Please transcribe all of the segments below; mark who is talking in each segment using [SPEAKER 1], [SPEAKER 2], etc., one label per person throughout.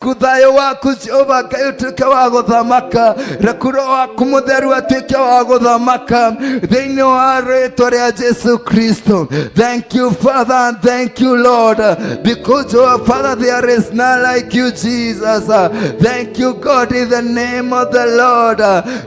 [SPEAKER 1] Kuthayo waku Jehova Ngai utuike wa guthamaka, rekuro waku mutheru atuike wa guthamaka thiini wa ritwa ria Jesu Kristo. Thank you Father and thank you Lord, because your Father there is none like you Jesus. Thank you God in the name of the Lord.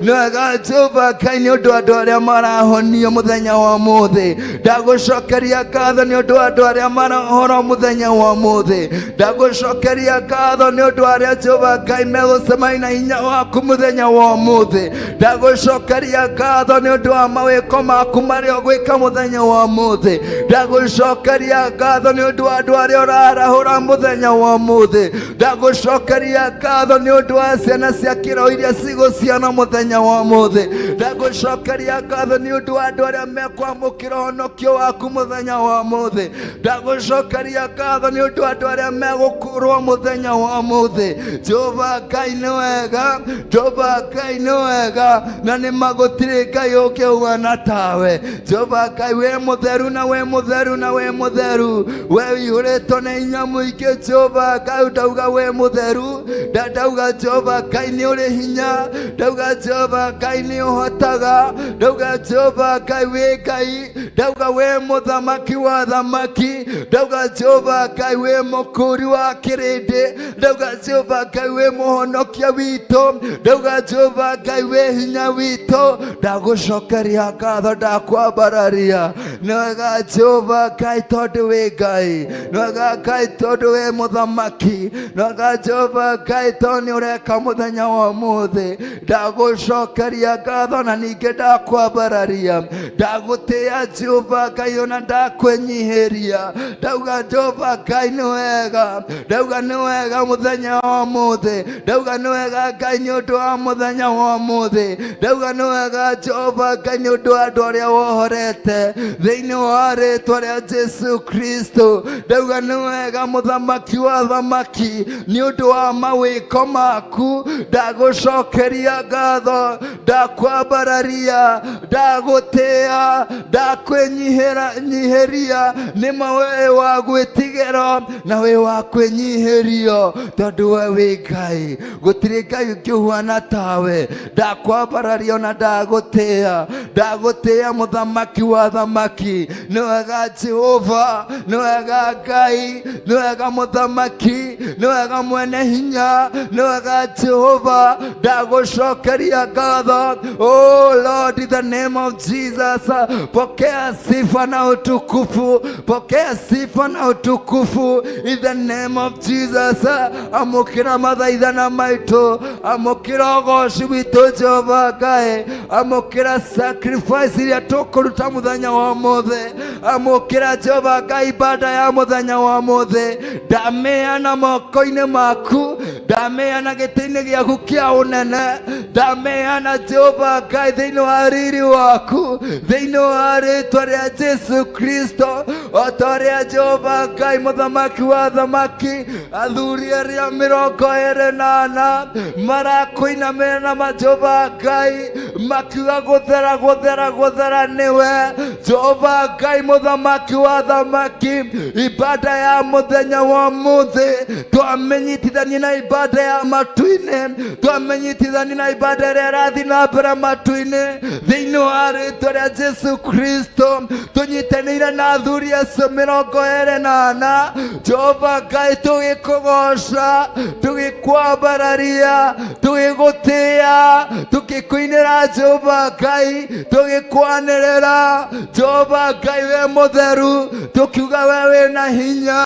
[SPEAKER 1] Nwega Jehova Ngai ni undu andu aria marahonio muthenya wa muthi, ndagucokeria ngatho ni undu andu aria marahoro muthenya wa muthi, ndagucokeria ngatho ni undu aria Jehova Ngai megucemania na hinya waku muthenya wa muthi, ndagucokeria ngatho ni undu wa mawiko maku maria ugwika muthenya wa muthi, ndagucokeria ngatho ni undu wa andu aria urarahura muthenya wa muthi, ndagucokeria ngatho ni undu wa ciana cia kiroho iria ciguciana muthenya wa muthi, ndagucokeria ngatho ni undu wa andu aria mekwamukira honokio waku muthenya wa muthi, ndagucokeria ngatho ni undu wa andu aria megukurwo muthenya wa muthi. Jehova Ngai ni wega, Jehova Ngai ni wega, na ni magutiri Ngai ungi uhana tawe. Jehova Ngai we mutheru na we mutheru na we mutheru, we wihuritwo ni hinya muingi. Jehova Ngai ndauga we mutheru, ndauga Jehova Ngai ni uri hinya, ndauga Jehova Ngai ni uhotaga, ndauga Jehova Ngai we Ngai, ndauga we muthamaki wa thamaki, ndauga Jehova Ngai we mukuri wa kirindi, ndauga Jehova Ngai we muhonokia witu, ndauga Jehova Ngai we hinya witu. Ndagucokeria ngatho ndakwambararia, ni wega Jehova Ngai tondu wi Ngai, ni wega Ngai tondu wi muthamaki, ni wega Jehova Ngai tondu ni ureka muthenya wa muthi. Ndagucokeria ngatho na ningi ndakwambararia, ndagutia Jehova Ngai ona ndakwenyihiria, ndauga Jehova Ngai ni wega, ndauga ni wega muthenya wa muthi, ndauga ni wega Ngai ni undu wa muthenya wa muthi, ndauga ni wega Jehova Ngai ni undu wa andu aria wohorete thiini wa ritwa ria Jesu Kristo, ndauga ni wega muthamaki wa thamaki ni undu wa mawiko maku. Ndagucokeria ngatho, ndakwambararia, ndagutia, ndakwenyihiria, nima we wa gwitigirwo na we wa kwenyihirio, tondu we wi Ngai, gutiri Ngai ungi uhana tawe. Ndakwambararia na ndagutia, ndagutia muthamaki wa thamaki, ni wega Jehova, ni wega Ngai, ni wega muthamaki, ni wega mwene hinya, ni wega Jehova. Ndagucokeria ngatho. Oh Lord, in the name of Jesus, pokea sifa na utukufu, pokea sifa na utukufu in the name of Jesus. Amukira mathaithana maitu, amukira ugoci witu Jehova Ngai, amukira sacrifice iria tukuruta muthenya wa muthi, amukira Jehova Ngai ibada ya muthenya wa muthi. Ndameana moko-ini maku, ndameana giti-ini giaku kia unene, ndameana Jehova Ngai thiini wa riri waku, thiini wa ritwa ria Jesu Kristo, o ta uria Jehova Ngai muthamaki wa thamaki athuri aria 24 marakuinamira na Jehova Ngai makiuga guthera guthera guthera niwe Jehova Ngai muthamaki wa thamaki. Ibada ya muthenya wa muthi twamenyithithanie na ibada ya matu-ini, twamenyithithanie na ibada iria irathi na mbere matu-ini thiini wa ritwa ria Jesu Kristo. Tunyitanĩire na athuri acio 24 Jehova Ngai tugikugoca, tugikwambararia, tugigutia, tugikuinira Jehova Ngai, tugikwanirira Jehova Ngai we mutheru, tukiuga we wina hinya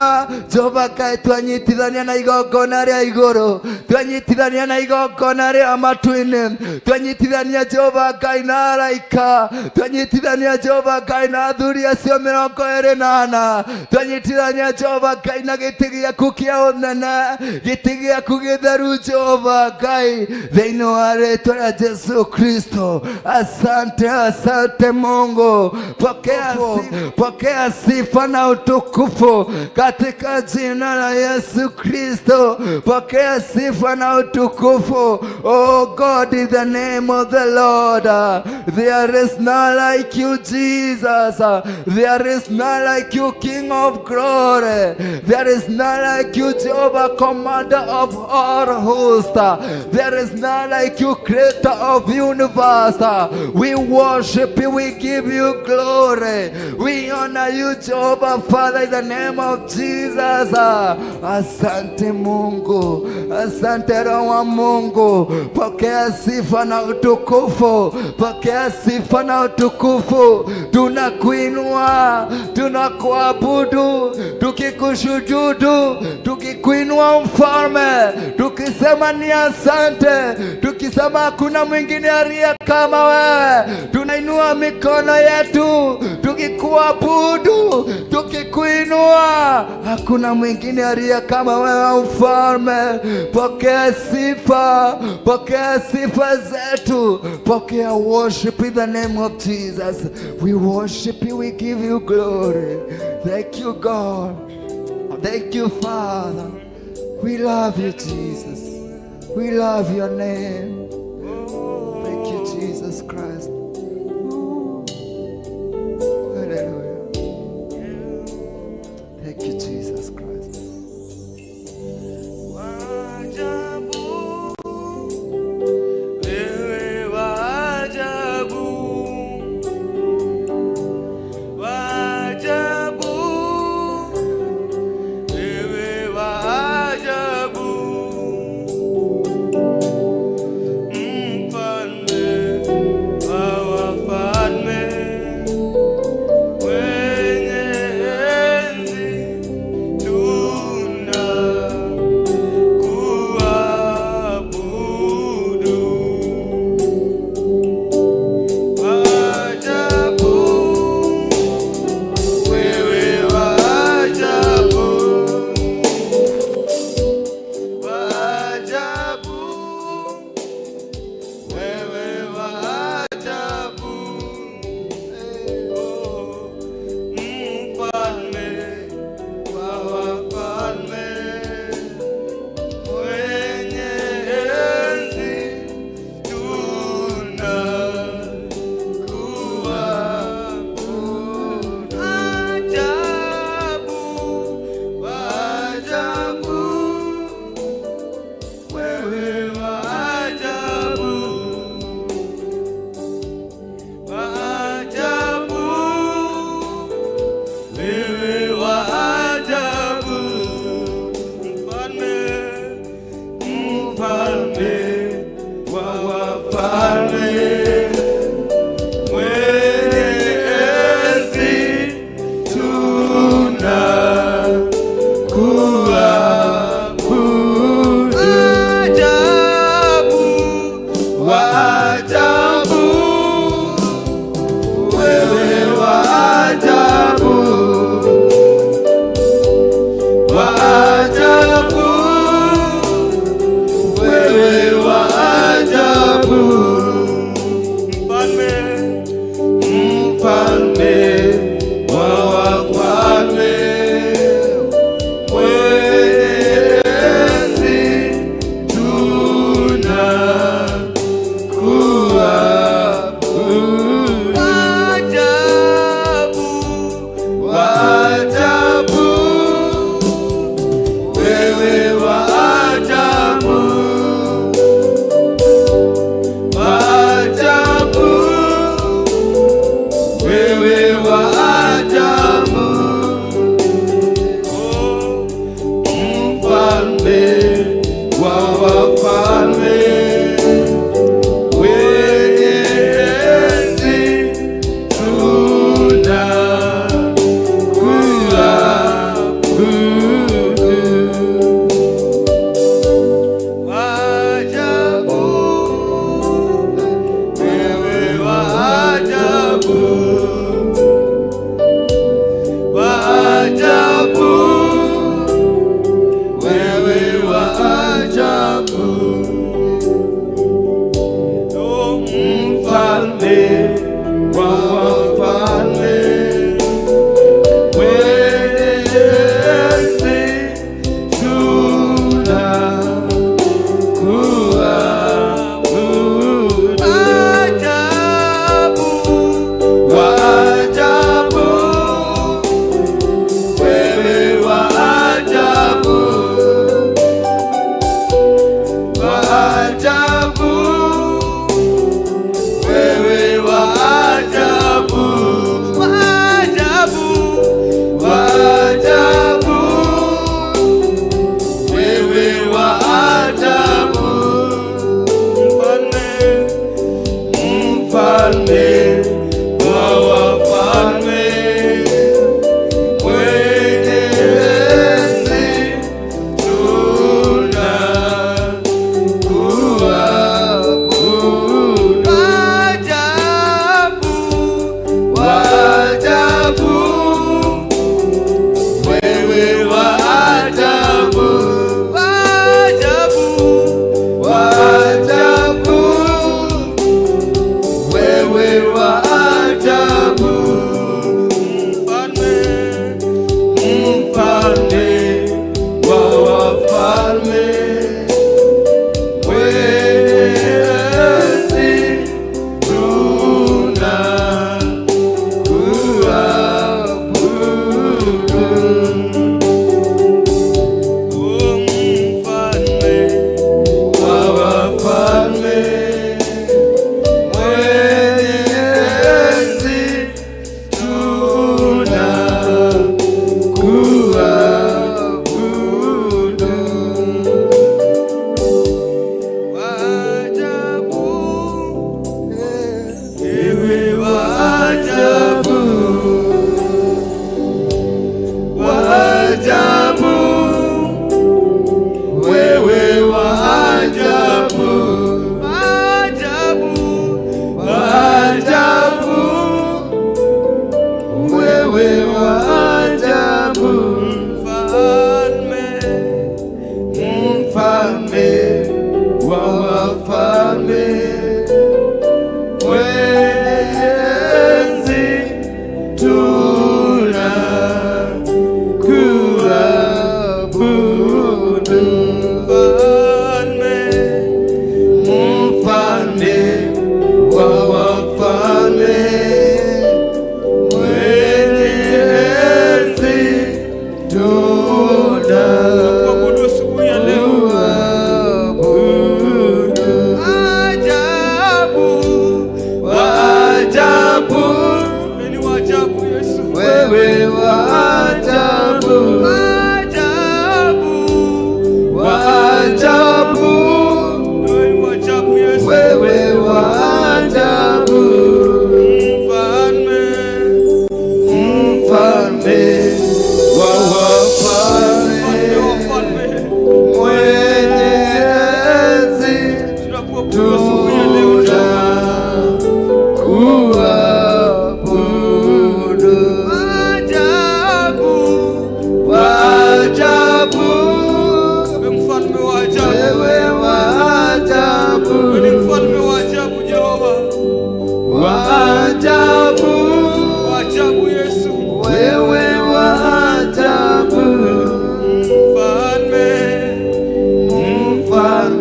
[SPEAKER 1] Jehova Ngai. Twanyitithania na igongona ria iguru, twanyitithania na igongona ria matu-ini, twanyitithania Jehova Ngai na araika, twanyitithania Jehova Ngai na athuri acio 24, twanyitithania Jehova Ngai na giti giaku kia unene, giti giaku githeru Jehova Ngai thiini wa ritwa ria Jesu Kristo. Kristo. Asante, asante Mungu. Pokea sifa na utukufu katika jina la Yesu Kristo. Pokea sifa na utukufu. Oh God, in the name of the Lord. There is none like you, Jesus. There is none like you, King of glory. There is none like you, Jehovah, commander of all hosts. There is none like you, creator of universe. We worship you, we give you glory. We honor you, Jehovah, Father, in the name of Jesus. Asante Mungu, asante Roho wa Mungu. Pokea sifa na utukufu, pokea sifa na utukufu. Tunakuinua, tunakuabudu, tukikushujudu, tukikuinua mfalme, tukisema ni asante, tukisema hakuna mwingine aliye kama wewe. Tunainua mikono yetu tukikuabudu, tukikuinua. Hakuna mwingine aliye kama wewe mfalme. Pokea sifa, pokea sifa zetu, pokea worship in the name of Jesus. We worship you, we give you glory. Thank you, God. Thank you, Father. We love you, Jesus. We love your name. Thank you, Jesus Christ. Hallelujah. Thank you, Jesus Christ.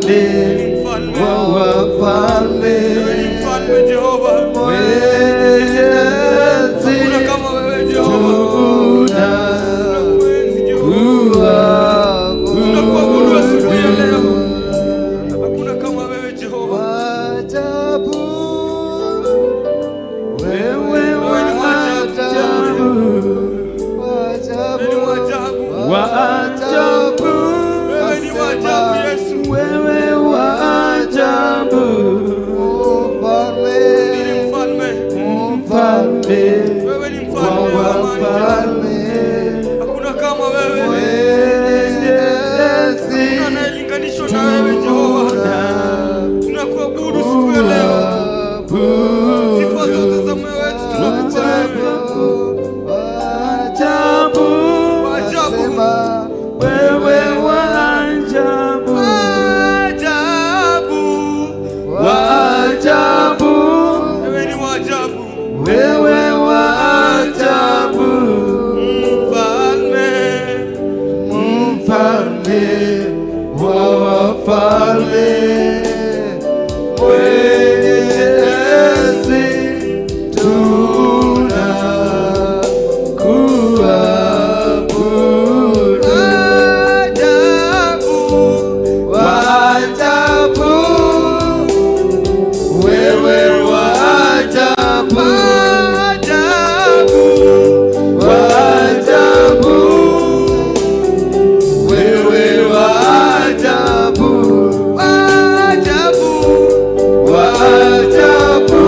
[SPEAKER 1] mfalme wa wafalme,
[SPEAKER 2] mfalme Jehova,
[SPEAKER 1] mwenyezi,
[SPEAKER 2] hakuna kama wewe Jehova. Tunakuabudu asubuhi ya leo, hakuna kama wewe Jehova. Wewe ni wa ajabu, wewe ni wa ajabu Yesu,
[SPEAKER 1] wewe wa ajabu, mfalme,
[SPEAKER 2] wewe ni mfalme wa amani, hakuna kama wewe, hakuna anayelinganishwa na wewe Jehova. Tunakuabudu siku ya leo, sifa zote za moyo wetu tunakupa wewe.
[SPEAKER 1] Wewe wa ajabu, wa ajabu,
[SPEAKER 2] wewe ni wa ajabu,
[SPEAKER 1] wewe wa ajabu, mfalme wa wafalme, mwenyezi, tunakuabudu. Wa ajabu, wewe wa ajabu, wa ajabu, wewe wa ajabu, wa ajabu,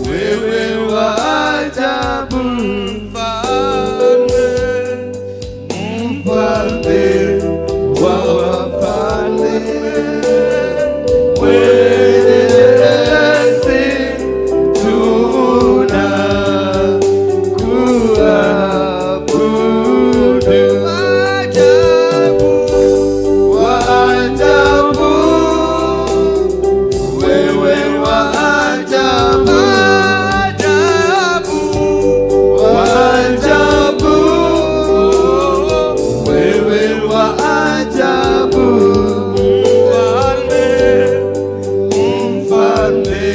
[SPEAKER 1] wewe wa ajabu, mfalme wa wafalme, mwenyezi, tunakuabudu. Wa ajabu, wewe wa ajabu, wa ajabu, wewe wa ajabu, mfalme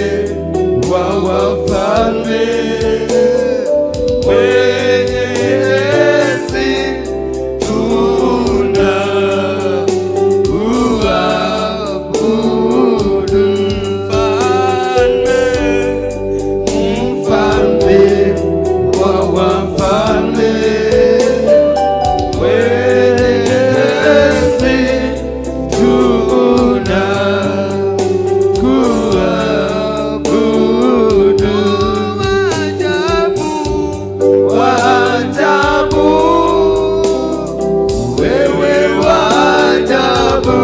[SPEAKER 1] wa wafalme, mwenyezi, tunakuabudu. Mfalme wa wafalme, mwenyezi, tunakuabudu. Wa ajabu, wewe wa ajabu,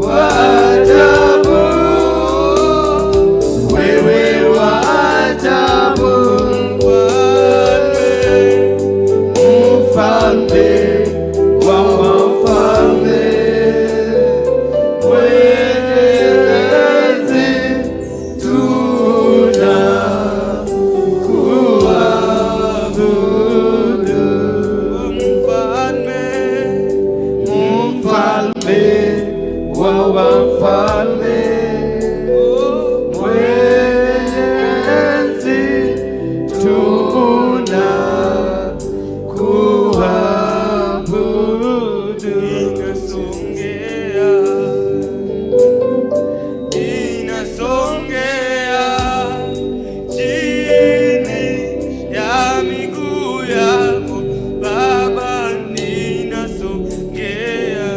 [SPEAKER 1] wa ajabu, wewe wa ajabu, mfalme wa wafalme, mwenyezi, tunakuabudu. Mfalme wa wafalme, mwenyezi, tunakuabudu.
[SPEAKER 2] Inasongea chini ya miguu yako Baba, inasongea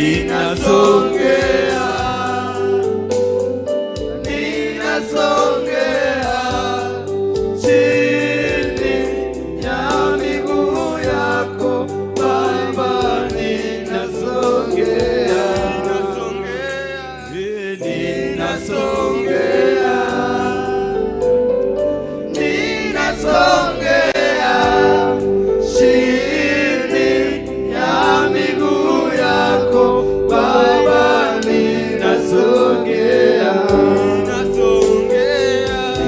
[SPEAKER 1] ninasongea, ninasongea chini ya miguu yako Baba, ninasongea, ninasongea, ninasongea chini ya miguu yako Baba, ninasongea,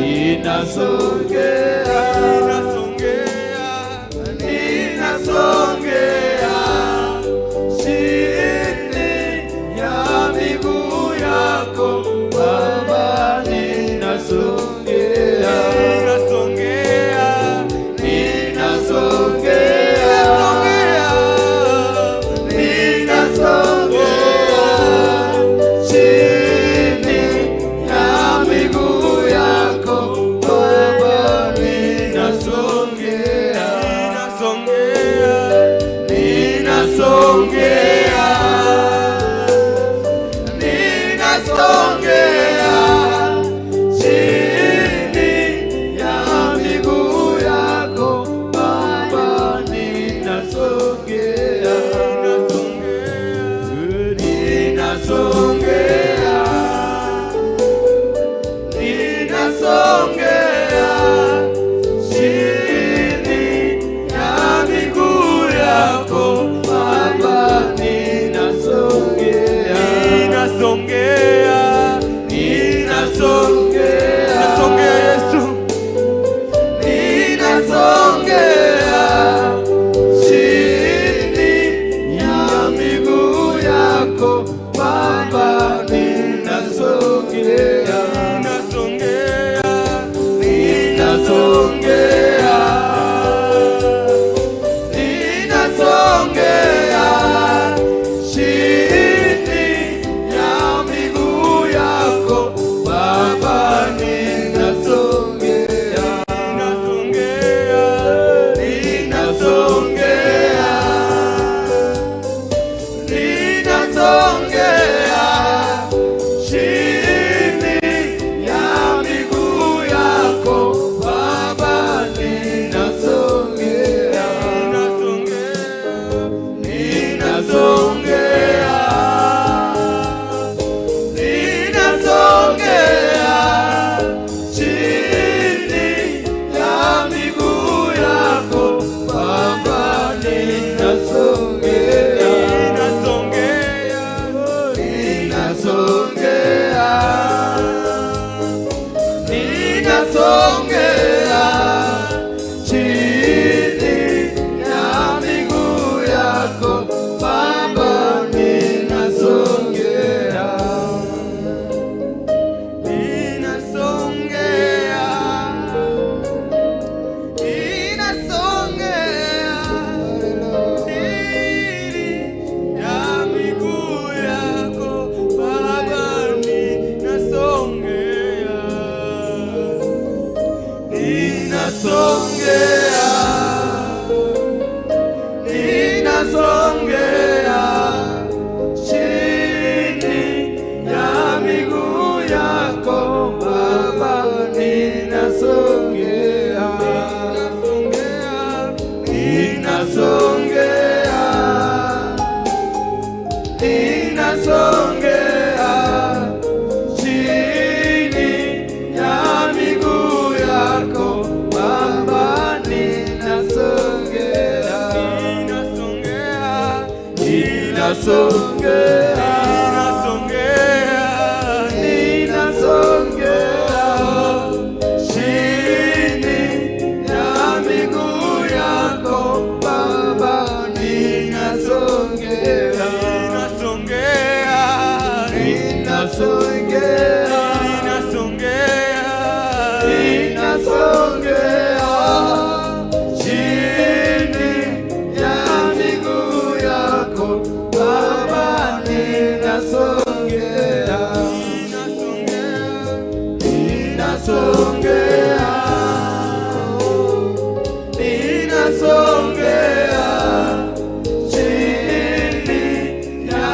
[SPEAKER 1] ninasongea, ninasongea, ninasongea chini ya miguu yako Baba, ninasongea,
[SPEAKER 3] ninasongea chini ya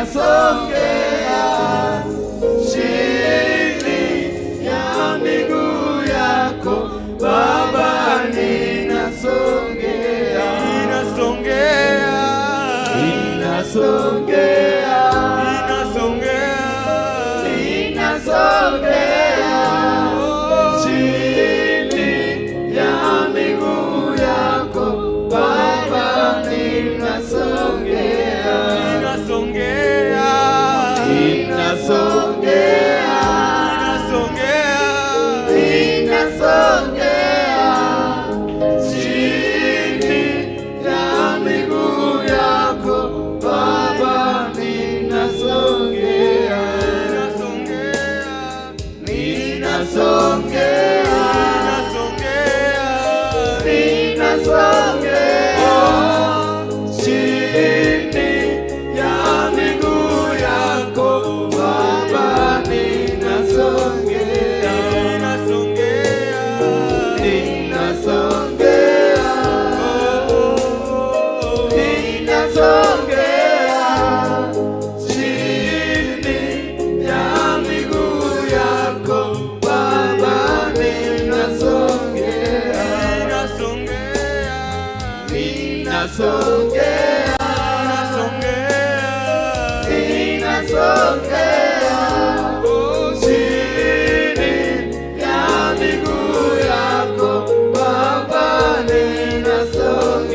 [SPEAKER 1] ninasongea chini ya miguu yako Baba, ninasongea, ninasongea, ninasongea, ninasongea chini ya miguu yako Baba, ninasongea, ninasongea, ninasongea, ninasongea chini ya miguu yako Baba, ninasongea, ninasongea, ninasongea chini ya miguu yako Baba, ninasongea, ninasongea, ninasongea chini ya miguu yako Baba, ninasongea, ninasongea, ninasongea, chini ya miguu yako Baba, ninasongea,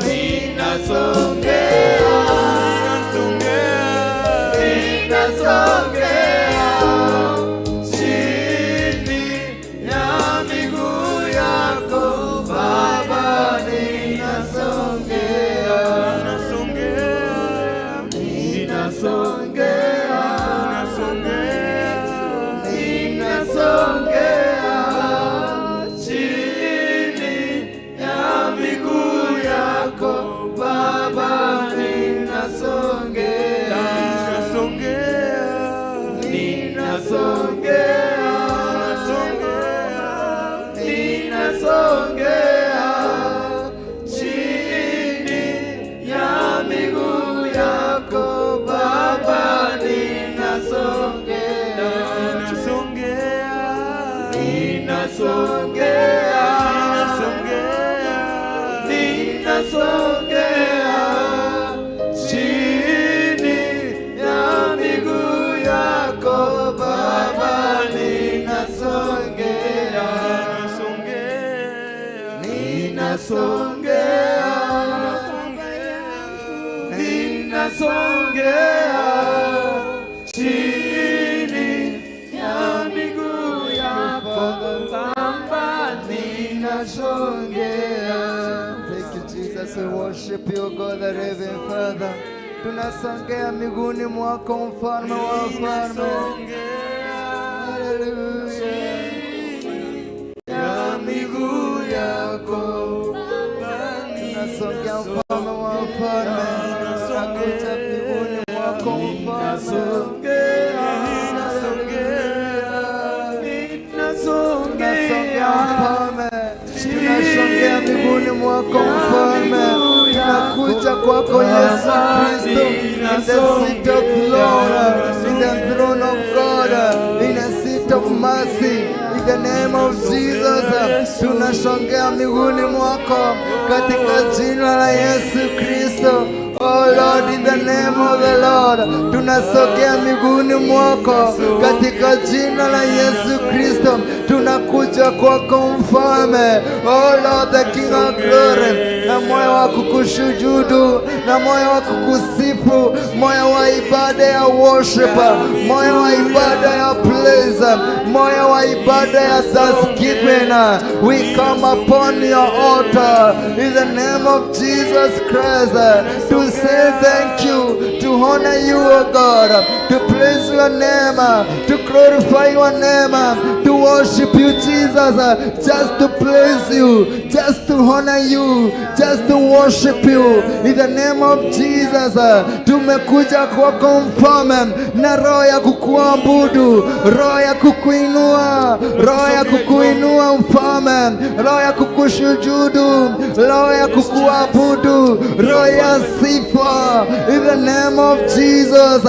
[SPEAKER 1] ninasongea, ninasongea chini ya miguu yako Baba, ninasongea, ninasongea, ninasongea chini ya miguu yako Baba, ninasongea, ninasongea, ninasongea chini ya miguu yako Baba, ninasongea, ninasongea, ninasongea chini ya miguu yako Baba, ninasongea, ninasongea, ninasongea chini ya miguu yako Baba, ninasongea. Thank you Jesus, we worship you God the Heavenly Father. Tunasongea miguuni mwako mfalme wa wafalme. Hallelujah. Ya miguu yako tunasongea mfalme wa wafalme. Tunakuja miguuni mwako mfalme. Tunasongea miguuni mwako mfalme. Tunakuja kwako Yesu Kristo, in the seat of glory, in the throne of God, in the seat of mercy, in the name of Jesus. Tunasongea miguuni mwako katika jina la Yesu Kristo. Oh Lord, in the name of the Lord, tunasogea miguuni mwako katika jina la Yesu Kristo. Tunakuja kwako mfalme, oh Lord, the King of glory, na moyo wa kukushujudu, na moyo wa kukusifu, moyo wa ibada ya worship, moyo wa ibada ya praise, moyo wa ibada ya thanksgiving. We come upon your altar in the name of Jesus Christ to say thank you, to honor you, O God, to praise your name, to glorify your name, to worship you, Jesus, just to praise you, just to honor you, just to worship you in the name name of Jesus. Tumekuja kwako Mfalme na roho ya kukuabudu, roho ya kukuinua, roho ya kukuinua Mfalme, roho ya kukushujudu, roho ya kukuabudu, roho ya sifa, in the name of Jesus.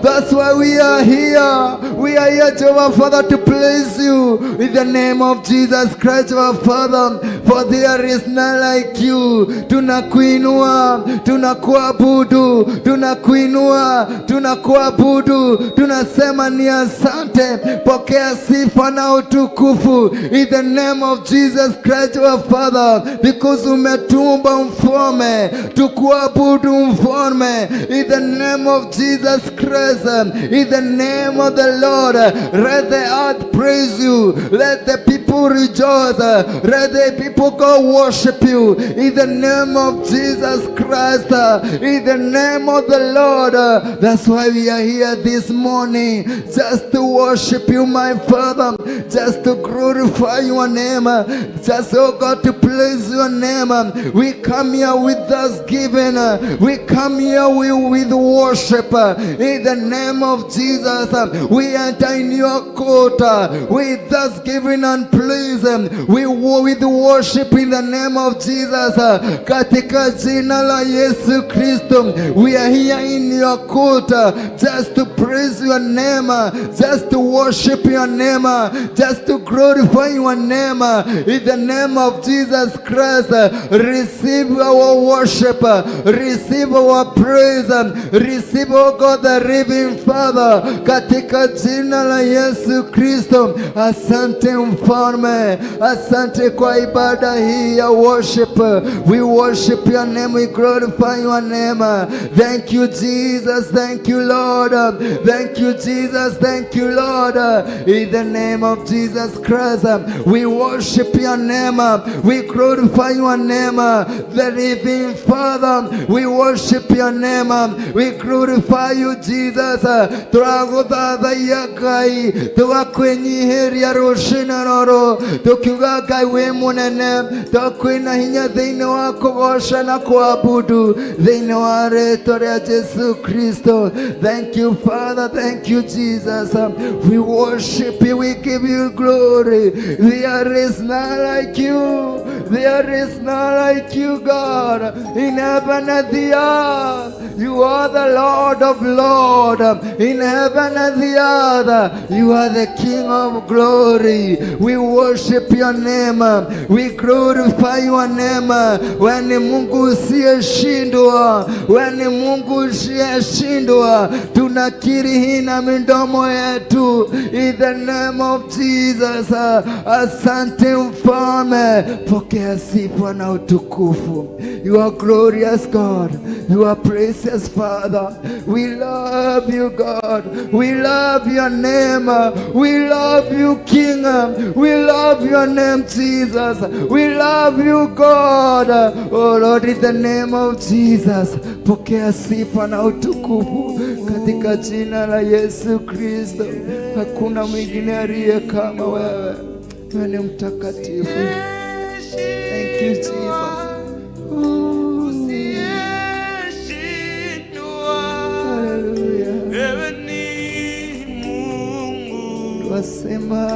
[SPEAKER 1] That's why we are here. We are here, Jehovah Father, to praise you in the name of Jesus Christ, Jehovah Father, for there is none like you. Tunakuinua, tunakuabudu, tunakuinua, tunakuabudu, tunasema ni asante. Pokea sifa na utukufu in the name of Jesus Christ, Jehovah Father, because umetumba Mfalme tukuabudu Mfalme in the name of Jesus Christ, in the name of the Lord. Let the earth praise you, let the people rejoice, let the people go worship you in the name of Jesus Christ, in the name of the Lord. That's why we are here this morning, just to worship you, my Father, just to glorify your name, just, oh God, to praise your name. We come here with thanksgiving, we come here with worship in the name of Jesus. We enter in your court with thanksgiving and praise, with worship in the name of Jesus. Katika jina la Yesu Kristo, we are here in your court just to praise your name, just to worship your name, just to glorify your name in the name of Jesus Christ. Receive our worship, receive our praise, receive, oh God, the living Father, katika jina la Yesu Kristo. Asante Mfalme, asante kwa ibada hii ya worship. We worship your name, we glorify your name. Thank you Jesus, thank you Lord, thank you Jesus, thank you Lord. In the name of Jesus Christ, we worship your name, we glorify your name, the living Father. We worship your name, we glorify you Jesus. Turaguthathaia Ngai, tugakwenyihiria rucina roro, tukiuga Ngai wi munene, tukwina hinya thiini wa kugoca na kuabudu thiini wa rĩĩtwa rĩa Jesu Kristo. Thank you Father, thank you Jesus. We worship you, we give you glory. There is none like you, there is none like you God, in heaven and the earth. You are the Lord of Lords, in heaven and the earth. You are the King of glory. We worship your name, we glorify your name. Wewe ni Mungu usiyeshindwa, wewe ni Mungu usiyeshindwa. Tunakiri hii na midomo yetu in the name of Jesus. Asante Mfalme, pokea sifa na utukufu. You are glorious God, you are precious Father. We love you God, we love your name, we love you King, we love your name Jesus, we love you God. Oh Lord, in the name of Jesus, pokea sifa na utukufu katika jina la Yesu Kristo. Hakuna mwingine aliye kama wewe, wewe ni mtakatifu. Thank you Jesus. Wasema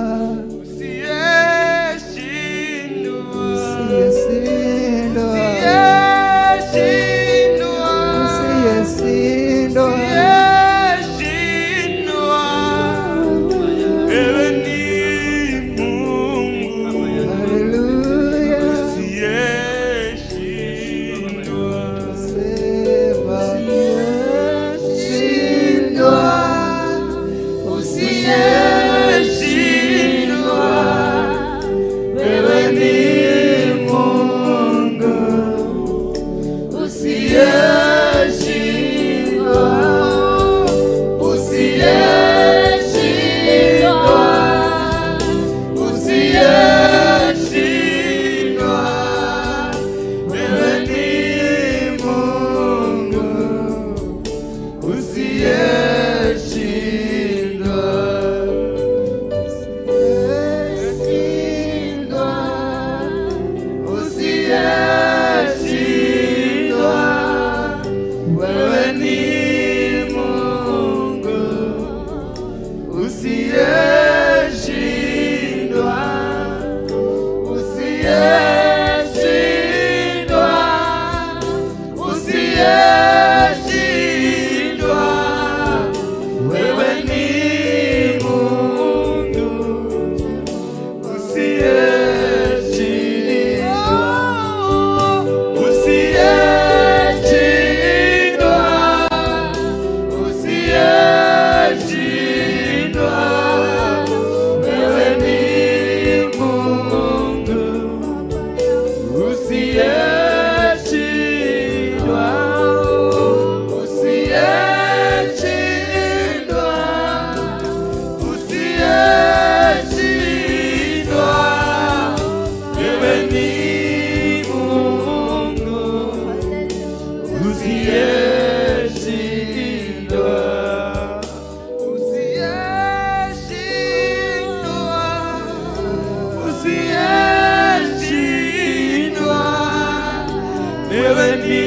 [SPEAKER 2] wewe ni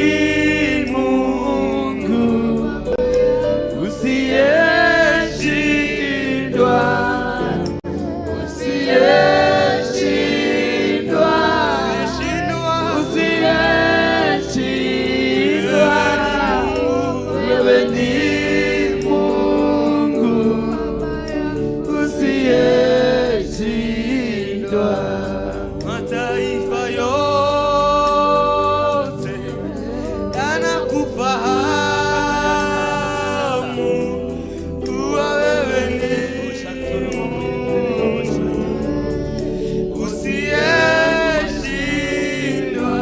[SPEAKER 2] Mungu usiyeshindwa, usiyeshindwa, usiyeshindwa. Wewe ni Mungu usiyeshindwa. Mataifa yote yanakufahamu kuwa wewe ni usiyeshindwa.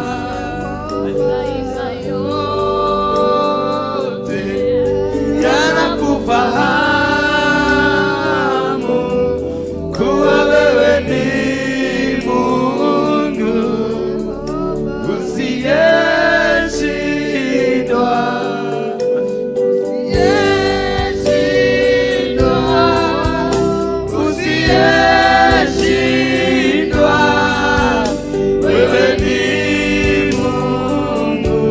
[SPEAKER 2] Mataifa yote yanakufahamu kuwa wewe ni Mungu usiyeshindwa, usiyeshindwa, usiyeshindwa. Wewe ni Mungu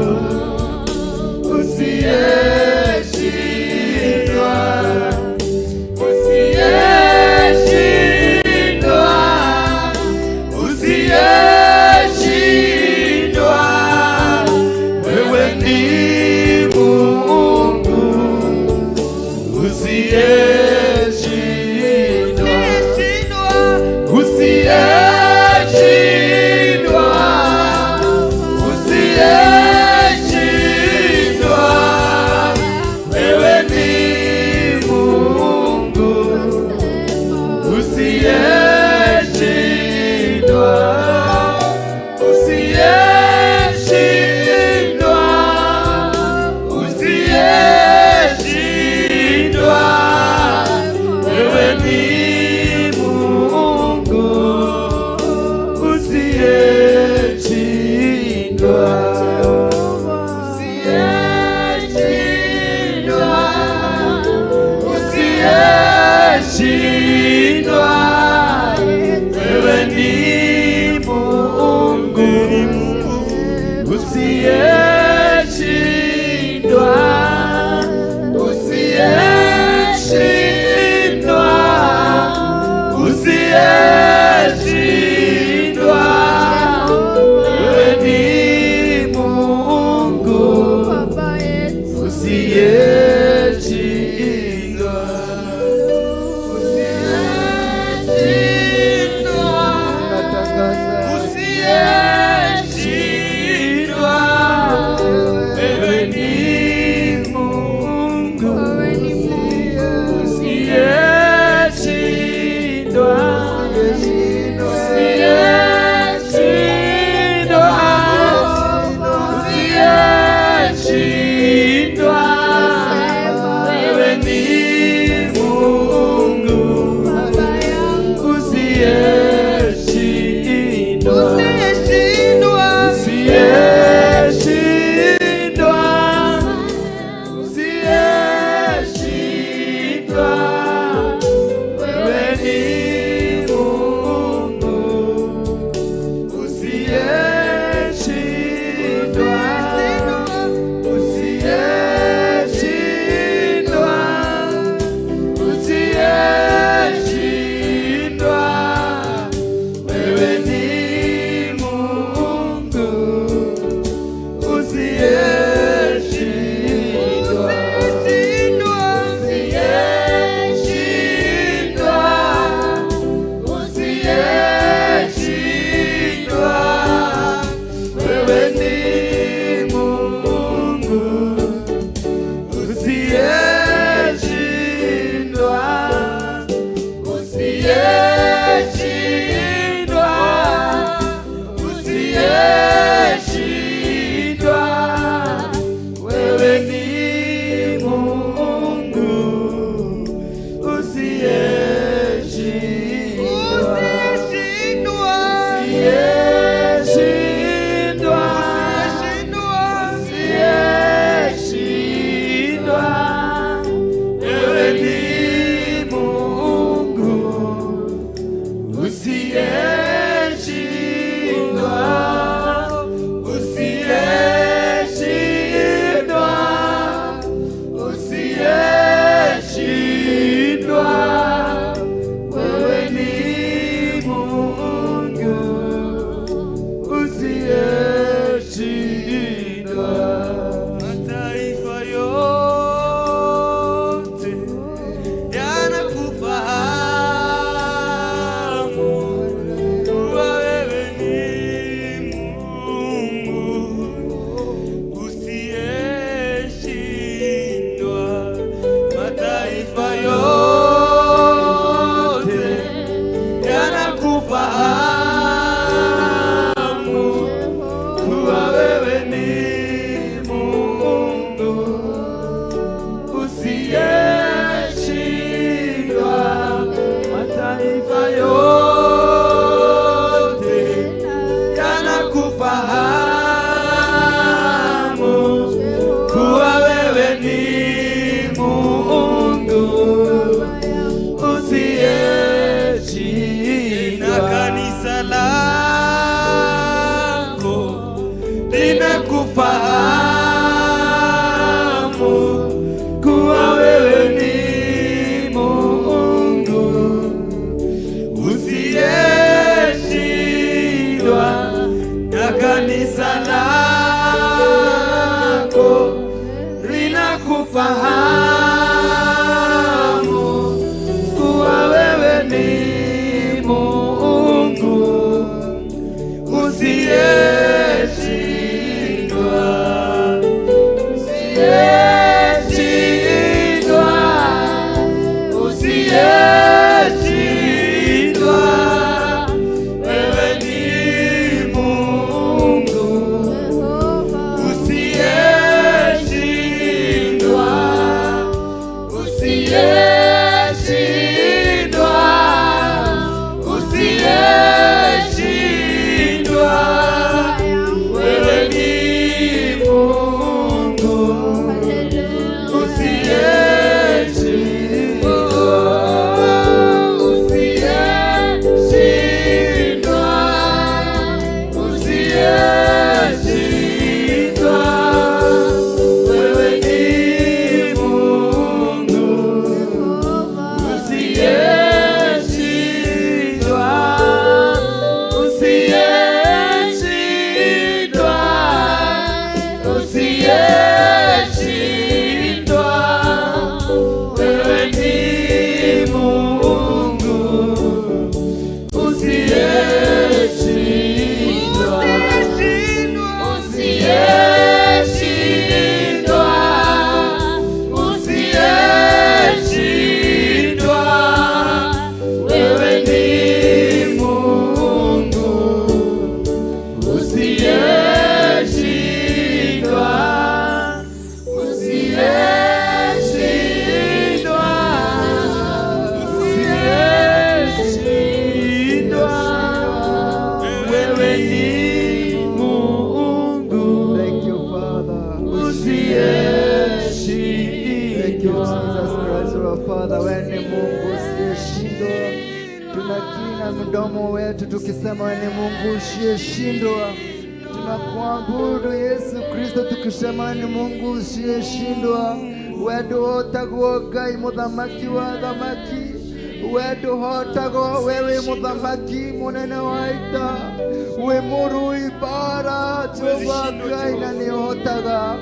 [SPEAKER 1] Tunakina mdomo wetu tukisema wewe ni Mungu usiyeshindwa. Tunakuabudu Yesu Kristo tukisema wewe ni Mungu usiyeshindwa. Wewe hotagwo Ngai muthamaki wa thamaki. Wewe hotagwo wewe muthamaki munene wa ita. We murui bara Jehova Ngai na ni hotaga.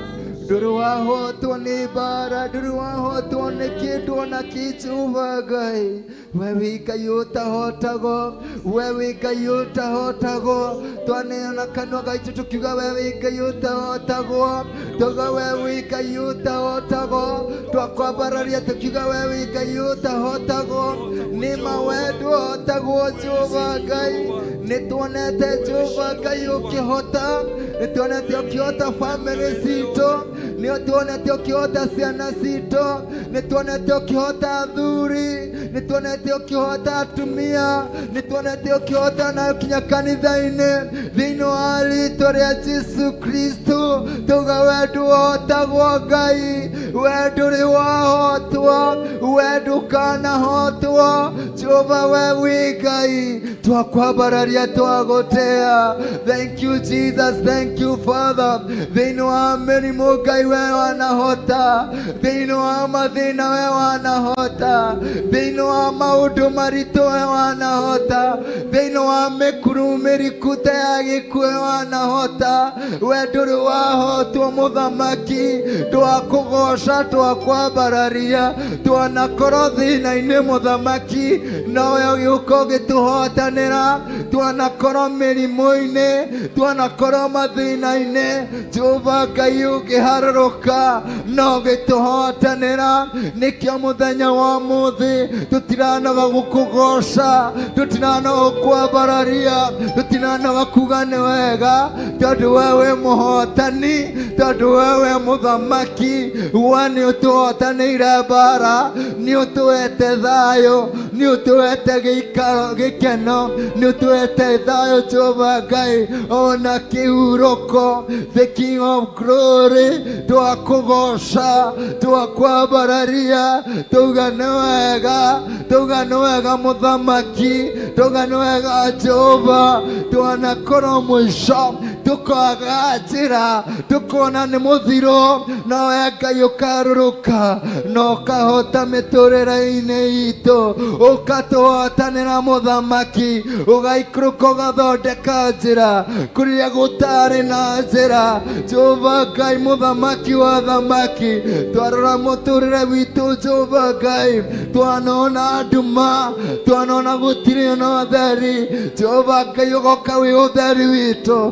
[SPEAKER 1] Nduru wahotwo ni bara, nduru wahotwo ni kindu na Jehova Ngai. Wewe Ngai utahotago, wewe Ngai utahotago. Twaneana kanua gaitu tukiuga wewe Ngai utahotago, tuga wewe Ngai utahotago. Twakwambararia tukiuga wewe Ngai utahotago. Ni mawedu hotago Jehova Ngai. Nituonete Jehova Ngai ukihota, nituonete ukihota family zito, nituonete ukihota ciana zito, nituonete ukihota athuri, nituonete ukihota atumia, nituonete ukihota na kinya kanitha-ini thiini wa rĩĩtwa rĩa Jesu Kristo. Tuga we ndũhotagwo Ngai, we ndũrĩ wahotwo, we ndũkanahotwo. Jehova we wĩ Ngai, twakwambararia twagotea. Thank you Jesus, thank you Father. Thiini wa mĩrimũ Ngai we wanahota, thiini wa mathĩna we wanahota, thiini wa maũndũ maritũ we wanahota, thiini wa mĩkuru mĩriku ta ya gĩkuũ we wanahota. We ndũrĩ wahotwo mũthamaki, twakũgoca twakwambararia. Twanakorwo thĩna-inĩ mũthamaki, nowe ũgĩũka ũgĩtũhotanĩra. Twanakorwo mĩrimũ-inĩ, twanakorwo mathĩna-inĩ, Jehova Ngai ũngĩharũrũka no ũgĩtũhotanĩra. Nĩkĩo mũthenya wa ũmũthĩ tũtiranoga gũkũgoca, tũtiranoga gũkwambararia, tũtiranoga kuga nĩ wega, tondũ we wĩ mũhotani, tondũ we wĩ mũthamaki. We nĩ ũtũhotanĩire mbara, nĩ ũtũhete thayũ, nĩ ũtũhete gĩkeno, nĩ ũtũhete thayũ Jehova Ngai ona kĩhurũko. The King of Glory, twakũgoca, twakwambararia, tuga nĩ wega, tuga nĩ wega mũthamaki, tuga nĩ wega Jehova. Twanakorwo mũico tũkaga njĩra, tũkona nĩ mũthiro, nowe Ngai ũkarũrũka na ũkahota mĩtũrĩre-inĩ itũ, ũkatũhotanĩra mũthamaki, ũgaikũrũka ũgathondeka njĩra kũrĩa gũtarĩ na njĩra. Jehova Ngai mũthamaki wa thamaki, twarora mũtũrĩre witũ Jehova Ngai, twanona nduma, twanona gũtirĩ na ũtheri. Jehova Ngai ũgoka wĩ ũtheri witũ,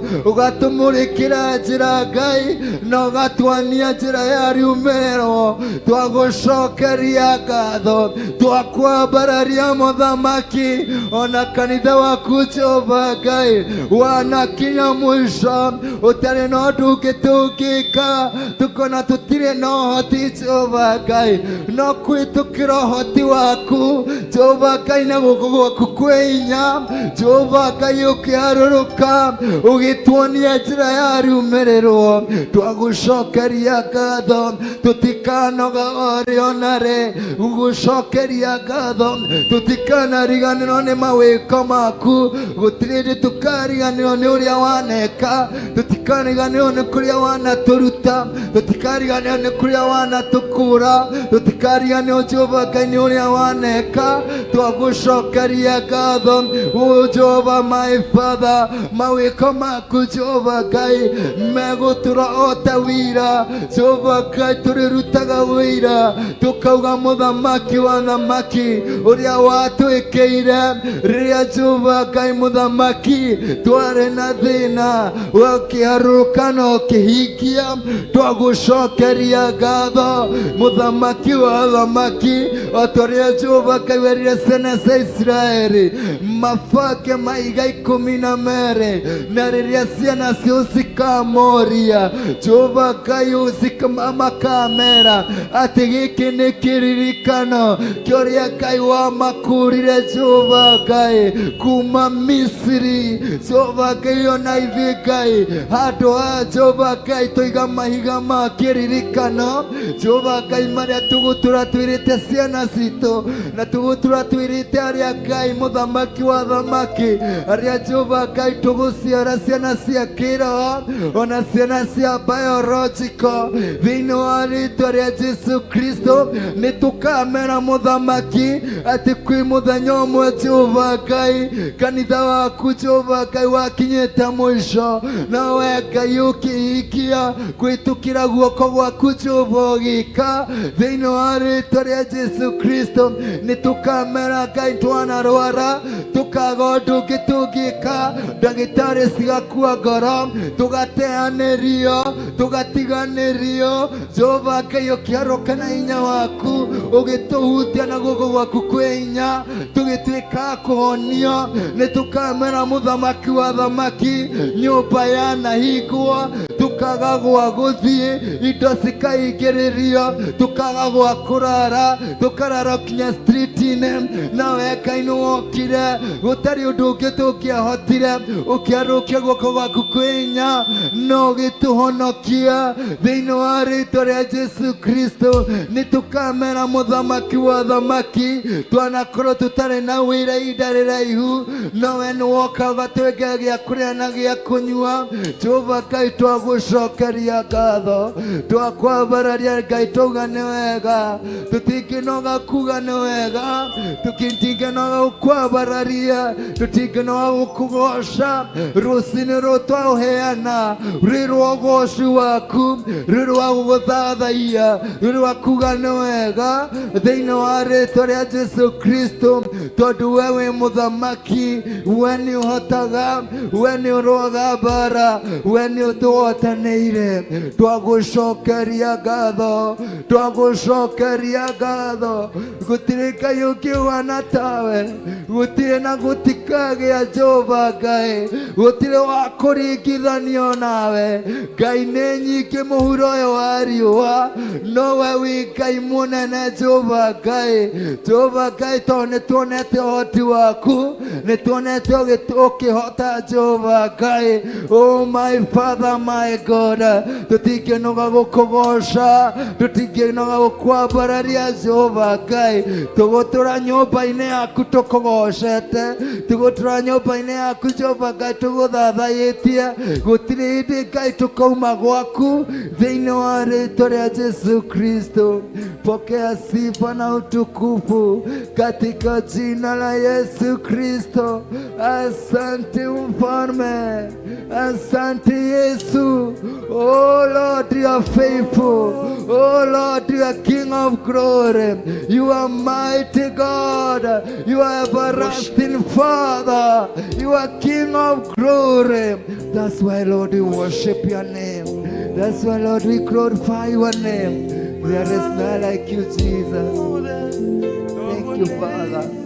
[SPEAKER 1] ugatumurikira njĩra Ngai na ũgatuonia njĩra ya riumĩrĩro. Twagucokeria ngatho, twakwambararia mũthamaki, ona kanitha waku Jehova Ngai wanakinya mwisho, ũtarĩ na ũndũ ũngĩ tũngĩka, tukona tũtirĩ na ũhoti Jehova Ngai, no kwĩtũkĩra ũhoti waku Jehova Ngai na guoko gwaku kwĩ hinya. Jehova Ngai ũkĩharũrũka ũgĩtuonia njĩra ya riumĩrĩro, twagucokeria ngatho, tũtikanoga ore ona rĩ, gucokeria ngatho, tũtikanariganĩrwo nĩ mawĩko maku, gũtirĩ hĩndĩ tũkariganĩrwo nĩ ũrĩa waneka, tũtikariganĩrwo nĩ kũrĩa wanatũruta, tũtikariganĩrwo nĩ kũrĩa wanatũkũra, tũtikariganĩrwo Jehova Ngai nĩ ũrĩa waneka. Twagucokeria ngatho Jehova my Father, mawĩko maku Jehova Ngai megũtũra o ta wĩira. Jehova Ngai tũrĩrutaga wĩira tũkauga mũthamaki wa thamaki ũrĩa watwĩkĩire rĩrĩa Jehova Ngai mũthamaki twarĩ na thĩna ũkĩharũrũka na ũkĩhingia. Twagucokeria ngatho mũthamaki wa thamaki, o ta ũrĩa Jehova Ngai werire ciana cia Isiraeli mabange maiga 12, na rĩrĩa ciana ciao cikamoria Jehova Ngai makamera atĩ gĩkĩ nĩ kĩririkano kĩa ũrĩa Ngai wamakũrire Jehova Ngai kuma Misiri. Jehova Ngai ona ithuĩ Ngai handũ ha Jehova Ngai tũiga mahiga ma kĩririkano Jehova Ngai marĩa tũgũtũra twĩrĩte ciana citũ, na tũgũtũra twĩrĩte arĩa Ngai mũthamaki wa thamaki, arĩa Jehova Ngai tũgũciara ciana cia kĩroho ona ciana cia biological thĩinĩ wa rĩĩtwa rĩa Jesu Kristo. Nĩ tũkamera mũthamaki atĩ kwĩ mũthenya ũmwe Jehova Ngai kanitha waku Jehova Ngai wakinyĩte mũico, na we Ngai ũkĩhikia kwĩtũkĩra guoko gwaku Jehova ũgĩka thĩinĩ wa rĩĩtwa rĩa Jesu Kristo. Nĩ tũkamera Ngai twanarwara tũkaga ũndũ ũngĩ tũngĩka, ndagĩtarĩ cigakua ngoro, tũgateanĩrio tũgatiganĩrio. Jehova Ngai ũkĩharũka na hinya waku ũgĩtũhutia na guoko gwaku kwĩ hinya, tũgĩtuĩka kũhonio. Nĩ tũkamera mũthamaki wa thamaki nyũmba yanahingwo, tũkaga gwa gũthiĩ, indo cikaingĩrĩrio, tũkaga gwa kũrara, tũkarara kinya street-inĩ. Nawe Ngai nĩwokire, gũtarĩ ũndũ ũngĩ tũngĩahotire, ũkĩharũkia guoko gwaku kwĩ hinya na ũgĩtũhonokia thĩinĩ wa rĩĩtwa rĩa Jesu Kristo. Nĩ tũkamera mũthamaki wa thamaki twanakorwo tũtarĩ na wĩra ihinda rĩraihu, nowe nĩwoka ũgatwengera gĩa kũrĩa na gĩa kũnyua. Jehova Ngai twagucokeria ngatho, twakwambararia Ngai twauga nĩ wega, tũtingĩnoga kuga nĩ wega, tũtingĩnoga gũkwambararia, tũtingĩnoga gũkũgoca. Rũciinĩ rũrũ twaũheana rwĩ rwa ũgoci waku, rwĩ rwa gũgũthathaiya, rwĩ rwa kuga nĩ wega thĩinĩ wa rĩĩtwa rĩa Jesu Kristo, tondũ we wĩ mũthamaki, we nĩ ũhotaga, we nĩ ũrũaga mbara, we nĩ ũtũhotanĩire. Twagucokeria ngatho, twagucokeria ngatho. Gũtirĩ Ngai ũngĩ ũhana tawe, gũtirĩ na gũtikagĩa Jehova Ngai, gũtirĩ wa kũringithanio nawe. Ngai nĩ nyingĩ mũhuro ũyũ wa riũa, no we wĩ Ngai mũnene Jehova Ngai. Jehova Ngai tondũ nĩ tuonete ũhoti waku, nĩ tuonete ũkĩhota Jehova Ngai. Oh my Father my God, tũtingĩnoga gũkũgoca, tũtingĩnoga gũkwambararia Jehova Ngai. Tũgũtũra nyũmba-inĩ yaku tũkũgocete, tũgũtũra nyũmba-inĩ yaku Jehova Ngai tũgũthathayĩtie. Gũtirĩ hĩndĩ Ngai tũkauma gwaku thĩinĩ wa wa rito rya Yesu Kristo. Pokea sifa na utukufu katika jina la Yesu Kristo. Asante Mfalme, asante Yesu. Oh Lord, you are faithful. Oh Lord, you are King of glory. You are mighty God. You are everlasting Father. You are King of glory. That's why, Lord, we worship your name. That's why, Lord, we glorify your name. There is none like you, Jesus. Thank you, Father.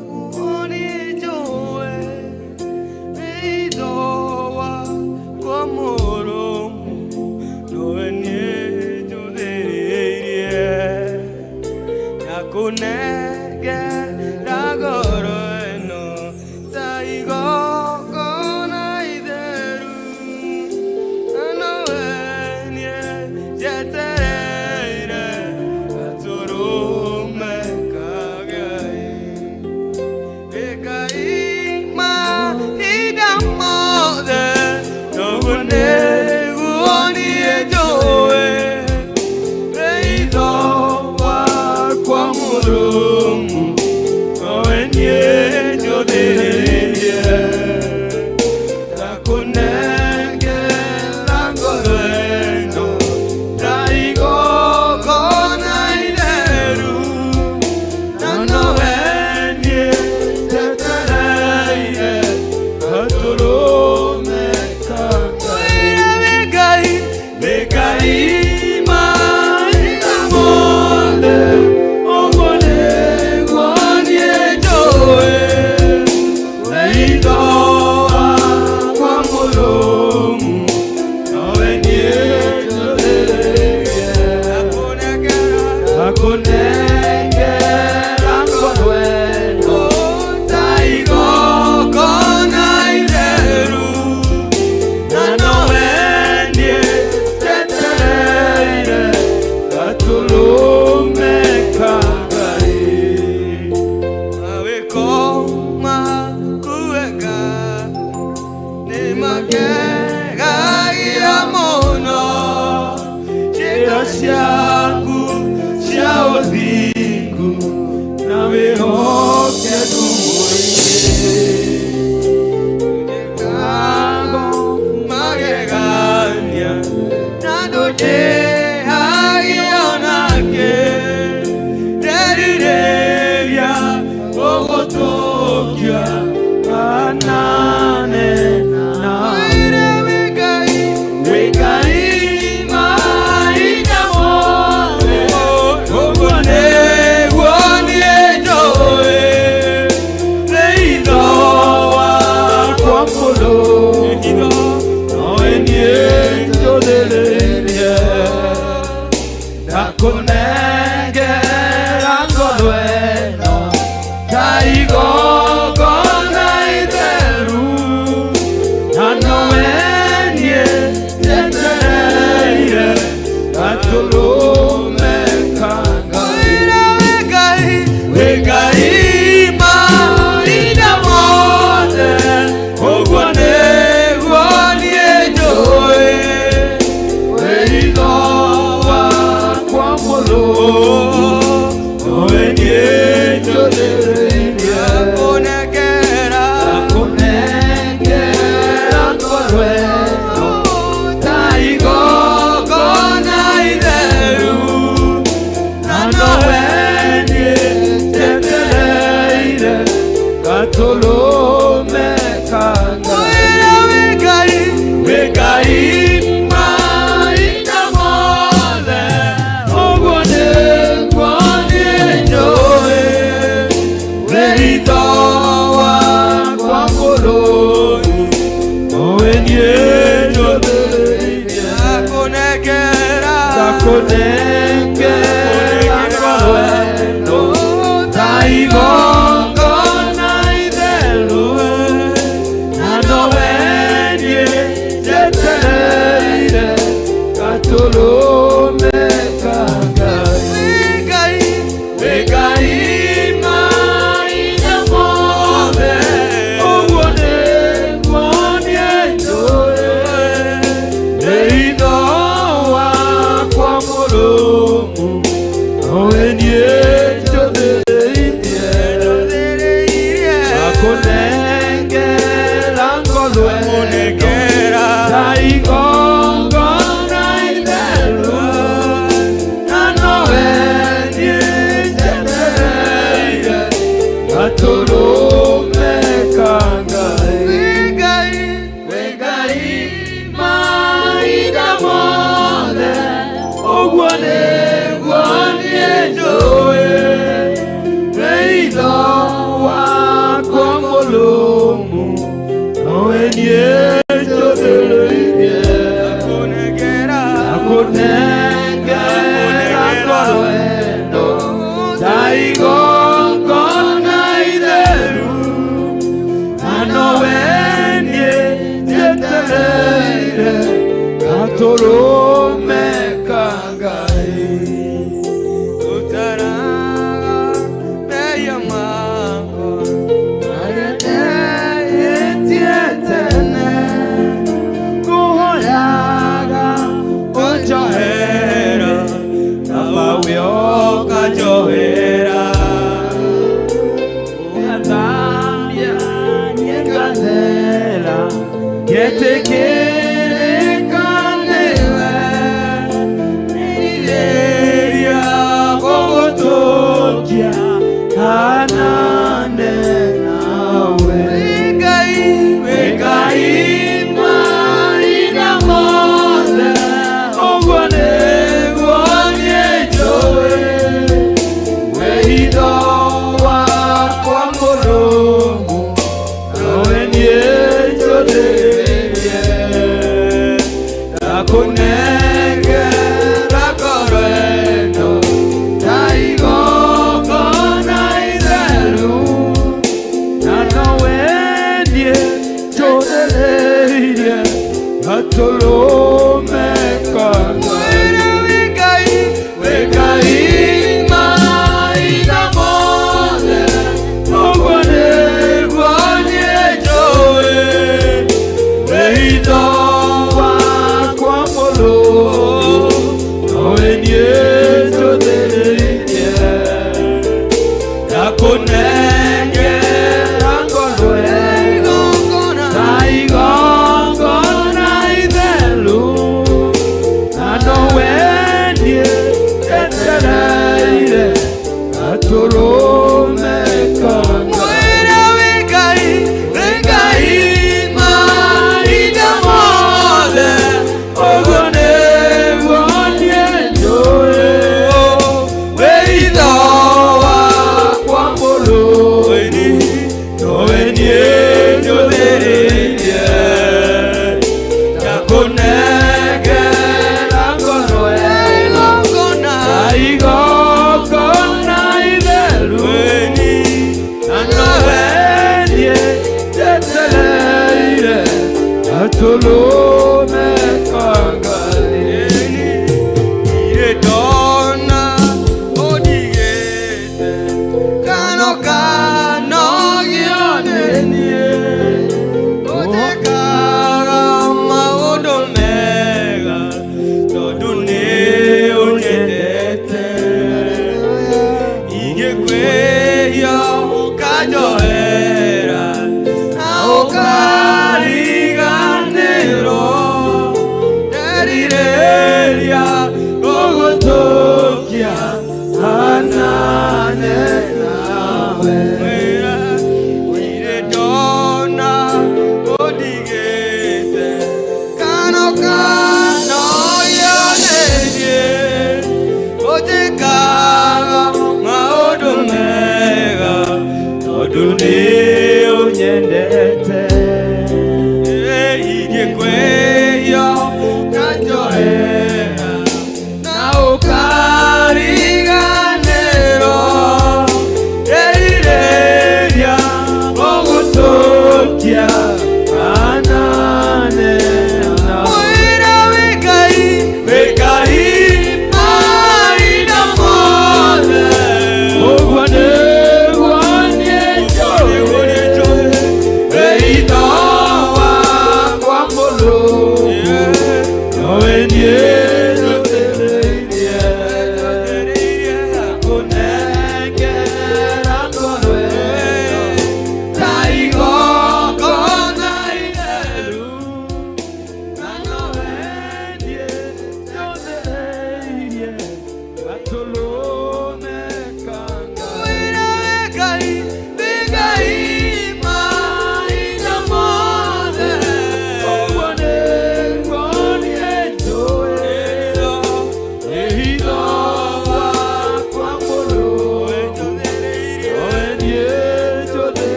[SPEAKER 2] Era,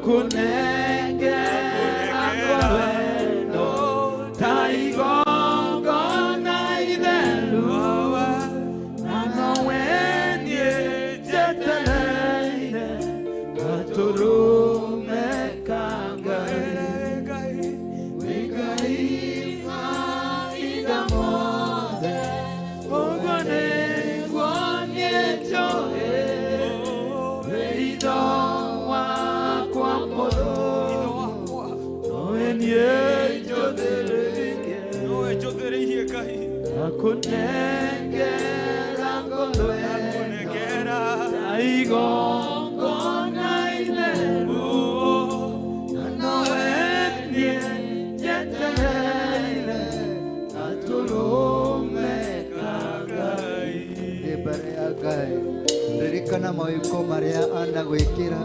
[SPEAKER 3] Akunengera wendo taigongo na idelu Nanowenye jeteleine Aturume kangai Wigaifa idamode Ogone kwenye joe Weido wako amoro Noenye jodereye Akunengera ngolwe Taigongo na ilelu Nanowenye jeteleine Aturume kangai
[SPEAKER 1] Ibare agai ririkana mawiko maria anagwikira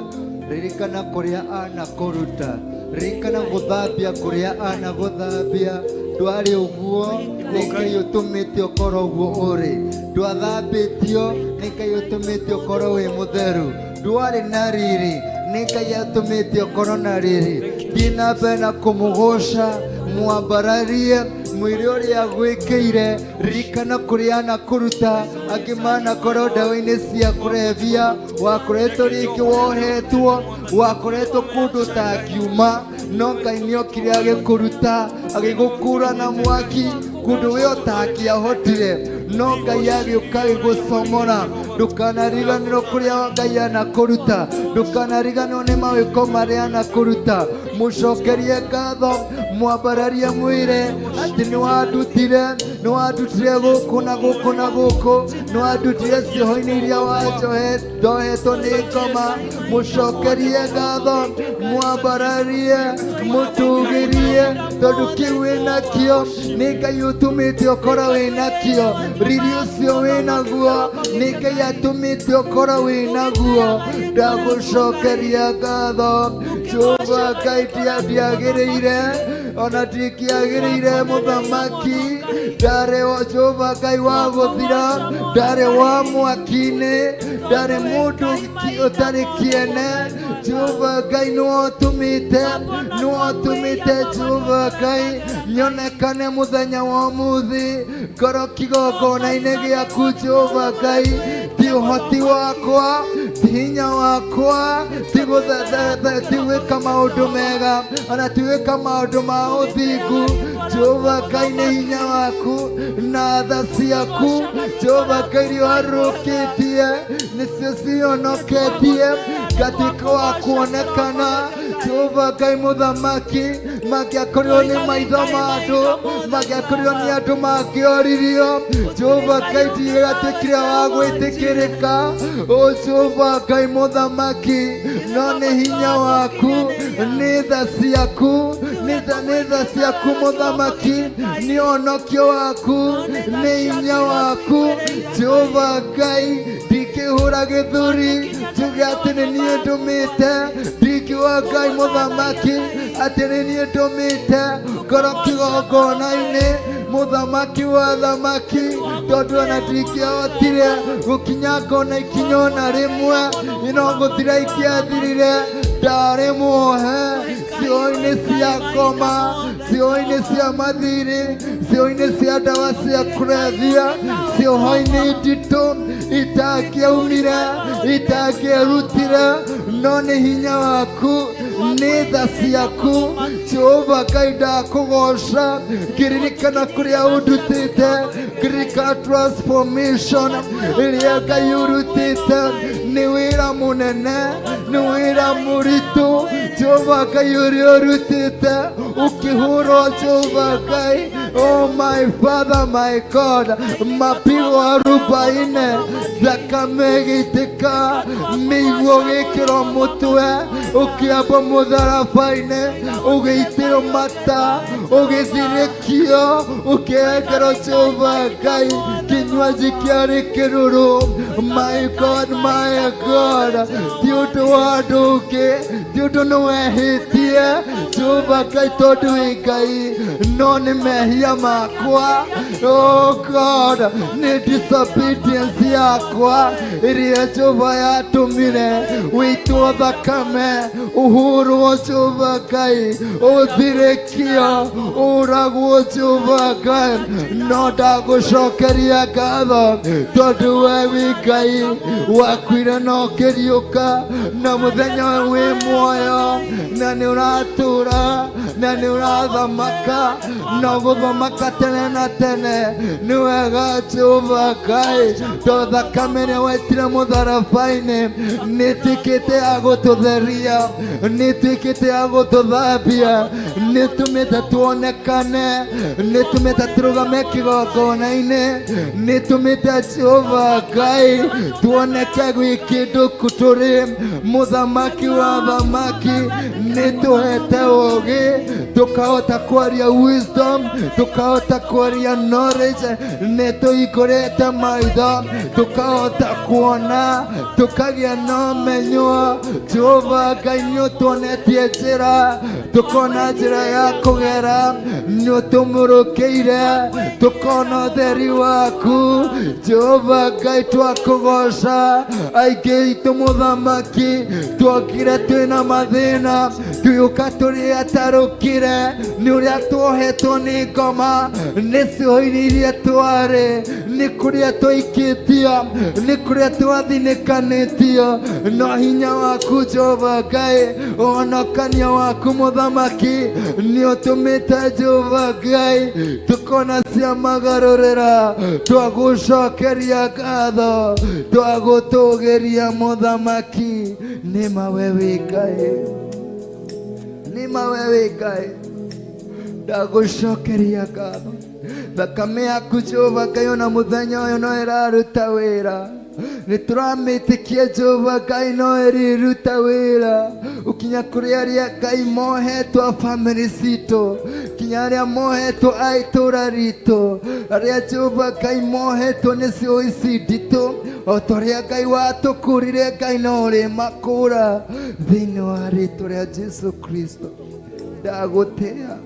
[SPEAKER 1] ririkana kuria anakuruta ririkana guthambia kuria anaguthambia ndwari uguo nikai utumite ukoro uguo uri ndwathambitio nikai utumite ukoro wi mutheru ndwari na riri nikai utumite ukoro na riri thina bena kumugusha mwambararie mwiri uria gwikire ririkana kuria anakuruta akimana koro ndawa-ini cia kurebia wakoretwo riki wohetwo wakoretwo kundu takiuma no Ngai niokire agikuruta agigukura na mwaki kundu we utakiahotire no Ngai agiuka agigucomora ndukanariganirwo kuria Ngai anakuruta ndukanariganirwo ni mawiko maria anakuruta mucokerie ngatho mwambararie mwire ati niwandutire guku na guku na guku niwandutire cioho-ini iria wanjohetwo ni ngoma mucokerie ngatho mwambararie mutugirie tondu kiu winakio ni Ngai utumite ukora winakio riri ucio winaguo ni Ngai atumite ukora winaguo ndagucokeria ngatho Jehova Ngai ndiagiriire ona ndikiagiriire muthamaki ndari wa Jehova Ngai wa guthira ndari wa mwaki-ini ndari mundu utari kiene Jehova Ngai niwotumite Jehova Ngai nyonekane muthenya wa umuthi ngoro kigongona-ini giaku Jehova Ngai ti uhoti wakwa ti hinya wakwa ti gwika maundu mega ona ti gwika maundu ma uthingu Jehova Ngai ni hinya waku na tha ciaku Jehova Ngai riuharukitie nicio cionoketie ngatuika wa kuonekana Jehova Ngai muthamaki magiakorirwo ni maitho ma andu magiakorirwo ni andu mangioririo Jehova Ngai ndigatuikire wa gwitikirika o Jehova Ngai muthamaki no ni hinya waku ni tha ciaku ni tha ciaku muthamaki ni onokio waku ni hinya waku Jehova Ngai ndingihura githuri njuge ati ni nie ndumite ndingiuga Ngai muthamaki ati ni nie ndumite ngoro kigongona-ini muthamaki wa thamaki tondu ona ndingĩahotire gukinya ngona ikinya ona rimwe ino nguthira ikiathirire ndari muohe cio-ini cia ngoma cio-ini cia mathiri cio-ini cia ndawa cia kurebia cioho-ini nditu itakiaumire itakiarutire no ni hinya waku ni tha ciaku Jehova Ngai ndakugoca ngiririkana kuria undutite ngirika transformation iria Ngai urutite ni wira munene ni wira muritu Jehova Ngai uria urutite ukihurwo Jehova Ngai oh my Father my God mapigo 40 thakame gitika miguo gikiro mutwe ukiamba mutharaba-ini ugiitio mata ugithirikio ukiekerwo Jehova Ngai kinywaji kiari kiruru my God ti undu wa nduki ti undu niwehitie Jehova Ngai tondu wi Ngai no ni mehia mehiria makwa, oh God, ni disobedience yakwa iria Jehova yatumire witwo thakame uhuru Jehova Ngai uthirikio uragwo Jehova Ngai no ndagucokeria ngatho tondu we wi Ngai wakwire no kiriuka na muthenya wi muoyo na ni uratura na ni urathamaka no guthamaka tene na tene ni wega Jehova Ngai to thakame ni wetire mutharabaini nitikite agututheria nitikite agututhambia nitumite tuonekane nitumite turugame kigongona-ini nitumite Jehova Ngai tuoneke gwi kindu kuturi muthamaki wa thamaki nituhete ugi tukahota kwaria wisdom tukahota kwaria knowledge nituhingurite maitho tukahota kuona tukagia na umenyo Jehova Ngai niutuonetie njira tukona njira ya kugera niutumurukiire tukona utheri waku Jehova Ngai twakugoca aingi itu muthamaki twokire twina mathina tuyuka turi atarukire ni uria twohetwo ni ngoma nicio iria twari ni kuria twaikitio ni kuria twathinikanitio no hinya waku Jehova Ngai onokania waku muthamaki ni utumite Jehova Ngai tukona cia magarurira twagucokeria ngatho twagutugiria muthamaki ni mawe wi Ngai ni mawe wi Ngai ndagucokeria ngatho thakame yaku Jehova Ngai ona muthenya uyu no iraruta wira nituramitikia Jehova Ngai no iriruta wira ukinya kuri aria Ngai mohetwo family cito kinya aria mohetwo aitura rito aria Jehova Ngai mohetwo nicio ici ndito o toria Ngai watukurire Ngai no ri makura thiini wa rito ria Jesu Kristo ndagutea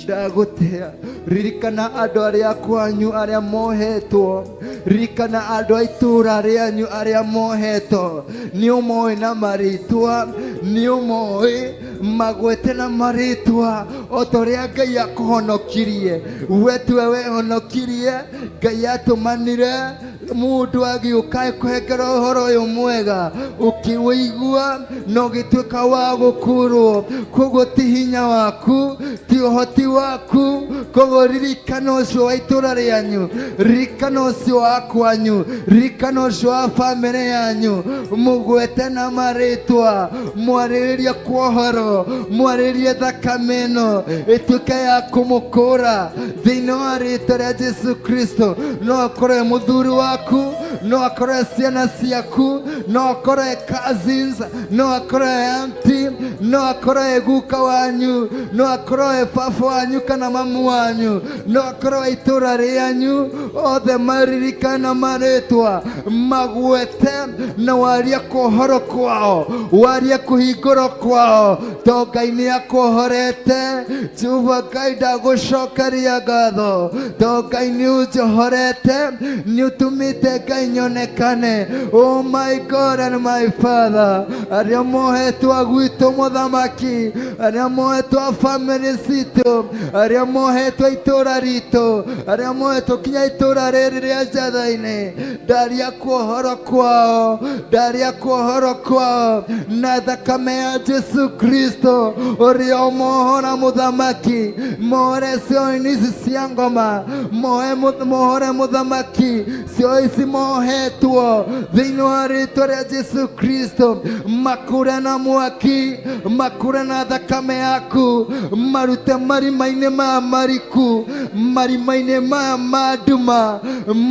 [SPEAKER 1] ndagutea ririkana andu aria kwanyu aria mohetwo ririkana andu a itura rianyu aria mohetwo ni umoi na maritwa ni umoi magwete na maritwa o toria Ngai akuhonokirie we tiwe honokirie Ngai atumanire mundu agiuka kuhengera uhoro uyu mwega ukiwigua no gituika wa gukurwo koguo ti hinya waku ti uhoti waku koguo ririkana ucio wa itura rianyu ririkana ucio wa kwanyu ririkana ucio wa family yanyu mugwete na maritwa mwariririe kwa uhoro mwariririe thakame ino ituike ya kumukura thiini wa rito ria Jesu Kristo no akorwe muthuri waku no akorwe ciana ciaku no akorwe cousins no akorwe auntie no akorwe guka wanyu no akorwe baba wanyu kana mamu wanyu no akorwe itura rianyu othe maririkana maritwa magwete na waria kuhoro kwao waria kuhinguro kwao to Ngai ni akuhorete Jehova Ngai ndagucokeria ngatho to Ngai ni unjohorete ni utumite Ngai nyonekane oh my God and my Father aria mohetwo gwitu muthamaki aria mohetwo family cito aria mohetwo itura rito aria mohetwo kinya itura riri ria Njatha-ini ndaria kuhoro kwao ndaria kuhoro kwao na thakame ya Jesu Kristo uria umohora muthamaki more cio ici cia ngoma mohore muthamaki cio ici mohetwo thiini wa rito ria Jesu Kristo makure na mwaki makure na thakame yaku marute marima-ini ma mariku marima-ini ma manduma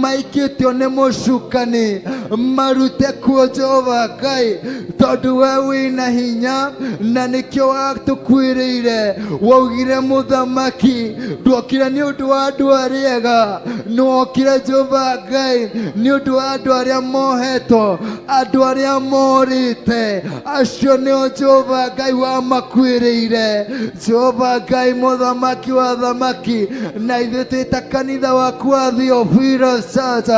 [SPEAKER 1] maikitio ni mucukani marute kuo Jehova Ngai tondu we wina hinya na nikio watukwiriire waugire muthamaki ndwokire ni undu wa andu aria ega nwokire Jehova Ngai ni undu wa andu aria mohetwo andu aria morite acio nio Jehova Ngai wamakwiriire Jehova Ngai muthamaki wa thamaki na ithuĩ twĩta kanitha waku wa Theophilus Church.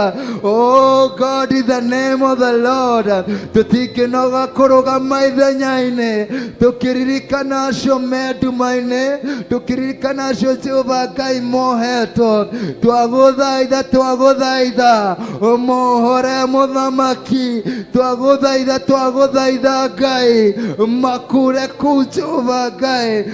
[SPEAKER 1] Oh God, in the name of the Lord, tutikinoga kurugama ithenya-inĩ tukiririkana acio me nduma-inĩ tukiririkana acio Jehova Ngai mohetwo twaguthaitha mohore muthamaki twaguthaitha Ngai makure kuu Jehova Ngai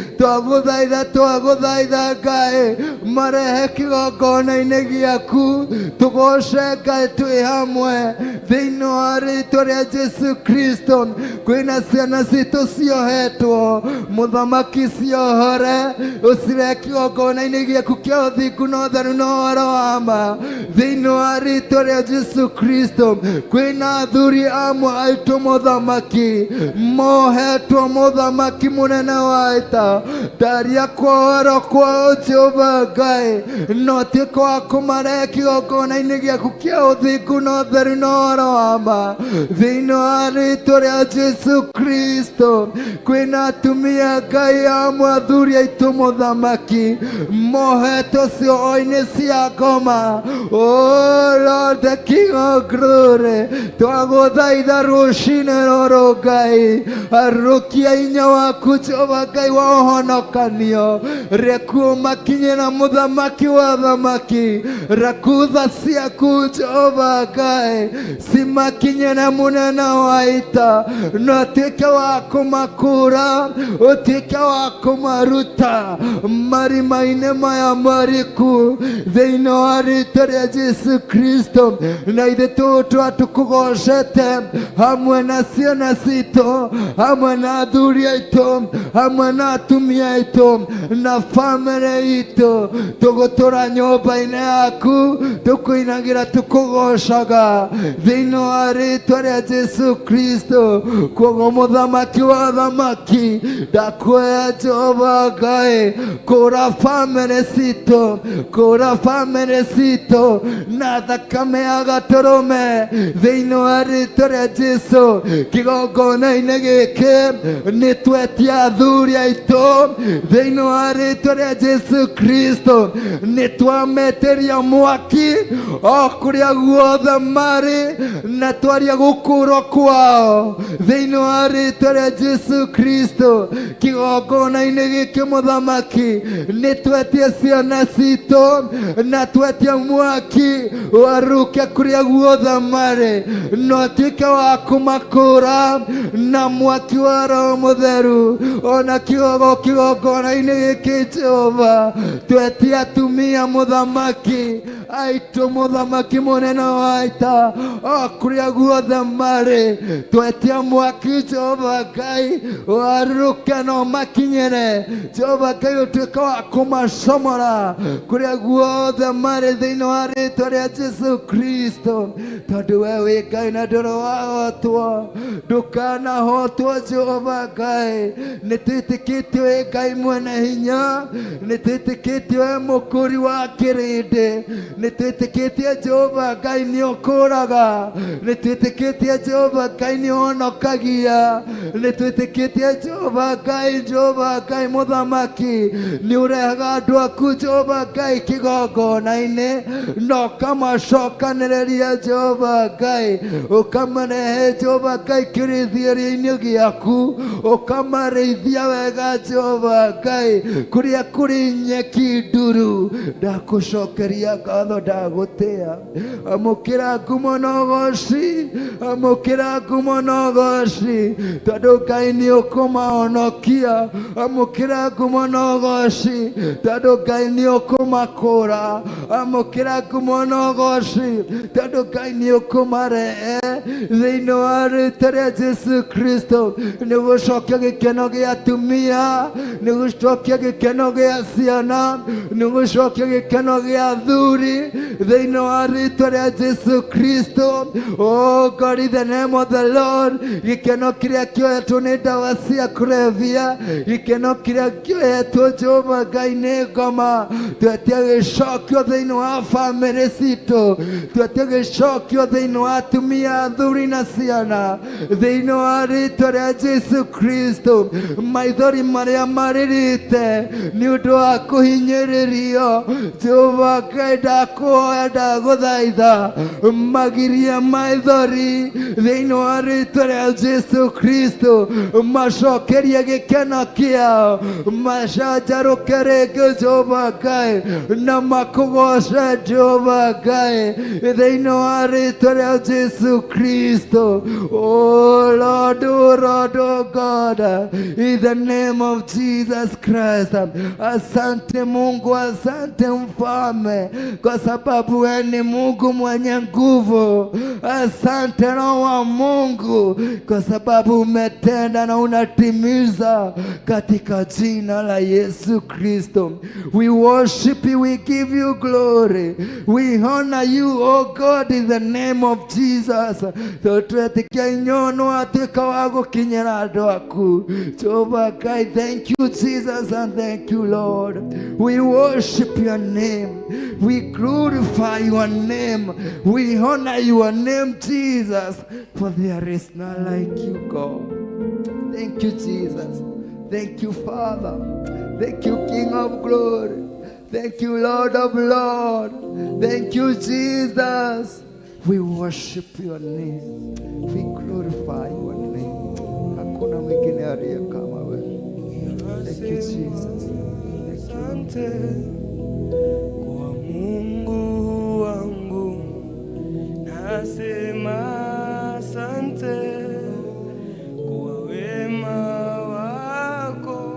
[SPEAKER 1] twaguthaitha Ngai marehe kigongona-inĩ gĩaku tugoce Ngai twĩ hamwe thĩinĩ wa rĩĩtwa rĩa Jesu Kristo. Kwĩna ciana citũ ciohetwo muthamaki ciohore ũcirehe kigongona-inĩ gĩaku kĩa ũthingu na ũtheru na ũhoro wa ma thĩinĩ wa rĩĩtwa rĩa Jesu Kristo. Kwĩna athuri amwe aitũ muthamaki mohetwo muthamaki mũnene wa ita ndaria kwa ũhoro kwao Jehova Ngai no tuĩke wa kũmarehe kigongona-inĩ gĩaku kĩa ũthingu na ũtheru na ũhoro wa ma thĩinĩ wa rĩĩtwa rĩa Jesu Kristo. Kwĩna atumia Ngai amwe athuri aitũ muthamaki mohetwo cioho-inĩ cia ngoma. Oh Lord, the King of Glory, twagũthaitha rũcinĩ rũrũ Ngai arũkia hinya waku Jehova Ngai wa ũhonokanio rekuo makinyĩra muthamaki wa thamaki rakutha ciaku Jehova Ngai cimakinyĩre mũnene wa ita no tuĩke wa kũmakũra ũtuĩke wa kũmaruta marima-inĩ maya mariku thĩinĩ wa rĩĩtwa rĩa Jesu Kristo. Na ithuĩ tũtwa tũkũgocete hamwe na ciana citũ hamwe na athuri aitũ hamwe na atumia aitũ na bamĩrĩ itũ tũgũtũra nyũmba-inĩ yaku tũkũinagĩra tũkũgocaga thĩinĩ wa rĩĩtwa rĩa Jesu Kristo. Koguo muthamaki wa thamaki ndakwĩra Jehova Ngai kũra bamĩrĩ citũ na thakame ya gatũrũme thĩinĩ wa rĩĩtwa rĩa Jesu. Kĩgongona-inĩ gĩkĩ nĩ twetia athuri aitũ thĩinĩ wa rĩĩtwa rĩa Jesu Kristo nĩ twametĩria mwaki o kũrĩa guothe marĩ na twaria gũkũũrwo kwao thĩinĩ wa rĩĩtwa rĩa Jesu Kristo. Kĩgongona-inĩ gĩkĩ muthamaki nĩ twetia ciana citũ na twetia mwaki waruke kũrĩa guothe marĩ no tuĩke wa kũmakũũra na mwaki wa Roho Mũtheru. Ona kĩgongona-inĩ gĩkĩ Jehova twetia atumia muthamaki aitũ muthamaki mũnene wa ita o kũrĩa guothe marĩ twetia mwaki Jehova Ngai waruke no makinyĩre Jehova Ngai ũtuĩke wa kũmacomora kũrĩa guothe marĩ thĩinĩ wa rĩĩtwa rĩa Jesu Kristo. Tondũ we wĩ Ngai na ndũrĩ wahotwo ndũkanahotwo Jehova Ngai. Nĩ twĩtĩkĩtie wĩ Ngai mwene hinya nĩ twĩtĩkĩtie wĩ mũkũri wa kĩrĩndĩ nĩ twĩtĩkĩtie Jehova Ngai nĩ ũkũraga nĩ twĩtĩkĩtie Jehova Ngai nĩ ũhonokagia nĩ twĩtĩkĩtie Jehova Ngai muthamaki nĩ ũrehaga andũ aku Jehova Ngai kĩgongona-inĩ na ũkamacokanĩrĩria Jehova Ngai ũkamarehe Jehova Ngai kĩrĩithĩrio-inĩ gĩaku ũkamarĩithia wega Jehova Ngai kũrĩa kũrĩ nyeki nduru. Ndakũcokeria ngatho ndagũtĩa amũkĩra ngumo na ũgooci tondũ Ngai nĩ ũkũmahonokia amũkĩra ngumo na ũgooci tondũ Ngai nĩ ũkũmakũũra amũkĩra ngumo na ũgooci tondũ Ngai nĩ ũkũmarehe thĩinĩ wa rĩĩtwa rĩa Jesu Kristo. Nĩ gũcokia gĩkeno gĩa atumia nĩ gũcokia gĩkeno gĩa ciana nĩ gũcokia gĩkeno gĩa athuri thori thĩinĩ wa rĩĩtwa rĩa Jesu Kristo. Oh God, in the name of the Lord, gĩkeno kĩrĩa kĩoetwo nĩ ndawa cia kũrebia, gĩkeno kĩrĩa kĩoetwo Jehova Ngai nĩ ngoma, twetie gĩcokio thĩinĩ wa bamĩrĩ citũ, twetie gĩcokio thĩinĩ wa atumia, athuri na ciana, thĩinĩ wa rĩĩtwa rĩa Jesu Kristo. Maithori marĩa maririte nĩ ũndũ wa kũhinyĩrĩrio, Jehova Ngai ndakũhoya ndagũthaitha, magirie maithori thĩinĩ wa rĩĩtwa rĩa Jesu Kristo, macokerie gĩkeno kĩao, macanjarũke rĩngĩ Jehova Ngai, na makũgoce Jehova Ngai thĩinĩ wa rĩĩtwa rĩa Jesu Kristo. Oh Lord, oh Lord, oh God, in the name of Jesus Christ. Asante Mungu, asante Mfalme, kwa sababu wewe ni Mungu mwenye nguvu. Asante Roho wa Mungu, kwa sababu umetenda na unatimiza katika jina la Yesu Kristo. We worship you, we give you glory, we honor you, oh God, in the name of Jesus. Tutwetikia nyono atuika wa gukinyira andu aku. Jehova Ngai, thank you Jesus, and thank you Lord. We worship your name, we glorify your name, we honor your name Jesus, for there is none like you God. Thank you Jesus, thank you Father, thank you King of glory, thank you Lord of Lords, thank you Jesus. We worship your name, we glorify your name. Hakuna mwingine aliye kama wewe. Thank you Jesus.
[SPEAKER 2] Asante kwa Mungu wangu, nasema asante kwa wema wako,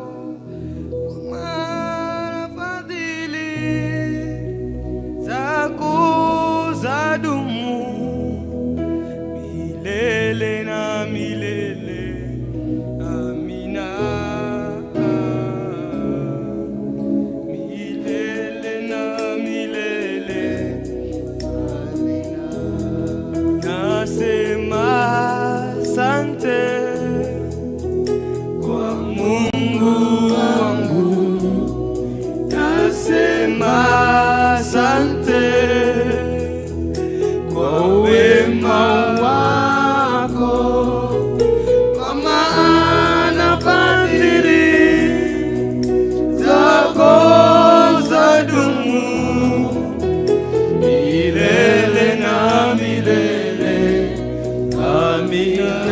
[SPEAKER 2] kwa maana fadhili zako zadumu milele na milele. Amina. Milele na milele. Amina. Nasema asante kwa Mungu wangu, nasema asante kwa wema wako, kwa maana fadhili zako zadumu milele na milele. Amina.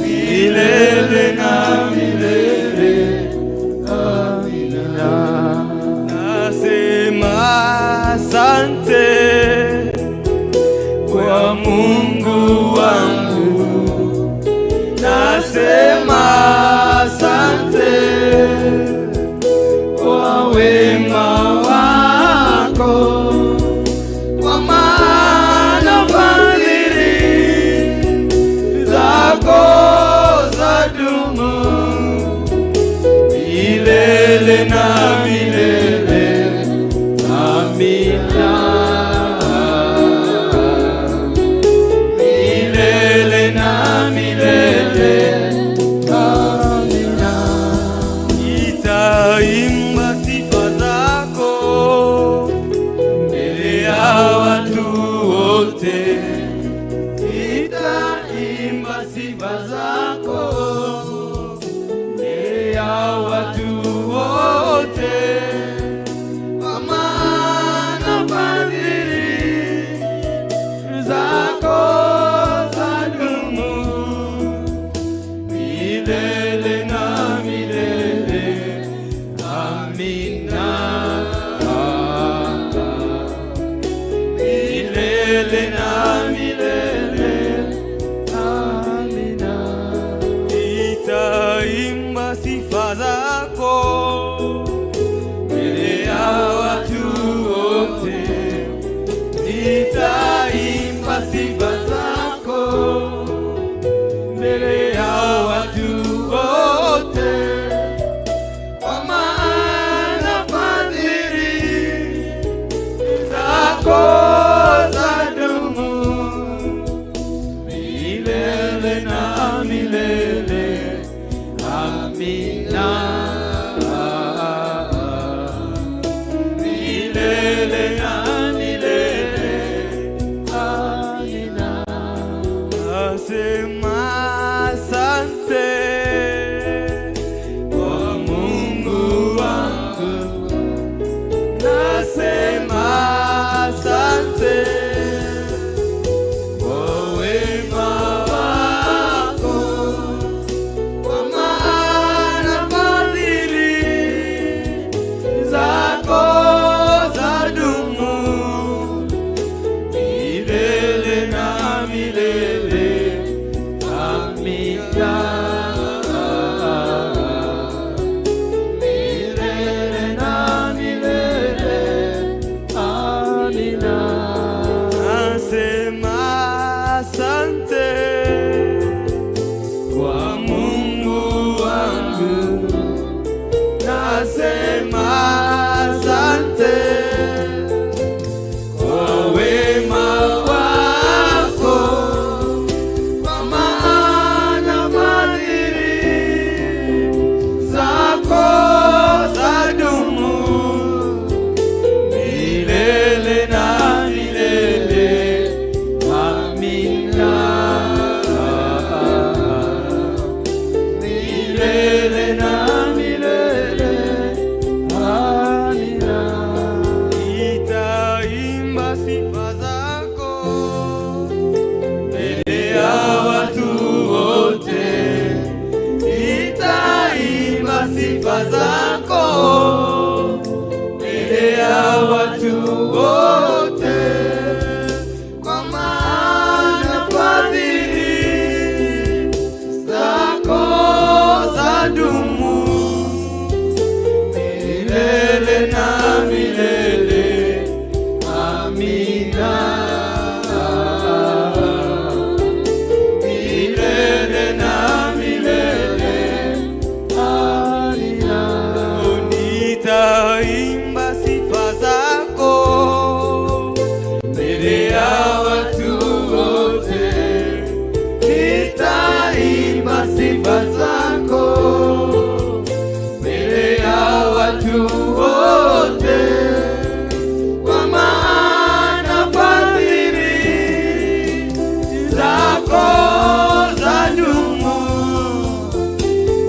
[SPEAKER 2] Milele na milele. Amina. Nasema asante kwa Mungu wangu, nasema asante kwa wema wako, kwa maana fadhili zako zadumu milele na milele. Amina. Milele na milele. Amina. Nitaimba sifa zako mbele ya watu wote, nitaimba sifa zako mbele ya watu wote, kwa maana fadhili zako zadumu milele na milele. Amina. Milele na milele. Amina.
[SPEAKER 3] milele. Amina. Milele na milele. Amina.
[SPEAKER 2] Nasema asante kwa Mungu wangu, nasema asante kwa wema wako, kwa maana fadhili zako zadumu milele na milele. Amina.
[SPEAKER 3] Milele na milele. Amina.
[SPEAKER 2] Nasema asante kwa Mungu wangu, nasema asante kwa wema wako, kwa maana fadhili zako zadumu milele na milele. Amina.
[SPEAKER 3] Milele na milele. Amina.
[SPEAKER 2] Nitaimba sifa zako mbele ya watu wote, nitaimba sifa zako mbele ya watu wote, kwa maana fadhili zako zadumu milele na milele. Amina. Milele na milele.
[SPEAKER 3] Amina.
[SPEAKER 2] Nitaimba sifa zako mbele ya watu wote, nitaimba sifa zako mbele ya watu wote, kwa maana fadhili zako zadumu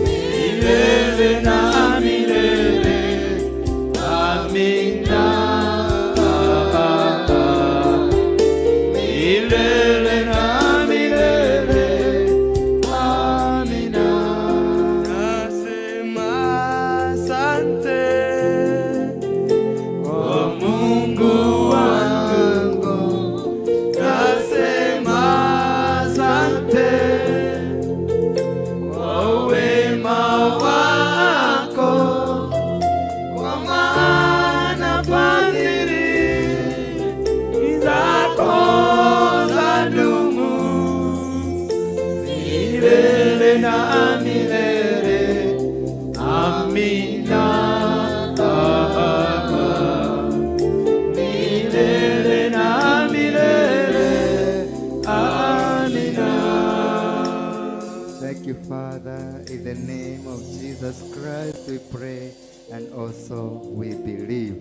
[SPEAKER 2] milele na milele. Amina. Milele na milele.
[SPEAKER 3] Amina.
[SPEAKER 2] Nasema asante kwa Mungu wangu, nasema asante kwa wema wako, kwa maana fadhili zako zadumu milele na milele. Amina. Milele na milele. Amina.
[SPEAKER 1] Thank you, Father. In the name of Jesus Christ, we pray and also we believe.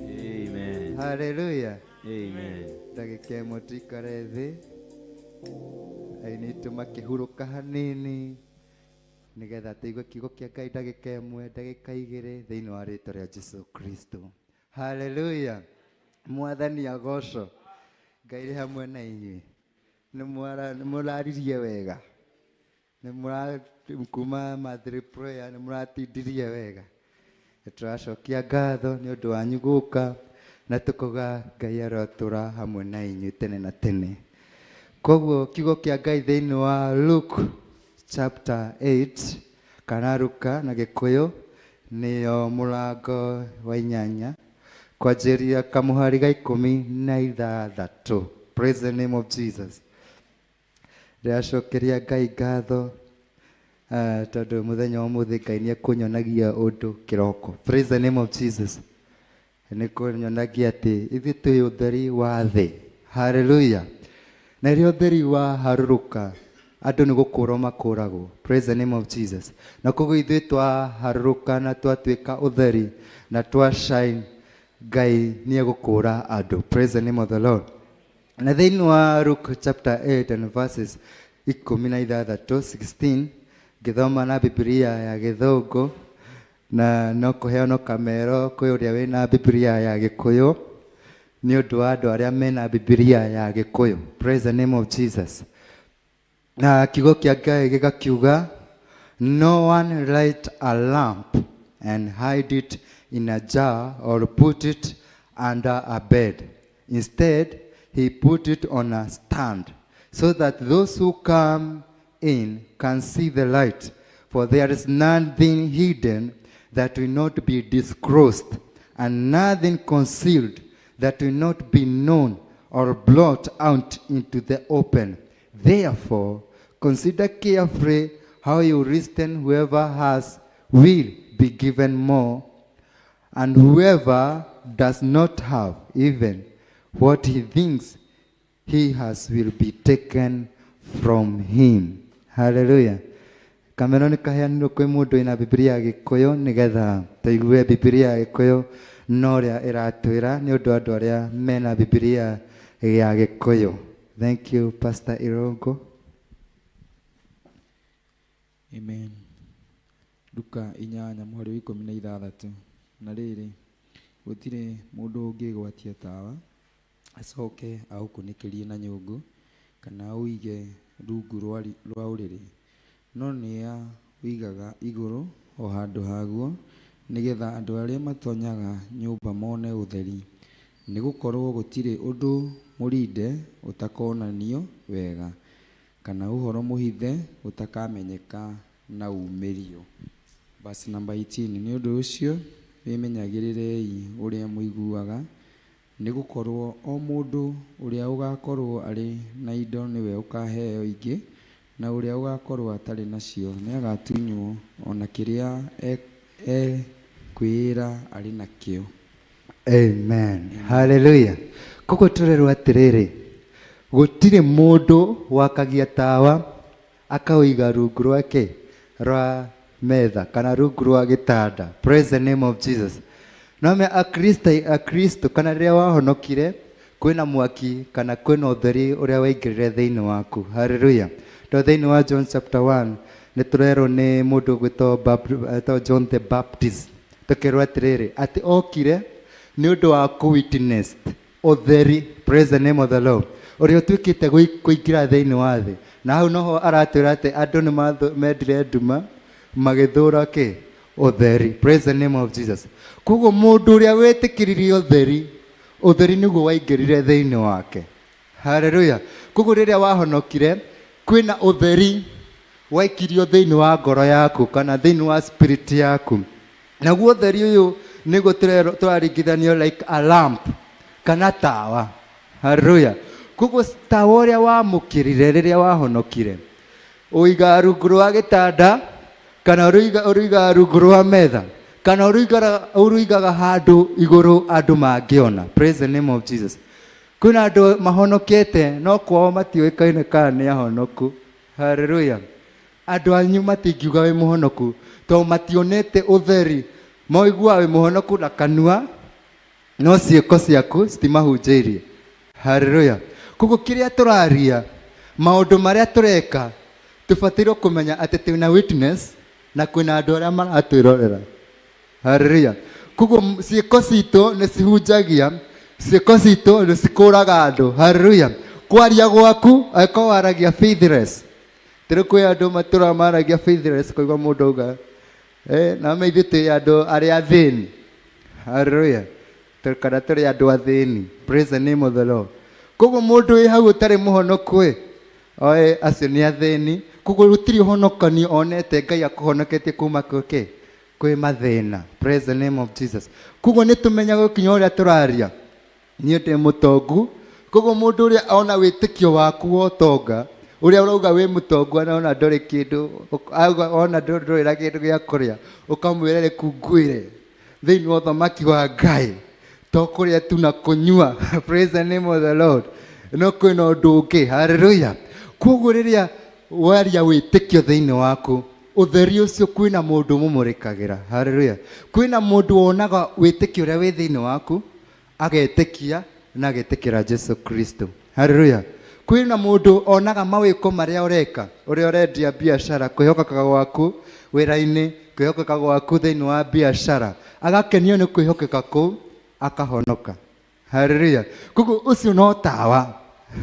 [SPEAKER 3] Amen.
[SPEAKER 1] Hallelujah.
[SPEAKER 3] Amen.
[SPEAKER 1] Ndagĩka ĩmwe tũikare thĩ, ainĩtũma kĩhurũka hanini nĩgetha tũigue kiugo kĩa Ngai ndagĩka ĩmwe, ndagĩka igĩrĩ thĩinĩ wa rĩĩtwa rĩa Jesũ Kristo. Hallelujah. Mwathani agocwo. Ngai rĩ hamwe na inyuĩ. Nĩ mũraririe wega. Kuma Mathri prayer nĩ mũratindirie wega. Tũracokia ngatho nĩ ũndũ wanyu gũka na tũkauga Ngai arotũra hamwe na inyuĩ tene na tene. Koguo kiugo kĩa Ngai thĩinĩ wa Luke chapter 8 kana Luka na Gĩkũyũ nĩyo mũrango wa 8 kwanjĩria kamũhari ga 16. Praise the name of Jesus. Ndĩracokeria Ngai ngatho tondũ mũthenya wa ũmũthĩ Ngai nĩ ekũnyonagia ũndũ kĩroko. Praise the name of Jesus. Nĩ kũnyonagia atĩ ithuĩ twĩ ũtheri wa thĩ. Hallelujah. Na rĩo ũtheri wa harũrũka andũ nĩ gũkũrwo makũragwo. Praise the name of Jesus. Na koguo ithuĩ twaharũrũka na twatuĩka ũtheri na twa shine, Ngai nĩ egũkũra andũ. Praise the name of the Lord. Na thĩinĩ wa Luke chapter 8 and verses 16 ngĩthoma na Biblia ya Gĩthũngũ, na no kũheo no kamero kwĩ ũrĩa wĩna Biblia ya Gĩkũyũ nĩ ũndũ wa andũ arĩa mena Biblia ya Gĩkũyũ. Praise the name of Jesus. Na kiugo kĩa Ngai gĩgakiuga, no one light a lamp and hide it in a jar or put it under a bed. Instead, he put it on a stand so that those who come in can see the light. For there is nothing hidden that will not be disclosed, and nothing concealed that will not be known or brought out into the open. Therefore, consider carefully how you reason. Whoever has will be given more, and whoever does not have, even what he thinks he has will be taken from him. Hallelujah. Kameno nĩ kaheanirwo kwĩ mũndũ wĩna Biblia ya Gĩkũyũ nĩgetha tũigue Biblia ya Gĩkũyũ no ũrĩa ĩratwĩra nĩ ũndũ andũ arĩa mena Biblia ya Gĩkũyũ. Thank you, Pastor Irongo.
[SPEAKER 4] Amen. Luka 8:16. Na rĩrĩ, gũtirĩ mũndũ ũngĩgwatia tawa acoke aũkunĩkĩrie na nyũngũ kana ũige rungu rwa ũrĩrĩ, no nĩ ũigaga igũrũ o handũ haguo nĩgetha andũ arĩa matonyaga nyũmba mone ũtheri. Nĩ gũkorwo gũtirĩ ũndũ mũrinde ũtakonanio wega, kana ũhoro mũhithe ũtakamenyeka na umĩrio. Verse number 18. Nĩ ũndũ ũcio wĩmenyagĩrĩrei ũrĩa mũiguaga, nĩ gũkorwo o mũndũ ũrĩa ũgakorwo arĩ na indo nĩwe ũkaheo ingĩ, na ũrĩa ũgakorwo atarĩ nacio nĩ agatunywo ona kĩrĩa kwĩra arĩ nakĩo.
[SPEAKER 1] Amen. Hallelujah. Koguo tũrerwo atĩrĩrĩ, gũtirĩ mũndũ wakagia tawa akaũiga rungu rwake rwa metha kana rungu rwa gĩtanda. Praise the name of Jesus. Nome Akristo kana rĩrĩa wahonokire kwĩna mwaki kana kwĩna ũtheri ũrĩa waingĩrire thĩinĩ waku. Hallelujah. To thĩinĩ wa John chapter 1 nĩ tũrerwo nĩ mũndũ gwĩtwo John the Baptist, tũkerwo atĩrĩrĩ atĩ okire nĩ ũndũ wa witness ũtheri. Praise the name of the Lord. Ũrĩa ũtuĩkĩte kũingĩra thĩinĩ wa thĩ, na hau noho aratwĩra atĩ andũ nĩ mendire nduma magĩthũra kĩ ũtheri. Praise the name of Jesus. Koguo mũndũ ũrĩa wĩtĩkĩririe ũtheri nĩguo waingĩrire thĩinĩ wake. Hallelujah. Koguo rĩrĩa wahonokire kwĩna ũtheri waikirio thĩinĩ wa ngoro yaku kana thĩinĩ wa spirit yaku. Naguo ũtheri ũyũ nĩguo tũraringithanio like a lamp kana tawa. Hallelujah. Koguo tawa ũrĩa wamũkĩrire rĩrĩa wahonokire ũigaga rungu rwa gĩtanda kana ũrũigaga rungu rwa metha kana ũrũigaga handũ igũrũ andũ mangĩona. Praise the name of Jesus. Kwĩna andũ mahonokete no kwao matiũĩkaine kana nĩ ahonoku. Hallelujah. Andũ anyu matingiuga wĩ mũhonoku tondũ mationete ũtheri. Moiguaga wĩ mũhonoku na kanua no ciĩko ciaku citimahunjĩirie. Hallelujah. Koguo kĩrĩa tũraria, maũndũ marĩa tũreka, tũbatairwo kũmenya atĩ twĩna witness na kwĩna andũ arĩa maratwĩrorera. Hallelujah. Koguo ciĩko citũ nĩ cihunjagia, ciĩko citũ nĩ cikũraga andũ. Hallelujah. Kwaria gwaku angĩkorwo waragia faithless. Tĩrĩ kwĩ andũ matũra maragia faithless, kũigua mũndũ auga na meithĩ twĩ andũ arĩa athĩni. Hallelujah. Kana tũrĩ andũ athĩni. Praise the name of the Lord. Koguo mũndũ wĩ hau ũtarĩ mũhonoku oe acio nĩ athĩni. Koguo gũtirĩ ũhonokanio onete Ngai akũhonoketie kuma kwĩ mathĩna. Praise the name of Jesus. Koguo nĩ tũmenyaga gũkinya ũrĩa tũraria. Niĩ ndĩ mũtongu. Koguo mũndũ ũrĩa ona wĩtĩkio waku wa ũtonga, ũrĩa ũrauga wĩ mũtongu ona ndũrĩ kĩndũ, ona ndũrĩ na kĩndũ gĩa kũrĩa, ũkamwĩra rĩku ngwĩre thĩinĩ wa ũthamaki wa Ngai to kũrĩa tu na kũnyua. Praise the name of the Lord. No kwĩna ũndũ ũngĩ. Hallelujah. Koguo rĩrĩa waria wĩtĩkio thĩinĩ waku, ũtheri ũcio kwĩna mũndũ mũmũrĩkagĩra. Haleluya. Kwĩna mũndũ wonaga wĩtĩkio ũrĩa wĩ thĩinĩ waku agetĩkia na agetĩkĩra Jesu Kristo. Haleluya. Kwĩna mũndũ onaga mawĩko marĩa ũreka, ũrĩa ũrendia biacara, kwĩhokeka gwaku wĩra-inĩ, kwĩhokeka gwaku thĩinĩ wa biacara, agakenio nĩ kwĩhokeka kũu akahonoka. Haleluya. Koguo ũcio no tawa.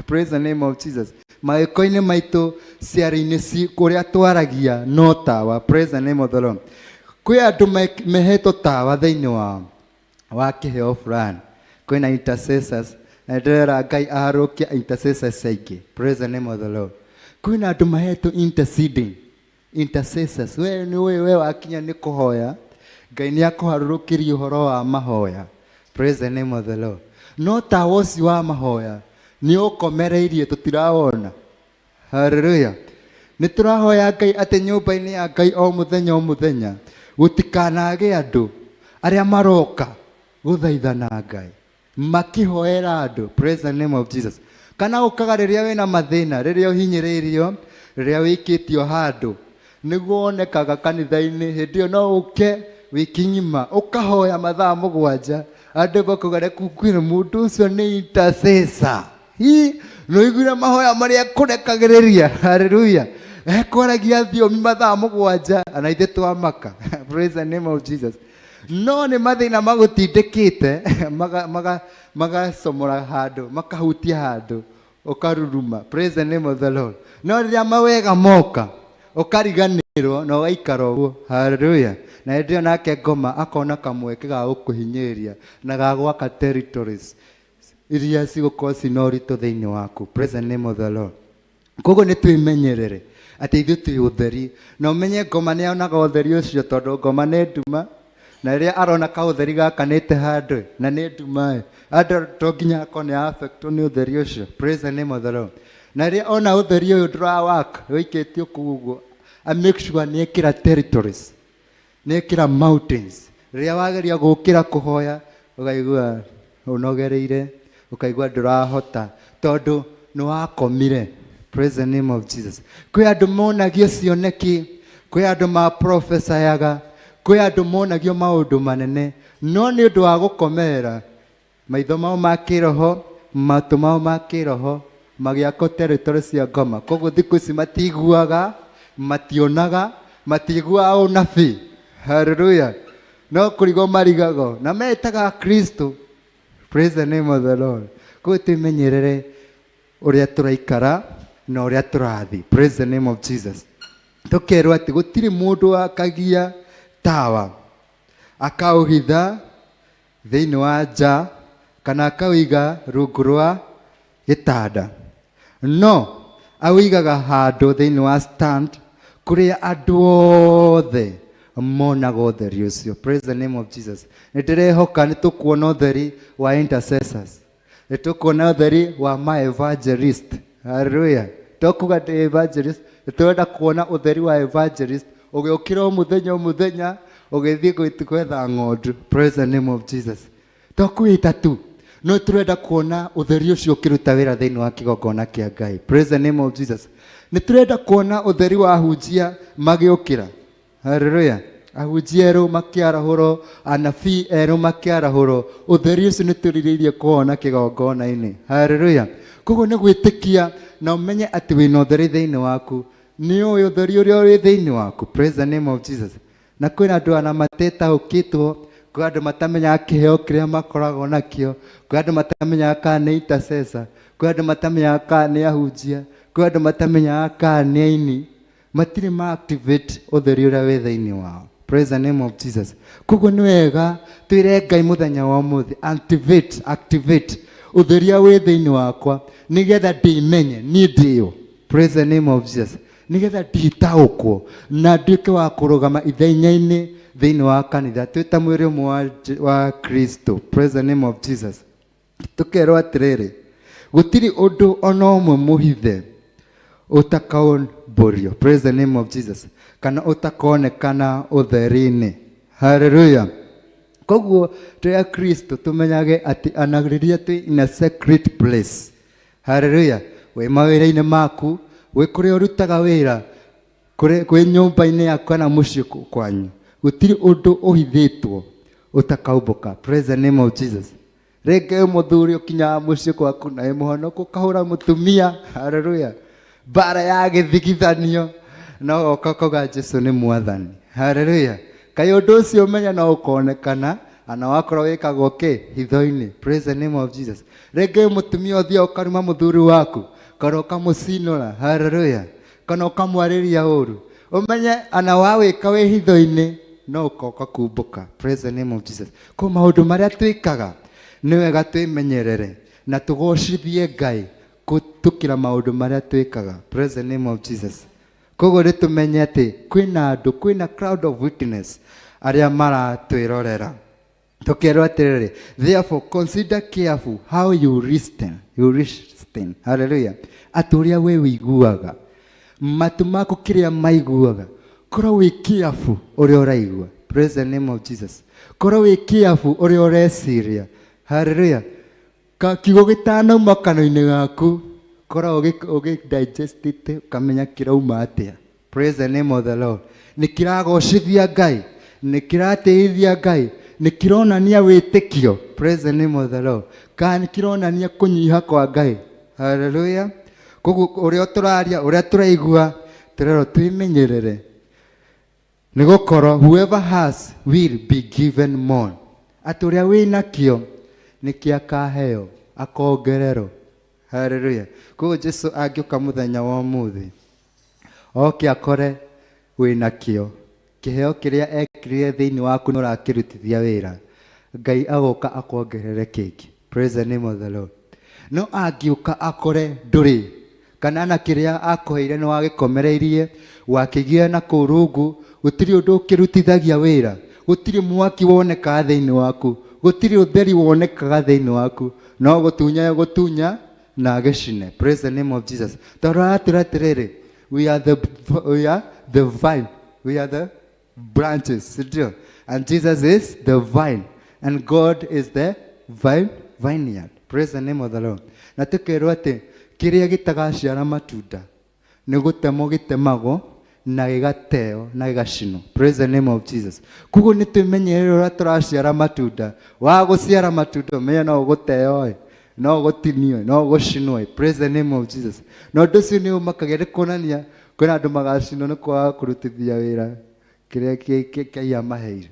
[SPEAKER 1] Praise the name of Jesus. Mawĩko-inĩ maitũ, ciara-inĩ kũrĩa twaragia no tawa. Praise the name of the Lord. Kwĩ andũ mehetwo tawa thĩinĩ wa kĩheo fulani. Kwĩna intercessors. Na ndĩrera Ngai aharũkia intercessors aingĩ. Praise the name of the Lord. Kwĩna andũ mahetwo interceding. Intercessors. We wakinya nĩ kũhoya, Ngai nĩ akũharũrũkĩria ũhoro wa mahoya. Praise the name of the Lord. No tawa ũcio wa mahoya nĩ ũkomereirie tũtirawona. Haleluya. Nĩ tũrahoya Ngai atĩ nyũmba-inĩ ya Ngai o mũthenya gũtikanage andũ arĩa maroka gũthaithana Ngai makihoera andũ. Praise the name of Jesus. Kana ũkaga rĩrĩa wĩna mathĩna, rĩrĩa ũhinyĩrĩirio, rĩrĩa wĩkĩtio handũ nĩguo wonekaga kanitha-inĩ, hĩndĩ ĩyo no ũke wiki ng'ima ũkahoya mathaa 7 andũ bakũgare kwĩna mũndũ ũcio nĩ intercessor. No iguire mahoya marĩa kũrekagĩrĩria. Haleluya. Kwaragia thiomi mathaa 7 ana ithe twamaka. Praise the name of Jesus. No nĩ mathĩna magũtindĩkĩte magasomora handũ, makahutia handũ, ũkaruruma. Praise the name of the Lord. No rĩrĩa mawega moka ũkariganĩrwo na ũgaikara ũguo. Haleluya. Na hĩndĩ ĩyo nake ngoma akona kamweke ga gũkũhinyĩria na ga gwaka territories iria cigũkorwo cina ũritũ thĩinĩ waku. Praise the name of the Lord. Koguo nĩ twĩmenyerere atĩ ithuĩ twĩ ũtheri, na ũmenye ngoma nĩ onaga ũtheri ũcio tondũ ngoma nĩ nduma, na rĩrĩa arona kaũtheri gakanĩte handũ na nĩ nduma, andũ to nginya akorwo nĩ affectwo nĩ ũtheri ũcio. Praise the name of the Lord. Na rĩrĩa ona ũtheri ũyũ ndũrawaka wĩikĩtio kũu ũguo, make sure nĩ ekĩra territories, nĩ ekĩra mountains. Rĩrĩa wageria gũkĩra kũhoya ũkaigua ũnogereire, ũkaigua ndũrahota tondũ nĩ wakomire. Praise the name of Jesus. Kwĩ andũ monagio cioneki, kwĩ andũ maprofesayaga, kwĩ andũ monagio maũndũ manene, no nĩ ũndũ wa gũkomera maitho mao ma kĩroho, matũ mao ma kĩroho magĩako territory cia ngoma. Koguo thikũ ici matiguaga, mationaga, matiguaga ũnabii. Haleluya. No kũrigwo marigago na metaga Kristo. Praise the name of the Lord. Koguo twĩmenyerere ũrĩa tũraikara na ũrĩa tũrathi. Praise the name of Jesus. Tũkerwo atĩ gũtirĩ mũndũ akagia tawa akaũhitha thĩinĩ wa nja kana akawĩiga rungu rwa gĩtanda, no awĩigaga handũ thĩinĩ wa stand kũrĩa andũ othe monaga ũtheri ũcio. Praise the name of Jesus. Nĩ ndĩrehoka nĩ tũkuona ũtheri wa intercessors, nĩ tũkuona ũtheri wa ma evangelist. Haleluya. Tokuga ndĩ evangelist, nĩ tũrenda kuona ũtheri wa evangelist ũgĩũkĩra o mũthenya ũgĩthiĩ gwetha ng'ondu. Praise the name of Jesus. Tokwĩta tu, no tũrenda kuona ũtheri ũcio ũkĩruta wĩra thĩinĩ wa kĩgongona kĩa Ngai. Praise the name of Jesus. Nĩ tũrenda kuona ũtheri wa ahunjia magĩũkĩra. Haleluya. Ahunjia erũ makĩarahũrwo, anabii erũ makĩarahũrwo. Ũtheri ũcio nĩ tũrirĩirie kuona kĩgongona-inĩ. Haleluya. Koguo nĩ gwĩtĩkia na ũmenye atĩ wĩna ũtheri thĩinĩ waku. Nĩ ũĩ ũtheri ũrĩa ũrĩ thĩinĩ waku. Praise the name of Jesus. Na kwĩna andũ ana matetaũkĩtwo, kwĩ andũ matamenyaga kĩheo kĩrĩa makoragwo nakĩo, kwĩ andũ matamenyaga kana nĩ intercessor, kwĩ andũ matamenyaga kana nĩ ahunjia, kwĩ andũ matamenyaga kana nĩ aini, matirĩ ma-activate ũtheri ũrĩa wĩ thĩinĩ wao. Praise the name of Jesus. Koguo nĩ wega twĩre Ngai mũthenya wa ũmũthĩ, activate ũtheri ũrĩa wĩ thĩinĩ wakwa nĩgetha ndĩmenye niĩ ndĩyo. Praise the name of Jesus. Nĩgetha nditaũkwo na nduĩke wa kũrũgama ithenya-inĩ thĩinĩ wa kanitha twĩ ta mwĩrĩ ũmwe wa Kristo. Praise the name of Jesus. Tũkerwo atĩrĩrĩ, gũtirĩ ũndũ ona ũmwe mũhithe ũtakaũmbũrio. Praise the name of Jesus. Kana ũtakonekana ũtheri-inĩ. Hallelujah. Koguo rĩrĩa Kristo tũmenyage atĩ ana rĩrĩa twĩ in a secret place. Hallelujah. Wĩ mawĩra-inĩ maku, we kure urutaga wira kwe nyumba-inĩ yaku na muciĩ kwanyu gutiri undu uhithitwo utakaumbũka. Praise the name of Jesus. Rĩngĩ mũthuri ũkinyaga muciĩ gwaku na mũhonoku kahũra mũtumia. Hallelujah. Bara ya gĩthigithanio no ukauga Jesu nĩ mwathani. Hallelujah. Kaĩ ũndũ ũcio ũmenya no ũkonekana ana wakorwo wĩkagwo hitho-inĩ. Praise the name of Jesus. Rĩngĩ mũtumia ũthia ũkaruma mũthuri waku kana ũkamũcinũra. Hallelujah. Kana ũkamwarĩria ũru ũmenye ana wawĩka wĩ hitho-inĩ no ũkoka kumbũka. Praise the name of Jesus. Kwa maũndũ marĩa twĩkaga nĩ wega twĩmenyerere na tũgocithie Ngai gũtukĩra maũndũ marĩa twĩkaga. Praise the name of Jesus. Koguo nĩ tũmenye atĩ kwĩna andũ, kwĩna crowd of witness arĩa maratwĩrorera. Tũkerwo atĩrĩrĩ, therefore consider careful how you listen. Hallelujah. Atĩ ũrĩa we wĩiguaga matu maku kĩrĩa maiguaga korwo wĩ careful ũrĩa ũraigua. Praise the name of Jesus. Korwo wĩ careful ũrĩa ũreciria. Hallelujah. Kiugo gĩtanauma kanua-inĩ gaku korwo ũgĩ-digest ũkamenya kĩrauma atĩa. Praise the name of the Lord. Nĩ kĩragocithia Ngai, nĩ kĩratĩithia Ngai, nĩ kĩronania wĩtĩkio. Praise the name of the Lord. Kana nĩ kĩronania kũnyiha kwa Ngai. Hallelujah. Koguo ũrĩa tũraria, ũrĩa tũraigua tũrerwo twĩmenyerere nĩ gũkorwo whoever has will be given more. Atĩ ũrĩa wĩnakĩo nĩkĩo akaheo, akongererwo. Hallelujah. Koguo Jesu angĩũka mũthenya wa ũmũthĩ oke akore wĩnakĩo, kĩheo kĩrĩa ekirire thĩinĩ waku nĩ ũrakĩrutithia wĩra, Ngai agoka akongerere kĩngĩ. Praise the name of the Lord. No angĩũka akore ndũrĩ kana na kĩrĩa akũheire nĩ wagĩkomereirie wakĩgĩa na kũu rungu, gũtirĩ ũndũ ũkĩrutithagia wĩra, gũtirĩ mwaki woneka thĩinĩ waku, gũtirĩ ũtheri wonekaga thĩinĩ waku, no gũtunya na gĩcine. Praise the name of Jesus. Tũratĩra atĩrĩrĩ, we are the vine, we are the branches, and Jesus is the vine and God is the vineyard. Praise the name of the Lord. Na tũkerwo atĩ kĩrĩa gĩtagaciara matunda nĩ gũtemwo gĩtemagwo na gĩgateo na gĩgacinwo. Praise the name of Jesus. Koguo nĩ twĩmenyerere ũrĩa tũraciara matunda. Wa gũciara matunda ũmenye no gũteo, no gũtinio, no gũcinwo. Praise the name of Jesus. Na ũndũ ũcio nĩ ũmakagia nĩ kuonania kwĩna andũ magacinwo nĩ kwaga kũrutithia wĩra kĩrĩa Ngai amaheire.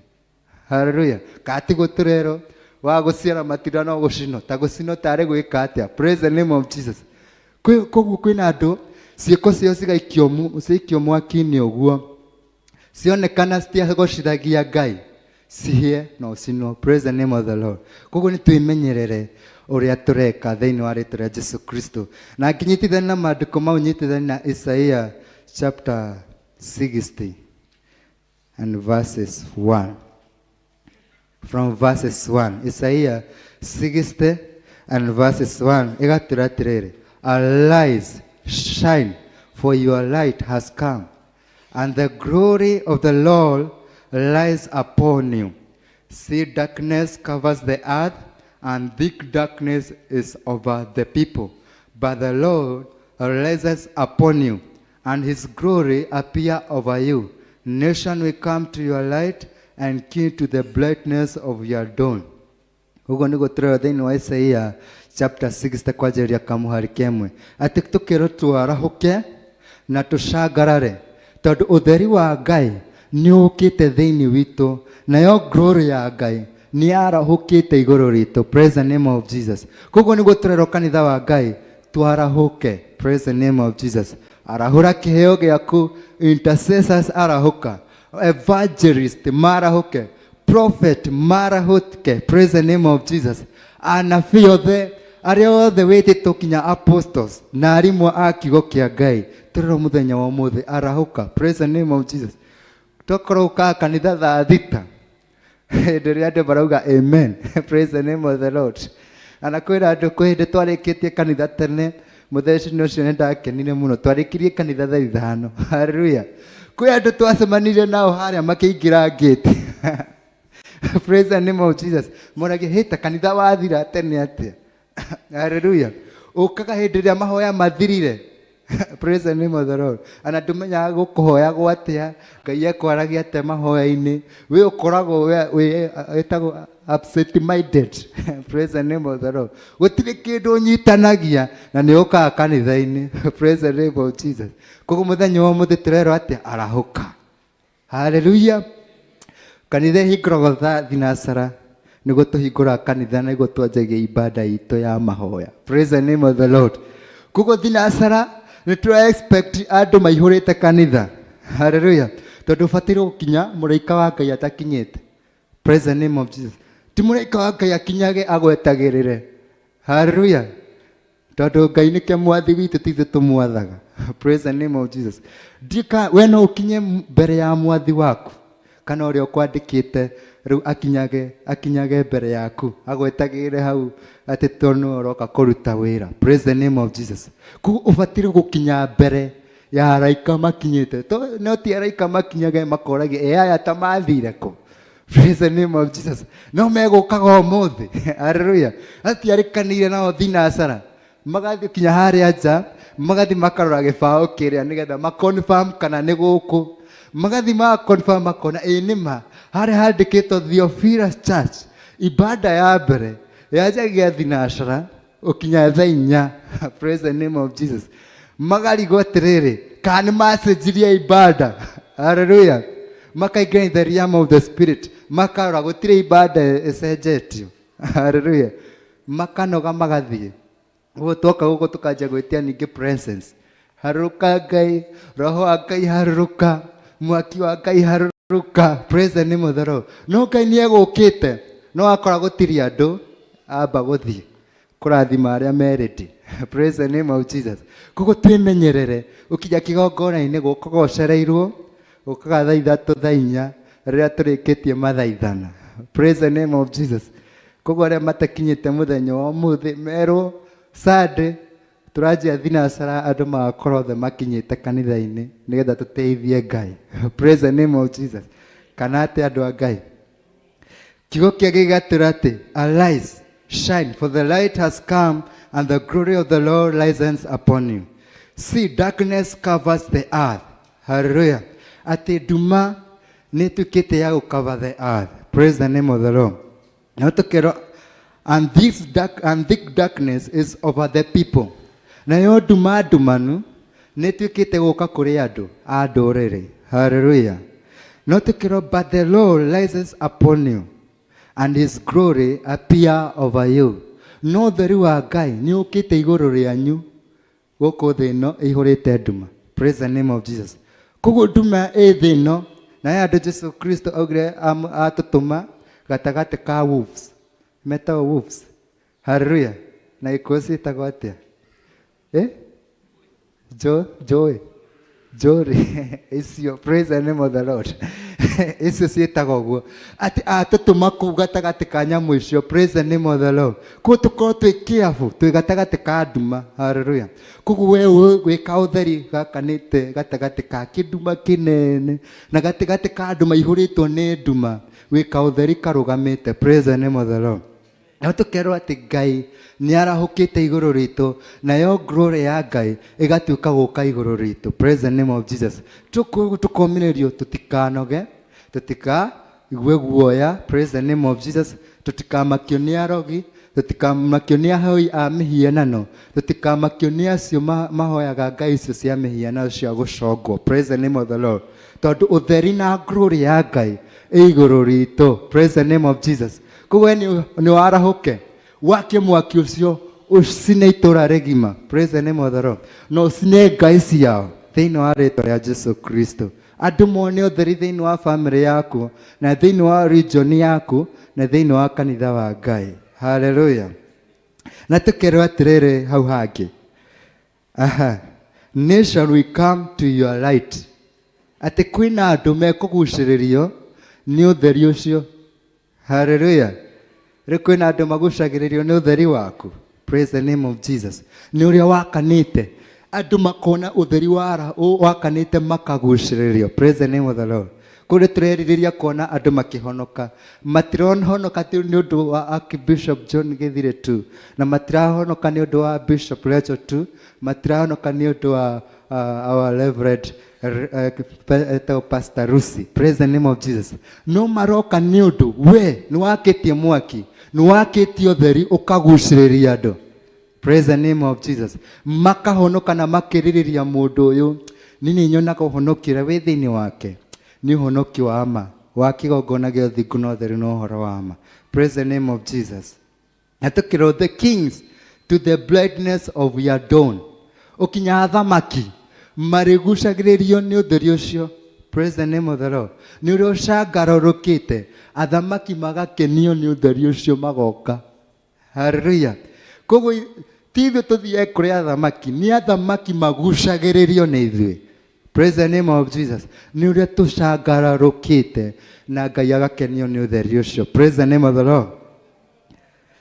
[SPEAKER 1] Hallelujah. Katigo tũrerwo wa gũciara matunda no gũcinwo, ta gũcinwo tarĩ gwĩka atĩa. Praise the name of Jesus. Koguo kwĩna andũ ciĩko ciao cigaikio mwaki-inĩ ũguo, cionekana citiagocithagia Ngai, cihie no cinwo. Praise the name of the Lord. Koguo nĩ twĩmenyerere ũrĩa tũreka thĩinĩ wa rĩĩtwa rĩa Jesu Kristo. Na ngĩnyitithania na maandĩko mau, nyitithania na Isaiah chapter 60 and verses 1. From verses 1. Isaiah 60 and verses 1. Ĩgatwĩra atĩrĩrĩ, arise, shine, for your light has come, and the glory of the Lord lies upon you. See, darkness covers the earth, and thick darkness is over the people. But the Lord rises upon you, and his glory appear over you. Nation will come to your light, and king to the brightness of your dawn. Ugo nĩguo tũrerwo thĩinĩ wa Isaia chapter 60 kwanjĩrĩria kamũhari kemwe, atĩ tũkerwo twarahũke na tũcangarare tondũ ũtheri wa Ngai nĩ ũkĩte thĩinĩ witũ, nayo glory ya Ngai nĩ yarahũkĩte igũrũ ritũ. Praise the name of Jesus. Koguo nĩguo tũrerwo kanitha wa Ngai twarahũke. Praise the name of Jesus. Arahũra kĩheo gĩaku, intercessors arahũka, evangelist marahũke, prophet marahũke. Praise the name of Jesus. Anabii othe arĩa othe wĩtĩtwo kinya apostles na arimũ a kiugo kĩa Ngai tũrerwo mũthenya wa ũmũthĩ arahũka. Praise the name of Jesus. Tokorwo ũkaga kanitha thaa thita hĩndĩ ĩrĩa andũ marauga amen. Praise the name of the Lord. Ana kwĩra andũ kwĩ hĩndĩ twarĩkĩtie kanitha tene, mũthenya ũcio nĩ ndakenire mũno, twarĩkirie kanitha thaa ithano. Hallelujah. Kwĩ andũ twacemanirie nao harĩa makĩingĩra gate. Praise the name of Jesus. Moragia hĩta kanitha wathira tene atĩa. Hallelujah. Ũkaga hĩndĩ ĩrĩa mahoya mathirire Praise the name of the Lord. Ana tumenya gukuhoya gwatia Ngai akwaragia te mahoya-ini we ukoragwo we etagwo upset minded. Praise the name of the Lord. Gutire kindu nyitanagia na ni uka kanitha-ini. Praise the name of Jesus. Koguo muthenya wa muthi turero atia arahuka. Hallelujah. Kanitha hingũragwo thinacara nĩguo tũhingũra kanitha nĩguo twanjagia ibada itũ ya mahoya. Praise the name of the Lord. Koguo thinacara nĩ tũra expect andũ maihũrĩte kanitha. Hallelujah. Tondũ batairwo gũkinya mũraika wa Ngai atakinyĩte. Praise the name of Jesus. Ti mũraika wa Ngai akinyage agwetagĩrĩre. Hallelujah. Tondũ Ngai nĩke mwathi witũ titũ tũmwathaga. Praise the name of Jesus. Ndika we no ukinye mbere ya mwathi waku kana ũrĩa ũkwandĩkĩte rĩu akinyage mbere yaku agwetagĩrĩre hau atĩ tondũ ũroka kũruta wĩra. Praise the name of Jesus. Koguo ũbataire gũkinya mbere ya araika makinyĩte. No ti araika makinyage makoragia aya ta mathire kũ. Praise the name of Jesus. No megũkaga ũmũthĩ. Hallelujah. Atiarĩkanĩire nao thinacara magathi kinya harĩa nja magathi makarora gĩbaũ kĩrĩa nĩgetha maconfirm kana nĩ gũkũ magathi maconfirm makona nĩma harĩa handĩkĩtwo Theophilus Church ibada ya mbere yanjagia thinacara ũkinya thaa 4. Praise the name of Jesus. Magarigwo atĩrĩrĩ kana nĩ macenjirie ibada. Hallelujah. Makaingĩra in the realm of the spirit makarora gũtirĩ ibada ĩcenjetio. Hallelujah. Makanoga magathiĩ gũtoka gũkũ tũkanjia gwĩtia ningĩ presence. Harũka Ngai, roho wa Ngai harũka, mwaki wa Ngai harũka. Praise the name of the Lord. No Ngai nĩ egũkĩte no akora gũtirĩ andũ amba gũthiĩ kũrathima arĩa merĩndĩ. Praise the name of Jesus. Koguo twĩmenyerere ũkinya kĩgongona-inĩ gũkũgocereirwo ũkaga thaa 3 thaa 4 rĩrĩa tũrĩkĩtie mathaa 5. Praise the name of Jesus. Koguo arĩa matakinyĩte mũthenya wa ũmũthĩ merwo Sunday turanjia thinacara andũ magakorwo othe makinyĩte kanitha-inĩ nĩgetha tũteithie Ngai. Praise the name of Jesus. Kana atĩ andũ a Ngai. Kiugo kĩngĩ gĩgatwĩra atĩ arise, shine, for the light has come and the glory of the Lord rises upon you. See, darkness covers the earth. Hallelujah. Atĩ nduma nĩ ĩtuĩkĩte ya gũcover the earth. Praise the name of the Lord. Na tũkerwo and thick darkness is over the people. Nayo nduma ndumanu nĩ ĩtuĩkĩte gũka kũrĩ andũ a ndũrĩrĩ. Hallelujah. No tũkerwo but the Lord rises upon you and his glory appear over you. No ũtheri wa Ngai nĩ ũkĩte igũrũ rĩanyu gũkũ thĩ ĩno ĩihũrĩte nduma. Praise the name of Jesus. Koguo nduma ĩ thĩ ĩno na andũ Jesu Kristo augire atũtũma gatagatĩ ka wolves. Metao wolves. Hallelujah. Na ikosi itagwo atĩa? Jory. Icio. Praise the name of the Lord. Icio ciĩtagwo guo. Atĩ atũtũma kũu gatagatĩ ka nyamũ icio. Praise the name of the Lord. Koguo tũkorwo twĩ careful twĩ gatagatĩ ka nduma. Hallelujah. Koguo we wĩka ũtheri gakanĩte gatagatĩ ka kĩnduma kĩnene na gatagatĩ ka andũ maihũrĩtwo nĩ nduma wĩka ũtheri karũgamĩte. Praise the name of the Lord. Na tũkerwo atĩ Ngai nĩ arahũkĩte igũrũ ritũ nayo glory ya Ngai ĩgatuĩka gũka igũrũ ritũ. Praise the name of Jesus. Tũkomĩrĩrio tũtikanoge tũtikaigue guoya. Praise the name of Jesus. Tũtikamakio nĩ arogi, tũtikamakio nĩ ahoi a mĩhianano, tũtikamakio nĩ acio mahoyaga ngai icio cia mĩhianano cia gũcongwo. Praise the name of the Lord. Tondũ ũtheri na glory ya Ngai ĩ igũrũ ritũ. Praise the name of Jesus. Koguo nĩ warahũke wakie mwaki ũcio ũcine itũra rĩgima. Praise the name of the Lord. No ũcine ngai ciao thĩinĩ wa rĩtwa rĩa Jesu Kristo. Andũ mone ũtheri thĩinĩ wa family yaku na thĩinĩ wa region yaku na thĩinĩ wa kanitha wa Ngai. Hallelujah. Na tũkerwo atĩrĩrĩ hau hangĩ. Nation will come to your light. Atĩ kwĩna andũ mekũgucĩrĩrio nĩ ũtheri ũcio. Hallelujah. Rĩu kwĩna andũ magucagĩrĩrio nĩ ũtheri waku. Praise the name of Jesus. Nĩ ũrĩa wakanĩte. Andũ makona ũtheri wakanĩte makagucĩrĩrio. Praise the name of the Lord. kuri tureriria kuona andu makihonoka matirohonoka tu ni undu wa Archbishop John Githire tu na matirahonoka ni undu wa Bishop Lecho tu matirahonoka ni undu wa our Reverend Pastor Rusi. Praise the name of Jesus. No maroka ni undu we ni wakitie mwaki ni wakitie utheri ukaguciriria andu. Praise the name of Jesus. Makahonoka na makiririria mundu uyu nini nyonaga uhonokire wi thiini wake ni uhonoki wa ama wa kigongona gio thingu no theri no horo wa ama. Praise the name of Jesus. Atukiro the kings to the brightness of your dawn. Ukinya athamaki marigucagiririo ni utheri ucio. Praise the name of the Lord. Ni uri ucangarurukite athamaki magakenio ni utheri ucio magoka. Hallelujah. Koguo tithio tuthie kuri athamaki ni athamaki magucagiririo ni ithui. Praise the name of Jesus. Ni uri tucangarurukite na Ngai agakenio ni utheri ucio. Praise the name of the Lord.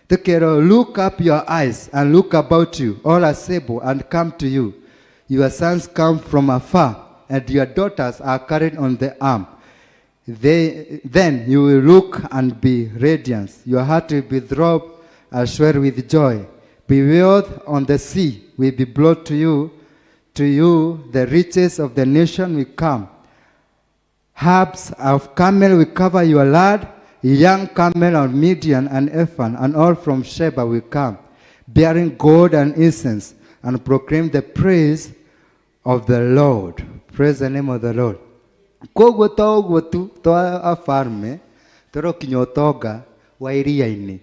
[SPEAKER 1] Tukero, look up your eyes and look about you, all assemble and come to you. Your sons come from afar, and your daughters are carried on the arm. Then you will look and be radiant. Your heart will be throbbed and swell with joy. Bewailed on the sea will be brought to you. To you the riches of the nation will come. Herbs of camel will cover your land. Young camel of Midian and Ephah, and all from Sheba will come, bearing gold and incense, and proclaim the praise of the Lord. Praise the name of the Lord. Koguo toguo tu twa afarme turokinya utonga wa iria-ini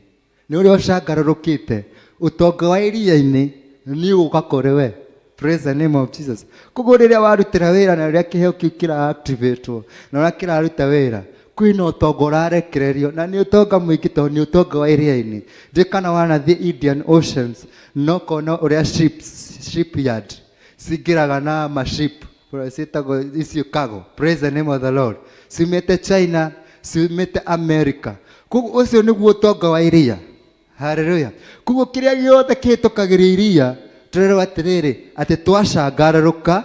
[SPEAKER 1] ni uri ucangarurukite utonga wa iria-ini ni ugakore we. Praise the name of Jesus. Koguo riria warutira wira na riria kiheo kiu kira activate na riria kiraruta wira kwina utonga urarekererio na ni utonga mwingi to ni utonga wa iria-ini ndikana wana the Indian Oceans no kona uria shipyard sigiraga na maship sitago icio cargo. Praise the name of the Lord. Simete China, simete America. Koguo ucio niguo utonga wa iria. Hallelujah. Koguo kiria giothe kihitukagiria iria turero atiriri ati twacangararuka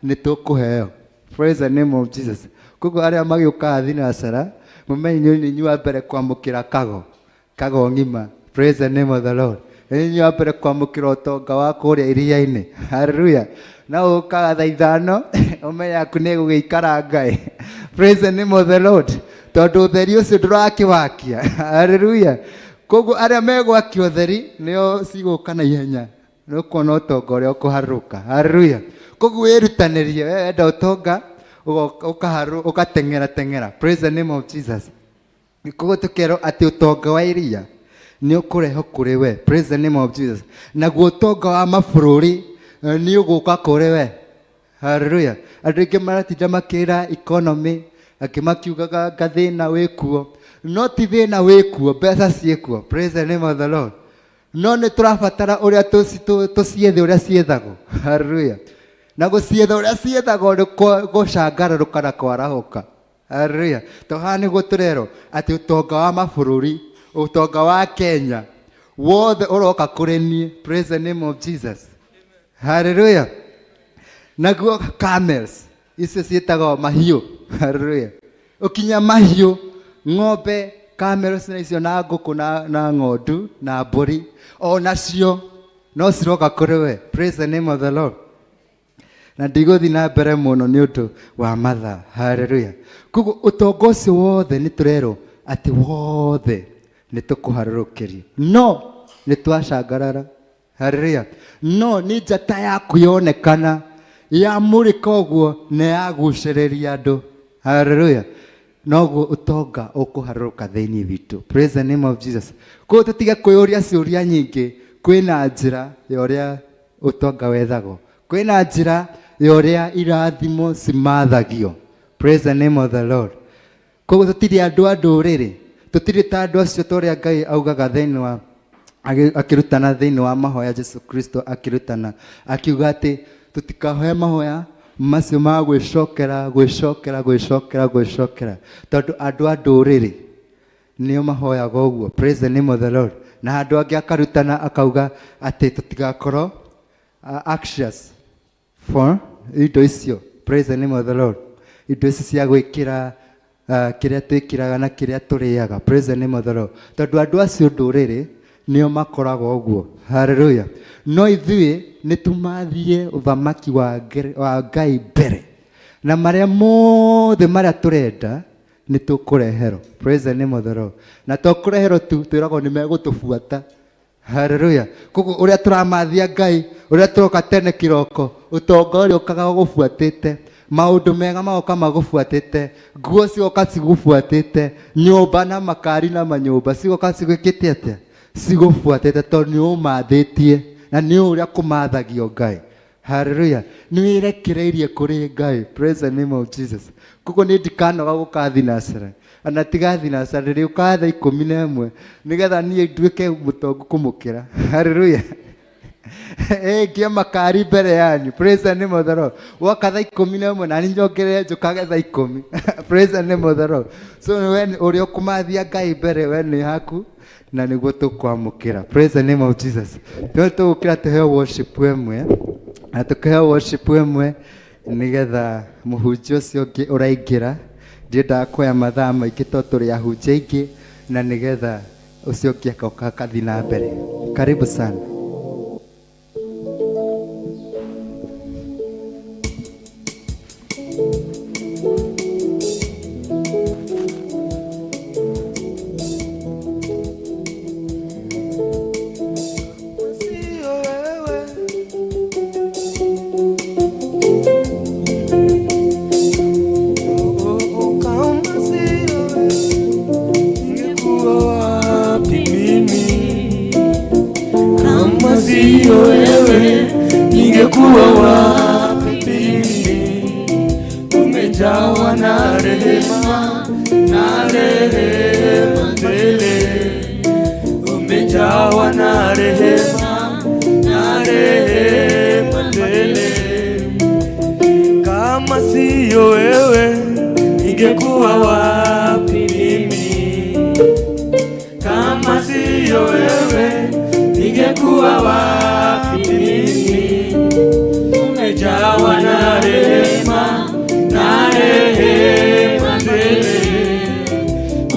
[SPEAKER 1] ni tukuheo. Praise the name of Jesus. Koguo aria magiuka thinasara mumenye ni nyua mbere kwamukira kago ngima. Praise the name of the Lord. Ni nyua mbere kwamukira utonga wa kuria iria-ini. Hallelujah. Na ukaga thaa ithano umenye aku ni gugiikara Ngai. Praise the name of the Lord. Tondu utheri ucio ndurakiwakia. Hallelujah. Koguo aria megwakia utheri nio ciguka na ihenya nukuona utonga uria ukuharuka. Hallelujah. Koguo wirutanirie wenda utonga ukateng'era. Praise the name of Jesus. Koguo tukero ati utonga wa iria ni ukureho kuri we. Praise the name of Jesus. Naguo utonga wa mabururi ni uguka kuri we. Hallelujah. Andu aingi maratinda makira economy akimakiugaga gathina wikuo no ti thina wikuo mbeca ciikuo. Praise the name of the Lord. No ni turabatara uria tuciethe uria ciethagwo. Hallelujah. Na gucietha uria ciethagwo ni gucangararuka na kwarahuka. Hallelujah. Toha niguo turero ati utonga wa mabururi utonga wa Kenya wothe uroka kuri nie. Praise the name of Jesus. Hallelujah. Naguo camels icio cietagwo mahiũ. Hallelujah. Ukinya mahiũ ng'ombe camels na icio na ngũkũ na ng'ondu na mbũri o nacio no ciroka kuri we. Praise the name of the Lord. Na ndiguthi na mbere muno ni undu wa mathaa. Hallelujah. Koguo utonga ucio wothe ni turero ati wothe ni tukuharurukiria no ni twacangarara. Hallelujah. No ni njata yaku yonekana ya murika uguo na yaguciriria andu. Hallelujah. Noguo utonga ukuharuruka thiini witu. Praise the name of Jesus. Koguo tutige kwiyuria ciuria nyingi. Kwina njira ya uria utonga wethagwo. Kwina njira ya uria irathimo cimathagio. Praise the name of the Lord. Koguo tutiri andu a nduriri tutiri ta andu acio toria Ngai augaga thiini wa akirutana thiini wa mahoya Jesu Kristo akirutana akiuga ati tutikahoya mahoya macio ma gwicokera tondu andu a nduriri nio mahoyaga uguo. Praise the name of the Lord. Na andu angi akarutana akauga ati tutigakorwo anxious for indo icio. Praise the name of the Lord. Indo icio cia gwikira kiria twikiraga na kiria turiaga. Praise the name of the Lord. Tondu andu acio nduriri nio makoraga uguo. Hallelujah. No ithui nitumathie uthamaki wa Ngai mbere, na maria mothe maria turenda nitukureherwo. Praise the name of the Lord. Na tukureherwo tu twiragwo ni megutubuata. Hallelujah. Kuko uria turamathia Ngai, uria turoka tene kiroko, utonga uria ukaga gubuatite, maundu mega magoka magubuatite, nguo cioka cigubuatite, nyumba na makari na manyumba cioka cigwikite atia, cigubuatite tondu ni umathitie na ni uria kumathagio Ngai. Hallelujah. Ni wirekereirie kuri Ngai. Praise the name of Jesus. Kuko ni ndikanoga gukathi Nazareth. Ana tigathi Nazareth ri ukatha 11 nigetha nie nduike mutongu kumukira. Hallelujah. Kia makari mbere yanyu. Praise the name of the Lord. Wakatha 11 na ninjongere njukagetha 10. Praise the name of the Lord. So when uri ukumathia Ngai mbere we ni haku na niguo tukwamukira. Praise the name of Jesus. Tukira tuheo worship wemwe. Na tukiheo worship wemwe nigetha muhunjia ucio uraingira ndienda kuoya mathaa maingi to turi ahunjia ingi na nigetha ucio ngioka kathi na mbere. Karibu sana.
[SPEAKER 2] Ningekuwa wapi mimi? Umejawa na rehema, na rehema tele. Umejawa na rehema, na rehema tele. Kama siyo wewe, ningekuwa wapi mimi? Kama siyo wewe, ningekuwa wapi mimi? Umejawa na rehema, na rehema tele.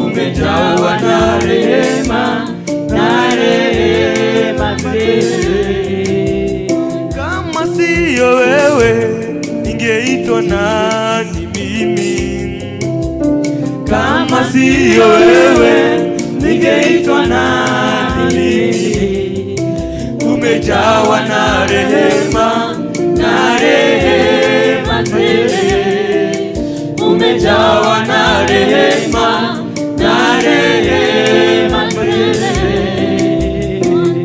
[SPEAKER 2] Umejawa na rehema, na rehema tele. Kama siyo wewe, ningeitwa nani mimi? Kama siyo wewe, ningeitwa nani mimi? Umejawa na rehema, na rehema tele. Umejawa na rehema, na rehema tele.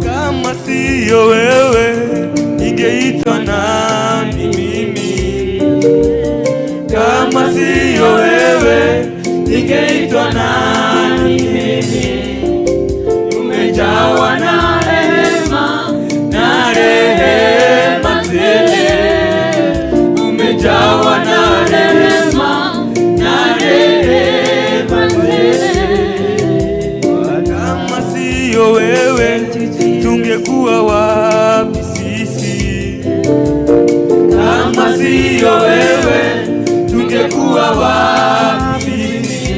[SPEAKER 2] Kama siyo wewe, ningeitwa nani mimi? Kama siyo wewe, ningeitwa nani mimi? Umejawa na rehema, na rehema tele. Umejawa na rehema, na rehema tele. Kama siyo wewe, tungekuwa wapi sisi? Kama siyo wewe, tungekuwa wapi sisi?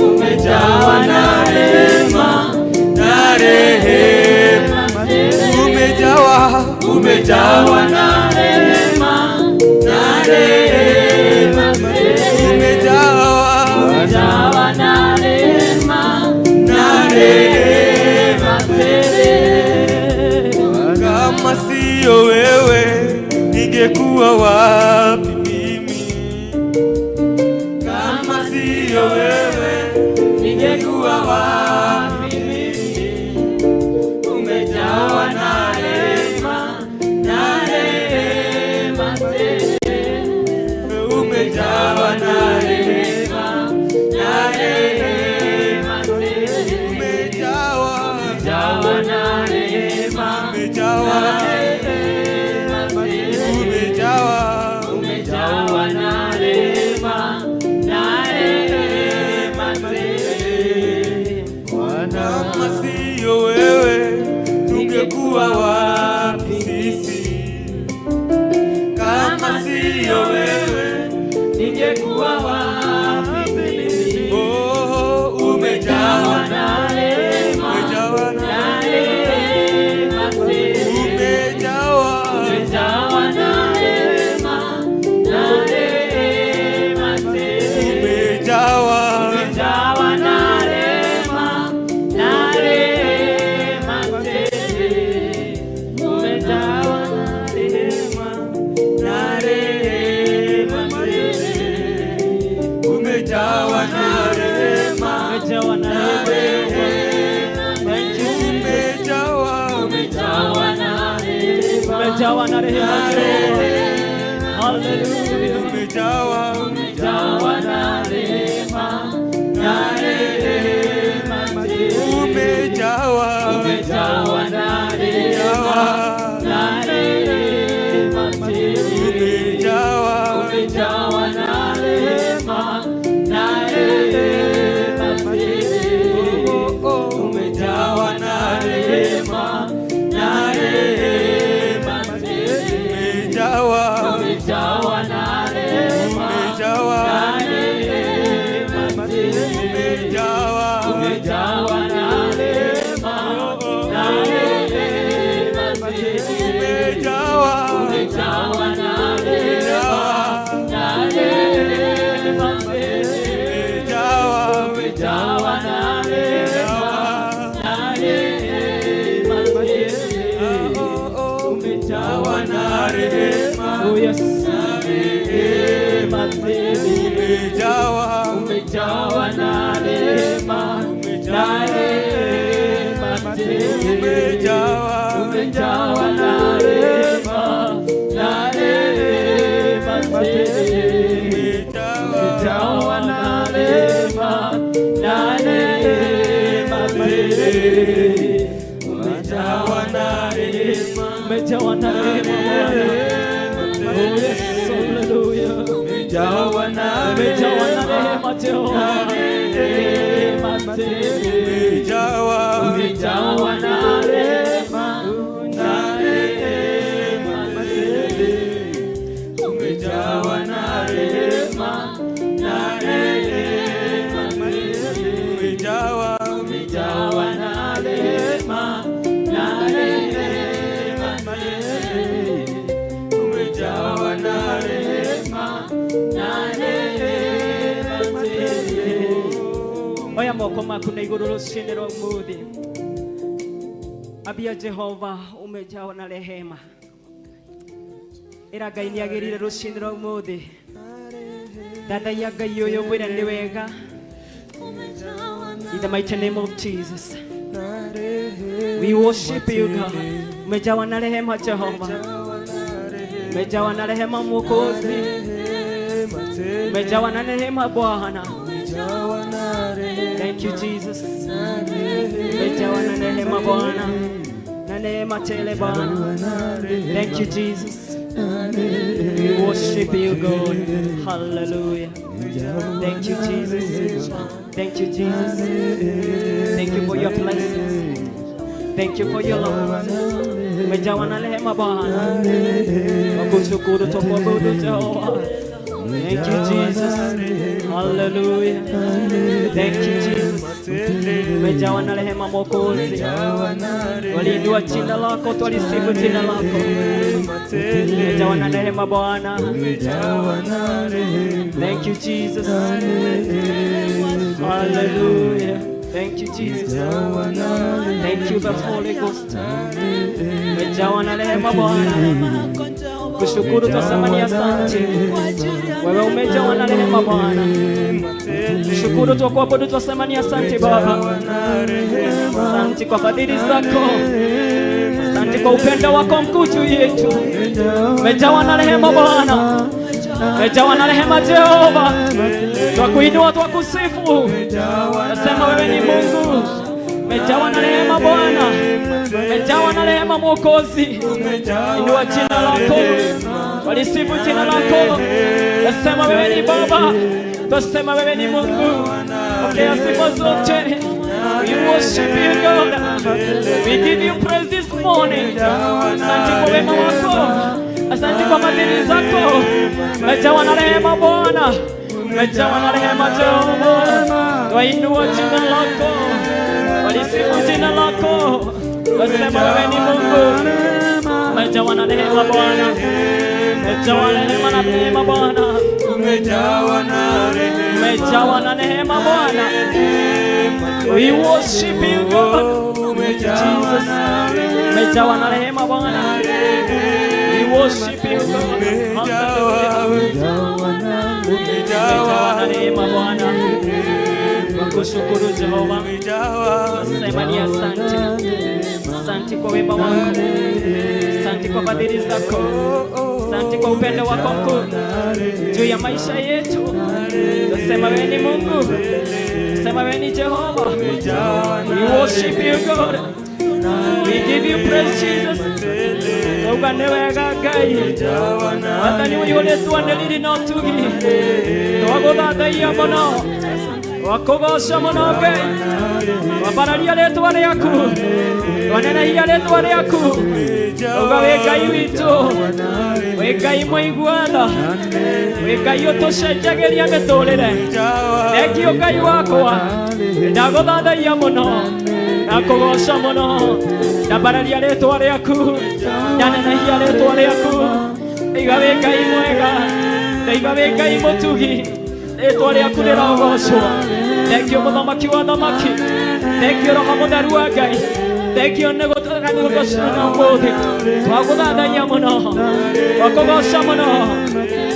[SPEAKER 2] Umejawa na rehema, na rehema tele. Umejawa na rehema, na rehema tele. Umejawa na rehema, na rehema tele. Kama siyo wewe, ningekuwa wapi mimi? Kama siyo wewe, ningekuwa wapi mimi? Umejawa na rehema, na rehema tele. Umejawa na rehema, na rehema tele. Umejawa na rehema, umejawa na rehema tele. Umejawa na rehema, na rehema tele. Kama siyo wewe, tungekuwa wapi sisi? Kama siyo wewe, ningekuwa wapi umejawa na rehema,
[SPEAKER 5] umejawa na rehema. Thank you Jesus.
[SPEAKER 2] umejawa na rehema,
[SPEAKER 5] Umejawa na rehema Jehova. Hallelujah.
[SPEAKER 2] umejawa
[SPEAKER 5] na rehema, na rehema Jehova.
[SPEAKER 2] umejawa
[SPEAKER 5] na rehema, na rehema Jehova.
[SPEAKER 2] umejawa
[SPEAKER 5] na rehema, na rehema Jehova.
[SPEAKER 2] umejawa na
[SPEAKER 5] rehema, na rehema
[SPEAKER 2] umejawa
[SPEAKER 5] umejawa na rehema,
[SPEAKER 2] umejawa
[SPEAKER 5] na rehema
[SPEAKER 2] umejawa
[SPEAKER 5] umejawa na rehema, na rehema
[SPEAKER 2] umejawa
[SPEAKER 5] umejawa na rehema, na rehema
[SPEAKER 2] umejawa
[SPEAKER 5] umejawa na rehema, na rehema umejawa na rehema. Oh yes, rehema
[SPEAKER 2] umejawa
[SPEAKER 5] umejawa na rehema, na rehema
[SPEAKER 2] umejawa
[SPEAKER 5] umejawa na rehema, na rehema umejawa na rehema, na rehema umejawa na rehema, umejawa na rehema Bwana. Oh yes, hallelujah.
[SPEAKER 2] umejawa na
[SPEAKER 5] Umejawa na rehema Jehova. Rehema
[SPEAKER 2] umejawa
[SPEAKER 5] umejawa na rehema, na rehema umejawa na rehema, na rehema
[SPEAKER 2] umejawa
[SPEAKER 5] umejawa na rehema, na rehema umejawa na rehema, na rehema. Oya moko maku na iguru ruciniro umuthi. Abia Jehova umejawa na rehema. Ira Ngai ni agirire ruciniro umuthi. Dada ya Ngai uyu mwira ni wega. In the mighty name of Jesus, we worship you God. Umejawa na rehema Jehova, umejawa na rehema Mwokozi, umejawa na rehema Bwana. Thank you Jesus. Umejawa na rehema Bwana, na neema tele Bwana. Thank you Jesus. We worship you God. Hallelujah. Thank you Jesus. Thank you Jesus. Thank you for your blessings. Thank you for your love. Umejawa na rehema Bwana. Nakushukuru tukuabudu Jehova. Thank you Jesus. Hallelujah. Thank you Jesus. Umejawa na rehema Mwokozi. Waliinua jina lako, twalisifu jina lako. Umejawa na rehema Bwana. Thank you Jesus. Hallelujah. Thank you Jesus. Thank you the Holy Ghost. Umejawa na rehema Bwana. Kushukuru twasema ni asante. Wewe umejawa na rehema Bwana. Kushukuru twakuabudu twasema ni asante Baba. Asante kwa fadhili zako. Asante kwa upendo wako mkuu juu yetu. Umejawa na rehema Bwana. Umejawa na rehema Jehova. Twakuinua twakusifu. Nasema wewe ni Mungu. Umejawa na rehema Bwana. Umejawa na rehema Mwokozi. Inua jina lako. Walisifu jina lako. Nasema wewe ni Baba. Twasema wewe ni Mungu. Pokea sifa zote. We worship you God. We give you praise this morning. Asante kwa wema wako. Asante kwa fadhili zako. Umejawa na rehema Bwana. Umejawa na rehema Jehova. Twainua jina lako. Walisifu jina lako. Twasema wewe ni Mungu. Umejawa na rehema Bwana. Umejawa na rehema na neema Bwana.
[SPEAKER 2] umejawa na rehema,
[SPEAKER 5] Umejawa na neema Bwana. We worship you God. Jesus. Umejawa na rehema Bwana. We worship you God. Umejawa na neema Bwana. Tunakushukuru Jehova, sema ni asante. Asante kwa wema wako, asante kwa fadhili zako, asante kwa upendo wako mkuu juu ya maisha yetu. Tunasema wewe ni Mungu, tunasema wewe ni Jehova. We worship you God, we give you praise Jesus. Uganewe gagai, watani uyole tuandelili na utugi, tuwagodha ya mono, wakogosha mono gai, waparalia letu wale yaku, wanena hiya letu wale yaku, ugawe gai wito, wegai moiguada, wegai otoshe jagelia metolele, neki ugai wakoa, nagodha ya mono, nakogosha mono, naparalia letu wale yaku, nanena hiya letu wale yaku, igawe gai moega, igawe gai motugi, letu wale yaku lera ugoshwa. Thank you Muthamaki wa thamaki, thank you Roho Mutheru wa Ngai, thank you nĩgũtũgani gũgũcina ũmũthĩ, twagũthathaiya mũno, wakũgoca mũno,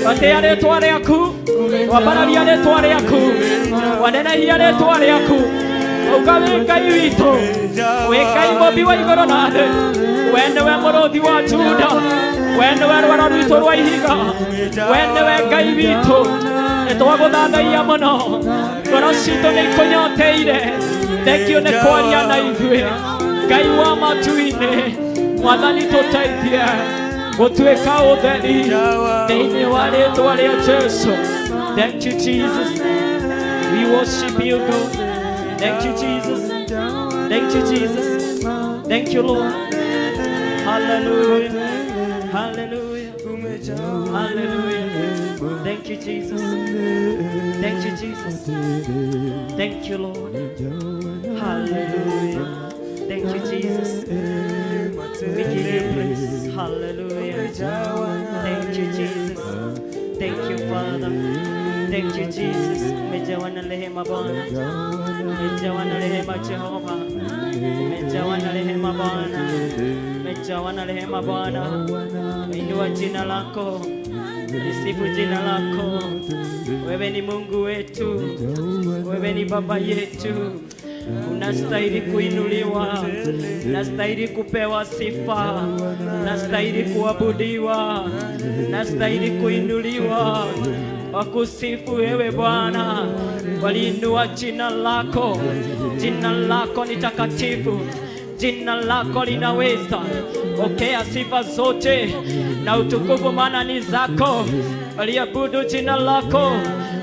[SPEAKER 5] watĩa rĩĩtwa rĩaku, wambararia rĩĩtwa rĩaku, wanenehia rĩĩtwa rĩaku, uga wĩ Ngai witũ, wĩ Ngai mũmbi wa igũrũ na thĩ, we nĩwe mũrũthi wa Juda, we nĩwe rwaro rwitũ rwa ihiga, we nĩwe Ngai witũ, nĩtwagũthathaiya mũno, ngoro citũ nĩikũnyoteire, thengio nĩ kwaria na ithuĩ, Ngai wa matu-inĩ, Mwathani tũteithie gũtuĩka ũtheri thĩinĩ wa rĩĩtwa rĩa Jesũ. Thank you Jesus, we worship you God. Thank you Jesus, thank you Jesus, thank you Lord. Hallelujah, hallelujah, hallelujah. Thank you Jesus, thank you Jesus, thank you Lord. Hallelujah, thank you Jesus, we give you praise. Hallelujah, thank you Jesus, thank you Father, thank you Jesus. Umejawa na rehema Bwana, umejawa na rehema Jehova, umejawa na rehema Bwana, umejawa na rehema Bwana. Inua jina lako, lisifu jina lako. Wewe ni Mungu wetu, wewe ni Baba yetu. Unastahili kuinuliwa, unastahili kupewa sifa, unastahili kuabudiwa, unastahili kuinuliwa. Wakusifu wewe Bwana, waliinua jina lako. Jina lako ni takatifu, jina lako linaweza. Pokea sifa zote na utukufu, maana ni zako. Waliabudu jina lako,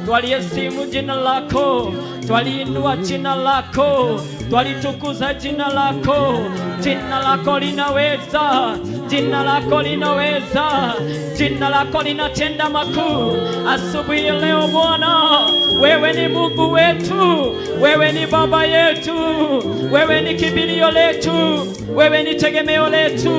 [SPEAKER 5] twaliheshimu jina lako, twaliinua jina lako, twalitukuza jina lako. Jina lako linaweza, jina lako linaweza, jina lako linatenda makuu. Asubuhi leo Bwana, wewe ni Mungu wetu, wewe ni Baba yetu, wewe ni kimbilio letu, wewe ni tegemeo letu,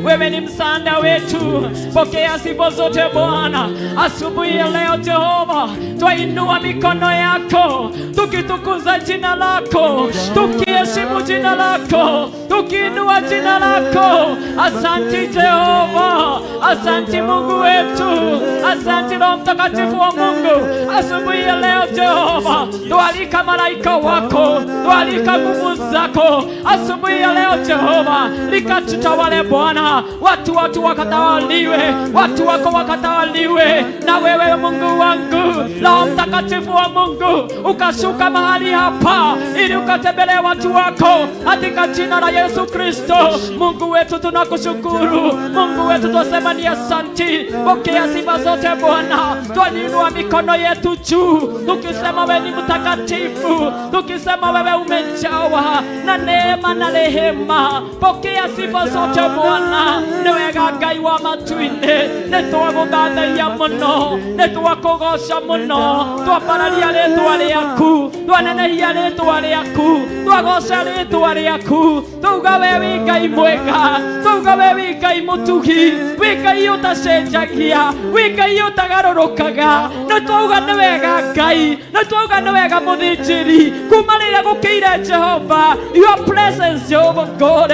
[SPEAKER 5] wewe ni msaada wetu. Pokea sifa zote Bwana. Asubuhi leo Jehova, twainua mikono yako, tukitukuza jina lako, tukiheshimu jina lako, tukiinua jina lako. Asante Jehova, asante Mungu wetu, asante Roho Mtakatifu wa Mungu. Asubuhi leo Jehova, tualika malaika wako, tualika nguvu zako. Asubuhi leo Jehova, likatutawale Bwana, watu wakatawaliwe, watu wako wakatawaliwe na wewe Mungu wangu. Roho Mtakatifu wa Mungu, ukashuka mahali hapa ili ukatembelee watu wako katika jina la Yesu Kristo. Mungu wetu tunakushukuru, Mungu wetu twasema ni asante. Pokea sifa zote Bwana. Twainua mikono yetu juu tukisema wewe ni mtakatifu, tukisema wewe umejawa na neema na rehema. Pokea sifa zote Bwana. Niwega Ngai wa matu-inĩ, nĩtwagũthathaiya mũno, nĩtwakũgoca mũno, twambararia rĩĩtwa rĩaku, twanenehia rĩĩtwa rĩaku, twagoca rĩĩtwa rĩaku. Tuuga we wĩ Ngai mwega, tuuga we wĩ Ngai mũtugi, wĩ Ngai ũtacenjagia, wĩ Ngai Ngai utagarũrũkaga na twauga nĩ wega Ngai na twauga nĩ wega mũthĩnjĩri kuma rĩrĩa gũkĩire Jehova your presence Jehovah God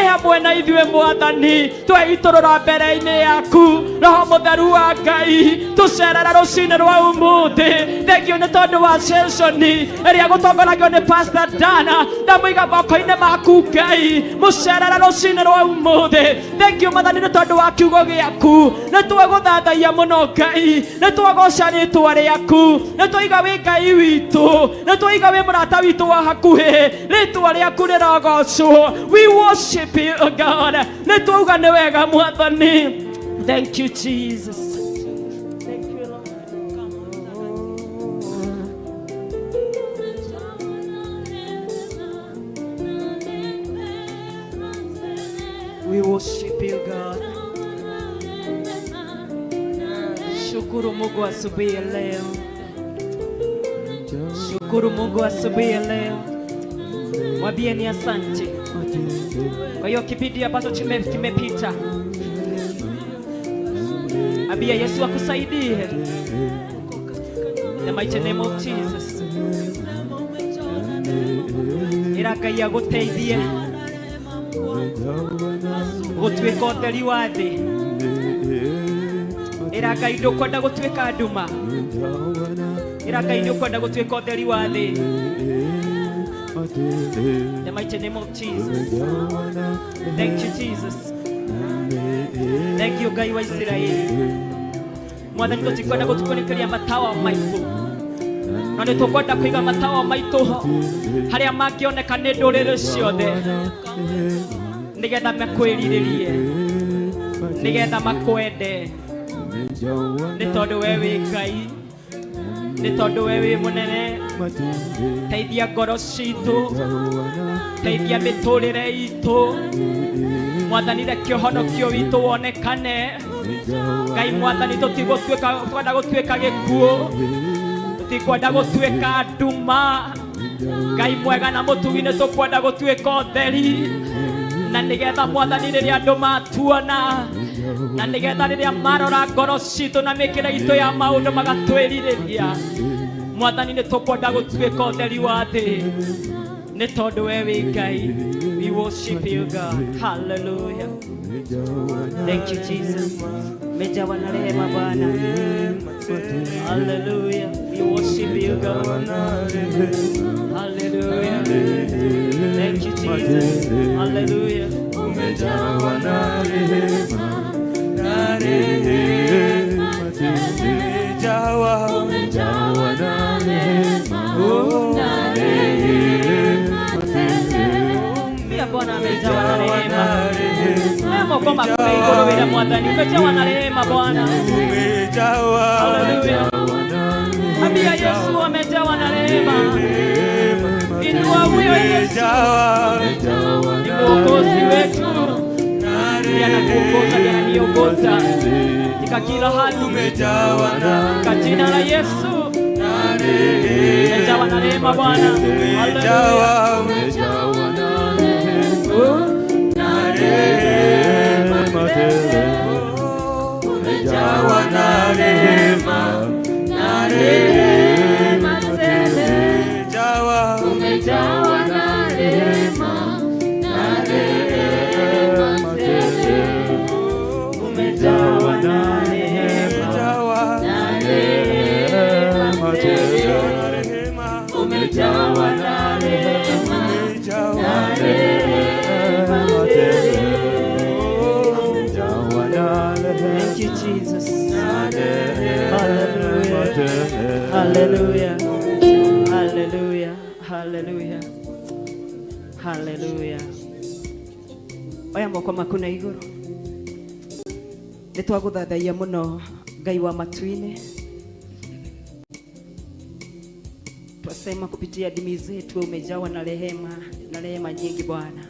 [SPEAKER 5] hamwe na ithuĩ Mwathani tweitũrũra mbere-inĩ yaku Roho Mũtheru wa Ngai tũcerera rũcinĩ rwa ũmũthĩ thengio nĩ tondũ wa session ĩrĩa gũtongoragio nĩ Pastor Dana ndamũiga moko-inĩ maku Ngai mũcerera rũcinĩ rwa ũmũthĩ thengio Mwathani nĩ tondũ wa kiugo gĩaku nĩ twagũthathaia mũno Ngai nĩ twagoca rĩĩtwa rĩaku nĩ twaiga wĩ Ngai witũ nĩ twaiga wĩ mũrata witũ wa hakuhĩ rĩĩtwa rĩaku rĩrogocwo we worship you God nĩ twauga nĩ wega Mwathani. Thank you Jesus. Thank you Lord. We worship you God. Shukuru Mungu asubuhi ya leo. Shukuru Mungu asubuhi ya leo. Mwambie ni asante. Kwa hiyo kipindi ambacho kimepita. Ambia Yesu akusaidie. In the mighty name of Jesus. Ngai agũteithie gũtuĩka ũtheri wa thĩ. Ngai ndũkwenda gũtuĩka nduma. Ngai ndũkwenda gũtuĩka ũtheri wa thĩ. In the mighty name of Jesus. Thank you Jesus. Thank you Ngai wa Israeli. Mwathani tũtikwenda gũtukũnĩkĩria matawa maitũ no nĩ tũkwenda kũiga matawa maitũ harĩa mangĩoneka nĩ ndũrĩrĩ ciothe nĩgetha makwĩrirĩrie nĩgetha makwende nĩ tondũ we wĩ Ngai nĩ tondũ we wĩ mũnene. Teithia ngoro citũ teithia mĩtũrĩre itũ Mwathani reke ũhonokio witũ wonekane Ngai Mwathani tũtikwenda gũtuĩka gĩkuũ tũtikwenda gũtuĩka nduma Ngai mwega na mũtugi nĩ tũkwenda gũtuĩka ũtheri na nĩgetha Mwathani rĩrĩa andũ matuona na nĩgetha rĩrĩa marora ngoro citũ na mĩkĩre itũ ya maũndũ magatwĩrirĩria Mwathani nĩ tũkwenda gũtuĩka ũtheri wa thĩ nĩ tondũ we wĩ Ngai. We worship you God. Hallelujah. Thank you Jesus. Umejawa na rehema Bwana. Hallelujah. We worship you God. Hallelujah. Thank you Jesus. Hallelujah. Umejawa na rehema. Umejawa na rehema. Bwana amejawa na rehema. Moko makubwa igoro bila Mwathani. Umejawa na rehema Bwana. Hallelujah. Ambia Yesu amejawa na rehema. Inua huyo Yesu. Ni Mwokozi wetu. Ndiye anakuongoza, ndiye ananiongoza katika kila hali. Katika jina la Yesu. Umejawa na rehema Bwana. Hallelujah. Umejawa na rehema, na rehema tele. Umejawa na rehema, na rehema tele. Umejawa na rehema, na rehema tele. Umejawa na rehema, na rehema tele. Thank you, Jesus. Hallelujah. Hallelujah. Hallelujah. Hallelujah. Hallelujah. Oya moko makuna iguru. Nitwaguthathaia muno Ngai wa matu-inĩ. Twasema kupitia dimi zetu umejawa na rehema nyingi Bwana.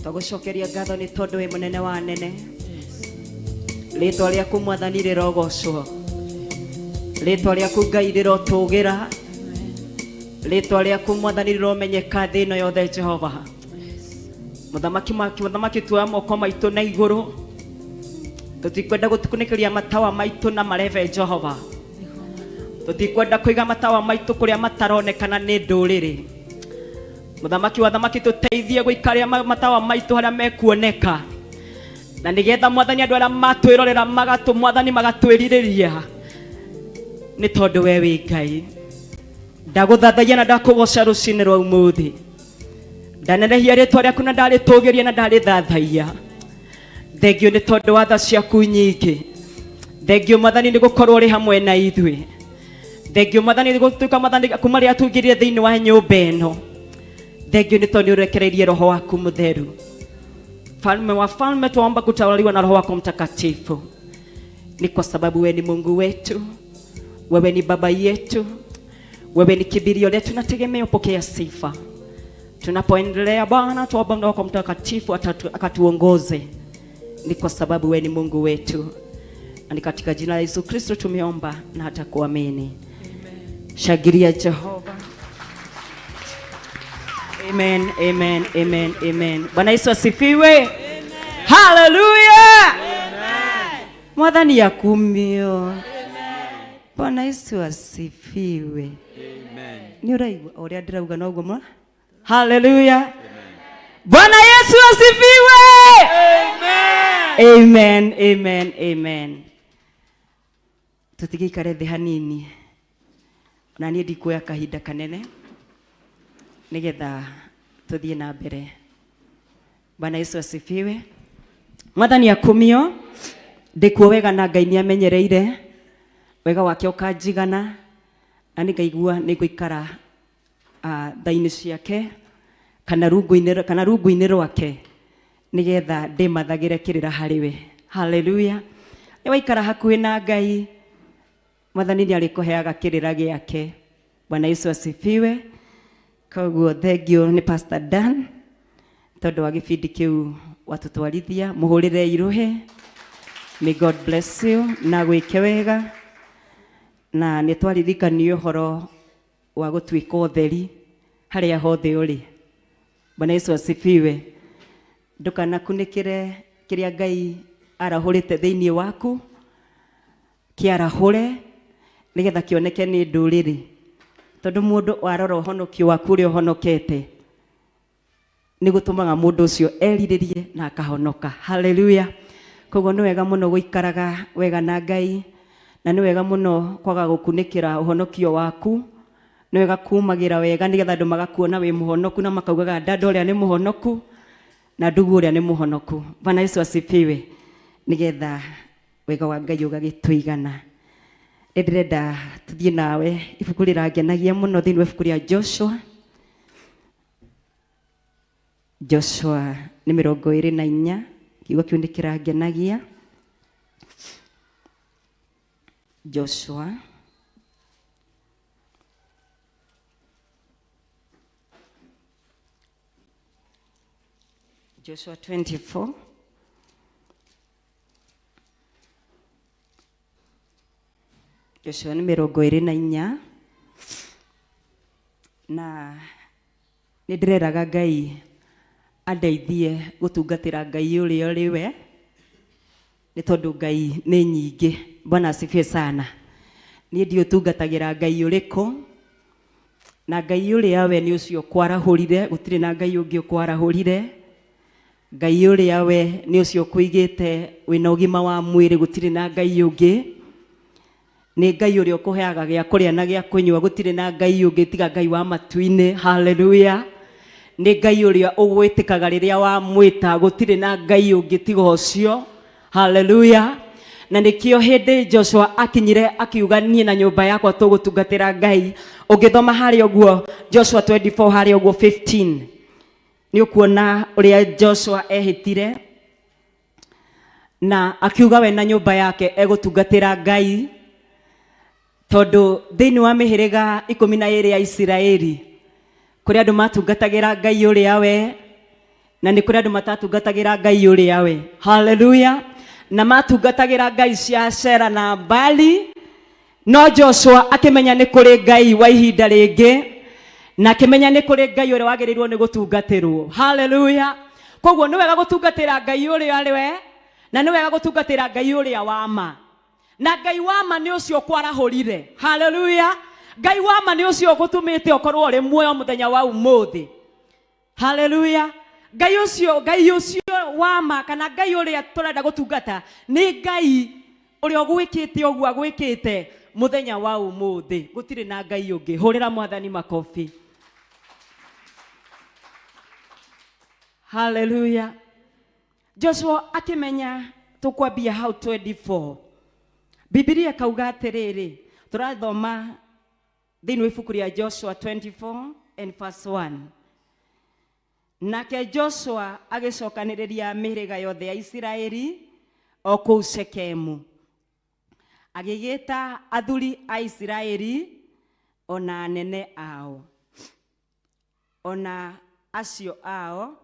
[SPEAKER 5] Twagucokeria ngatho nĩ tondũ wĩ mũnene wa nene. Rĩĩtwa rĩaku Mwathani rĩrogocwo. Rĩĩtwa rĩaku Ngai rĩrotũgĩra. Rĩĩtwa rĩaku Mwathani rĩromenyeka thĩ ĩno yothe Jehova. Mũthamaki tuoya moko maitũ na igũrũ. Tutikwenda gutukunikĩria matawa maitũ na mareve Jehova. Tutikwenda kũiga matawa maitũ kũrĩa mataronekana nĩ ndũrĩrĩ. Mũthamaki wa thamaki tũteithie gũikaria matawa maitũ harĩa mekuoneka. Na nĩgetha Mwathani andũ arĩa matwĩrorera Mwathani magatwĩrirĩria. Nĩ tondũ we wĩ Ngai. Ndagũthathaia na ndakũgoca rũcinĩ rwa ũmũthĩ. Ndanenehia rĩtwa rĩaku na ndarĩtũgĩria na ndarĩthathaia. Thengio nĩ tondũ wa tha ciaku nyingĩ. Thengio Mwathani nĩ gũkorwo ũrĩ hamwe na ithuĩ. Thengio Mwathani nĩ gũtuĩka Mwathani kuma rĩrĩa tungĩrire thĩinĩ wa nyũmba ĩno. Thengio nĩ tondũ nĩũrekereirie Roho waku Mũtheru. Falme wa falme tuomba kutawaliwa na Roho wako Mtakatifu. Ni kwa sababu wewe ni Mungu wetu. Wewe ni Baba yetu. Wewe ni kibirio letu na tegemeo, pokea sifa. Tunapoendelea Bwana tuomba Roho wako Mtakatifu akatuongoze. Ni kwa sababu wewe ni Mungu wetu. Ni katika jina la Yesu Kristo tumeomba na hata kuamini. Shagiria Jehova. Amen, amen, amen, amen. Bwana Yesu asifiwe. Hallelujah. Mwathani akumio. Bwana Yesu asifiwe.
[SPEAKER 3] Amen.
[SPEAKER 5] Ni uraigwa oria ndirauga noguo mwa. Hallelujah. Bwana Yesu asifiwe. Amen, amen, amen. Tutigikare thĩ hanini. Na niĩ ndikuoya kahinda kanene nigetha tuthie na mbere. Bwana Yesu asifiwe. Mwathani akumio. Ndikuo wega na Ngai nĩ amenyereire. Wega wake ũkanjigana. Na nĩngaigua nĩngũikara thainĩ ciake kana rungu-inĩ rwake nigetha ndĩmathagĩre kĩrĩra harĩwe. Hallelujah. Waikara hakuhĩ na Ngai, Mwathani nĩarĩkũheaga kĩrĩra gĩake. Bwana Yesu asifiwe. Koguo thengio nĩ Pastor Dan tondũ wa gĩbindi kĩu watũtwarithia. Mũhũrĩre iruhe. May God bless you na gwĩke wega. Na nĩtwaririkanio ũhoro wa gũtuĩka ũtheri harĩa hothe ũrĩ. Bwana Yesu asifiwe. Ndũkanakunĩkĩre kĩrĩa Ngai arahũrĩte thĩinĩ waku kĩarahũre nĩgetha kĩoneke nĩ ndũrĩrĩ. Tondũ mũndũ warora ũhonokio waku ũrĩa ũhonokete nĩ gũtũmaga mũndũ ũcio erirĩrie na akahonoka. Hallelujah. Koguo nĩ wega mũno gũikaraga wega na Ngai, na nĩ wega mũno kwaga gũkunĩkĩra ũhonokio waku. Nĩ wega kumagĩra wega nĩgetha andũ magakuona wĩ mũhonoku na makaugaga dada ũrĩa nĩ mũhonoku na ndugu ũrĩa nĩ mũhonoku. Bwana Yesu asifiwe. Nĩgetha wega wa Ngai ũgagĩtũigana. Ndĩrenda tuthie nawe ibuku rĩrangenagia mũno thĩinĩ wa ibuku rĩa Joshua. Joshua nĩ 24. Kiugo kĩu nĩ kĩrangenagia. Joshua Joshua 24. Joshua nĩ 24. Na nĩ ndĩreraga Ngai andeithie gũtungatĩra Ngai ũrĩa ũrĩ we, nĩ tondũ Ngai nĩ nyingĩ. Bwana asifiwe sana. Niĩ ndiũtungatagĩra Ngai ũrĩkũ, na Ngai ũrĩa we nĩ ũcio kwarahũrire, gũtirĩ na Ngai ũngĩ kwarahũrire. Ngai ũrĩa we nĩ ũcio kũigĩte wĩna ũgima wa mwĩrĩ, gũtirĩ na Ngai ũngĩ. Nĩ Ngai ũrĩa ũkũheaga gĩa kũrĩa na gĩa kũnyua, gũtirĩ na Ngai ũngĩ tiga Ngai wa matu-inĩ. Hallelujah. Nĩ Ngai ũrĩa ũgwĩtĩkaga rĩrĩa wamwĩta, gũtirĩ na Ngai ũngĩ tiga ũcio. Hallelujah. Na nĩkĩo hĩndĩ Joshua akinyire akiuga niĩ na nyũmba yakwa tũgũtungatĩra Ngai. Ũngĩthoma harĩa ũguo Joshua 24 harĩa ũguo 15 nĩ ũkuona ũrĩa Joshua ehĩtire na akiuga we na nyũmba yake egũtungatĩra Ngai, tondũ thĩinĩ wa mĩhĩrĩga 12 ya Isiraeli kũrĩ andũ matungatagĩra Ngai ũrĩa we na nĩ kũrĩ andũ matatungatagĩra Ngai ũrĩa we. Hallelujah. Na matungatagĩra Ngai cia Ashera na Baali, no Joshua akĩmenya nĩ kũrĩ Ngai wa ihinda rĩngĩ na akĩmenya nĩ kũrĩ Ngai ũrĩa wagĩrĩirwo nĩ gũtungatĩrwo. Hallelujah. Koguo nĩ wega gũtungatĩra Ngai ũrĩa arĩ we
[SPEAKER 6] na nĩ wega gũtungatĩra Ngai ũrĩa wa ma. Na Ngai wa ma nĩ ũcio kwarahũrire. Hallelujah. Ngai wa ma nĩ ũcio gũtũmĩte ũkorwo ũrĩ muoyo mũthenya wa ũmũthĩ. Hallelujah. Ngai ũcio wa ma kana Ngai ũrĩa tũrenda gũtungata nĩ Ngai ũrĩa ũgwĩkĩte ũguo agwĩkĩte mũthenya wa ũmũthĩ. Gũtirĩ na Ngai ũngĩ. Hũrĩra Mwathani makobi. Hallelujah. Joshua akimenya tukwambia hau 24. Biblia kauga atĩrĩrĩ, tũrathoma thĩinĩ wa ibuku rĩa Joshua 24 and verse 1. Nake Joshua agĩcokanĩrĩria mĩhĩrĩga yothe ya Isiraeli o kũu Shekemu. Agĩgĩta athuri a Isiraeli ona anene ao, ona acio ao,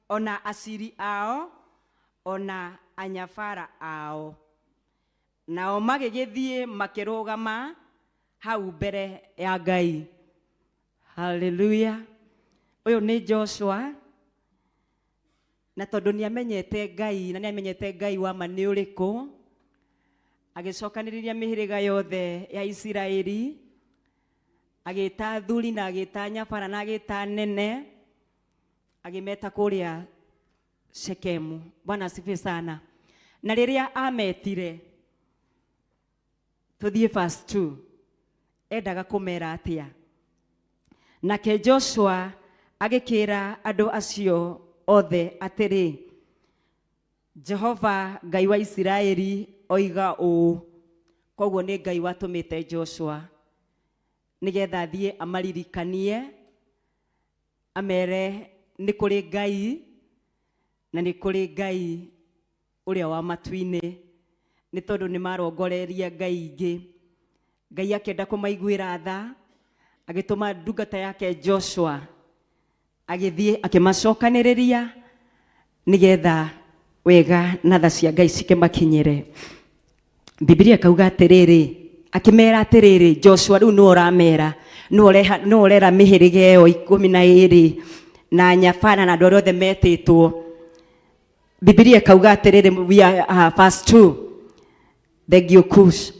[SPEAKER 6] ona asiri ao, ona anyabara ao. Nao magĩgĩthiĩ makĩrũgama hau mbere ya Ngai. Hallelujah. Ũyũ nĩ Joshua, na tondũ nĩamenyete Ngai na nĩamenyete Ngai wa ma nĩ ũrĩkũ, agĩcokanĩrĩria mĩhĩrĩga yothe ya Isiraeli, agĩta athuri na agĩta anyabara na agĩta anene, agĩmeta kũrĩa Shekemu. Bwana asifiwe sana. Na rĩrĩa ametire, tuthiĩ verse 2, endaga kũmera atĩa. Nake Joshua agĩkĩra andũ acio othe atĩrĩ, Jehova Ngai wa Isiraeli oiga ũũ. Koguo nĩ Ngai watũmĩte Joshua nĩgetha thiĩ amaririkanie, amere nĩ kũrĩ Ngai na nĩ kũrĩ Ngai ũrĩa wa matu-inĩ, nĩ tondũ nĩ marongoreria Ngai ingĩ. Ngai akĩenda kũmaiguĩra tha, agĩtũma ndungata yake Joshua agĩthiĩ akĩmacokanĩrĩria nĩgetha wega na tha cia Ngai cikĩmakinyĩre. Biblia kauga atĩrĩrĩ, akĩmera atĩrĩrĩ, Joshua rĩu nĩ ũramera, nĩ ũrera mĩhĩrĩga ĩyo 12 na anyabara na andũ arĩa othe metĩtwo. Biblia kauga atĩrĩrĩ, verse 2, thengio Kush.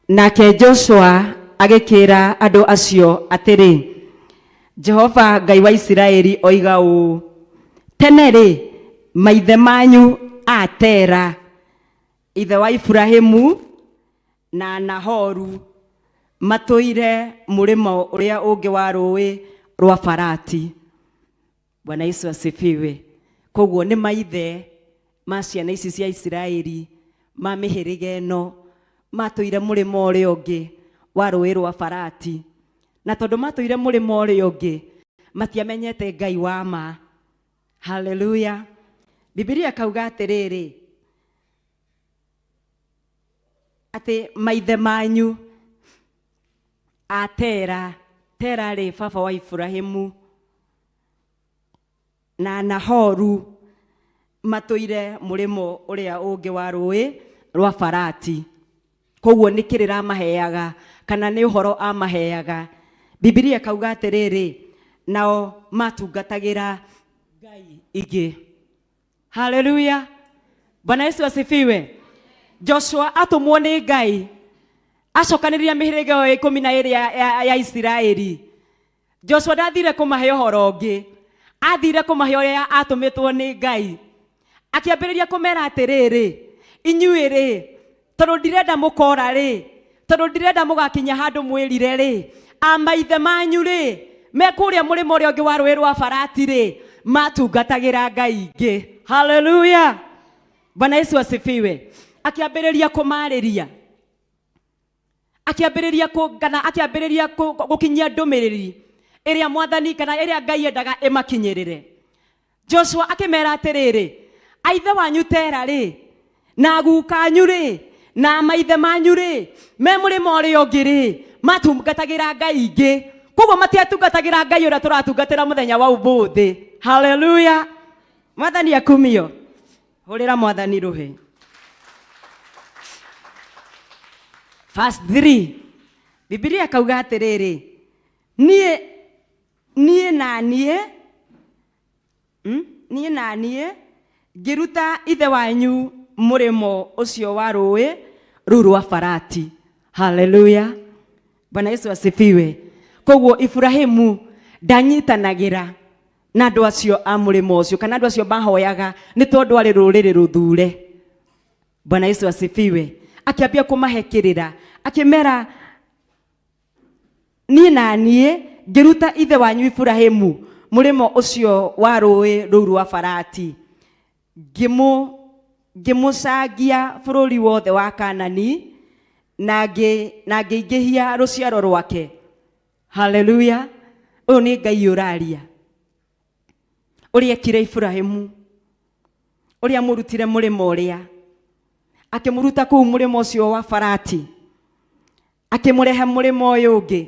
[SPEAKER 6] Nake Joshua agĩkĩra andũ acio atĩrĩ, Jehova Ngai wa Isiraeli oiga ũũ, tene-rĩ, maithe manyu a Tera, ithe wa Ibrahimu na Nahoru, matũire mũrĩmo ũrĩa ũngĩ wa rũĩ rwa Farati. Bwana Yesu asifiwe. Koguo nĩ maithe ma ciana ici cia Isiraeli ma mĩhĩrĩga ĩno matũire mũrĩmo ũrĩa ũngĩ wa rũĩ rwa Farati. Na tondũ matũire mũrĩmo ũrĩa ũngĩ, matiamenyete Ngai wa ma. Hallelujah. Biblia kauga atĩrĩrĩ, atĩ maithe manyu a Tera, Tera-rĩ, baba wa Ibrahimu na Nahoru, matũire mũrĩmo ũrĩa ũngĩ wa rũĩ rwa Farati. Koguo nĩ kĩrĩra amaheaga kana nĩ ũhoro amaheaga. Biblia kauga atĩrĩrĩ, nao matungatagĩra Ngai ingĩ. Hallelujah. Bwana Yesu asifiwe. Joshua atũmwo nĩ Ngai acokanĩrĩria mĩhĩrĩga 12 ya Isiraeli. Joshua ndathire kũmahe ũhoro ũngĩ, athire kũmahe ũrĩa atũmĩtwo nĩ Ngai. Akĩambĩrĩria kũmera atĩrĩrĩ, inyuĩ-rĩ, tondũ ndirenda mũkora-rĩ, tondũ ndirenda mũgakinya handũ mwĩrire-rĩ, amaithe manyu-rĩ, me kũrĩa mũrĩmo ũrĩa ũngĩ wa rũĩ rwa Farati-rĩ, matungatagĩra Ngai ingĩ. Hallelujah. Bwana Yesu asifiwe. Akĩambĩrĩria kũmarĩria, akĩambĩrĩria gũkinyia ndũmĩrĩri ĩrĩa Mwathani kana ĩrĩa Ngai endaga ĩmakinyĩrĩre. Joshua akĩmera atĩrĩrĩ, aithe wanyu Tera-rĩ, na gukanyu-rĩ, na maithe manyu-rĩ, me mũrĩmo ũrĩa ũngĩ-rĩ, matungatagĩra Ngai ingĩ. Koguo matiatungatagĩra Ngai ũrĩa tũratungatĩra mũthenya wa ũmũthĩ. Hallelujah. Mwathani akumio. Hũrĩra Mwathani rũhĩ. Verse 3. Biblia kauga atĩrĩrĩ, niĩ na niĩ Ngiruta ithe wanyu murimo ucio wa rũĩ rũu rwa Farati. Haleluya. Bwana Yesu asifiwe. Koguo Ibrahimu ndanyitanagira na andũ acio a mũrĩmo ũcio kana andũ acio mahoyaga nĩ tondũ arĩ rũrĩrĩ rũthure. Bwana Yesu asifiwe. Akiambia kũmahekĩrĩra akĩmera niĩ na niĩ ngĩruta ithe wanyu Ibrahimu mũrĩmo ũcio wa rũĩ rũu rwa Farati, ngĩmũcangia bũrũri wothe wa Kanani na ngĩingĩhia rũciaro rwake. Haleluya. Ũyũ nĩ Ngai ũraria, ũrĩa ekire Ibrahimu, ũrĩa mũrutire mũrĩmo ũrĩa, akĩmũruta kũu mũrĩmo ũcio wa Farati, akĩmũrehe mũrĩmo ũyũ ũngĩ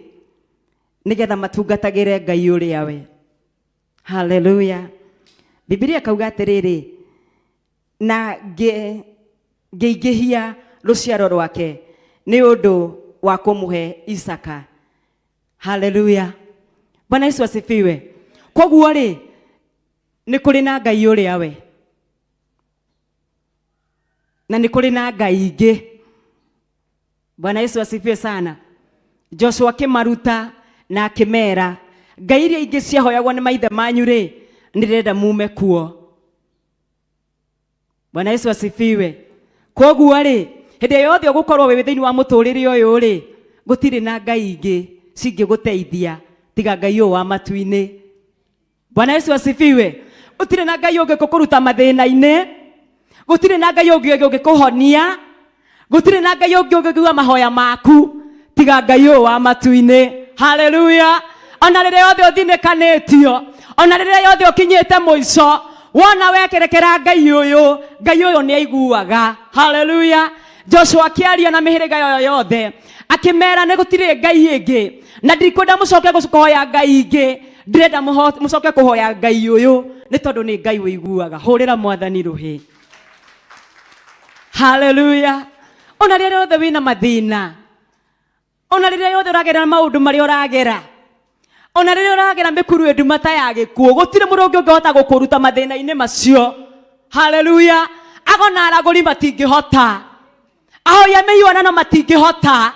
[SPEAKER 6] nĩgetha matungatagĩre Ngai ũrĩa we. Haleluya. Biblia kauga atĩrĩrĩ, na ngĩingĩhia rũciaro rwake nĩ ũndũ wa kũmũhe Isaka. Haleluya. Bwana Yesu asifiwe. Koguo rĩ, nĩ kũrĩ na Ngai ũrĩa we, na nĩ kũrĩ na Ngai ingĩ. Bwana Yesu asifiwe sana. Joshua akĩmaruta na akĩmera, ngai iria ingĩ ciahoyagwo nĩ maithe manyu rĩ, nĩrenda mume kuo. Bwana Yesu asifiwe. Koguo rĩ, hĩndĩ yothe ũgũkorwo wĩ thĩinĩ wa mũtũrĩre ũyũ rĩ, gũtirĩ na ngai ingĩ cingĩgũteithia tiga Ngai ũyũ wa matu-inĩ. Bwana Yesu asifiwe. Gũtirĩ na Ngai ũngĩ gũkũruta mathĩna-inĩ, gũtirĩ na Ngai ũngĩ ũngĩkũhonia, gũtirĩ na Ngai ũngĩ ũngĩigua mahoya maku tiga Ngai ũyũ wa matu-inĩ. Haleluya. Ona rĩrĩa yothe ũthinĩkanĩtio, ona rĩrĩa yothe ũkinyĩte mũico, wona wekerekera Ngai ũyũ nĩ aiguaga. Haleluya. Joshua akĩaria na mĩhĩrĩga yo yothe akĩmera nĩ gũtirĩ Ngai ĩngĩ, na ndikwenda mũcoke kũhoya Ngai ingĩ, ndĩrenda mũcoke kũhoya Ngai ũyũ nĩ tondũ nĩ Ngai ũiguaga. Hũrĩra Mwathani rũhĩ. Haleluya. Ona rĩrĩa yothe wĩna mathĩna, ona rĩrĩa yothe ũragerera maũndũ marĩa ũragera, ona rĩrĩa ũragera mĩkuru ndumata ya gĩkuũ, gũtirĩ mũndũ ũngĩ ũngĩhota gũkũruta mathĩna-inĩ macio. Haleluya. Agona aragũri matingĩhota, ahoya mĩhianano matingĩhota,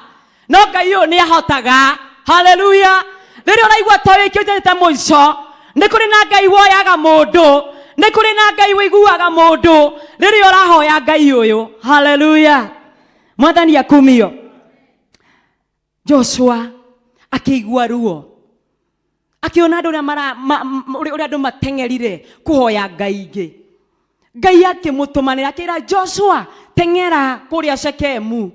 [SPEAKER 6] no Ngai ũyũ nĩ ahotaga. Haleluya. Rĩrĩa ũraigua ta wĩkĩte mũico, nĩ kũrĩ na Ngai woyaga mũndũ, nĩ kũrĩ na Ngai wĩiguaga mũndũ rĩrĩa ũrahoya Ngai ũyũ. Haleluya. Mwathani akumio. Joshua akĩigua ruo, akiona andũ ũrĩa andũ mateng'erire kũhoya Ngai ingĩ. Ngai akĩmũtũmanĩra akĩra Joshua, teng'era kũrĩa Shekemu,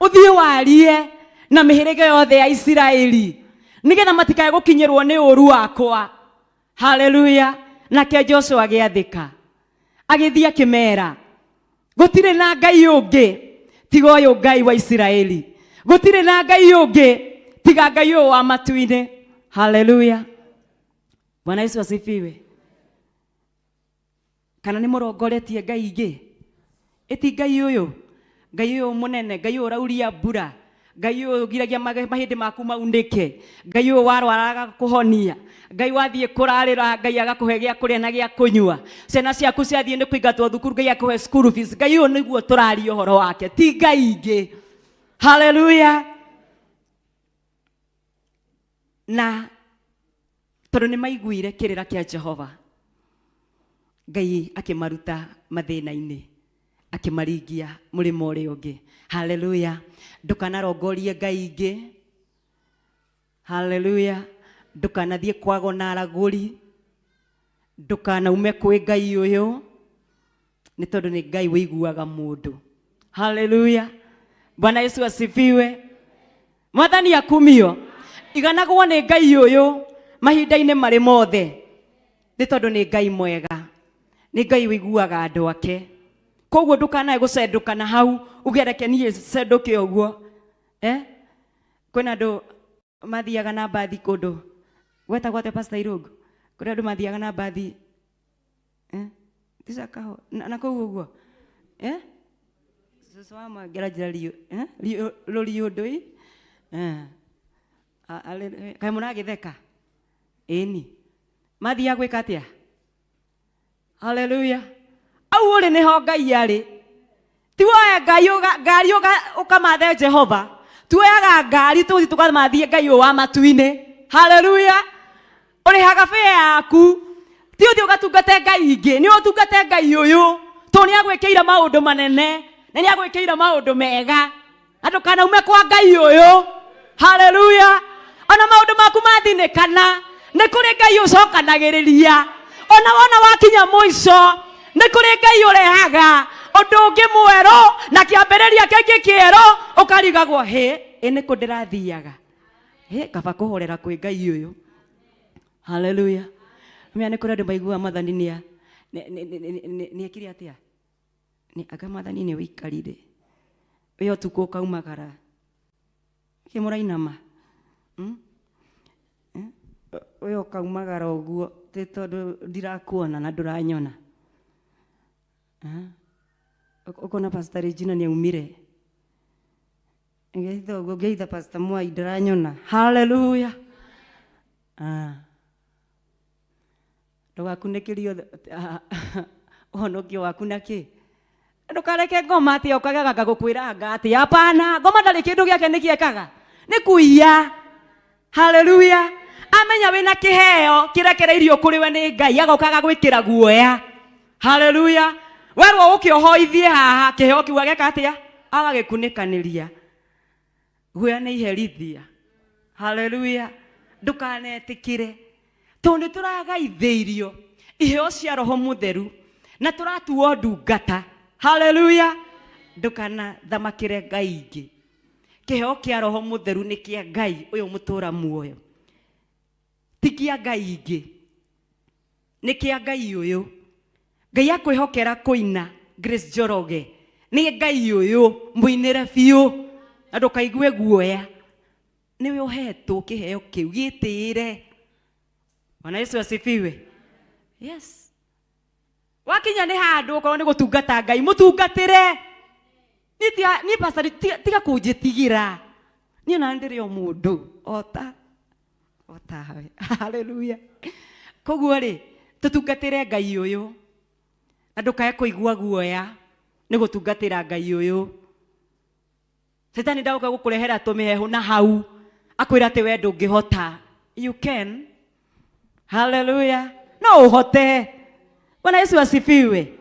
[SPEAKER 6] ũthiĩ warie na mĩhĩrĩga yothe ya Isiraeli nĩgetha matikae gũkinyĩrwo nĩ ũru wakwa. Haleluya. Nake Joshua agĩathĩka, agĩthiĩ akĩmera, gũtirĩ na Ngai ũngĩ tiga ũyũ Ngai wa Isiraeli, gũtirĩ na Ngai ũngĩ tiga Ngai ũyũ wa matu-inĩ. Haleluya. Bwana Yesu asifiwe. Kana nĩ mũrongoretie Ngai ingĩ? Eti Ngai ũyũ mũnene, Ngai ũyũ ũrauria mbura, Ngai ũyũ ũgiragia mahĩndĩ maku maunĩke, Ngai ũyũ warwaraga kũhonia, Ngai wathiĩ kũrarĩra Ngai agakũhe gĩa kũrĩa na gĩa kũnyua, ciana ciaku ciathiĩ nĩ kũingatwo thukuru Ngai akũhe school fees. Ngai ũyũ nĩguo tũraria ũhoro wake, ti Ngai ingĩ. Haleluya. Na tondũ nĩ maiguire kĩrĩra kĩa Jehova, Ngai akĩmaruta mathĩna-inĩ, akĩmaringia mũrĩmo ũrĩa ũngĩ. Haleluya. Ndũkanarongorie Ngai ingĩ. Haleluya. Ndũkanathiĩ kwago na aragũri, ndũkanaume kwĩ Ngai ũyũ nĩ tondũ nĩ Ngai wĩiguaga mũndũ. Haleluya. Bwana Yesu asifiwe. Mwathani akumio. Iganagwo nĩ Ngai ũyũ mahinda-inĩ marĩ mothe nĩ tondũ nĩ Ngai mwega, nĩ Ngai wĩiguaga andũ ake. Koguo ndũkanae gũcendũkana hau ugereke niĩ cendũke ũguo. Kwĩna andũ mathiaga na mbathi kũndũ gwetagwo atĩa Pastor Irũngũ, kũrĩa andũ mathiaga na mbathi tisakaho na kũu ũguo Susu wa magera njĩra rũriũndũ kaĩ mũragĩtheka ĩni mathiaga gwĩka atĩa? Haleluya. au uri niho Ngai ari ti woe ngari ukamathe Jehova tuoyaga ngari tuthi tukamathie Ngai wa matu-ini. Haleluya. Uri haga fe yaku ti uthi ugatungate Ngai ingi ni utungate Ngai uyu to ni agwikira maundu manene na ni agwikira maundu mega andu kana ume kwa Ngai uyu. Haleluya. Ona maundu maku mathinikana ni kuri Ngai ucokanagiriria ona wona wakinya muico ni kuri Ngai urehaga undu ungi mweru na kiambiriria kingi kieru ukarigagwo ni ku ndirathiaga kaba kuhorera kwi Ngai uyu. Haleluya. Mimi ni kuri andu maigua mathani ni ekire atia ni aga mathani ni wikarire uyo tuko kaumagara kimurainama uyo kaumagara uguo ti tondu ndirakuona na nduranyona ukona Pastor Regina ni umire ngeitha uguo ngeitha Pastor Mwai ndiranyona. Haleluya. Ndugakunikirio honokio waku naki ndukareke ngoma ati ukaga gukwiranga ati hapana ngoma ndari kindu giake nikiekaga ni kuiya. Haleluya. Amenya wina kiheo kirekereirio kuri we ni Ngai agokaga gwikira guoya. Haleluya. Werwo ukiohoithie haha kiheo kiuga geka atia agagikunĩkanĩria guoya ni iherithia. Haleluya. Ndukanetikire tondu turagaithĩirio iheo cia Roho Mutheru na turatuo ndungata. Haleluya. Ndukana thamakire Ngai ingi. Kiheo kia Roho Mutheru ni kia Ngai uyu mutura muoyo tikia Ngai ingi ni kia Ngai uyu. Ngai akwihokera kuina Grace Njoroge ni Ngai uyu muinire biu na ndukaigue guoya niwe uhetwo kiheo kiu gitire. Bwana Yesu asifiwe. Yes. Wakinya ni handu ukorwo ni gutungata Ngai mutungatire ni pastor tiga kunjitigira ni na ndiri o mundu ota. Haleluya. Koguo ri tutungatire Ngai uyu na ndukae kuigua guoya ni gutungatira Ngai uyu. Shetani ndauka gukurehera tumihehu na hau akwira ati we ndungihota. You can. Haleluya. No uhote. Bwana Yesu asifiwe.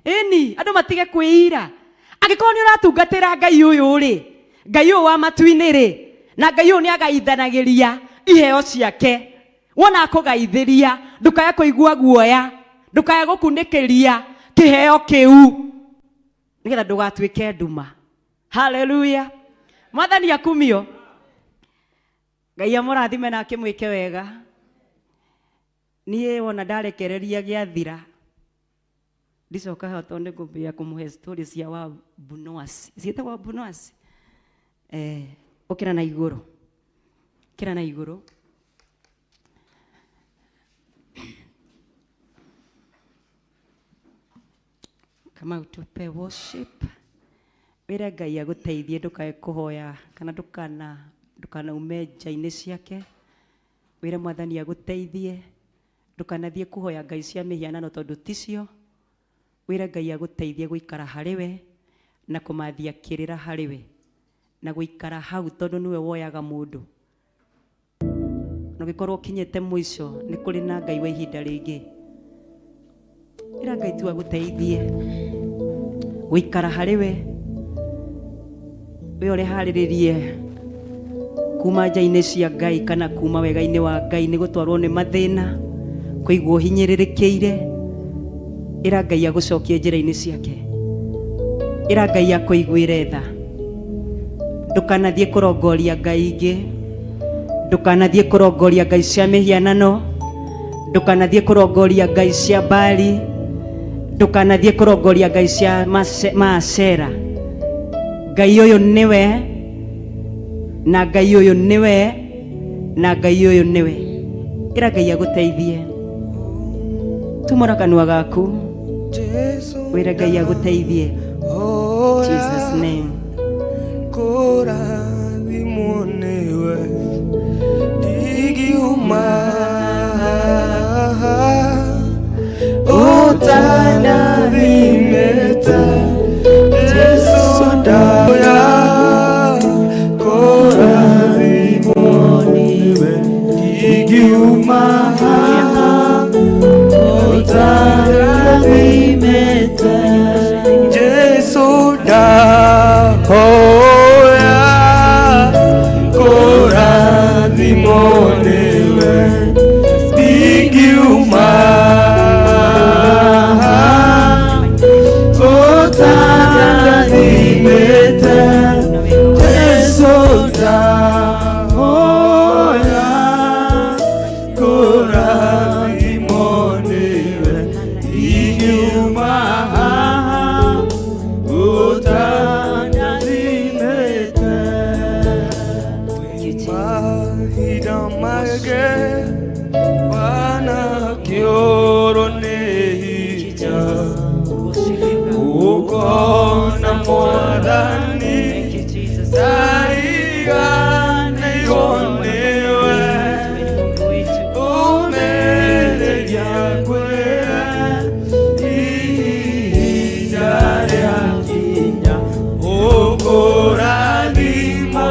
[SPEAKER 6] Eni andu matige kwira angikorwo ni uratungatira Ngai uyu ri Ngai uyu wa matu-ini ri na Ngai uyu ni agaithanagiria iheo ciake wona akugaithiria ndukaya kuigua guoya ndukaya gukunikiria kiheo kiu nigetha ndugatuike nduma. Haleluya. Mwathani akumio Ngai amurathime na akimwike wega. Nie wona ndarekereria giathira ndicoka hoto ndi ngumbia kumuhe stories cia wa Bunoasi cietagwo Bunoasi ukira na iguru kira na iguru kama utupe worship wira Ngai aguteithie ndukae kuhoya kana ndukana ume nja-ini ciake wira Mwathani aguteithie ndukanathie kuhoya ngai cia mihianano tondu ticio wira Ngai aguteithie guikara hariwe na kumathia kirira hariwe na guikara hau tondu niwe woyaga mundu no gikorwo kinyete mwico ni kuri na Ngai wa ihinda ringi ira Ngai tu aguteithie guikara hariwe we ore hariririe kuma nja-ini cia Ngai kana kuma wega-ini wa Ngai ni gutwarwo ni mathina kuigwo hinyiririkiire ira Ngai agucokie njira-ini ciake ira Ngai akuiguire tha ndukanathie kurongoria Ngai ingi ndukanathie kurongoria ngai cia mihianano ndukanathie kurongoria ngai cia Bali ndukanathie kurongoria ngai cia Maasera. Ngai uyu niwe na Ngai uyu niwe na Ngai uyu niwe ira Ngai aguteithie tumora kanua gaku wira Ngai aguteithie Jesus name
[SPEAKER 2] Korathimwo niwe ndigiuma utanathimwo
[SPEAKER 3] ingiuma utarimete
[SPEAKER 2] Jesu ndahoya korathimonewe ingiuma utarimete Jesu ndahoya korathimonewe ingiuma mahida mage wana kioro nehija ukona mwadhani saiga neyonewe umele yakwe ihidare akinya ukoranimo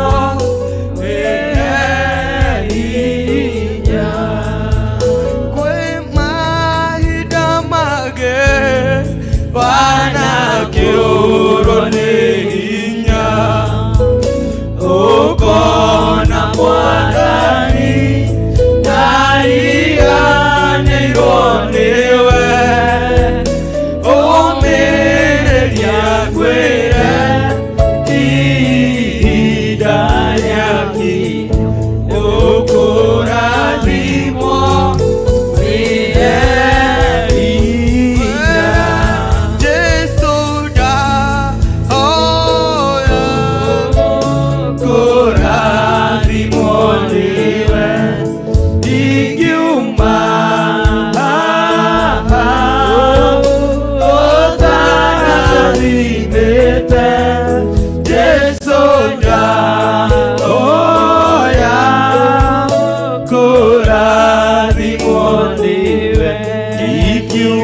[SPEAKER 6] Thank you.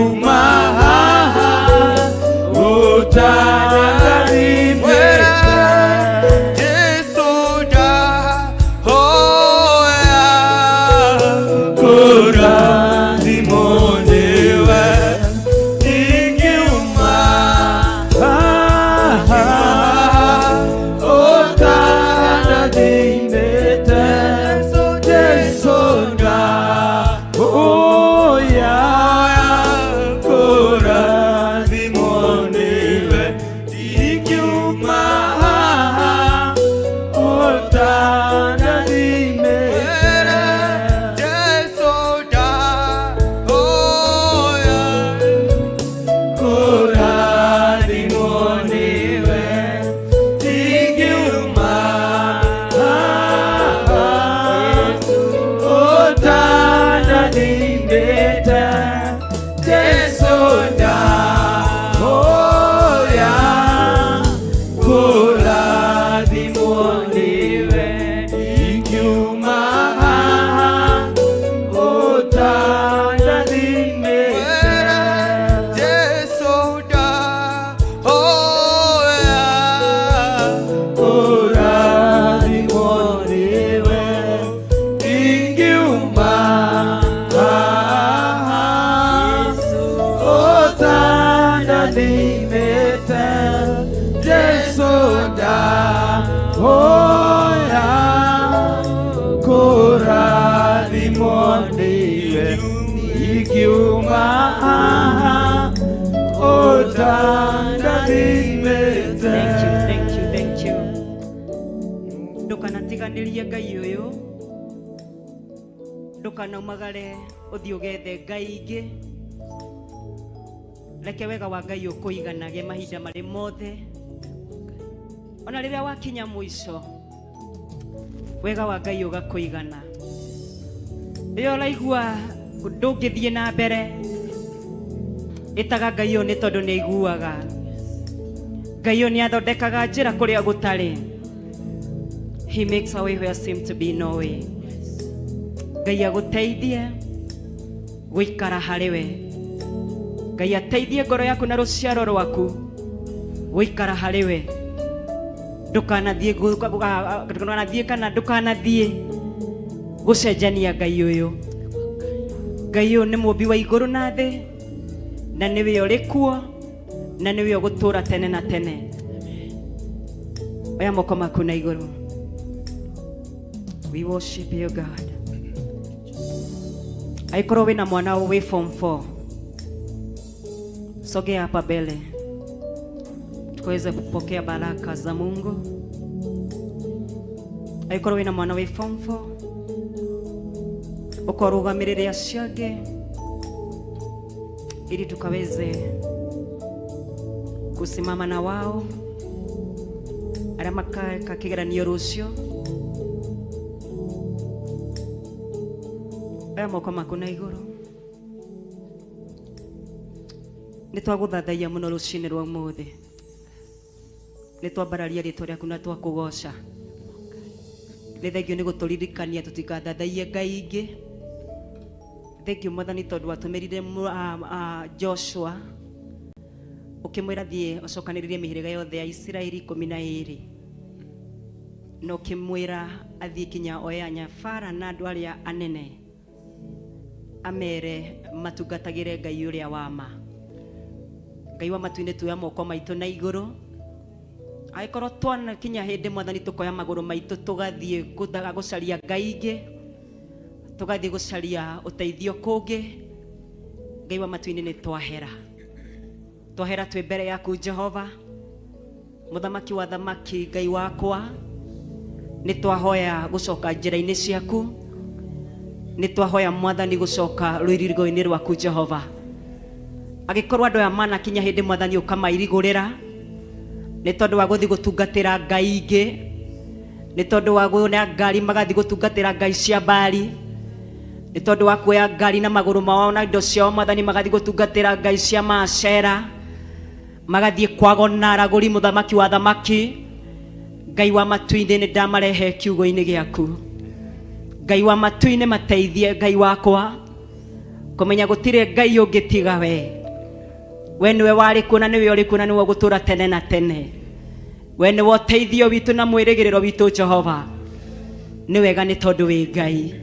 [SPEAKER 6] Ndukanatiganirie Ngai uyu, ndukanaumagare uthii ugethe Ngai ingi. Reke wega wa Ngai ukuiganage mahinda mari mothe, ona riria wakinya mwico wega wa Ngai ugakuigana. Riria uraigua ndungithie na mbere, itaga Ngai uyu ni tondu ni aiguaga. Ngai uyu ni athondekaga njira kuria gutari. He makes a way where seems to be no way. Ngai aguteithie guikara hariwe. Ngai ateithie ngoro yaku na ruciaro rwaku guikara hariwe. Ndukanathie kana ndukanathie gucenjania Ngai uyu. Ngai uyu ni mumbi wa iguru na thi, na niwe uri kuo, na niwe ugutura tene na tene. Oya moko maku na iguru. We worship you, God. Aikorwo wina mwana we form 4, sogea hapa mbele tukaweze kupokea baraka za Mungu. Aikorwo wina mwana we form 4, ukorugamirire aciange ili tukaweze kusimama na wao aria makaka kigeranio rucio. Aya moko maku na iguru. Nitwaguthathaia muno rucini rwa muthi. Nitwambararia ritwa riaku na twakugoca. Ni thengio ni guturirikania tutikathathaie Ngai ingi. Thengio Mwathani tondu watumirire Joshua ukimwira thie ucokaniririe mihiriga yothe ya Isiraeli 12 no kimwira athie kinya oya nyabara na andu aria anene amere matungatagire Ngai uria wama. Ngai wa matu-ini tuya moko maitu na iguru. Aikorwo twana kinya hindi Mwathani tukoya maguru maitu tugathie kuthaga gucaria Ngai ingi, tugathie gucaria uteithio kungi. Ngai wa matu-ini ni twahera twi mbere yaku Jehova, muthamaki wa thamaki. Ngai wakwa ni twahoya gucoka njira-ini ciaku, ni twahoya Mwathani gucoka rwirigo-ini rwaku Jehova. Agikorwo andu aya mana kinya hindi Mwathani ukamairigurira ni tondu wa guthi gutungatira Ngai ingi, ni tondu wa kuona ngari magathi gutungatira Ngai cia Bali, ni tondu wa kuoya ngari na maguru mao na indo ciao Mwathani magathi gutungatira Ngai cia Maacera, magathie kwagona araguri muthamaki wa thamaki. Ngai wa matu-ini ni ndamarehe kiugo-ini giaku. Ngai wa matu-ini mateithie Ngai wakwa kumenya gutire Ngai ungi tiga we. We niwe wari kuo na niwe uri kuo na niwe gutura tene na tene. We niwe uteithio witu na mwirigiriro witu Jehova. Ni wega ni tondu wi Ngai.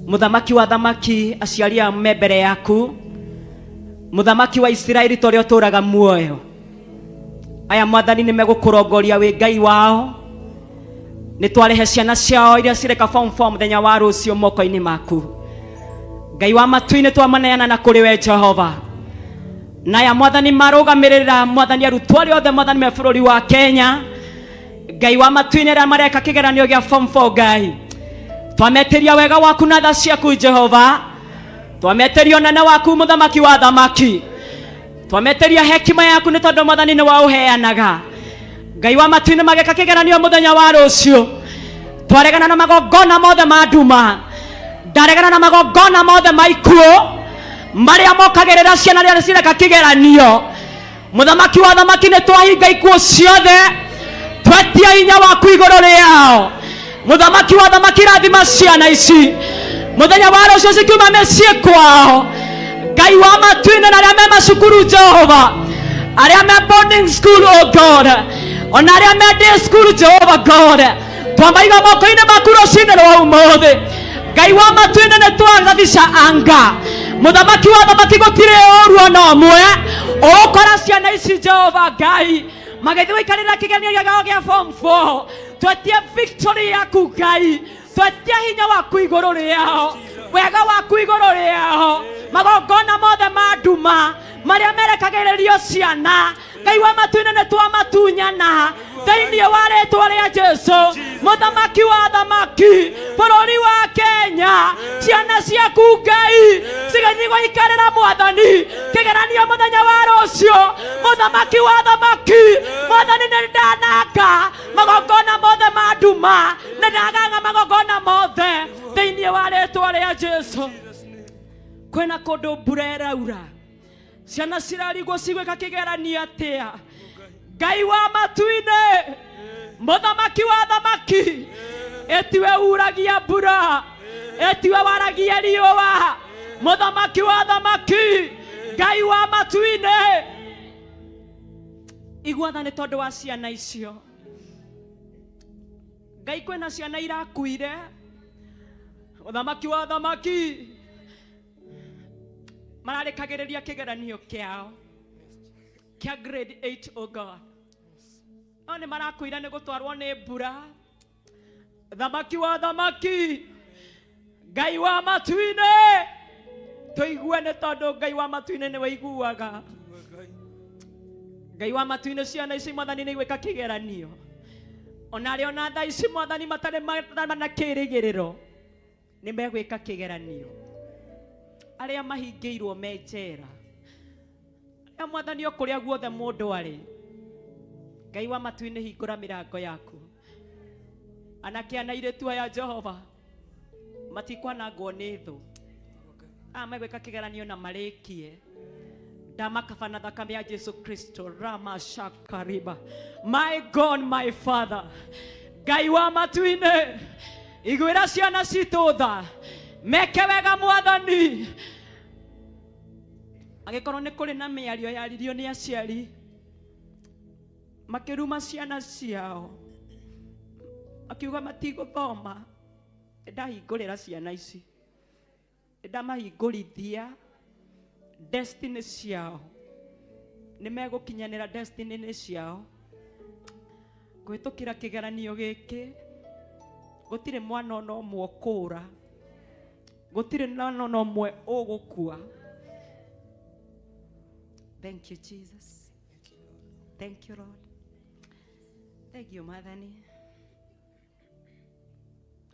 [SPEAKER 6] Muthamaki wa thamaki aciari a mbere yaku, muthamaki wa Isiraeli tore uturaga muoyo. Aya Mwathani ni megukurongoria wi Ngai wao. Ni twarehe ciana ciao iria cireka form 4 muthenya wa rucio moko-ini maku. Ngai wa matu-ini twamaneana na kuri we Jehova. Na ya Mwathani marugamirira Mwathani arutwo riothe Mwathani me bururi wa Kenya. Ngai wa matu-ini aria mareka kigeranio gia form 4 Ngai, twameteria wega waku na tha ciaku Jehova. Twameteria onana waku muthamaki wa thamaki. Twameteria hekima yaku ni tondu Mwathani ni wa uheanaga. Ngai wa matu-ini mageka kigeranio muthenya wa rucio. Twaregana na magongona mothe ma nduma, ndaregana na magongona mothe ma ikuo maria mokagirira ciana riria cireka kigeranio. Muthamaki wa thamaki ni twahinga ikuo ciothe, twetia hinya waku iguru riao. Muthamaki wa thamaki rathima ciana ici muthenya wa rucio cikiuma micii kwao. Ngai wa matu-ini na aria me macukuru Jehova, aria me boarding school oh God, ona aria me day school Jehova God, twamaiga moko-ini maku rucini rwa umuthi. Ngai wa matu-ini ni twagathica anga. Muthamaki wa thamaki gutire oru ona umwe ukora ciana ici Jehova Ngai magithi wikarira kigeranio gao gia form 4. Twetie victory yaku Ngai, twetie hinya waku iguru riao, wega waku iguru riao. Magongona mothe ma nduma maria merekagiririo ciana Ngai wa matu-ini ni twamatunyana thiini wa ritwa ria Jesu. Muthamaki wa thamaki bururi wa Kenya, ciana ciaku Ngai ciganyigo ikarira Mwathani kigeranio muthenya wa rucio. Muthamaki wa thamaki Mwathani ni ndananga magongona mothe ma nduma, ni ndaganga magongona mothe thiini wa ritwa ria Jesu. Kwena kundu mbura iraura, ciana cirarigwo cigwika kigeranio atia. Ngai wa matu-ini muthamaki wa thamaki, etiwe uragia mbura, etiwe waragia riua. Muthamaki wa thamaki, Ngai wa matu-ini, igwatha ni tondu wa ciana icio. Ngai kwena ciana irakuire
[SPEAKER 5] Muthamaki wa thamaki mararikagiriria kigeranio kiao kia grade 8, oh God. Oni marakwira ni gutwarwo ni mbura. Thamaki wa thamaki, Ngai wa matu-ine, tuiguane tondu Ngai wa matu-ine ni waiguaga. Ngai wa matu-ine ciana ici Mwathani ni gwika kigeranio. Ona ri ona thaa ici Mwathani matare na kirigiriro ni megwika kigeranio. Aria mahingiirwo me njera, aria Mwathani okuria guothe mundu ari, Ngai wa matu-ine hingura mirango yaku. Anake ana iretu aya Jehova matikwanangwo ni thu, megwika kigeranio na marikie. Damakaba na thakame ya Jesu Kristo. Rama shakariba. My God, my Father, Ngai wa matu-ine, igwira ciana citu tha, meke wega Mwathani. Agikorwo ni kuri na miario yaririo ni aciari makiruma ciana ciao, akiuga matiguthoma, ndahingurira ciana ici, ndamahingurithia destiny ciao, ni megukinyanira destiny ni ciao. Kwitukira kigeranio giki gutire mwana no mwokura, gutire mwana no mwe ugukua. Thank you Jesus, thank you Lord, thank you Mwathani.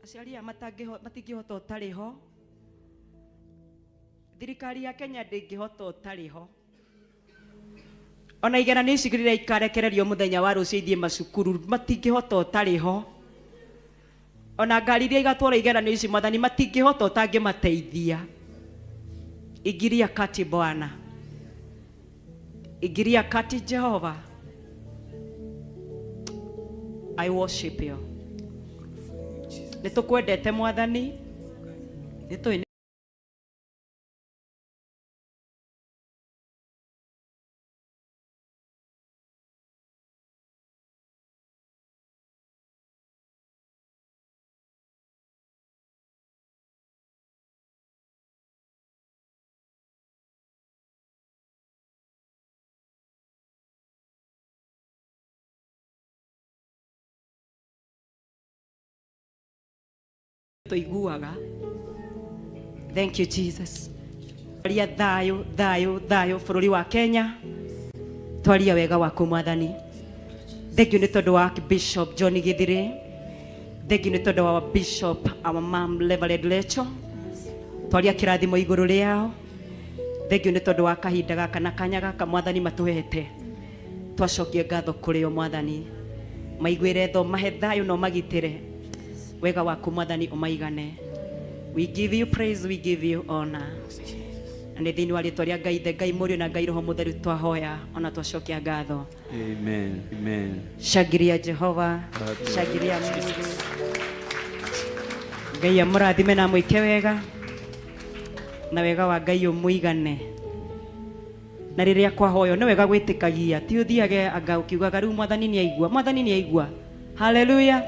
[SPEAKER 5] Aciari aya matingihota utariho, thirikari ya Kenya ndingihota utariho. Ona igeranio icigirire ikarekererio muthenya wa rucio ithie macukuru matingihota utariho. Ona ngari iria igatwara igeranio ici Mwathani matingihota utangimateithia. Ingiria kati Bwana, ingiria kati Jehova. I worship you. Nitukwendete Mwathani, nitu tuiguaga. Thank you Jesus. Twaria thayo thayo thayo bururi wa Kenya, twaria wega waku Mwathani. Thank you ni tondu wa Bishop John Githire. Thank you ni tondu wa Bishop our mom Reverend Lecho, twaria kirathimo iguru riao. Thank you ni tondu wa kahinda gaka na kanya gaka Mwathani matuhete, twacokie ngatho kuri o Mwathani. Maiguire tho mahe thayo no magitire wega waku Mwathani umaigane. We give you praise, we give you honor. And thini wa ritwa ria Ngai the Ngai Murio na Ngai Roho Mutheru twahoya ona twacokia ngatho.
[SPEAKER 3] Amen. Amen.
[SPEAKER 5] Shagiria Jehova, shagiria Mungu. Ngai amurathime na mwike wega, na wega wa Ngai umuigane. Na riria kwahoyo ni wega gwitikagia, ti uthiage anga ukiugaga riu Mwathani ni aigua. Mwathani ni aigua. Hallelujah.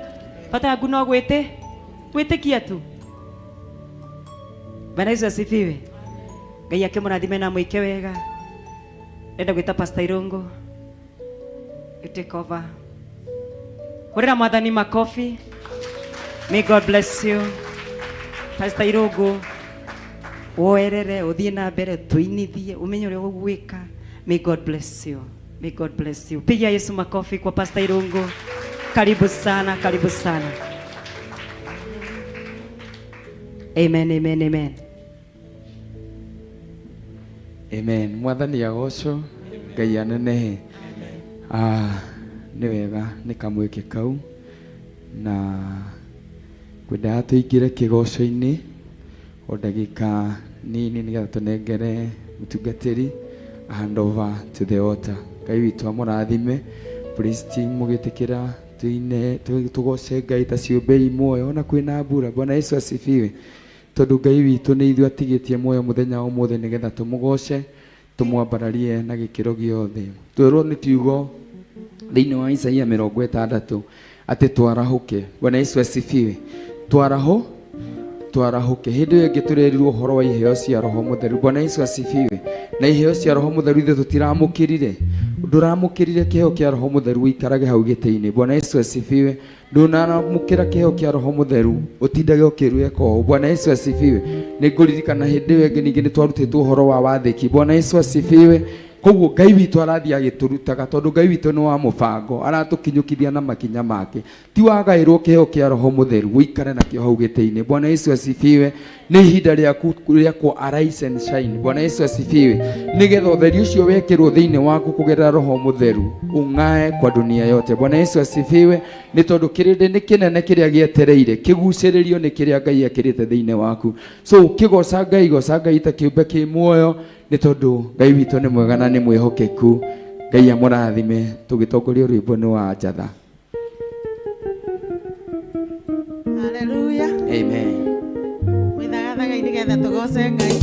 [SPEAKER 5] Pata guno gwitikia tu. Bwana Yesu asifiwe. Ngai akimurathime na mwike wega. Nenda gwita Pastor Irungu, take over. Hurira Mwathani makofi. May God bless you. Pastor Irungu, woerere uthie na mbere tuinithie umenye uria ugwika. May God bless you. May God bless you. Pigia Yesu makofi kwa Pastor Irungu. Karibu sana, karibu sana. Amen, amen, amen.
[SPEAKER 4] Amen. Mwathani agocwo, Ngai anenehe. Ni wega ni kamweke kau na kwenda tuingire kigoco-ini o ndagika nini nigetha tunengere mutungatiri hand over to the altar. Ngai witu amurathime. Praise team mugitikira tuine tugoce Ngai ta ciumbe imwe ona kwina mbura. Bwana Yesu asifiwe. Tondu Ngai witu ni ithu atigitie muoyo muthenya wa umuthe nigetha tumugoce tumwambararie na gikiro giothe. Twirwo ni kiugo thiini wa Isaia 60 ati twarahuke. Bwana Yesu asifiwe. twarahuke hindi yo ngiturerirwo horo wa iheo cia roho mutheru. Bwana Yesu asifiwe. Na iheo cia roho mutheru ithe tutiramukirire, nduramukirire kiheo kia roho mutheru ikarage hau gite-ini. Bwana Yesu asifiwe. Ndunamukira kiheo kia roho mutheru utindage ukirweka o. Bwana Yesu asifiwe. Niguririkana hindi yo ngingi ni twarutitwo horo wa wathiki. Bwana Yesu asifiwe. Koguo Ngai witũ arathia agĩtũrutaga tondũ Ngai witũ nĩ wa mũbango, aratukinyũkithia na makinya make. Ti wagaĩrwo kĩheo kĩa roho mutheru ũikare nakĩo hau gĩtĩ-inĩ. Bwana Yesu asifiwe. Nĩ ihinda rĩaku arise and shine. Bwana Yesu asifiwe. Nĩgetha ũtheri ũcio wekĩrwo thĩinĩ waku kũgerera roho mutheru ung'ae kwa dunia yote. Bwana Yesu asifiwe. Nĩ tondũ kĩrĩndĩ nĩ kĩnene kĩrĩa gĩetereire kĩgucĩrĩrio nĩ kĩrĩa Ngai ekĩrĩte thĩinĩ waku. So kĩgoca Ngai ta kĩũmbe kĩ muoyo nĩ tondũ Ngai witũ nĩ mwega na nĩ mwĩhokeku. Ngai amũrathime. Tũgĩtongoria rwĩmbo nĩ wa Njatha.
[SPEAKER 7] Hallelujah.
[SPEAKER 4] Amen.
[SPEAKER 7] Mwithagathaga nĩgetha tũgoce Ngai.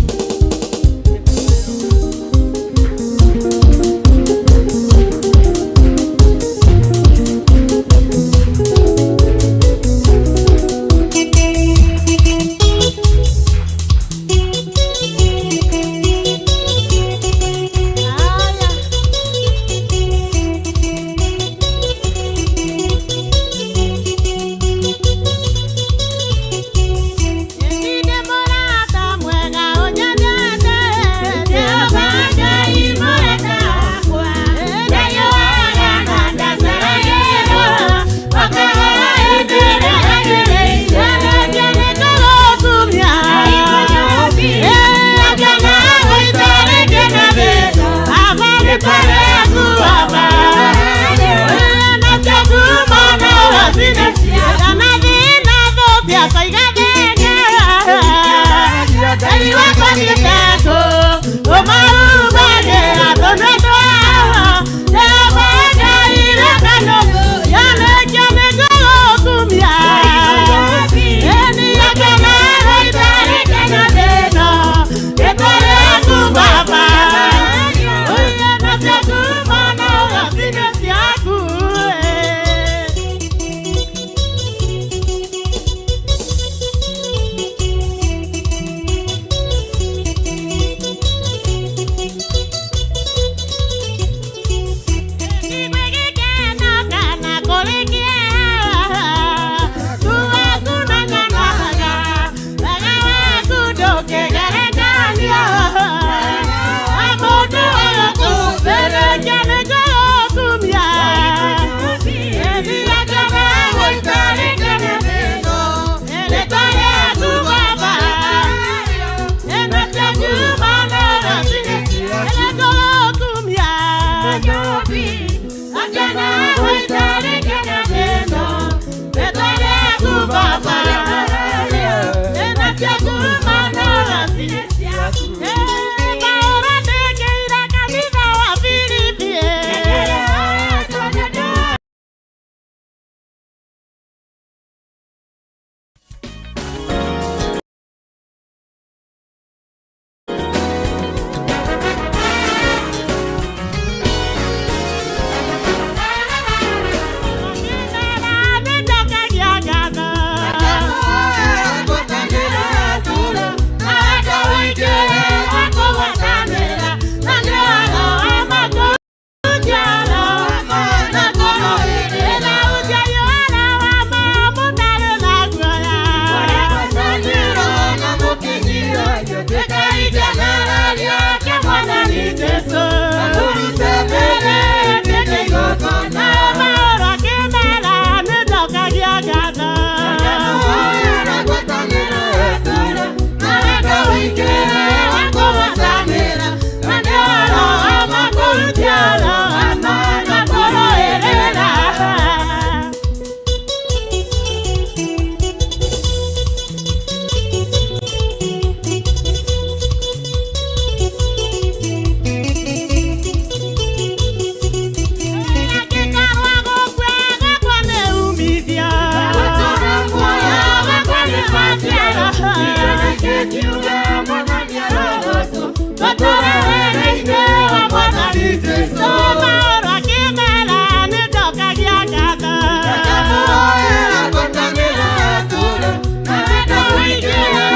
[SPEAKER 7] Yeah.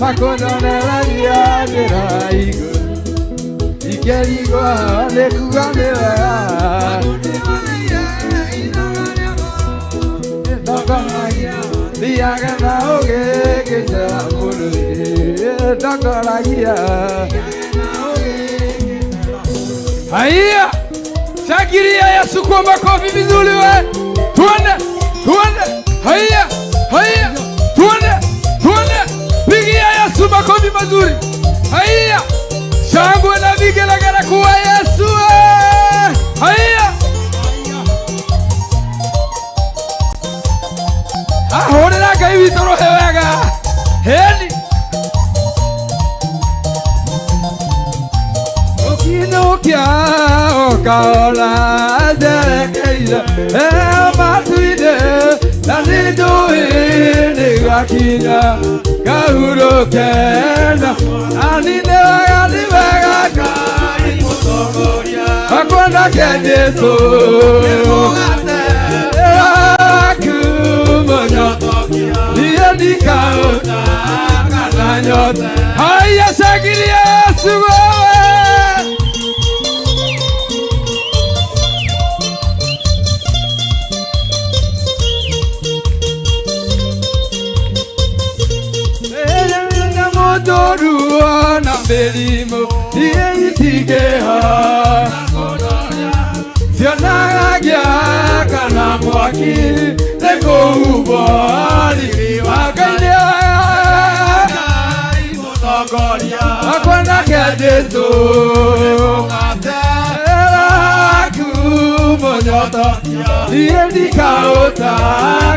[SPEAKER 1] makononeragia njĩra igũrũ ikerigwo nĩ kuga nĩ wega ndokoragia thiaga na ũgĩkĩcera mũndũ ndokoragia. Haya, shangilia Yesu kwa makofi vizuri we. Tuende, tuende. Haya, haya. Tuende, tuende. Pigia Yesu makofi mazuri. Haya. Shangwe na vigelegele kwa Yesu we. Haya. Ahorera Ngai witũ rohe wega. Heni. Okinukia okaola nderekeire matu-inĩ na nĩnjũĩ nĩgakinya ngahurũke nani nĩ wega Ngai mũtongoria akwendake Jesũ akumonyotokia niĩ ndikaũta kana nyote. Haya, shangilia Yesu wewe. Doruo na mĩrimũ itingĩha cionagagia kana mwaki nĩkũhumbwo riri wa Ngai mũtongoria akwendake Jesũ akumonyotokia niĩ ndikaũta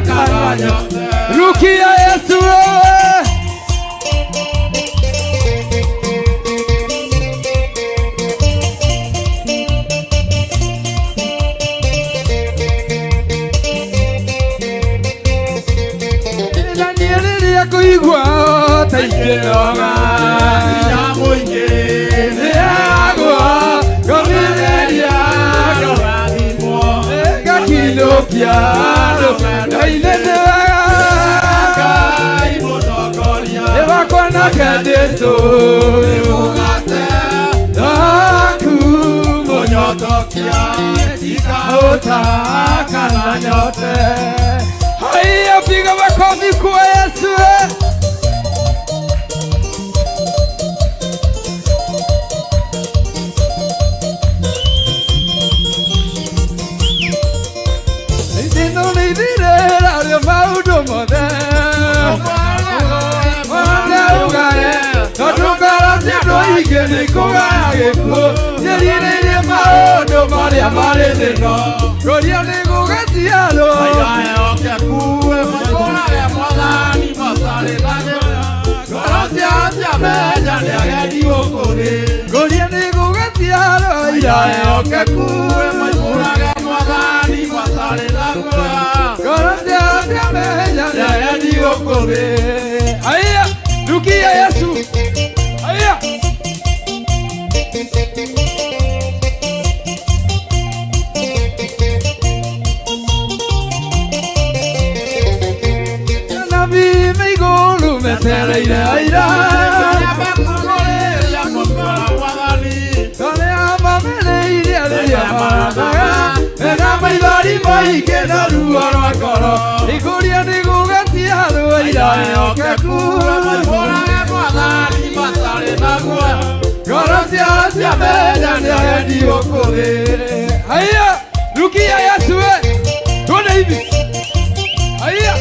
[SPEAKER 1] kana nyote. Rukia Yesu wewe. Kuigua taikĩroga ya mũingĩ nĩagwa ngomĩrĩria ngarathimwo ngakinũkia Ngai-inĩ nĩ wega Ngai mũtongoria nĩwakwendake Jesũ nĩmũgate akumũnyotokia ndikaũta kana nyote. Haya, piga makofi kwa Yesu. Ndio nidire la maudo mode. Mwana ugae, tokara tendo igene kugage ko. Ndirire maudo maria marendeno. Gloria ni gugatialo. Aya okuwe mwana mwathani masare lagoya. Gorosia meja ni agedi okore. Gloria ni gugatialo. Aya okuwe mwana mwathani masare lagoya. Gorosia meja ni agedi okore. Aya, rukia Yesu. Aya. Metereire aira Yabakugoleria mokora wadani Tole amamereiria liria maranaga Ena maithari maike na ruo rwa ngoro Iguria nĩgũgatia rũaira ehokeku Mwathani mwathani matarĩ na guoya Ngoro ciao cia menya nĩagendi ũkũrĩ. Haya, rukia Yesu we. Tuone hivi. Haya.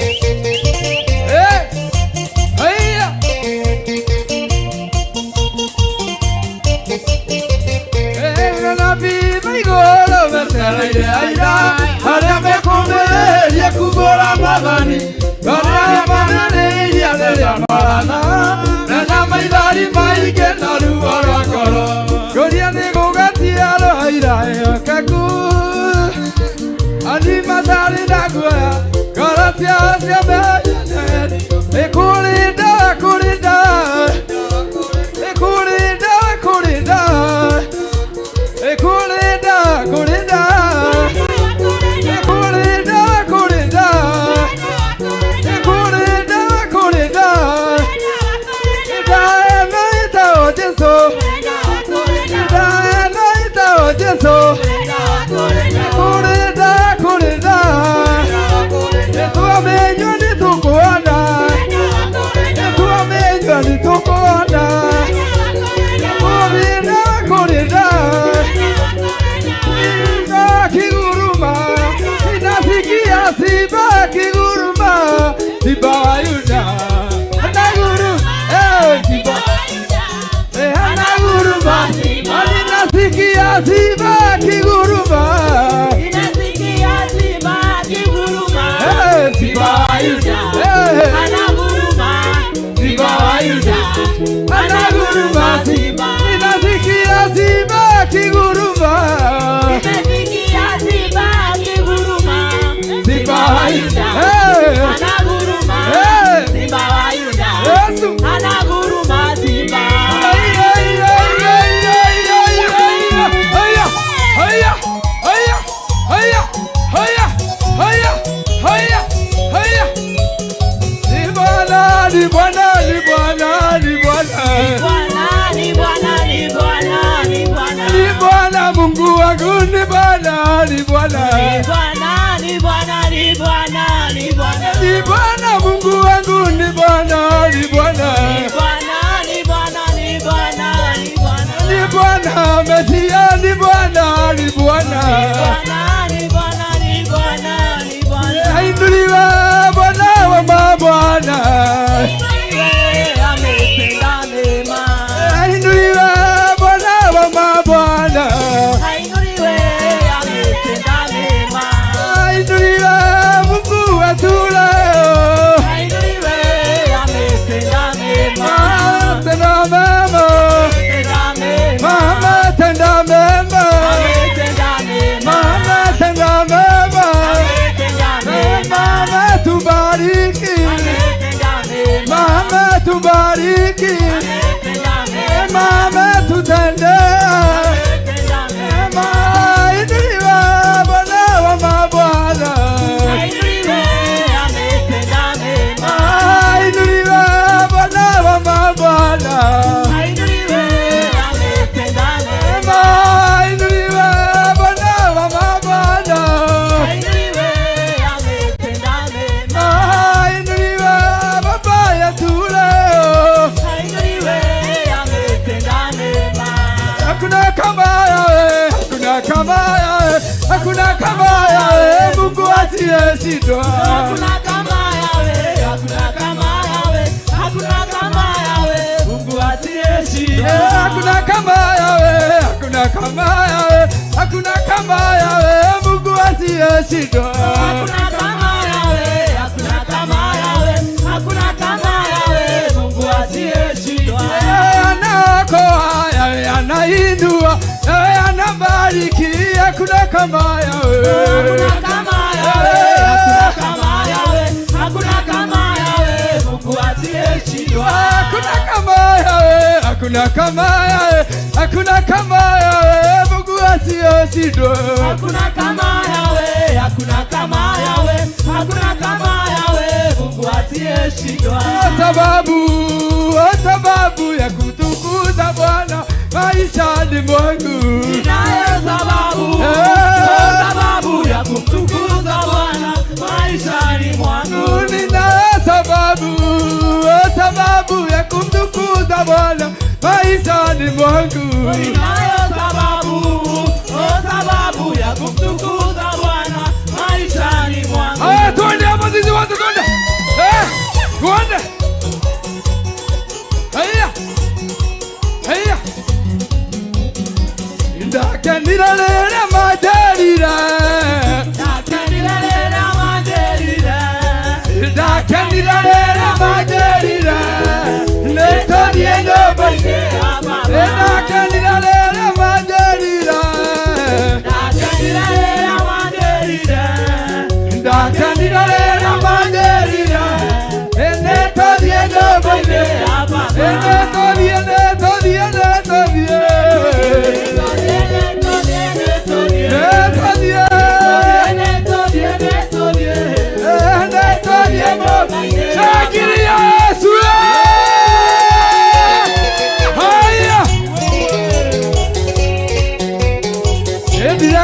[SPEAKER 1] Harĩa mekũmĩrĩria kumbũra Mwathani Harĩa mananĩiria rĩrĩa marana Mena maithari maingĩ na ruo rwa ngoro Ngũria nĩgũgatia rũaira ehokeku Ani matarĩ na guoya ngoro ciao cia menya nĩkũrinda kũrinda nĩkũrinda kũrinda nĩkũrinda kũrinda Simba wa Yuda anaguruma, Simba anaguruma, ninasikia Simba akiguruma, Simba wa Yuda anaguruma, Simba wa Yuda anaguruma, ninasikia Simba akiguruma, Simba wa Yuda anaguruma, Simba wa Yuda anaguruma, Simba. Ni Bwana, ni Bwana, ni Bwana, ni Bwana, ni Bwana, ni Bwana, ni Bwana, Mungu wangu ni Bwana, ni Bwana, ni Bwana, ni Bwana, ni Bwana, ni Bwana, ni Bwana, Mungu wangu ni Bwana, ni Bwana, ni Bwana, ni Bwana, ni Bwana, ni Bwana, ni Bwana, Mesia ni Bwana, ni Bwana, ni Bwana, ni Bwana, ni Bwana, ainuliwa Bwana wa mabwana. Tubariki mama, tutendea mama, inuliwa Bwana wa mabwana, inuliwa Bwana wa mabwana, inuliwa Bwana wa mabwana, inuliwa baba ya tule. Hakuna kama yawe, hakuna kama yawe, hakuna kama yawe, Mungu asiyeshindwa. Hakuna kama yawe, hakuna kama yawe, hakuna kama yawe, Mungu asiyeshindwa. Hakuna kama yawe, hakuna kama yawe, hakuna kama yawe, Mungu asiyeshindwa. Hakuna kama yawe, hakuna kama yawe, hakuna kama yawe, Mungu asiyeshindwa. Anaokoa, yawe anainua, yawe anabariki, hakuna kama yawe, hakuna kama yawe, hakuna kama yawe, hakuna kama yawe, Mungu asiyeshindwa. Hakuna kama yawe, hakuna kama yawe, hakuna kama yawe, Mungu asiyeshindwa. Hakuna kama yawe, hakuna kama yawe, hakuna kama yawe, Mungu asiyeshindwa. Sababu ya kutukuza Bwana maishani mwangu, ninayo sababu ya kumtukuza Bwana maishani mwangu, ninayo sababu ya kumtukuza Bwana maishani mwangu, ninayo sababu ya kumtukuza Bwana maishani mwangu. Haya, twende hapo sisi wote, twende twende. Haya, ndakanira lera maderira, ndakanira lera maderira, ndakanira lera maderira, netodie nobage baba, ndakanira lera maderira, ndakanira lera maderira, ndakanira lera maderira, netodie nobage baba, netodie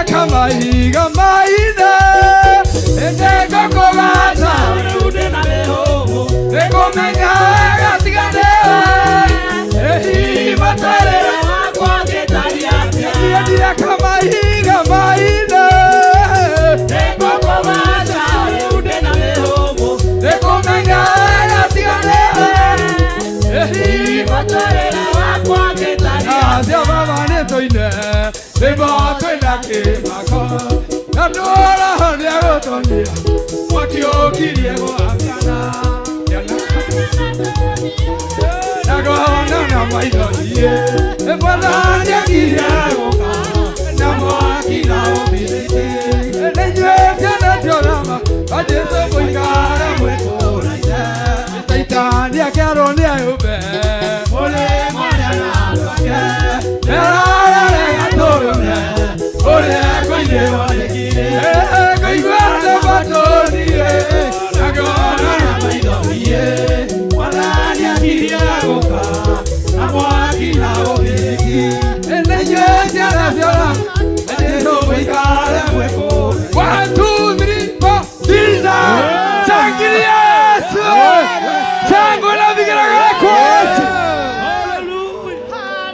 [SPEAKER 1] kama higa maina endeka kogata urude na leho eko menga gatigane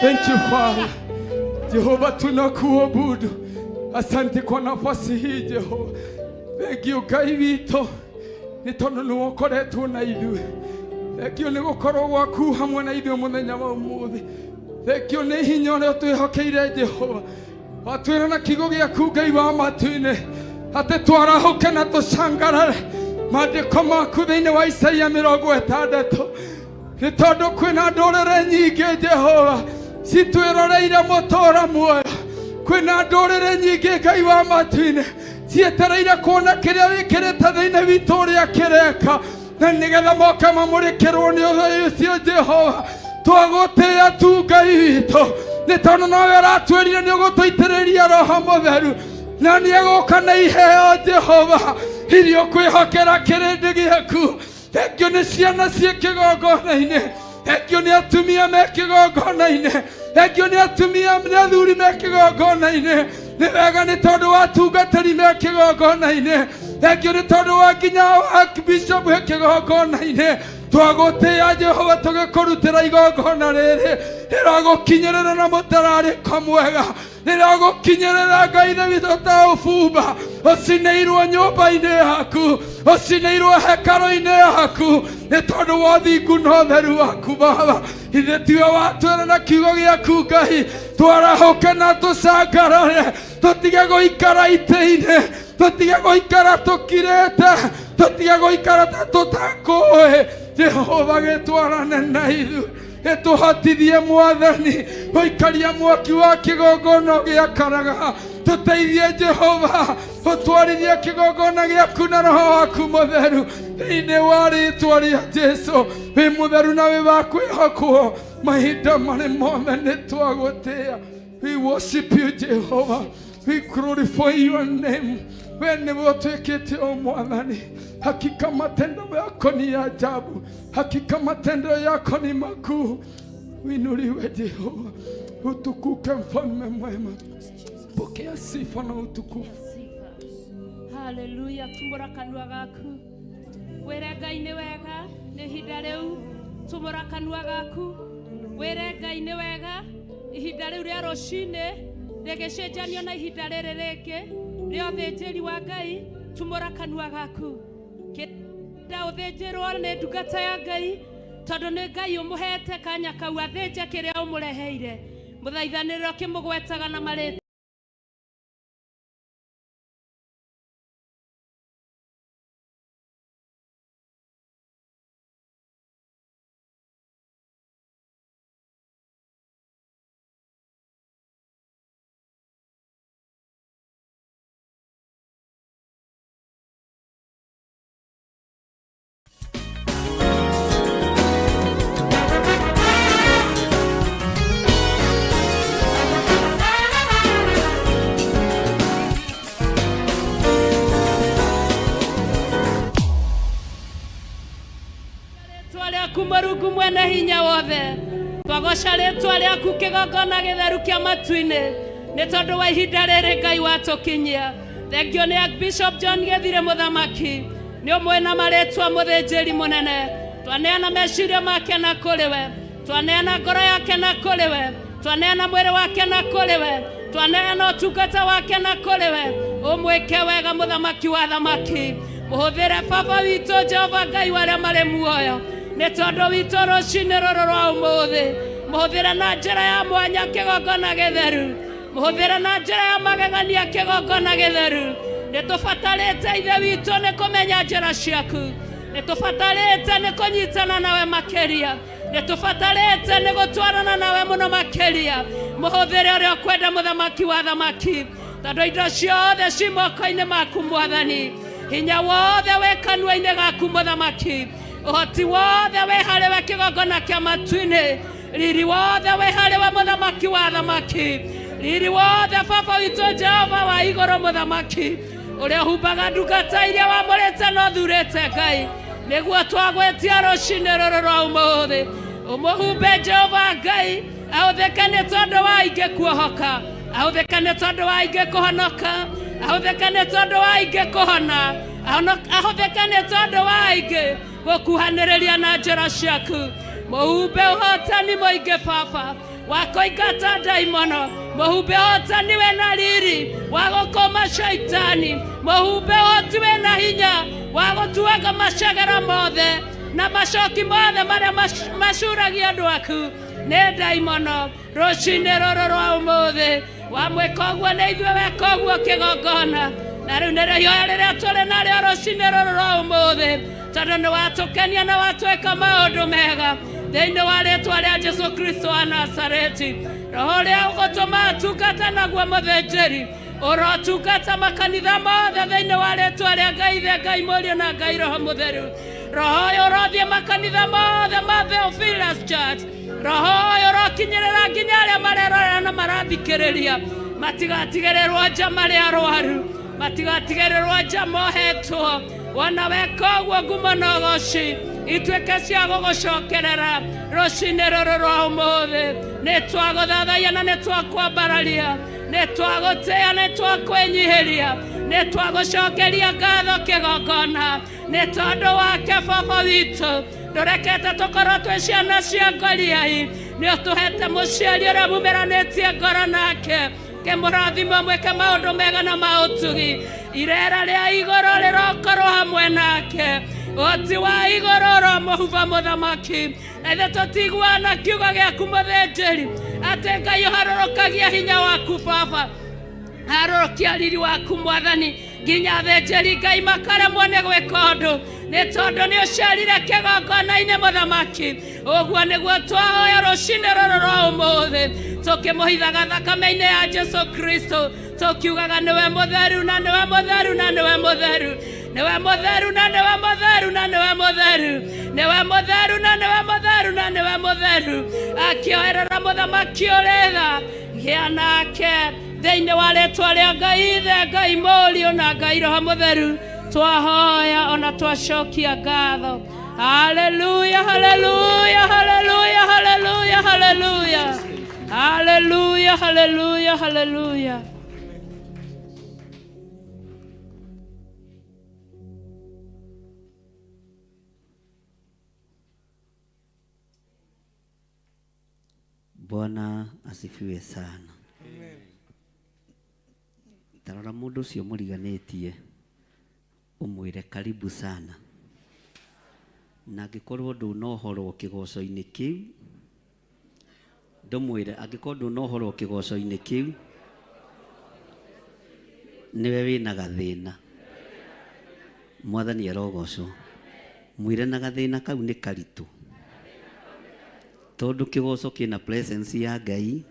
[SPEAKER 2] Thank you, Father. Jehova, tunakuabudu. Asante kwa nafasi hii Jehova. Thank you Ngai witũ nĩ tondũ nĩ wokoretwo na ithuĩ. Thank you nĩ gũkorwo gwaku hamwe na ithuĩ mũthenya wa ũmũthĩ. Thank you nĩ hinya ũrĩa twĩhokeire Jehova. Watwĩra na kiugo gĩaku Ngai wa matu-inĩ atĩ twarahũke na tũcangarare maandĩko maku thĩinĩ wa Isaia 60 nĩ tondũ kwĩna ndũrĩrĩ nyingĩ Jehova citwĩroreire mũtũũra muoyo. Kwĩna ndũrĩrĩ nyingĩ Ngai wa matu-inĩ cietereire kuona kĩrĩa wĩkĩrĩte thĩinĩ witũ ũrĩa kĩreka na nĩgetha moke mamũrĩkĩrwo nĩ ũtheri ũcio Jehova. Twagũtĩĩa tu Ngai witũ nĩ tondũ nawe ũratwĩrire nĩ ũgũtũitĩrĩria Roho Mũtheru na nĩ egũka na iheo Jehova iria ũkwĩhokera kĩrĩndĩ gĩaku. Thank you nĩ ciana ciĩ kĩgongona-inĩ. Thank you nĩ atumia me kĩgongona-inĩ. Thank you nĩ atumia nĩ athuri me kĩgongona-inĩ. Nĩ wega nĩ tondũ wa atungatĩri me kĩgongona-inĩ. Thank you nĩ tondũ wa nginya wa bishop me kĩgongona-inĩ. Twagũtĩĩa Jehova tũgĩkũrutĩra igongona rĩrĩ rĩragũkinyĩrĩra na mũtararĩko mwega. Rĩragũkinyĩrĩra Ngai thĩ witũ ta ũbumba ũcinĩirwo nyũmba-inĩ yaku, ũcinĩirwo hekarũ-inĩ yaku nĩ tondũ wa ũthingu na ũtheru waku Baba. Ithe tiwe watwĩra na kiugo gĩaku Ngai twarahũke na tũcangarare tũtige gũikara itĩ-inĩ, tũtige gũikara tũkirĩte, tũtige gũikara ta tũtakũĩ. Jehova gĩtwarane na ithuĩ gĩtũhotithie Mwathani gũikaria mwaki wa kĩgongona gĩakanaga. Tũteithie Jehova ũtwarithie kĩgongona gĩaku na Roho waku Mũtheru thĩinĩ wa rĩĩtwa rĩa Jesũ. Wĩ mũtheru na wĩ wa kwĩhokwo mahinda marĩ mothe nĩ twagũtĩĩa. We worship you Jehovah. We glorify your name. We nĩwe ũtwĩkĩte o Mwathani. Hakika matendo yako ni ya ajabu. Hakika matendo yako ni makuu. Uinuliwe Jehova. Utukuke mfalme mwema. Pokea sifa na utukufu.
[SPEAKER 8] Hallelujah. Tumbura kanua gaku. Wĩre Ngai nĩ wega nĩ ihinda rĩu. Tumbura kanua gaku. Wĩre Ngai nĩ wega ihinda rĩu rĩa rũcinĩ rĩgĩcenjanio na ihinda rĩrĩ rĩngĩ rĩa ũthĩnjĩri wa Ngai. Tumbura kanua gaku. Kĩnda ũthĩnjĩrwo nĩ ndungata ya Ngai tondũ nĩ Ngai ũmũhete kanya kau athĩnje kĩrĩa ũmũreheire. Mũthaithanĩrĩro kĩmũgwetaga na marĩtwa. Kumarugu mwene hinya wothe twagoca rĩtwa rĩaku kĩgongona gĩtheru kĩa matu-inĩ nĩ tondũ wa ihinda rĩrĩ Ngai watũkinyia. Thengio nĩ Archbishop John Gĩthire mũthamaki nĩ ũmwe na marĩtwa mũthĩnjĩri mũnene. Twaneana meciria make na kũrĩ we, twaneana ngoro yake na kũrĩ we, twaneana mwĩrĩ wake na kũrĩ we, twaneana ũtungata wake na kũrĩ we. Ũmwĩke wega mũthamaki wa thamaki. Mũhũthĩre Baba witũ Jehova Ngai warĩa marĩ muoyo nĩ tondũ witũ rũcinĩ rũrũ rwa ũmũthĩ. Mũhũthĩre na njĩra ya mwanya kĩgongona gĩtheru muhuthira na njira ya magegania kigongona githeru nitubatarite ithe witũ nĩ kũmenya njĩra ciaku nitubatarite nĩ kũnyitana nawe makĩria nitubatarite nĩ gũtwarana nawe mũno makĩria muhuthire ũrĩa ũkwenda mũthamaki wa thamaki tondũ indo ciothe ci moko-inĩ maku Mwathani hinya wothe wĩ kanua-inĩ gaku mũthamaki ũhoti wothe wĩ harĩwe kĩgongona kĩa matu-inĩ riri wothe wĩ harĩwe mũthamaki wa thamaki riri wothe baba witũ Jehova wa igũrũ mũthamaki ũrĩa humbaga ndungata iria wamũrĩte na ũthurĩte Ngai nĩguo twagwĩtia rũcinĩ rũrũ rwa ũmũthĩ ũmũhumbe Jehova Ngai ahũthĩke nĩ tondũ wa aingĩ kuohoka ahũthĩke nĩ tondũ wa aingĩ kũhonoka ahũthĩke nĩ tondũ wa aingĩ kũhona ahũthĩke nĩ tondũ wa aingĩ gũkuhanĩrĩria na njĩra ciaku mũhumbe ũhotani mũingĩ baba wa kũingata ndaimono mũhumbe ũhotani wĩna riri wa gũkũma shaitani mũhumbe ũhoti wĩna hinya wa gũtuaga macagera mothe na macoki mothe marĩa macuragia andũ aku nĩ ndaimono rũcinĩ rũrũ rwa ũmũthĩ wamwĩka ũguo nĩ ithuĩ weka ũguo kĩgongona na rĩu nĩrĩo ihoya rĩrĩa tũrĩ narĩo rũcinĩ rũrũ rwa ũmũthĩ tondũ nĩ watũkenia na watwĩka maũndũ mega thĩinĩ wa rĩĩtwa rĩa Jesũ Kristo wa Nazareti roho ũrĩa ũgũtũma atungata naguo mũthĩnjĩri ũrotungata makanitha mothe thĩinĩ wa rĩĩtwa rĩa Ngai Ithe Ngai Mũriũ na Ngai Roho Mũtheru roho ũyũ ũrothiĩ makanitha mothe ma Theophilus Church roho ũyũ ũrokinyĩrĩra nginya arĩa marerorera na marathikĩrĩria matigatigĩrĩrwo nja marĩ arwaru matigatigĩrĩrwo nja mohetwo wona weka ũguo ngumo na ũgoci ituĩke cia gũgũcokerera rũcinĩ rũrũ rwa ũmũthĩ nĩ twagũthathaiya na nĩ twakwambararia nĩ twagũtĩĩa nĩ twakwĩnyihĩria nĩ twagũcokeria ngatho kĩgongona nĩ tondũ wake baba witũ ndũrekete tũkorwo twĩ ciana cia ngoriai nĩ ũtũhete mũciari ũrĩa mumeranĩtie ngoro nake kĩmũrathimo mwĩke maũndũ mega na maũtugi irera rĩa igũrũ rĩrokorwo hamwe nake ũhoti wa igũrũ ũromũhumba mũthamaki na ithe tũtiguana kiugo gĩaku mũthĩnjĩri atĩ Ngai ũharũrũkagia hinya waku baba harũrũkia riri waku Mwathani nginya athĩnjĩri Ngai makaremwo nĩ gwĩka ũndũ nĩ tondũ nĩ ũciarire kĩgongona-inĩ mũthamaki ũguo nĩguo twahoya rũcinĩ rũrũ rwa ũmũthĩ tũkĩmũhithaga thakame-inĩ ya Jesũ Kristo tũkiugaga nĩwe mũtheru na nĩwe mũtheru na nĩwe mũtheru nĩwe mũtheru na nĩwe mũtheru na nĩwe mũtheru nĩwe mũtheru na nĩwe mũtheru na nĩwe mũtheru akĩoerera mũthamaki ũrĩ tha gĩa nake thĩinĩ wa rĩĩtwa rĩa Ngai Ithe Ngai Mũriũ na Ngai Roho Mũtheru twahoya ona twacokia ngatho haleluya haleluya haleluya haleluya haleluya haleluya haleluya haleluya
[SPEAKER 3] Bwana asifiwe sana. Amen. Tarora mũndũ ũcio mũriganĩtie ũmwĩre karibu sana na angĩkorwo ndũnohorwo kĩgoco-inĩ kĩu ndũmwĩre angĩkorwo ndũnohorwo kĩgoco-inĩ kĩu nĩwe wĩna gathĩna Mwathani arogocwo mwĩre na gathĩna kau nĩ karitũ tondũ kĩgoco kĩna presence ya Ngai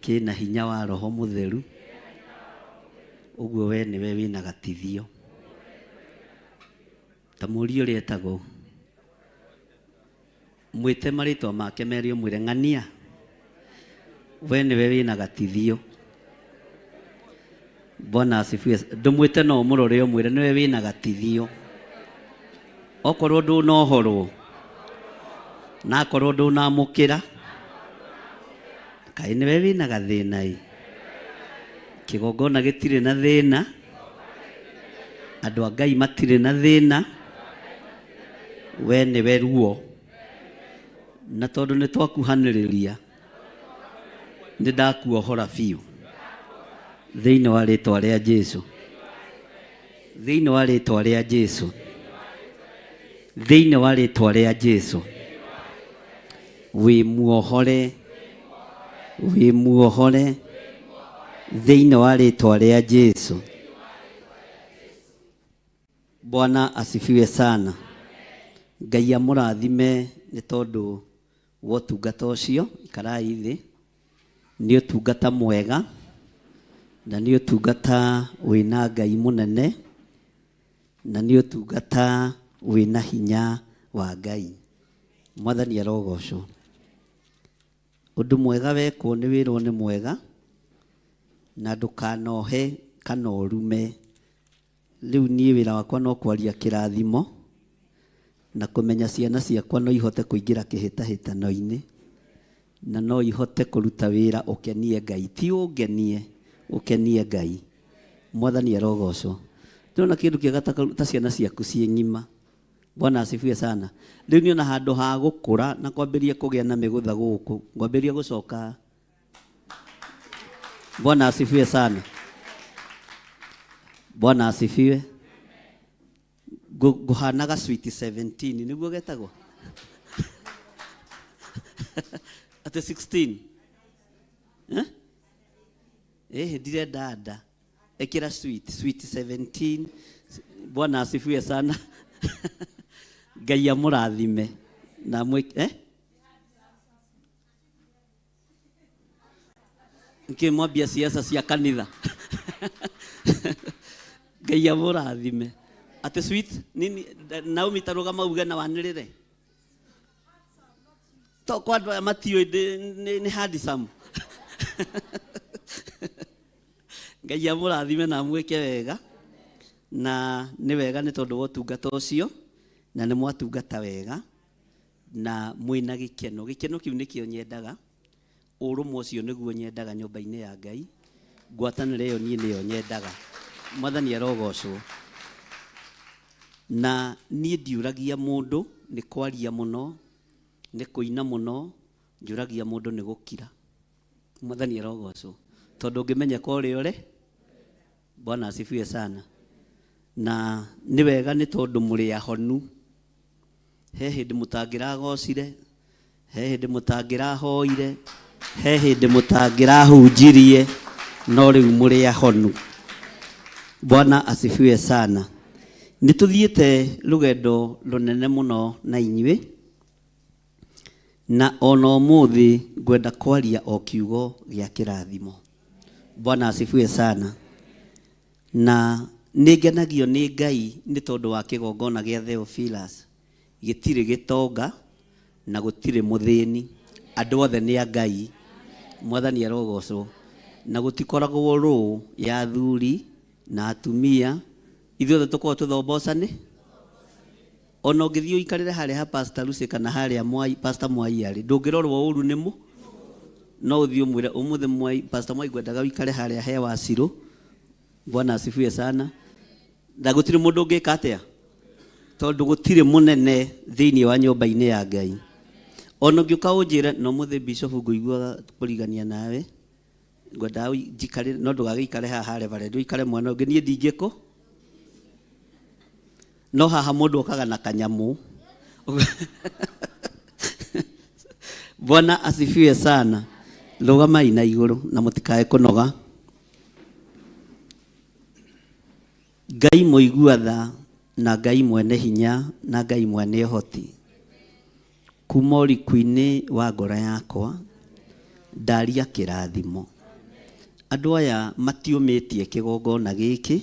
[SPEAKER 3] kĩna hinya wa Roho Mũtheru ũguo we nĩwe wĩna gatithio ta mũriũ ũrĩa etagwo mwĩte marĩtwa make merĩ ũmwĩre ng'ania we nĩwe wĩna gatithio Bwana asifiwe ndũmwĩte no mũrore ũmwĩre nĩwe wĩna gatithio okorwo ndũnohorwo na akorwo ndũnamũkĩra kaĩ nĩwe wĩna gathĩna kĩgongona gĩtirĩ na thĩna andũ a Ngai matirĩ na thĩna we nĩwe ruo na tondũ nĩ twakuhanĩrĩria nĩ ndakuohora biũ thĩinĩ wa rĩĩtwa rĩa Jesũ thĩinĩ wa rĩĩtwa rĩa Jesũ thĩinĩ wa rĩĩtwa rĩa Jesũ wĩ muohore wĩ muohore thĩinĩ wa rĩtwa rĩa Jesu. Bwana asifiwe sana. Ngai amũrathime nĩ tondũ wa ũtungata ũcio. Ikarai thĩ. Nĩ ũtungata mwega na nĩ ũtungata wĩna Ngai mũnene na nĩ ũtungata wĩna hinya wa Ngai. Mwathani arogocwo. Ũndũ mwega wekwo nĩ wĩrwo nĩ mwega na ndũkanohe kana ũrume. Rĩu niĩ wĩra wakwa no kwaria kĩrathimo na kũmenya ciana ciakwa no ihote kũingĩra kĩhĩtahĩtano-inĩ na no ihote kũruta wĩra ũkenie Ngai. Ti ũngenie, ũkenie Ngai. Mwathani arogocwo. Ndĩrona kĩndũ kĩega ta ciana ciaku ciĩ ng'ima. Bwana asifiwe sana. Rĩu niona handũ ha gũkũra na kwambĩrĩria kũgĩa na mĩgũtha gũkũ, ngwambĩrĩria gũcoka. Bwana asifiwe sana. Bwana asifiwe. Ngũhanaga sweet 17 nĩguo getagwo. Ate 16. Ndirenda nda. Ekĩra sweet 17. Bwana asifiwe sana. Ngai amũrathime na mwambia siasa cia kanitha. Ngai amũrathime. Ate sweet nini Naomi tarugama uge na wanĩrĩre. To kwa andũ aya matiũĩ nĩ handsome. Ngai amũrathime na mwĩke wega. Na nĩ wega nĩ tondũ wa ũtungata ũcio na nĩ mwatungata wega na mwĩna gĩkeno. Gĩkeno kĩu nĩkĩo nyendaga. Ũrũmwe ũcio nĩguo nyendaga nyũmba-inĩ ya Ngai. Ngwatanĩro ĩyo niĩ nĩyo nyendaga. Mwathani arogocwo. Na niĩ ndiũragia mũndũ nĩ kwaria mũno, nĩ kũina mũno, njũragia mũndũ nĩ gũkira. Mwathani arogocwo. Tondũ ũngĩmenyeka ũrĩa ũrĩ. Bwana asifiwe sana. Na nĩ wega nĩ tondũ mũrĩ ahonu. He hĩndĩ mũtangĩragocire, he hĩndĩ mũtangĩrahoire, he hĩndĩ mũtangĩrahunjirie, no rĩu mũrĩ ahonu. Bwana asifiwe sana. Nĩ tũthiĩte rũgendo rũnene mũno na inyuĩ na ona ũmũthĩ ngwenda kwaria o kiugo gĩa kĩrathimo. Bwana asifiwe sana. Na nĩngenagio nĩ Ngai nĩ tondũ wa kĩgongona gĩa Theophilus. Gĩtirĩ gĩtonga na gũtirĩ mũthĩni. Andũ othe nĩ a Ngai. Mwathani arogocwo. Na gũtikoragwo rũũ ya athuri na atumia. Ithuothe tũkorwo tũthombocane. Ona ũngĩthiĩ ũikarĩre harĩa ha Pastor Lucy kana harĩa Pastor Mwai arĩ, ndũngĩrorwo ũru nĩ mũ. No ũthiĩ ũmwĩre ũmũthĩ Pastor Mwai ngwendaga ũikare harĩa he Wacirũ. Bwana asifiwe sana. Na gũtirĩ mũndũ ũngĩka atĩa. Tondũ gũtirĩ mũnene thĩinĩ wa nyũmba-inĩ ya Ngai. Ona ũngĩũka ũnjĩre no mũthĩ Bishop ngũiguaga kũrigania nawe. Ngwenda njikare no ndũgagĩikare haha Reverend ũikare mwana ũngĩ niĩ ndingĩkũ. No haha mũndũ okaga na kanyamũ. Bwana asifiwe sana. Rũgamai na igũrũ na mũtikae kũnoga. Ngai mũigua tha na Ngai mwene hinya na Ngai mwene ũhoti. Kuma ũriku-inĩ wa ngoro yakwa ndaria kĩrathimo. Andũ aya matiũmĩtie kĩgongona gĩkĩ.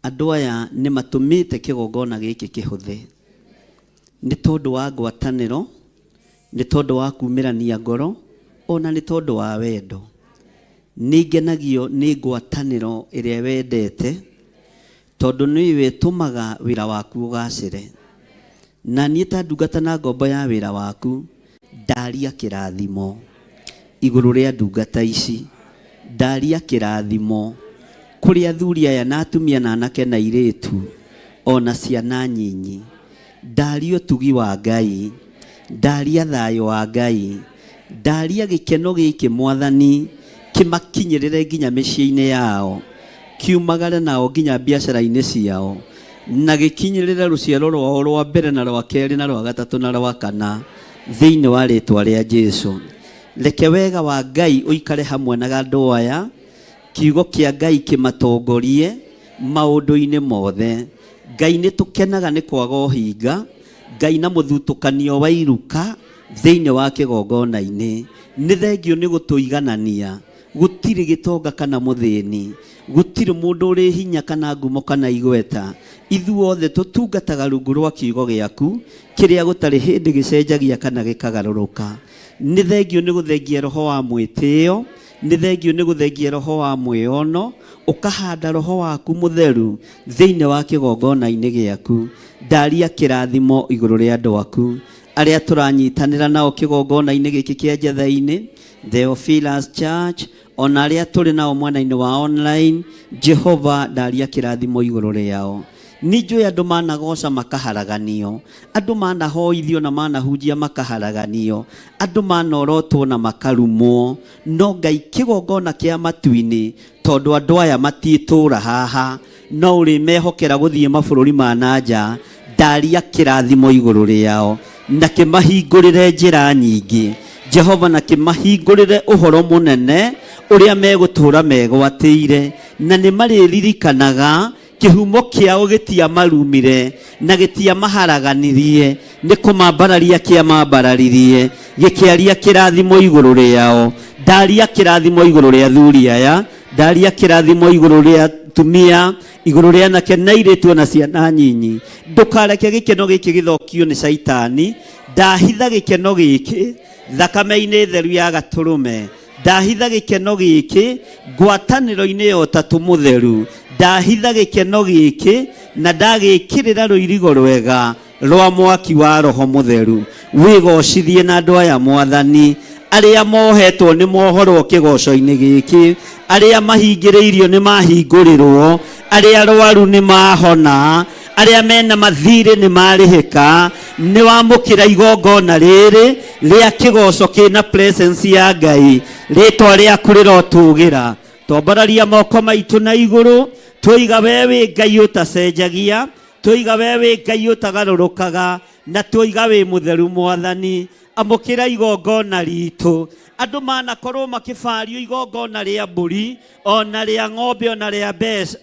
[SPEAKER 3] Andũ aya nĩ matũmĩte kĩgongona gĩkĩ kĩhũthe. Nĩ tondũ wa ngwatanĩro, nĩ tondũ wa kumĩrania ngoro, ona nĩ tondũ wa wendo. Nĩngenagio nĩ ngwatanĩro ĩrĩa wendete, tondũ nĩwe ũtũmaga wĩra waku ũgacĩre. Na niĩ ta ndungata na ngombo ya wĩra waku, ndaria kĩrathimo igũrũ rĩa ndungata ici. Ndaria kĩrathimo kũrĩ athuri aya na atumia na anake na airĩtu ona ciana nyinyi. Ndaria ũtugi wa Ngai, ndaria thayũ wa Ngai, ndaria gĩkeno gĩkĩ Mwathani kĩmakinyĩrĩre nginya mĩciĩ-inĩ yao, kiumagare nao nginya biacara-inĩ ciao, na gĩkinyĩrĩre rũciaro rwao rwa mbere na rwa kerĩ na rwa gatatũ na rwa kana thĩinĩ wa rĩtwa rĩa Jesũ. reke wega wa Ngai uikare hamwe na andũ aya, kiugo kĩa Ngai kĩmatongorie maũndũ-inĩ mothe. Ngai nĩ tũkenaga nĩ kwaga ũhinga, Ngai na mũthutũkanio wa iruka thĩinĩ wa kĩgongona-inĩ. Nĩ thengio nĩ gũtũiganania, gũtirĩ gĩtonga kana mũthĩni, gũtirĩ mũndũ ũrĩ hinya kana ngumo kana igweta. Ithuothe tũtungataga rungu rwa kiugo gĩaku kĩrĩa gũtarĩ hĩndĩ gĩcenjagia kana gĩkagarũrũka. Nĩ thengio nĩ gũthengia roho wa mwĩtĩo, nĩ thengio nĩ gũthengia roho wa mwĩono, ũkahanda roho waku mũtheru thĩinĩ wa kĩgongona-inĩ gĩaku. Ndaria kĩrathimo igũrũ rĩa andũ aku arĩa tũranyitanĩra nao kĩgongona-inĩ gĩkĩ kĩa Njetha-inĩ, Theophilus Church, ona arĩa tũrĩ nao mwena-inĩ wa online. Jehova, ndaria kĩrathimo igũrũ rĩao. Nĩnjũĩ andũ managoca makaharaganio, andũ manahoithio na manahunjia makaharaganio, andũ manorotwo na makarumwo. No Ngai, kĩgongona kĩa matu-inĩ, tondũ andũ aya matiĩtũra haha, no ũrĩ mehokera gũthiĩ mabũrũri ma nanja, ndaria kĩrathimo igũrũ rĩao na kĩmahingũrĩre njĩra nyingĩ. Jehova, na kĩmahingũrĩre ũhoro mũnene ũrĩa megũtũra megwatĩire, na nĩ marĩririkanaga kĩhumo kĩao gĩtiamarumire na gĩtiamaharaganirie, nĩ kũmambararia kĩamambararirie, gĩkĩaria kĩrathimo igũrũ rĩao. Ndaria kĩrathimo igũrũ rĩa athuri aya, ndaria kĩrathimo igũrũ rĩa atumia, igũrũ rĩa anake na airĩtu na ciana nyinyi. Ndũkareke gĩkeno gĩkĩ gĩthokio nĩ Shaitani. Ndahitha gĩkeno gĩkĩ thakame-inĩ theru ya Gatũrũme. Ndahitha gĩkeno gĩkĩ ngwatanĩro-inĩ ya Ũtatũ Mũtheru. Ndahitha gĩkeno gĩkĩ na ndagĩkĩrĩra rũirigo rwega rwa mwaki wa Roho Mũtheru. Wĩgocithie na andũ aya Mwathani, arĩa mohetwo nĩ mohorwo kĩgoco-inĩ gĩkĩ, arĩa mahingĩrĩirio nĩ mahingũrĩrwo, arĩa arwaru nĩ mahona, arĩa mena mathirĩ nĩ marĩhĩka. Nĩ wamũkĩra igongona rĩrĩ rĩa kĩgoco kĩna presence ya Ngai. Rĩtwa rĩaku rĩrotũgĩra. Twambararia moko maitũ na igũrũ, tũiga we wĩ Ngai ũtacenjagia, tũiga we wĩ Ngai ũtagarũrũkaga, na tũiga wĩ mũtheru Mwathani. Amũkĩra igongona ritũ. Andũ manakorwo makĩbario igongona rĩa mbũri, ona rĩa ng'ombe, ona rĩa mbeca,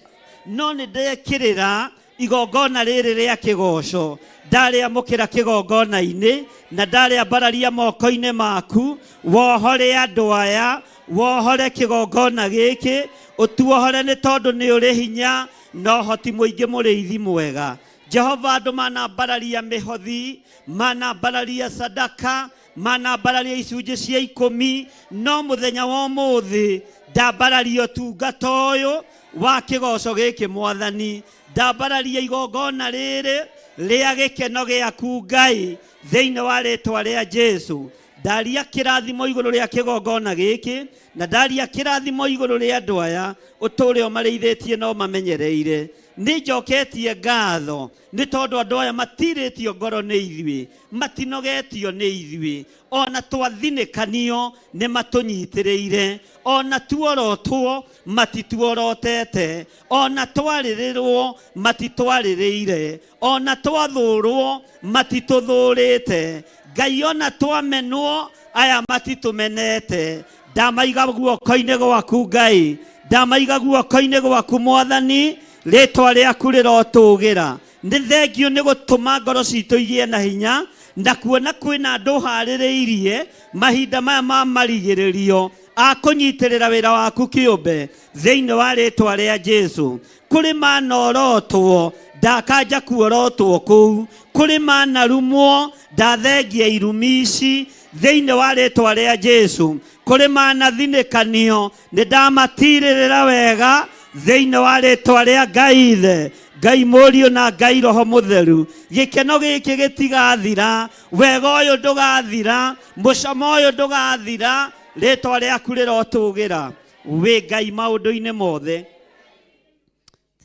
[SPEAKER 3] no nĩ ndekĩrĩra igongona rĩrĩ rĩa kĩgoco. Ndarĩamũkĩra kĩgongona-inĩ na ndarĩambararia moko-inĩ maku. Wohore andũ aya, wohore kĩgongona gĩkĩ, ũtuohore nĩ tondũ nĩ ũrĩ hinya na ũhoti mũingĩ, mũrĩithi mwega. Jehova, andũ manambararia mĩhothi, manambararia sadaka, manambararia icunjĩ cia 10, no mũthenya wa ũmũthĩ ndambararia ũtungata ũyũ wa kĩgoco gĩkĩ Mwathani. Ndambararia igongona rĩrĩ rĩa gĩkeno gĩaku Ngai thĩinĩ wa rĩtwa rĩa Jesu. Ndaria kĩrathimo igũrũ rĩa kĩgongona gĩkĩ, na ndaria kĩrathimo igũrũ rĩa andũ aya ũtũũre ũmarĩithĩtie no mamenyereire. Nĩ njoketie ngatho nĩ tondũ andũ aya matirĩtio ngoro nĩ ithuĩ, matinogetio nĩ ithuĩ, ona twathinĩkanio nĩ matũnyitĩrĩire, ona tuorotwo matituorotete, ona twarĩrĩrwo matitwarĩrĩire, ona twathũrwo matitũthũrĩte. Ngai, ona twamenwo aya matitũmenete. Ndamaiga guoko-inĩ gwaku Ngai, ndamaiga guoko-inĩ gwaku Mwathani. Rĩtwa rĩaku rĩrotũgĩra. Nĩ thengio nĩ gũtũma ngoro citũ igĩe na hinya, na kuona kwĩna andũ harĩrĩirie mahinda maya ma marigĩrĩrio a kũnyitĩrĩra wĩra waku kĩũmbe thĩinĩ wa rĩtwa rĩa Jesu. Kũrĩ manorotwo, ndakanja kuorotwo kũu. Kũrĩ manarumwo, ndathengia irumi ici thĩinĩ wa rĩtwa rĩa Jesu. Kũrĩ manathinĩkanio, nĩ ndamatirĩrĩra wega thĩinĩ wa rĩtwa rĩa Ngai Ithe, Ngai Mũriũ na Ngai Roho Mũtheru. Gĩkeno gĩkĩ gĩtigathira, wega ũyũ ndũgathira, mũcamo ũyũ ndũgathira. Rĩtwa rĩaku rĩrotũgĩra. Wĩ Ngai maũndũ-inĩ mothe.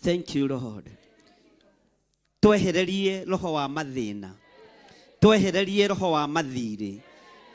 [SPEAKER 3] Thank you Lord. Twehererie roho wa mathĩna, twehererie roho wa mathirĩ,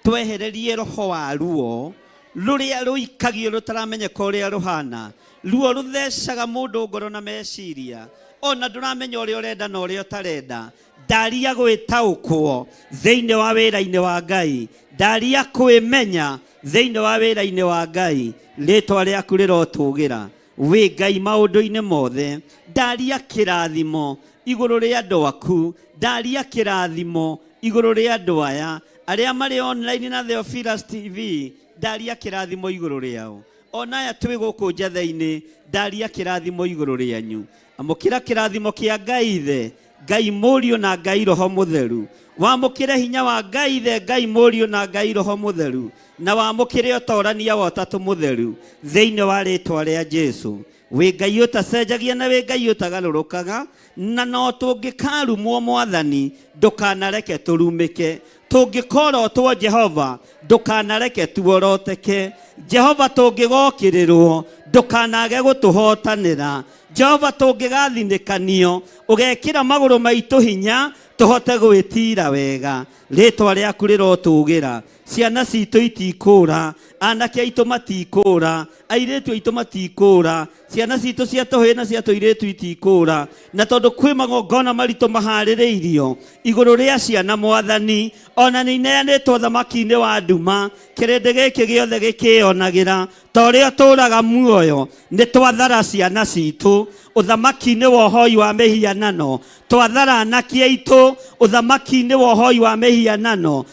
[SPEAKER 3] twehererie roho wa ruo rũrĩa rũikagio rũtaramenyeka ũrĩa rũhana, ruo rũthecaga mũndũ ngoro na meciria, ona ndũramenya ũrĩa ũrenda na ũrĩa ũtarenda. Ndaria gwĩtaũkwo thĩinĩ wa wĩra-inĩ wa Ngai, ndaria kwĩmenya thĩinĩ wa wĩra-inĩ wa Ngai rĩtwa rĩaku rĩrotũgĩra wĩ Ngai maũndũ-inĩ mothe. Ndaria kĩrathimo igũrũ rĩa andũ aku, ndaria kĩrathimo igũrũ rĩa andũ aya arĩa marĩ online na Theophilus TV, ndaria kĩrathimo igũrũ rĩao. Ona aya twĩ gũkũ njatha-inĩ, ndaria kĩrathimo igũrũ rĩanyu. Amũkĩra kĩrathimo kĩa Ngai Ithe, Ngai Mũriũ na Ngai Roho Mũtheru. Wamũkĩre hinya wa Ngai Ithe, Ngai Mũriũ na Ngai Roho Mũtheru, na wamũkĩre ũtorania wa Ũtatũ Mũtheru thĩinĩ wa rĩtwa rĩa Jesũ. Wĩ Ngai ũtacenjagia na wĩ Ngai ũtagarũrũkaga, na no tũngĩkarumwo Mwathani ndũkanareke tũrumĩke. Tũngĩkorotwo Jehova ndũkanareke tuoroteke. Jehova tũngĩgokĩrĩrwo ndũkanage gũtũhotanĩra. Jehova tũngĩgathinĩkanio ũgekĩra magũrũ maitũ hinya tũhote gwĩtira wega. Rĩtwa rĩaku rĩrotũgĩra. Ciana citũ itikũra, anake aitũ matikũra, airĩtu aitũ matikũra, ciana citũ cia tũhĩĩ na cia tũirĩtu itikũra, na tondũ kwĩ magongona maritũ maharĩrĩirio igũrũ rĩa ciana Mwathani, ona nĩ ineanĩtwo thamaki-inĩ wa nduma, kĩrĩndĩ gĩkĩ gĩothe gĩkĩonagĩra ta ũrĩa tũũraga muoyo. Nĩ twathara ciana citũ ũthamaki-inĩ wa ũhoi wa mĩhianano, twathara anake aitũ ũthamaki-inĩ wa ũhoi wa mĩhianano,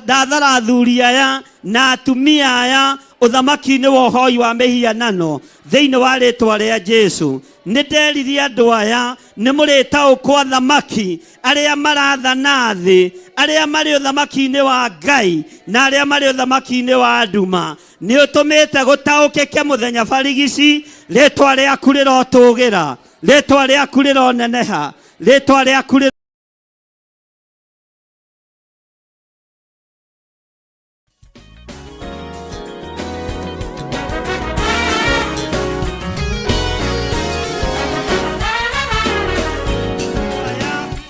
[SPEAKER 3] ndathara athuri aya na atumia aya ũthamaki-inĩ wa ũhoi wa mĩhianano thĩinĩ wa rĩtwa rĩa Jesũ. Nĩ nderirie andũ aya nĩ mũrĩtaũkwo athamaki arĩa marathana thĩ, arĩa marĩ ũthamaki-inĩ wa Ngai na arĩa marĩ ũthamaki-inĩ wa nduma. Nĩ ũtũmĩte gũtaũkĩke mũthenya barigici. Rĩtwa rĩaku rĩrotũgĩra, rĩtwa rĩaku rĩroneneha, rĩtwa rĩaku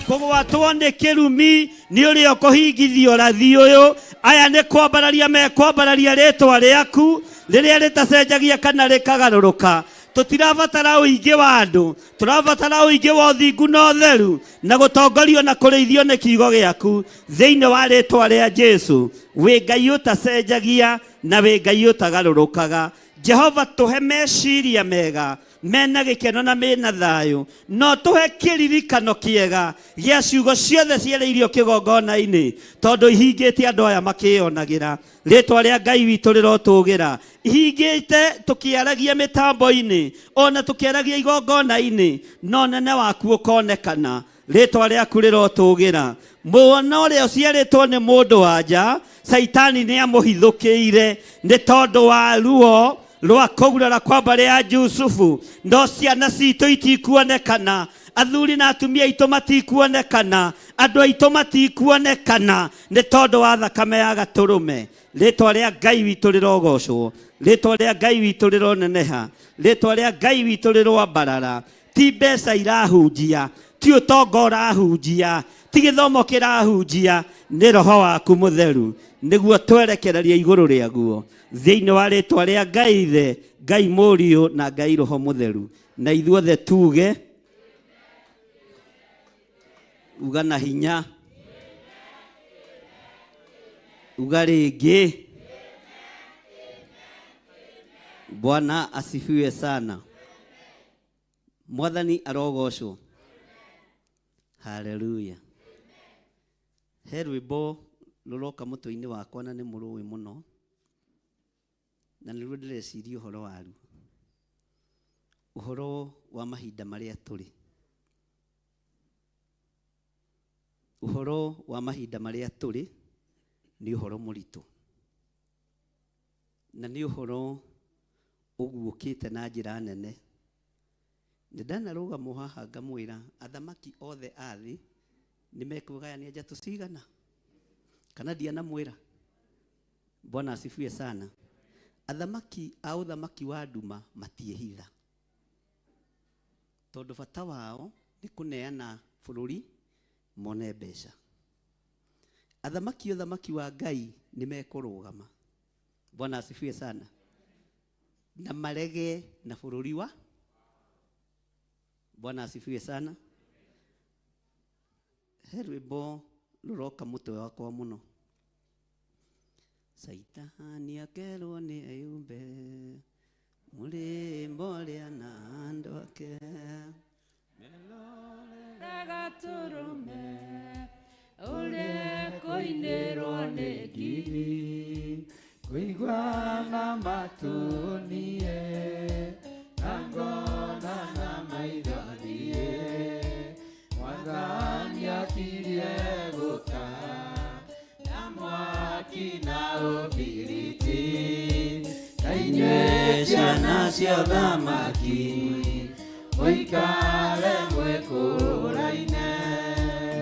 [SPEAKER 3] kũgwatwo nĩ kĩrumi nĩ ũrĩa ũkũhingithio rathi ũyũ. Aya nĩ kwambararia mekwambararia rĩtwa rĩaku rĩrĩa rĩtacenjagia kana rĩkagarũrũka. Tũtirabatara ũingĩ wa andũ, tũrabatara ũingĩ wa ũthingu na ũtheru na gũtongorio na kũrĩithio nĩ kiugo gĩaku thĩinĩ wa rĩtwa rĩa Jesũ. Wĩ Ngai ũtacenjagia na wĩ Ngai ũtagarũrũkaga. Jehova tũhe meciria mega mena gĩkeno na mena thayũ, no tũhe kĩririkano kĩega gĩa ciugo ciothe ciĩrĩirio kĩgongona-inĩ, tondũ ihingĩte andũ aya makĩonagĩra. Rĩtwa rĩa Ngai witũ rĩrotũgĩra. Ihingĩte tũkĩaragia mĩtambo-inĩ, ona tũkĩaragia igongona-inĩ, no nene waku ũkonekana. Rĩtwa rĩaku rĩrotũgĩra. Mwana ũrĩa ũciarĩtwo nĩ mũndũ wa nja, Saitani nĩ amũhithũkĩire nĩ tondũ wa ruo rwa kũgurara kwa mbarĩ ya Jusufu. No ciana citũ itikuonekana, athuri na atumia aitũ matikuonekana, andũ aitũ matikuonekana nĩ tondũ wa thakame ya gatũrũme. Rĩtwa rĩa Ngai witũ rĩrogocwo, rĩtwa rĩa Ngai witũ rĩroneneha, rĩtwa rĩa Ngai witũ rĩroambarara. Ti mbeca irahunjia, ti ũtonga ũrahunjia, ti gĩthomo kĩrahunjia, nĩ Roho waku Mũtheru nĩguo twerekereria igũrũ rĩaguo thĩinĩ wa rĩtwa rĩa Ngai Ithe, Ngai Mũriũ na Ngai Roho Mũtheru. Na ithuothe tuge uga na hinya, uga rĩngĩ. Bwana asifiwe sana. Mwathani arogocwo. Haleluya. He rwĩmbo rũroka mũtwe-inĩ wakwa na nĩ mũrũĩ mũno, na nĩruo ndĩreciria ũhoro waruo, ũhoro wa mahinda marĩa tũrĩ, ũhoro wa mahinda marĩa tũrĩ nĩ ũhoro mũritũ, na nĩ ũhoro ũguũkĩte na njĩra nene. Nĩ ndanarũgama haha ngamwĩra athamaki othe a thĩ nĩ mekũgayania njatũ cigana, kana ndianamwĩra? Bwana asifiwe sana. Athamaki a ũthamaki wa nduma matiehitha, tondũ bata wao nĩ kũneana bũrũri mone mbeca. Athamaki ũthamaki wa Ngai nĩ mekũrũgama. Bwana asifiwe sana. Na marege na bũrũri wa. Bwana asifiwe sana. He rwĩmbo rũroka mũtwe wakwa mũno, Saitani akerwo nĩ eyumbe mũrĩmo ũrĩa na andũ ake
[SPEAKER 8] Gatũrũme ũrĩa kũinĩrwo nĩ ngiri
[SPEAKER 2] Kuigwa na matunie na ngona na maithonie Mwathani akirie gũka na mwaki na ũbiriti na inyuĩ ciana cia ũthamaki mũikare mwĩkũũraine.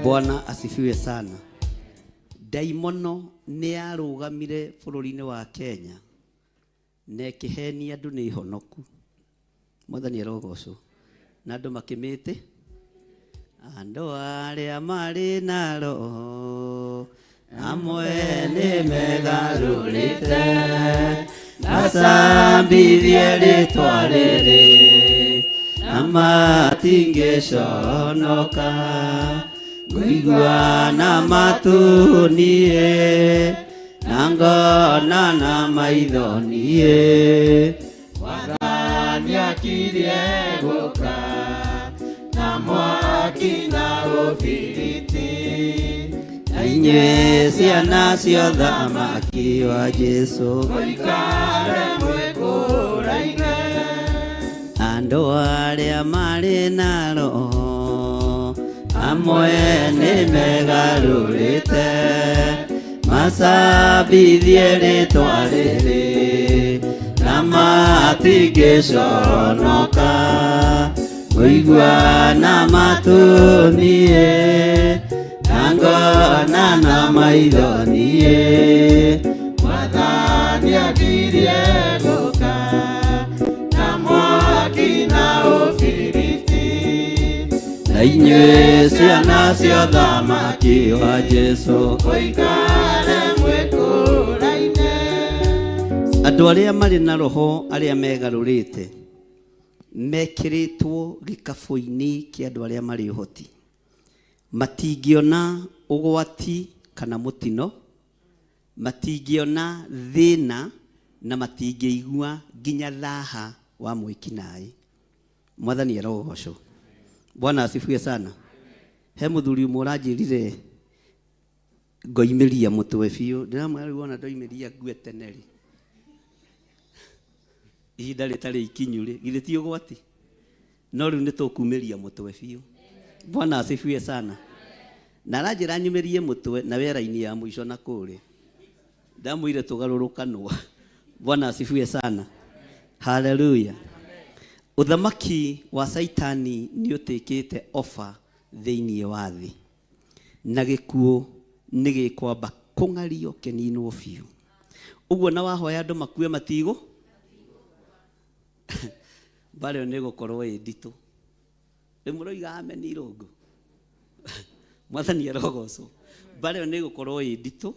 [SPEAKER 3] Bwana asifiwe sana. Daimono nĩ yarũgamire bũrũri-inĩ wa Kenya na ĩkĩhenia andũ nĩ ihonoku. Mwathani arogocwo. Na andũ makĩmĩte andũ arĩa marĩ na roho amwe nĩ megarũrĩte macambithie rĩtwa rĩrĩ na matingĩconoka Kuigwa na matunie na ngona na maithonie
[SPEAKER 2] Mwathani akirie gũka na mwaki na ũbiriti
[SPEAKER 3] na inyuĩ ciana cia ũthamaki wa Jesũ
[SPEAKER 2] mũikare mwĩkũũraine.
[SPEAKER 3] andũ arĩa marĩ na roho amwe nĩ megarũrĩte macambithie rĩtwa rĩrĩ na matingĩconoka Kuigwa na matunie na ngona na maithonie
[SPEAKER 2] Mwathani akirie gũka na mwaki na ũbiriti
[SPEAKER 3] na inyuĩ ciana cia ũthamaki wa Jesũ
[SPEAKER 2] mũikare mwĩkũũraine.
[SPEAKER 3] andũ arĩa marĩ na roho arĩa megarũrĩte mekĩrĩtwo gĩkabũ-inĩ kĩa andũ arĩa marĩ ũhoti matingĩona ũgwati kana mũtino matingĩona thĩna na matingĩigua nginya thaha wa mwĩkinaĩ. Mwathani arogocwo. Bwana asifiwe sana. He mũthuri ũmwe ũranjĩrire ngoimĩria mũtwe biũ ndĩramwĩra rĩu ona ndoimĩria ngue tene rĩ ihinda rĩtarĩ ikinyu rĩ githĩ ti ũgwati no rĩu nĩtũkumĩria mũtwe biũ. Bwana asifiwe sana. Na aranjĩra nyumĩrie mũtwe na wera-inĩ ya mũico na kũrĩ ndamwĩire tũgarũrũkanwo. Bwana asifiwe sana. Hallelujah. Uthamaki wa Saitani nĩ ũtĩkĩte ofa thĩinĩ wa thĩ na gĩkuũ nĩ gĩkwamba kũng'ario kĩninwo biũ. Ũguo na wahoya andũ makue matigũ mbarĩo nĩ gũkorwo ĩ nditũ. Mũroiga ameni irũngũ. Mwathani arogocwo. Mbarĩo nĩ gũkorwo ĩ nditũ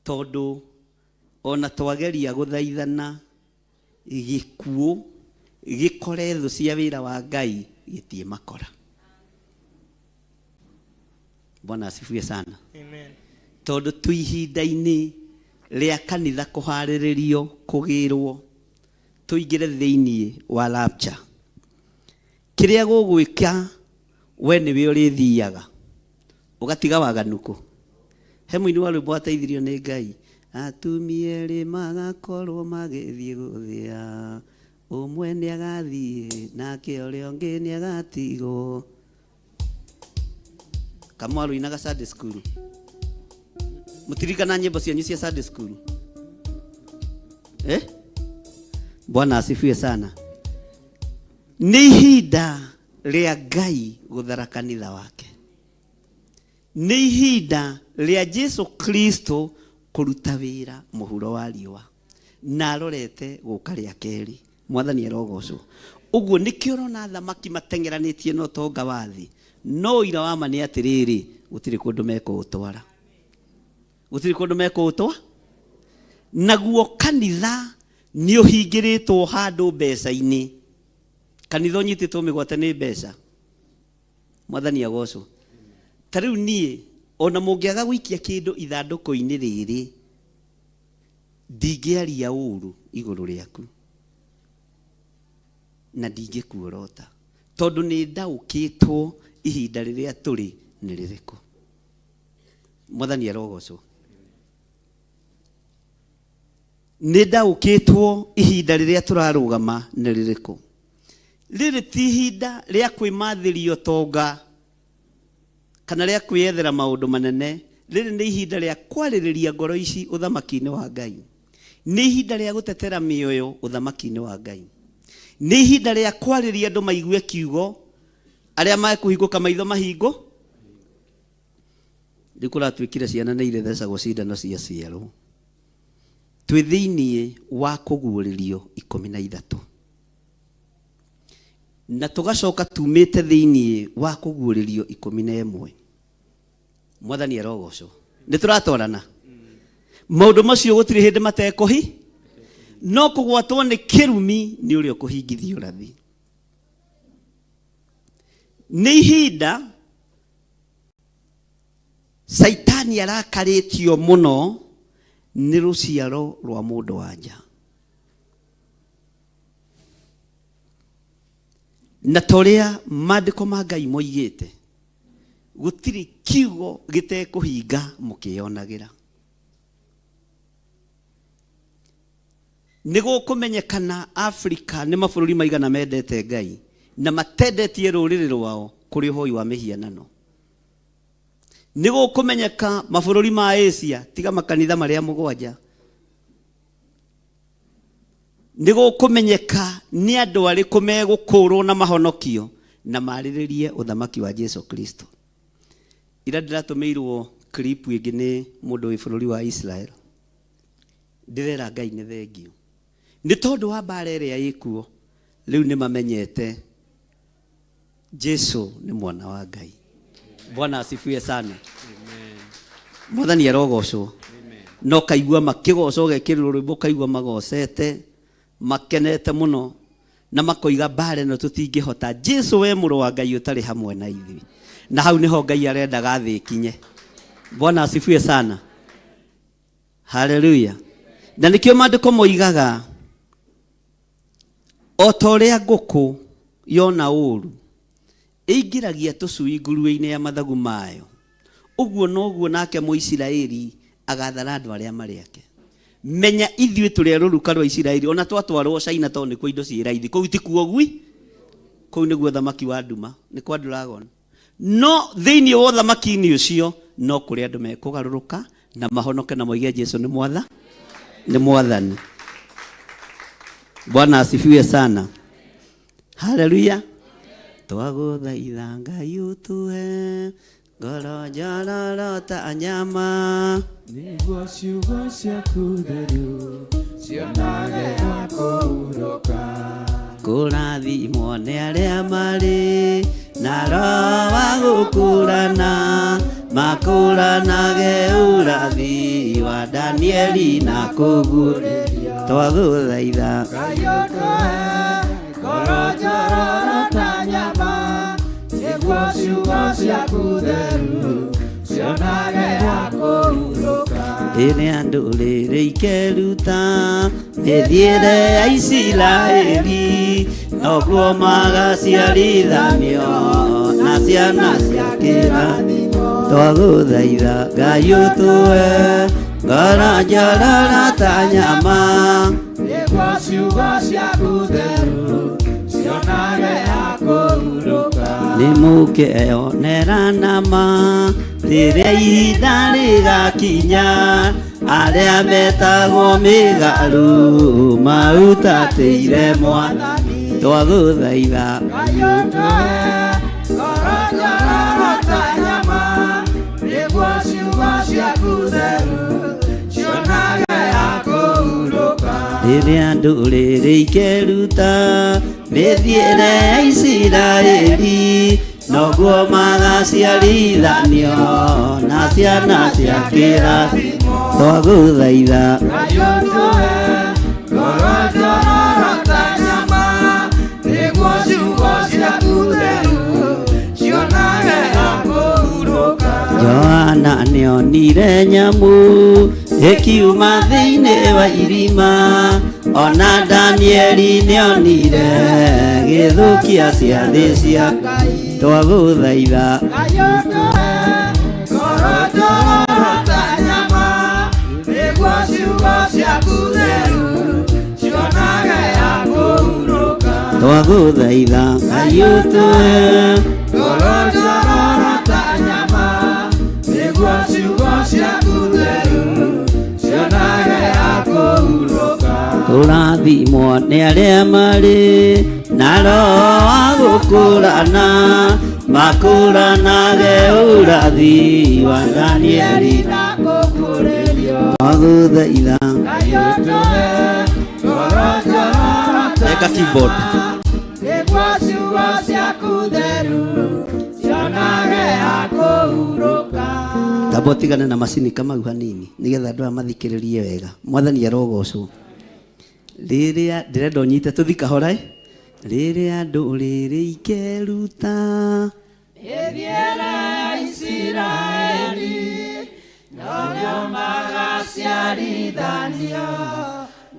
[SPEAKER 3] tondũ ona twageria gũthaithana gĩkuũ gĩkore thũ cia wĩra wa Ngai gĩtie makora. Bwana asifiwe sana.
[SPEAKER 5] Amen.
[SPEAKER 3] Tondũ tũ ihinda-inĩ rĩa kanitha kũharĩrĩrio kũgĩrwo tũingĩre thĩinĩ wa rapture. Kĩrĩa gũgwĩka we nĩwe ũrĩthiaga ũgatiga waganuku. He mũini wa rwĩmbo ateithirio nĩ Ngai atumia erĩ magakorwo magĩthiĩ gũthĩa ũmwe nĩ agathiĩ nake ũrĩa ũngĩ nĩ agatigwo. Kamwaru inaga Sunday school. Mũtirikana nyĩmbo cianyu cia Sunday school? Bwana asifiwe sana. Nĩ ihinda rĩa Ngai gũthara kanitha wake. Nĩ ihinda rĩa Jesu Kristo kũruta wĩra mũhuro wa riũa na arorete gũka rĩa kerĩ. Mwathani arogocwo. Ũguo nĩkĩo ũrona thamaki mateng'eranĩtie na ũtonga wa thĩ no ira wa ma nĩ atĩrĩrĩ gũtirĩ kũndũ mekũũtwara. Gũtirĩ kũndũ mekũũtwara. Naguo kanitha nĩ ũhingĩrĩtwo handũ mbeca-inĩ. Kanitha ũnyitĩtwo mĩgwate nĩ mbeca. Mwathani agocwo. Ta rĩu niĩ ona mũngĩaga gũikia kĩndũ ithandũkũ-inĩ rĩrĩ ndingĩaria ũru igũrũ rĩaku na ndingĩkuorota tondũ nĩ ndaũkĩtwo ihinda rĩrĩa tũrĩ nĩ rĩrĩkũ. Mwathani arogocwo. Nĩ ndaũkĩtwo ihinda rĩrĩa tũrarũgama nĩ rĩrĩkũ. Rĩrĩ ti ihinda rĩa kwĩmathĩria ũtonga kana rĩa kwĩyethera maũndũ manene. Rĩrĩ nĩ ihinda rĩa kwarĩrĩria ngoro ici ũthamaki-inĩ wa Ngai. Nĩ ihinda rĩa gũtetera mĩoyo ũthamaki-inĩ wa Ngai. Nĩ ihinda rĩa kwarĩria andũ maigue kiugo, arĩa mekũhingũka maitho mahingo. Rĩu kũratuĩkire ciana nĩ irethecagwo cindano cia ciarwo. Twĩ thĩinĩ wa kũguũrĩrio 13 na tũgacoka tumĩte thĩinĩ wa kũguũrĩrio 11. Mwathani arogocwo. Nĩ tũratwarana. Maũndũ macio gũtirĩ hĩndĩ matekũhi, no kũgwatwo nĩ kĩrumi nĩ ũrĩa ũkũhingithio rathi. Nĩ ihinda Saitani arakarĩtio mũno nĩ rũciaro rwa mũndũ wa nja. Na torĩa maandĩko ma Ngai moigĩte, gũtirĩ kiugo gĩtekũhinga mũkĩonagĩra. Nĩ gũkũmenyekana Afrika nĩ mabũrũri maigana mendete Ngai na matendetie rũrĩrĩ rwao kũrĩ ũhoi wa mĩhianano. Nĩ gũkũmenyeka mabũrũri ma Asia tiga makanitha marĩa 7. Nĩ gũkũmenyeka nĩ andũ arĩkũ megũkũũrwo na mahonokio na marĩrĩrie ũthamaki wa Jesu Kristo. Ira ndiratũmĩirwo clip ĩngĩ nĩ mũndũ wĩ bũrũri wa Israel. Ndĩrera Ngai nĩ thengio. Nĩ tondũ wa mbara ĩrĩa ĩkuo rĩu nĩ mamenyete Jesu nĩ mwana wa Ngai. Bwana asifiwe sana. Amen. Mwathani arogocwo. Amen. No kaigua makĩgocwo gekĩrĩrwo rwĩmbo kaigua magocete makenete mũno na makoiga mbara ĩno tũtingĩhota. Jesu we mũrũ wa Ngai ũtarĩ hamwe na ithuĩ. Na hau nĩho Ngai arendaga thĩ ikinye. Bwana asifiwe sana. Hallelujah. Na nĩkĩo maandĩko moigaga o ta ũrĩa ngũkũ yona ũũru ĩingĩragia tũcui nguru-inĩ ya mathagu mayo, ũguo noguo nake Mũisiraeli agathara andũ arĩa marĩ ake. Menya ithuĩ tũrĩ rũruka rwa Isiraeli, ona twatwarwo China tondũ nĩ kuo indo ciĩ raithi. Kũu ti kuo gwi, kũu nĩguo thamaki wa nduma, nĩ kwa dragon. No thĩinĩ wa ũthamaki-inĩ ũcio no kũrĩ andũ mekũgarũrũka na mahonoke na moige Jesu nĩ mwathani. Bwana asifiwe sana. Hallelujah. Twagũthaitha Ngai ũtũhe ngoro njororota nyama,
[SPEAKER 2] nĩguo ciugo ciaku theru cionage na kũhurũka.
[SPEAKER 3] Kũrathimwo nĩ arĩa marĩ na roho wa gũkũrana, makũranage ũrathi wa Danieli na kũguũrĩrio. Twagũthaitha
[SPEAKER 2] Ngai ũtũhe ngoro njororota nyama, nĩguo ciugo ciaku theru cionage na kũhurũka.
[SPEAKER 3] rĩrĩa ndũrĩrĩ ikeruta mĩthiĩre ya Isiraeli, noguo magaciarithanio na ciana cia kĩrathimo. Twagũthaitha Ngai ũtũhe ngoro njororota nyama,
[SPEAKER 2] nĩguo ciugo ciaku theru cionage na kũhurũka.
[SPEAKER 3] nĩmũkeyonera nama rĩrĩa ihinda rĩgakinya, arĩa metagwo mĩgarũ mautatĩire Mwathani. Twagũthaitha
[SPEAKER 2] Ngai ũtũhe ngoro njororota nyama, nĩguo ciugo ciaku theru cionage na kũhurũka.
[SPEAKER 3] rĩrĩa ndũrĩrĩ ikeruta mĩthiĩre ya Isiraeli, noguo magaciarithanio na ciana cia kĩrathimo. Twagũthaitha
[SPEAKER 2] Ngai ũtũhe ngoro njororota nyama, nĩguo ciugo ciaku theru cionage na kũhurũka.
[SPEAKER 3] Johana Jona nĩonire nyamũ ĩkiuma thĩinĩ wa irima, ona Danieli nĩonire gĩthũkia ciathĩ cia Ngai. Twagũthaitha twagũthaitha Ngai ũtũhe ngoro njororo ta nyama, nĩguo ciugo ciaku theru cionage ya kũhurũka. Tũrathimwo nĩ arĩa marĩ na roho wa gũkũrana, makũranage ũrathi wa Danieli na kũguũrĩrio. Twagũthaitha Ngai ũtũhe ngoro njororo ta keyboard nĩguo ciugo ciaku theru cionage ya kũhurũka. Tamba ũtigane na macini kamau hanini nĩgetha andũ aya mathikĩrĩrie wega. Mwathani arogocwo. Rĩrĩa ndĩrenda ũnyite tũthi kahora rĩrĩa ndũrĩrĩ ikeruta ĩthiĩre Isiraeli noguo magaciarithanio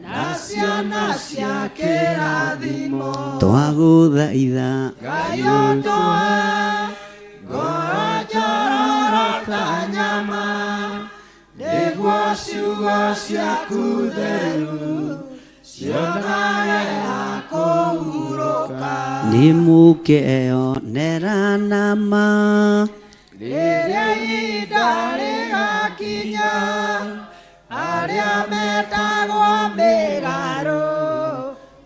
[SPEAKER 3] na ciana cia kĩrathimo. Twagũthaitha Ngai ũtũhe ngoro njororo ta nyama, nĩguo ciugo ciaku theru cionage ya kũhurũka. Nĩ mũkeyonera nama rĩrĩa ihinda rĩgakinya, arĩa metagwo mĩgarũ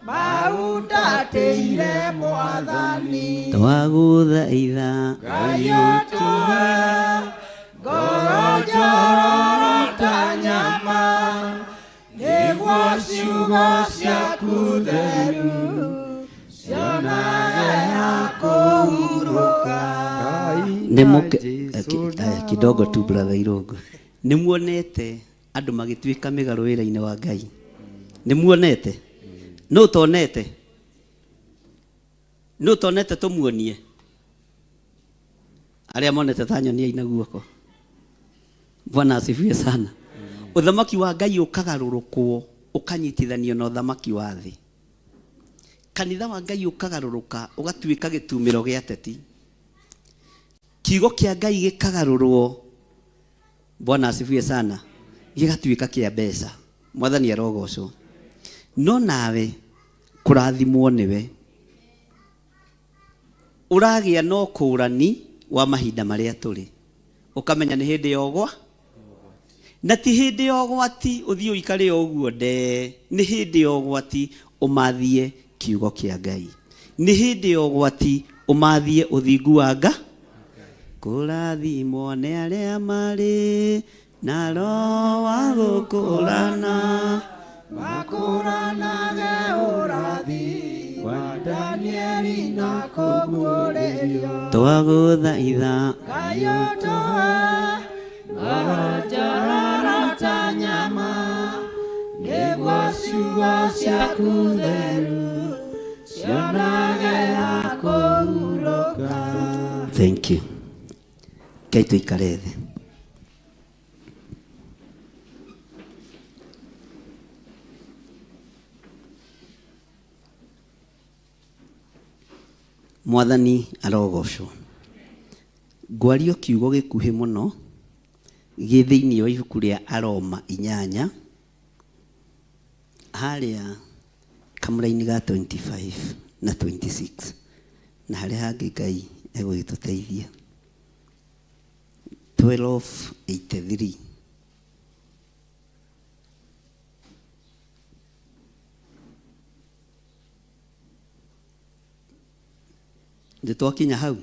[SPEAKER 3] maundatĩire Mwathani. Twagũthaitha Ngai ũtũhe ngoro njororo ta nyama, nĩguo ciugo ciaku theru cionage ya kũhurũka. Kidogo tu brother Irũngũ, nĩmuonete andũ magĩtuĩka mĩgarũ wĩra-inĩ wa Ngai? Nĩmuonete? Nũ ũtonete? Nũ ũtonete tũmuonie? Arĩa monete ta nyonia ina guoko. Bwana asifiwe sana. Ũthamaki wa Ngai ũkagarũrũkwo ũkanyitithanio na ũthamaki wa thĩ. Kanitha wa Ngai ũkagarũrũka ũgatuĩka gĩtumĩro gĩa teti. Kiugo kĩa Ngai gĩkagarũrwo, Bwana asifiwe sana, gĩgatuĩka kĩa mbeca. Mwathani arogocwo. No nawe kũrathimwo nĩwe ũragĩa na ũkũrani wa mahinda marĩa tũrĩ, ũkamenya nĩ hĩndĩ ya ũgwa na ti hĩndĩ ya ũgwati ũthiĩ ũikare ũguo nde. Nĩ hĩndĩ ya ũgwati ũmathie kiugo kĩa Ngai. Nĩ hĩndĩ ya ũgwati ũmathie ũthingu wa Ngai. Kũrathimwo nĩ arĩa marĩ na roho wa gũkũrana, makũranage ũrathi wa Danieli na kũguũrĩrio. Twagũthaitha Ngai ũtũhe ngoro njororo ta nyama, nĩguo ciugo ciaku theru cionage ya kũhurũka. Thank you. Kei tuikare thĩ. Mwathani arogocwo. Ngwario kiugo gĩkuhĩ mũno gĩ thĩinĩ wa ibuku rĩa Aroma 8 harĩa kamũra-inĩ ga 25 na 26 na harĩa hangĩ Ngai egũgĩtũteithia. 12:83 Nditwakinya hau.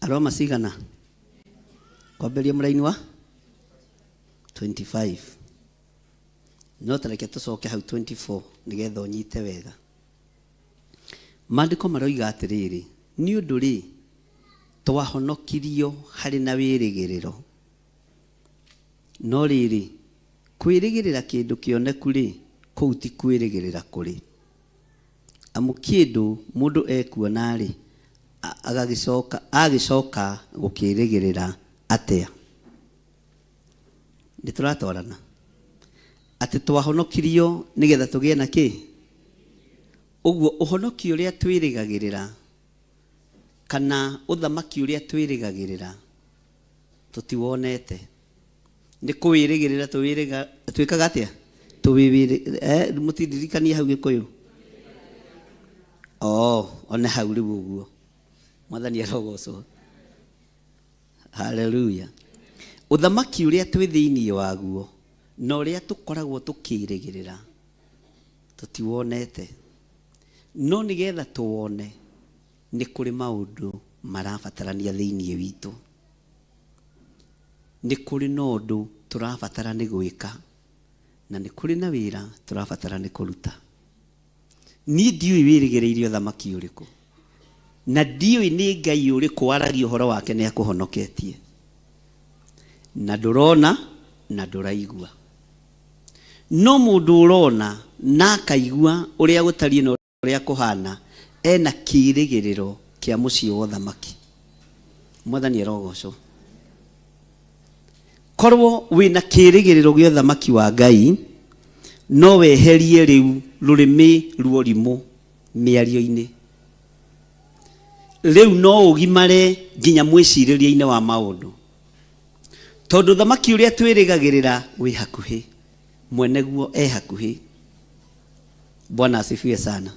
[SPEAKER 3] Aroma cigana? Kwambĩrĩria mũraini wa 25. No tareke tũcoke hau 24 nĩgetha ũnyite wega. Maandĩko maroiga atĩrĩrĩ, nĩ ũndũ rĩ twahonokirio harĩ na wĩrĩgĩrĩro, no rĩrĩ kwirigirira kindu kioneku ri kuu ti kwirigirira kuri amu kindu mundu ekuona ri agicoka gukirigirira atia nituratorana ati twahonokirio nigetha tugie na ki uguo uhonokio uria twirigagirira kana uthamaki uria twirigagirira tutiwonete ni kuwirigirira twikaga atia mutindirikania hau Gikuyu one hau riu uguo mwathani arogocwo haleluya uthamaki uria twi thiini waguo na uria tukoragwo tukirigirira tutiwonete no nigetha tuwone ni kuri maundu marabatarania thiini witu ni kuri nondu turabatara ni gwika na ni kuri na wira turabatara ni kuruta ni ndiui wirigiriirio thamaki uriku na ndiui ni Ngai uriku aragia uhoro wake ni akuhonoketie na ndurona na nduraigua no mundu urona na akaigua uria gutari no uria kuhana ena kirigiriro kia mucii wa thamaki mwathani arogocwo korwo wina kirigiriro gio thamaki wa Ngai no weherie riu rurimi ruorimu miario-ini riu no ugimare nginya mwiciriria-ini wa maundu tondu thamaki uria twirigagirira wi hakuhi mweneguo hakuhi. Bwana asifiwe sana.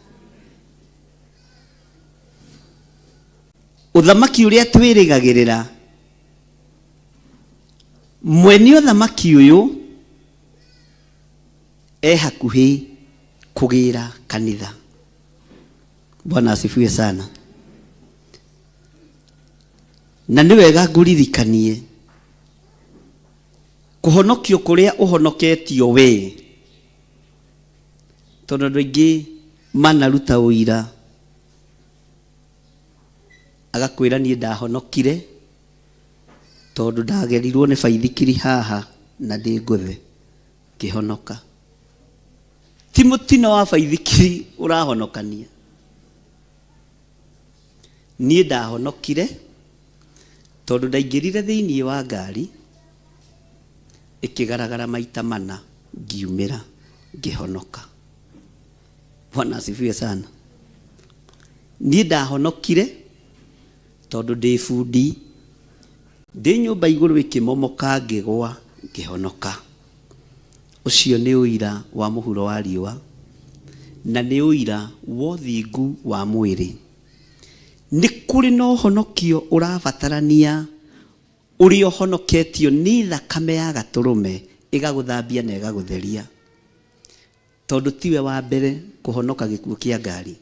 [SPEAKER 3] Uthamaki uria twirigagirira mweni uthamaki uyu hakuhi kugira kanitha. Bwana asifiwe sana. Na ni wega nguririkanie kuhonokio kuria uhonoketio we tondu andu aingi manaruta uira agakwira nie ndahonokire tondu ndagerirwo ni baithikiri haha na ndi nguthe kihonoka. Ti mutino wa baithikiri urahonokania. Nie ndahonokire tondu ndaingirire thiini wa ngari ikigaragara maita mana ngiumira ngihonoka. Bwana asifiwe sana. Nie ndahonokire tondu ndi fundi ndi nyumba iguru ikimomoka ngigwa ngihonoka. Ucio ni uira wa muhuro wa riua na ni uira wa thingu wa mwiri. Ni kuri no honokio urabatarania uri honoketio ni thakame ya gaturume igaguthambia na igagutheria. Tondu tiwe wa mbere kuhonoka gikuo kia ngari,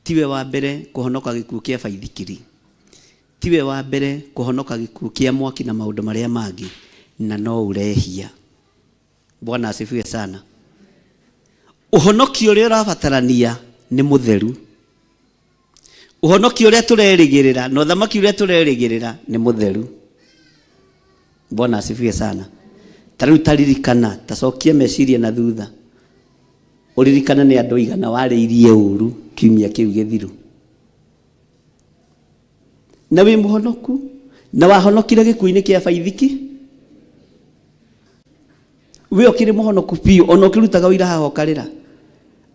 [SPEAKER 3] tiwe wa mbere kuhonoka gikuo kia baithikiri, tiwe wa mbere kuhonoka gikuo kia mwaki na maundu maria mangi, na no urehia. Bwana asifiwe sana. Uhonokio uria urabatarania ni mutheru. Uhonokio uria turerigirira no thamaki uria turerigirira ni mutheru. Bwana asifiwe sana. Tariu taririkana tacokie meciria na thutha. Uririkana ni andu igana wariirie uru kiumia kiu githiru. Na wi muhonoku na wahonokire gikuini kia baithiki. We okire muhonoku piu ono kirutaga wira haho karira.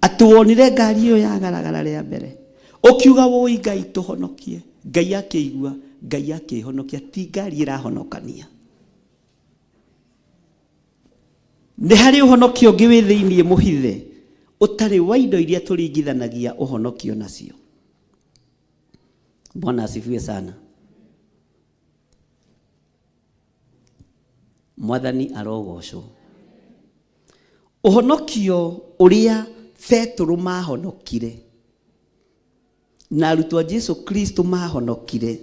[SPEAKER 3] Atuonire ngari iyo ya garagara ria mbere. Okiuga woi Ngai tuhonokie. Ngai akigua, Ngai akihonokia, ti ngari irahonokania. Ni hari uhonokio ungi wi thiini muhithe utari wa indo iria turingithanagia uhonokio nacio. Bwana asifiwe sana. Mwathani arogocwo. Uhonokio uria Petro mahonokire na arutwo a Jesu Kristo mahonokire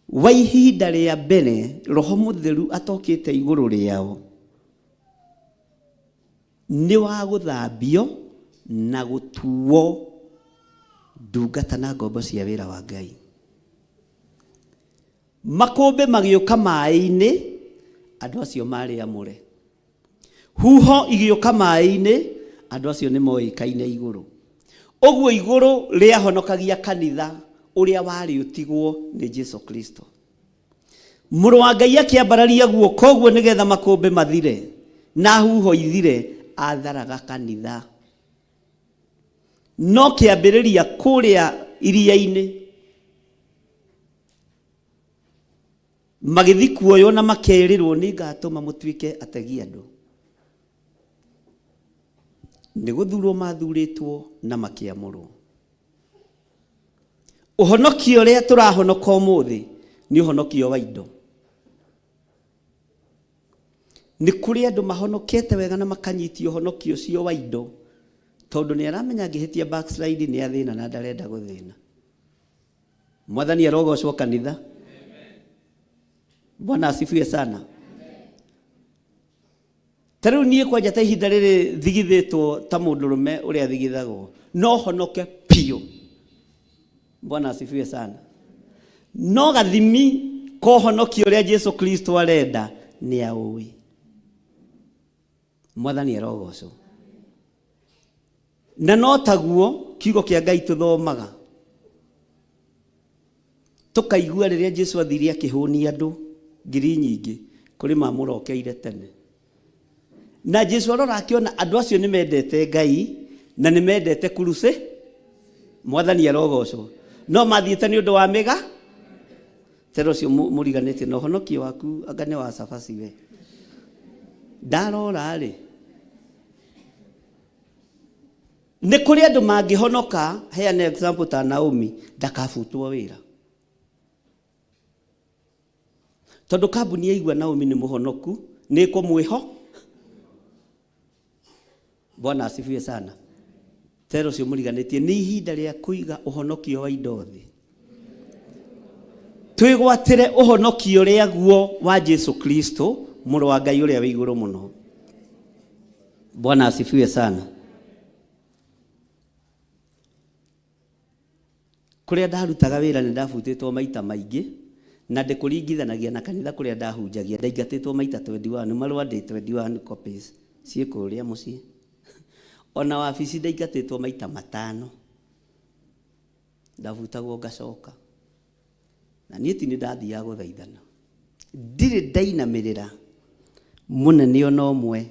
[SPEAKER 3] wa ihinda ria mbere Roho Mutheru atokite iguru riao ni wa guthambio na gutuo ndungata na ngombo cia wira wa Ngai. Makombe magiuka mai-ini andu acio mari amure huho igĩũka maĩ-inĩ, andũ acio nĩ moĩkaine igũrũ. Ũguo igũrũ rĩahonokagia kanitha ũrĩa warĩ ũtigwo nĩ Jesu Kristo. Mũrũ wa Ngai akĩambararia guoko ũguo nĩgetha makũmbĩ mathire na huho ithire, atharaga kanitha. No kĩambĩrĩria kũrĩa iria-inĩ magĩthi kuoywo na makerĩrwo nĩ ngatũma mũtuĩke ategi andũ. Nĩ gũthurwo mathurĩtwo na makĩamũrwo. Ũhonokio ũrĩa tũrahonoka ũmũthĩ nĩ ũhonokio wa indo. Nĩ kũrĩ andũ mahonokete wega na makanyitio ũhonokio ũcio wa indo, tondũ nĩ aramenya angĩhĩtia backslide nĩ athĩna na ndarenda gũthĩna. Mwathani arogocwo kanitha. Bwana asifiwe sana. Tarĩu niĩ kwanja ta ihinda rĩrĩ thigithĩtwo ta mũndũrũme ũrĩa thigithagwo, no honoke piũ. Bwana asifiwe sana. No gathimi kohonokio ũrĩa Jesu Kristo arenda nĩ aũĩ. Mwathani arogocwo. Na no taguo kiugo kĩa Ngai tũthomaga, tũkaigua rĩrĩa Jesu athire akĩhũnia andũ ngiri nyingĩ kũrĩ mamũrokeire tene. Na Jesu arora akĩona andũ acio nĩ mendete Ngai na nĩ mendete kuruse. Mwathani arogocwo. No mathiĩte nĩ ũndũ wa mĩga. Tero cio mũriganĩtie na ũhonokio waku anga nĩ wa cabaci we. Ndarora rĩ, nĩ kũrĩ andũ mangĩhonoka, heane example ta Naomi, ndakabutwo wĩra. Tondũ kambuni yaigua Naomi nĩ mũhonoku, nĩ kũmwĩho. Bwana asifiwe sana. Tero cio mũriganĩtie nĩ ihinda rĩa kũiga ũhonokio wa indo thĩ. Twĩgwatĩre ũhonokio ũrĩa guo wa Jesu Kristo, mũrũ wa Ngai ũrĩa wĩ igũrũ mũno. Bwana asifiwe sana. Kũrĩa ndarutaga wĩra nĩ ndabutĩtwo maita maingĩ, na ndĩkũringithanagia na kanitha kũrĩa ndahunjagia ndaingatĩtwo maita 21, marũa ndĩ 21 copies ciĩ kũrĩa mũciĩ. Ona wabici ndaingatĩtwo maita 5. Ndabutagwo ngacoka. Na niĩ ti nĩ ndathiaga gũthaithana. Ndirĩ ndainamĩrĩra mũnene ona ũmwe,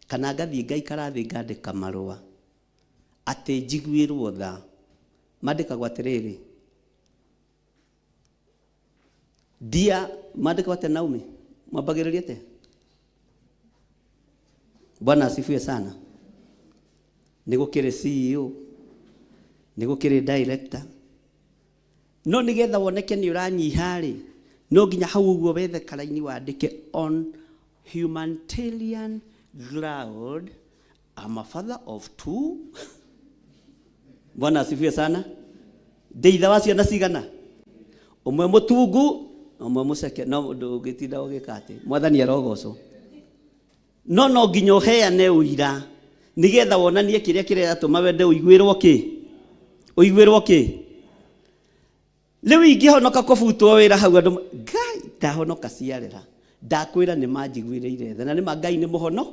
[SPEAKER 3] kana ngathiĩ ngaikara thĩ ngandĩka marũa atĩ njiguĩrwo tha. Mandĩkagwo atĩrĩrĩ, dia mandĩkagwo atĩ Naomi, mwambagĩrĩria atĩ. Bwana asifiwe sana. Nĩ gũkĩrĩ CEO, nĩ gũkĩrĩ director. No nĩgetha woneke nĩ ũranyiha rĩ, no nginya hau ũguo wethe karaini wandĩke on humanitarian ground, I'm a father of 2. Bwana asifiwe sana. Ndeitha wa ciana cigana? Ũmwe mũtungu, ũmwe mũceke. No ndũngĩtinda ũgĩkate. Mwathani arogocwo. No nginya ũheane ũira nĩgetha wonanie kĩrĩa kĩratũma wende ũiguĩrwo kĩ? Ũiguĩrwo kĩ? Rĩu ingĩhonoka kũbutwo wĩra hau andũ, Ngai ndahonoka ciarera. Ndakwĩra nĩ manjiguĩrĩire tha na nĩ Ngai nĩ mũhono.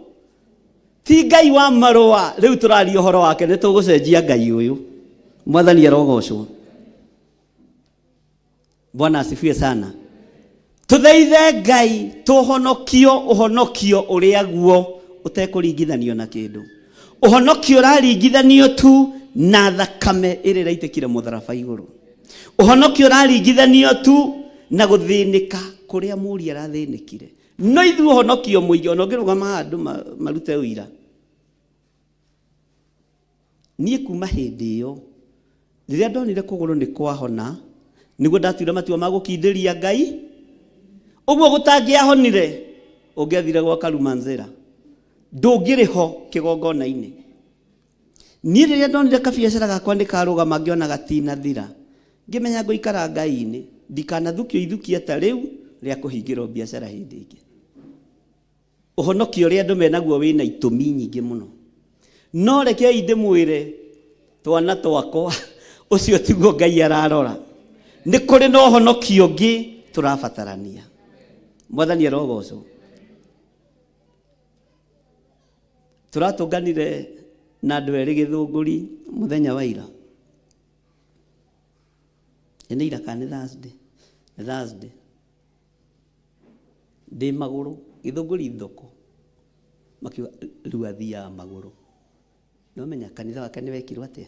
[SPEAKER 3] Ti Ngai wa marũa. Rĩu tũraria ũhoro wake nĩ tũgũcenjia Ngai ũyũ. Mwathani arogocwo. Bwana asifiwe sana. Tũthaithe Ngai tũhonokio ũhonokio ũrĩa guo ũtekũringithanio na kĩndũ. Ũhonokio ũraringithanio tu na thakame ĩrĩa ĩraitĩkire mũtharaba igũrũ. Ũhonokio ũraringithanio tu na gũthĩnĩka kũrĩa mũriũ arathĩnĩkire. No ithuĩ ũhonokio mũingĩ ona ũngĩrũgama andũ marute ũira. Niĩ kuma hĩndĩ ĩyo rĩrĩa ndonire kũgũrũ nĩ kwahona, nĩguo ndatuire matua ma gũkindĩria Ngai. Ũguo gũtangĩahonire ũngĩathire gwa Karumanzera, ndũngĩrĩ ho kĩgongona-inĩ. Niĩ rĩrĩa ndonire kabiacara gakwa nĩ karũgama ngĩona gatinathira, ngĩmenya ngũikara Ngai-inĩ, ndikanathukio ithukia ta rĩu rĩa kũhingĩrwo biacara hĩndĩ ĩngĩ. Ũhonokio ũrĩa andũ menaguo wĩna itũmi nyingĩ mũno. No rekei ndĩmwĩre twana twakwa, ũcio tiguo Ngai ararora. Nĩ kũrĩ na ũhonokio ũngĩ tũrabatarania. Mwathani arogocwo. turatunganire na andu eri Githunguri muthenya wa ira. Ene ira kana Thursday. Ndi maguru Githunguri thoko. Makiuga riu athia maguru. No menya kanitha wake ni wekirwo atia.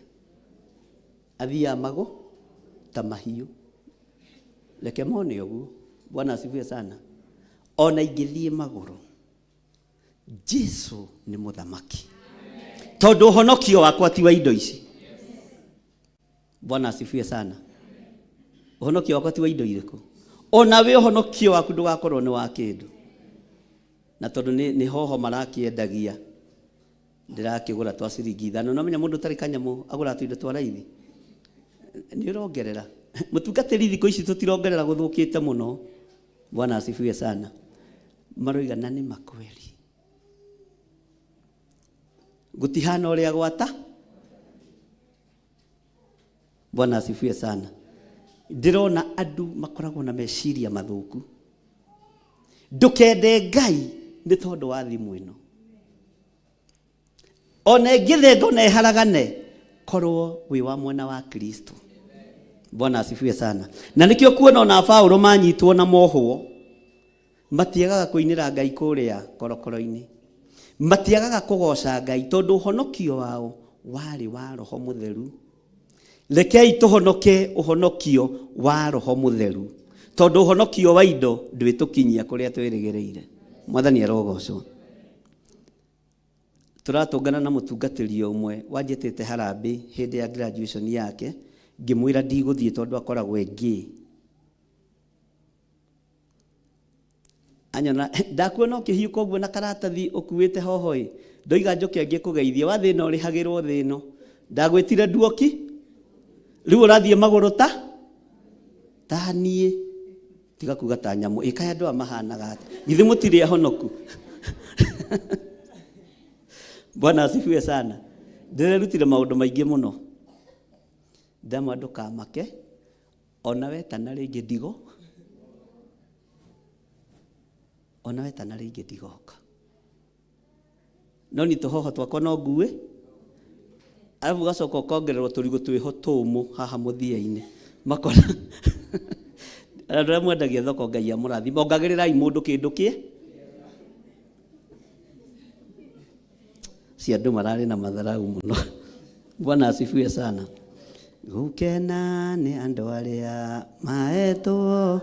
[SPEAKER 3] Athia mago ta mahiu. Leke mone uguo. Bwana asifiwe sana. Ona ingithie maguru. Jesu ni muthamaki. Tondu uhonokio wakwa ti wa indo ici. Bwana asifiwe sana. Uhonokio wakwa ti wa indo iriku. Ona we uhonokio waku ndugakorwo ni wa kindu. Na tondu ni hoho marakiendagia. Ndirakigura twa ciringi 5. No menya mundu tari kanyamu agura tu indo twa raithi. Ni urongerera. Mutungatiri thiko ici tutirongerera guthukite muno. Bwana asifiwe sana. Maroiga na ni makweli. Gutihana uria gwata. Bwana asifiwe sana. Ndirona andu makoragwo na meciria mathuku. Ndukende Ngai ni tondu wa thimu ino. Ona ngithengo na haragane korwo wi wa mwena wa Kristo. Bwana asifiwe sana. Na nikio kuona ona Paulo manyitwo na mohwo. Matiagaga kuinira Ngai kuria korokoro-ini. Matiagaga kugoca Ngai tondu uhonokio wao wari wa Roho Mutheru. Rekei tuhonoke uhonokio wa Roho Mutheru. Tondu uhonokio wa indo ndwitukinyia kuria twirigereire. Mwathani arogocwo. Turatungana na mutungatiri umwe wanjitete harambi hindi ya graduation yake. Ngimwira ndiguthie tondu akoragwo engi. Anyona ndakuona ukihiu koguo na karatathi ukuwite hohoi. Ndoiga njoke ngikugeithia wa thina uri hagirwo thino. Ndagwitire nduoki. Riu urathie maguru ta nie. Tiga kuga ta nyamu. Ikaya andu amahanaga. Githi mutiri ahonoku. Bwana asifiwe sana. Ndirerutire maundu maingi muno. Ndamwa ndukamake. Ona we tana ringi ndigo. Ona we tana ringi ndigoka. No ni tuhoho twakwa no ngue. Arabu gacoka ukongererwo turigo twiho tumu haha muthia-ini. Makona. Andu mwendagia thoko Ngai amurathi. Ongagirirai mundu kindu kie. Si andu marari na matharau muno. Bwana asifiwe sana. Gukena ni andu aria maetwo.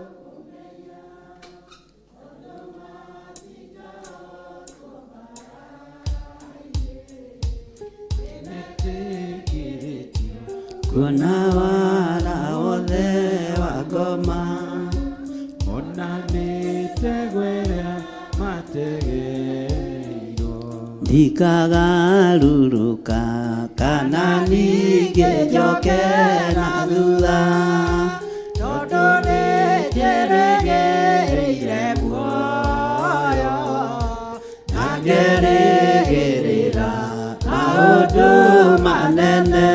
[SPEAKER 3] Kuna wala othe wa ngoma. Ona nitegwera mategeirwo. Ndikagarũrũka kana ningĩ njoke na thutha. Tondu nĩnjeregeire muoyo. Na ngerĩgĩrĩra maũndũ manene.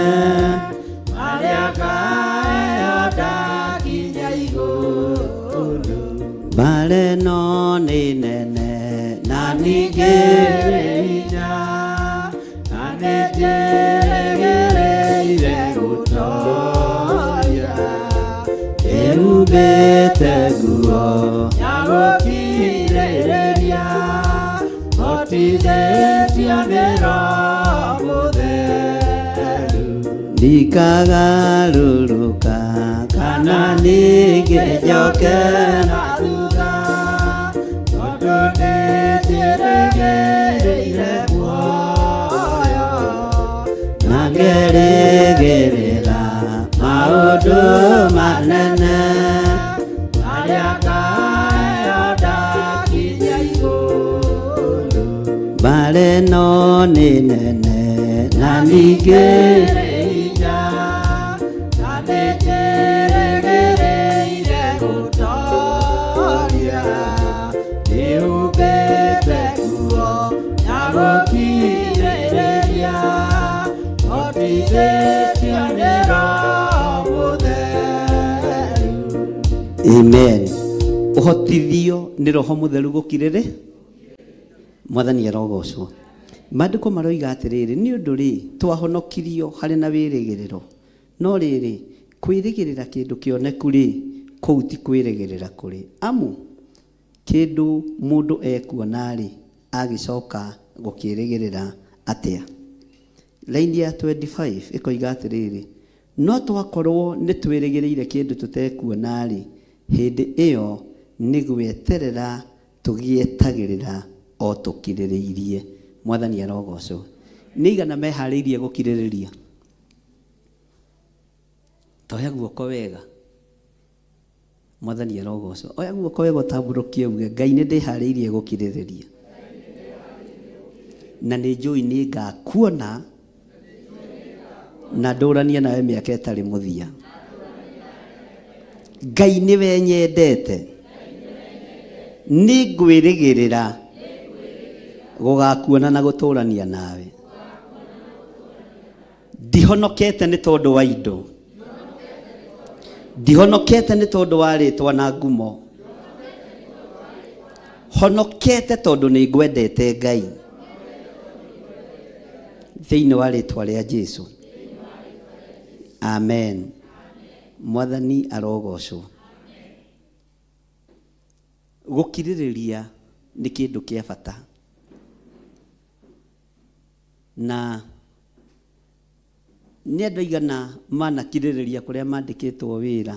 [SPEAKER 3] Bare no ni nene na nigereja na nejeregereire gutoria erubete guo yagokirereria motizetionero mutheru ndikagarũrũka kana ningĩnjoke na thutha tondu nĩnjeregereire muoyo na ngerĩgĩrĩra maũndũ manene marĩa ngaheo ndakinya igũrũ. Mbare no nĩ nene na ningĩ Amen. Uhotithio ni Roho Mutheru gukirire. Mwathani arogocwo. Maandĩko maroiga atĩrĩrĩ, nĩ ũndũ rĩ twahonokirio harĩ na wĩrĩgĩrĩro, no rĩrĩ kwĩrĩgĩrĩra kĩndũ kĩoneku rĩ kũu ti kwĩrĩgĩrĩra kũrĩ amu kĩndũ mũndũ ekuona rĩ agĩcoka gũkĩrĩgĩrĩra atĩa. Laini ya 25 ĩkoiga atĩrĩrĩ, no twakorwo nĩ twĩrĩgĩrĩire kĩndũ tũtekuona rĩ, hĩndĩ ĩyo nĩ gwĩterera tũgĩetagĩrĩra o tũkirĩrĩirie. Mwathani arogocwo. Nĩ igana meharĩirie gũkirĩrĩria? Toya guoko wega. Mwathani arogocwo. Oya guoko wega ũtambũrũkie uge, Ngai nĩ ndĩharĩirie gũkirĩrĩria. Na nĩ njũĩ nĩ ngakuona na ndũranie nawe mĩaka ĩtarĩ mũthia. Ngai nĩwe nyendete, nĩ ngwĩrĩgĩrĩra gũgakuona na gũtũrania nawe. Ndihonokete nĩ tondũ wa indo, ndihonokete nĩ tondũ wa rĩtwa na ngumo, honokete tondũ nĩ ngwendete Ngai thĩinĩ wa rĩtwa rĩa Jesũ. Amen. Mwathani arogocwo. Gũkirĩrĩria nĩ kĩndũ kĩa bata, na nĩ andũ aigana manakirĩrĩria kũrĩa mandĩkĩtwo wĩra.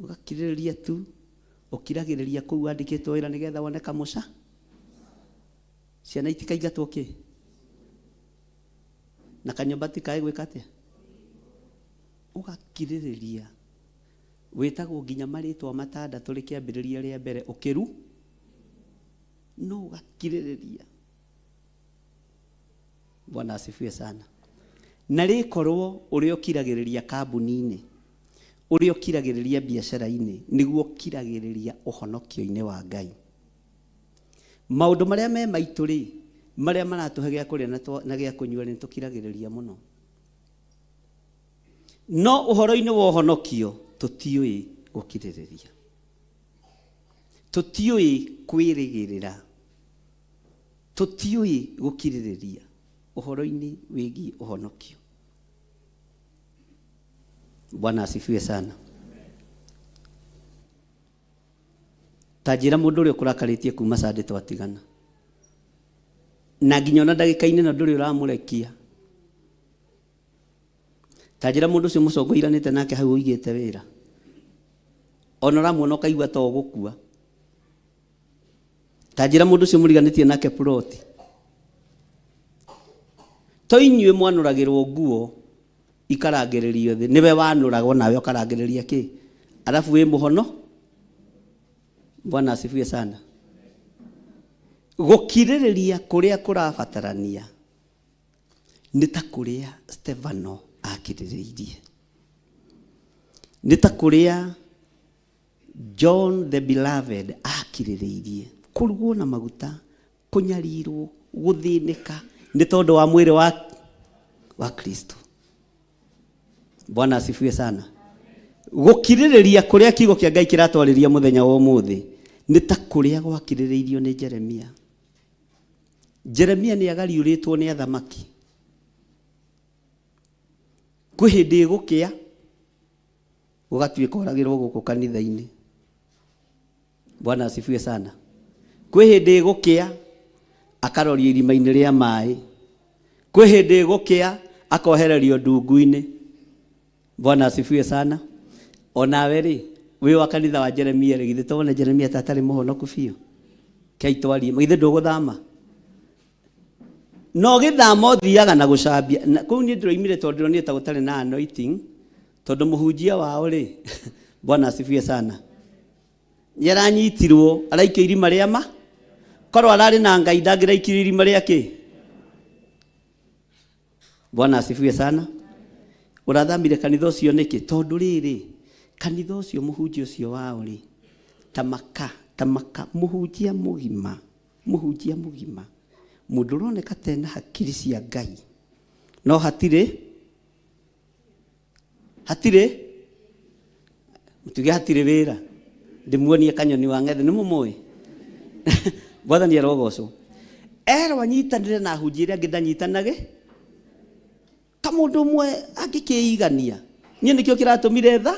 [SPEAKER 3] Ũgakirĩrĩria tu, ũkiragĩrĩria kũu wandĩkĩtwo wĩra nĩgetha wone kamũca. Ciana itikaingatwo kĩ na kanyũmba tikaĩ gwĩka atĩa. Ũgakirĩrĩria, wĩtagwo nginya marĩtwa matandatũ rĩ kĩambĩrĩria rĩa mbere ũkĩru, no ũgakirĩrĩria. Bwana asifiwe sana. Na rĩkorwo ũrĩa ũkiragĩrĩria kambuni-inĩ, ũrĩa ũkiragĩrĩria biacara-inĩ, nĩguo ũkiragĩrĩria ũhonokio-inĩ wa Ngai. Maũndũ marĩa me maitũ rĩ, marĩa maratũhe gĩa kũrĩa na gĩa kũnyua nĩ tũkiragĩrĩria mũno. No ũhoro-inĩ wa ũhonokio tũtiũĩ gũkirĩrĩria, tũtiũĩ kwĩrĩgĩrĩra, tũtiũĩ gũkirĩrĩria ũhoro-inĩ wĩgiĩ ũhonokio. Bwana asifiwe sana. Ta njĩra mũndũ ũrĩa ũkũrakarĩtie kuma Sunday twatigana, na nginya ona ndagĩka-inĩ na ndũrĩ ũramũrekia. Ta njĩra mũndũ ũcio mũcongoiranĩte nake hau ũigĩte wĩra, ona ũramuona ũkaigua ta ũgũkua. Ta njĩra mũndũ ũcio mũriganĩtie nake ploti, to inyuĩ mwanũragĩrwo nguo ikarangĩrĩrio thĩ, nĩwe wanũragwo nawe ũkarangĩrĩria kĩ, alafu wĩ mũhono. Bwana asifiwe sana. Gũkirĩrĩria kũrĩa kũrabatarania nĩ ta kũrĩa Stefano akirĩrĩirie, nĩ ta kũrĩa John the Beloved akirĩrĩirie, kũrugwo na maguta, kũnyarirwo, gũthĩnĩka nĩ tondũ wa mwĩrĩ wa Kristo. Bwana asifiwe sana. Gũkirĩrĩria kũrĩa kiugo kĩa Ngai kĩratwarĩria mũthenya wa ũmũthĩ nĩ ta kũrĩa gwakirĩrĩirio nĩ Jeremia. Jeremia nĩ agariũrĩtwo nĩ athamaki. Kwĩ hĩndĩ gũkĩa gũgatuĩka oragĩrwo gũkũ kanitha-inĩ. Bwana asifiwe sana. Kwĩ hĩndĩ gũkĩa akarorio irima-inĩ rĩa maĩ. Kwĩ hĩndĩ gũkĩa akohererio ndungu-inĩ. Bwana asifiwe sana. Onawe rĩ, wĩ wa kanitha wa Jeremia rĩ, githĩ tũone Jeremia tatarĩ mũhonoku biũ? Kei twarie, githĩ ndũgũthama? No gĩthama ũthiaga na gũcambia. Kũu niĩ ndĩroimire tondũ niĩ ta gũtarĩ na anointing, tondũ mũhunjia wao rĩ, Bwana asifiwe sana, nĩaranyitirwo araikio irima rĩa ma, korwo ararĩ na Ngai ndangĩraikio irima rĩa kĩ? Bwana asifiwe sana. Ũrathamire kanitha ũcio nĩkĩ? Tondũ rĩrĩ, kanitha ũcio mũhunjia ũcio wao rĩ, tamaka mũhunjia mũgima, mũhunjia mũgima, mũndũ ũroneka tena hakiri cia Ngai, no hatirĩ mũtuge hatirĩ wĩra. Ndĩmuonie kanyoni wa ng'ethe, nĩ mũmũĩ? Bwathani arogocwo. erwo anyitanire na hunjire angĩ ndanyitanage kamundu umwe angĩkĩigania niĩ nĩkĩo kĩratũmire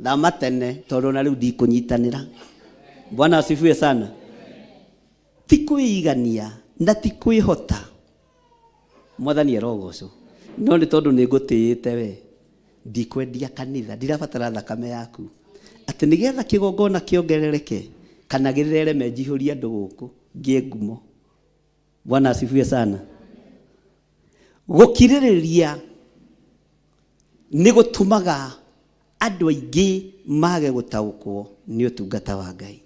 [SPEAKER 3] thama tene tondũ na rĩu ndikũnyitanĩra. Bwana asifiwe sana. Ti kwĩigania na ti kwĩhota, Mwathani arogocwo, no nĩ tondũ nĩngũtĩĩte we ndikwendia kanitha, ndirabatara thakame yaku atĩ nĩgetha kĩgongona kĩongerereke kana gĩthereme njihũrie andũ gũkũ ngĩe ngumo. Bwana asifiwe sana. Gũkirĩrĩria nĩ gũtũmaga andũ aingĩ mage gũtaũkwo nĩ ũtungata wa Ngai.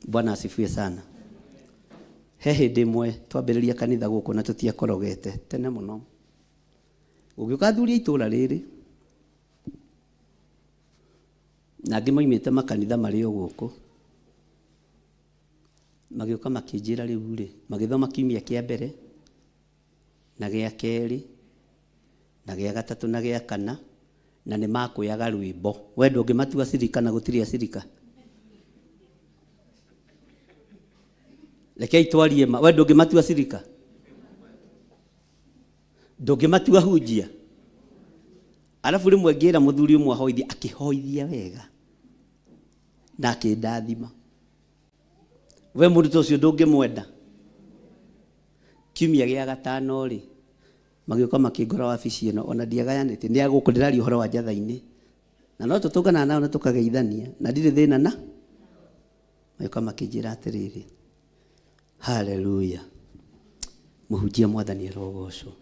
[SPEAKER 3] Bwana asifiwe sana. He hĩndĩ ĩmwe twambĩrĩria kanitha gũkũ na tũtiakorogete tene mũno. Ũgĩũka thuria itũũra rĩrĩ na angĩ moimĩte makanitha marĩ o gũkũ magĩũka makĩnjĩra rĩu rĩ magĩthoma kiumia kĩa mbere na gĩa kerĩ na gĩa gatatũ na gĩa kana na nĩ makũyaga rwĩmbo. Wendo ũngĩmatua cirika na gũtirĩ acirika. Rekei twarie ma wendo ũngĩmatua cirika ndũngĩmatua hunjia. Alafu rĩmwe ngĩra mũthuri ũmwe ahoithia akĩhoithia wega na akĩndathima. We mũndũ ũcio ndũngĩmwenda. Kiumia gĩa gatano rĩ magĩũka makĩngora wabici ĩno ona ndiagayanĩte nĩ agũkũ ndĩraria ũhoro wa njatha-inĩ na no tũtũngana nao na tũkageithania na ndirĩ thĩna na magĩũka makĩnjĩra atĩrĩrĩ haleluya mũhunjia Mwathani arogocwo.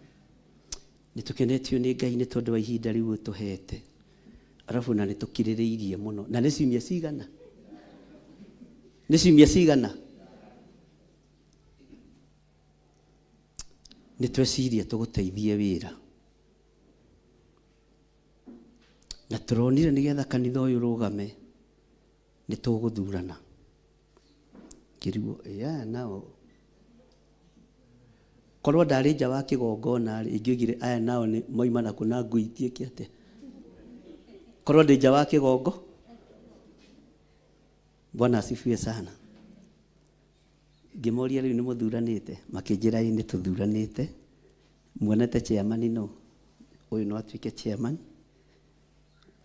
[SPEAKER 3] Nĩtũkenetio nĩ Ngai nĩ tondũ wa ihinda rĩu tũhete. Arabu na nĩtũkirĩrĩirie mũno na nĩ ciumia cigana? Nĩ ciumia cigana? Nĩtweciria tũgũteithie wĩra na tũronire nĩgetha kanitha ũyũ ũrũgame nĩtũgũthurana. Kĩrigwo nao korwo ndarĩ nja wa kĩgongona ingĩogire aya nao nĩ moima na kuna ngui itiĩke atĩa. Korwo ndĩ nja wa kĩgongo. Bwana asifiwe sana. Ngĩmoria rĩu nĩ mũthuranĩte makĩnjĩra nĩ tũthuranĩte. Muonete chairman no ũyũ no atuĩke chairman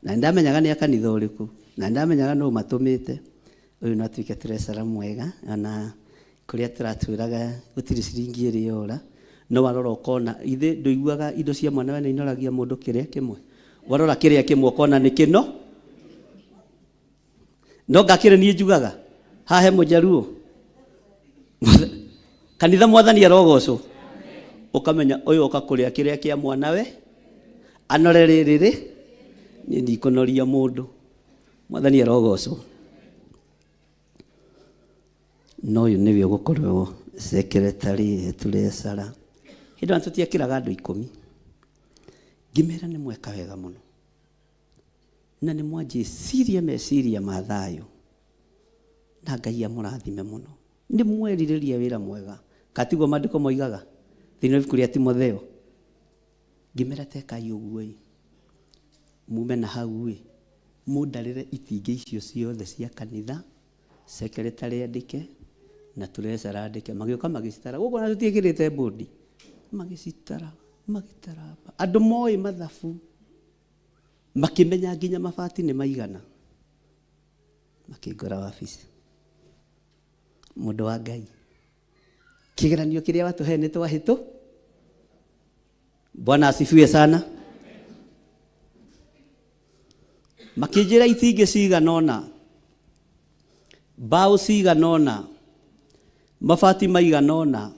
[SPEAKER 3] na ndamenyaga nĩ kanitha ũrĩkũ na ndamenyaga no matũmĩte ũyũ no atuĩke treasurer mwega na kũrĩa tũratwĩraga gũtirĩ ciringi ĩrĩ yora no warora ũkona ithe ndũiguaga indo cia mwana we nĩ inoragia mũndũ kĩrĩa kĩmwe warora kĩrĩa kĩmwe ũkona nĩ kĩno no ngakĩrĩ niĩ njugaga hahe mũjaruo kanitha Mwathani arogocwo ukamenya ũyũ ũka kũrĩa kĩrĩa kĩa mwana we anore rĩrĩ niĩ ndikũnoria mũndũ. Mwathani arogocwo. No ũyũ nĩwe ũgũkorwo secretary treasurer. Hĩndĩ ĩyo tũtiekĩraga andũ 10 ngĩmera nĩ mweka wega mũno na nĩ mwanjĩciria meciria ma thayũ na Ngai amũrathime mũno. Nĩ mwerirĩria wĩra mwega katiguo maandĩko moigaga thĩinĩ wa ibuku rĩa Timotheo. Ngĩmera tekai ũguo mume na hau mũndarĩre itingĩ icio ciothe cia kanitha secretary andĩke na treasurer andĩke magĩũka magĩcitara gũkũ na tũtiĩkĩrĩte bodi magĩcitara magĩtara andũ moĩ mathabu makĩmenya nginya mabati nĩ maigana makĩngora wabici. Mũndũ wa Ngai kĩgeranio kĩrĩa watũhe nĩ twahĩtũ. Bwana asifiwe sana. Makĩnjĩra itingĩ ciganona mbaũ ciganona mabati maiganona.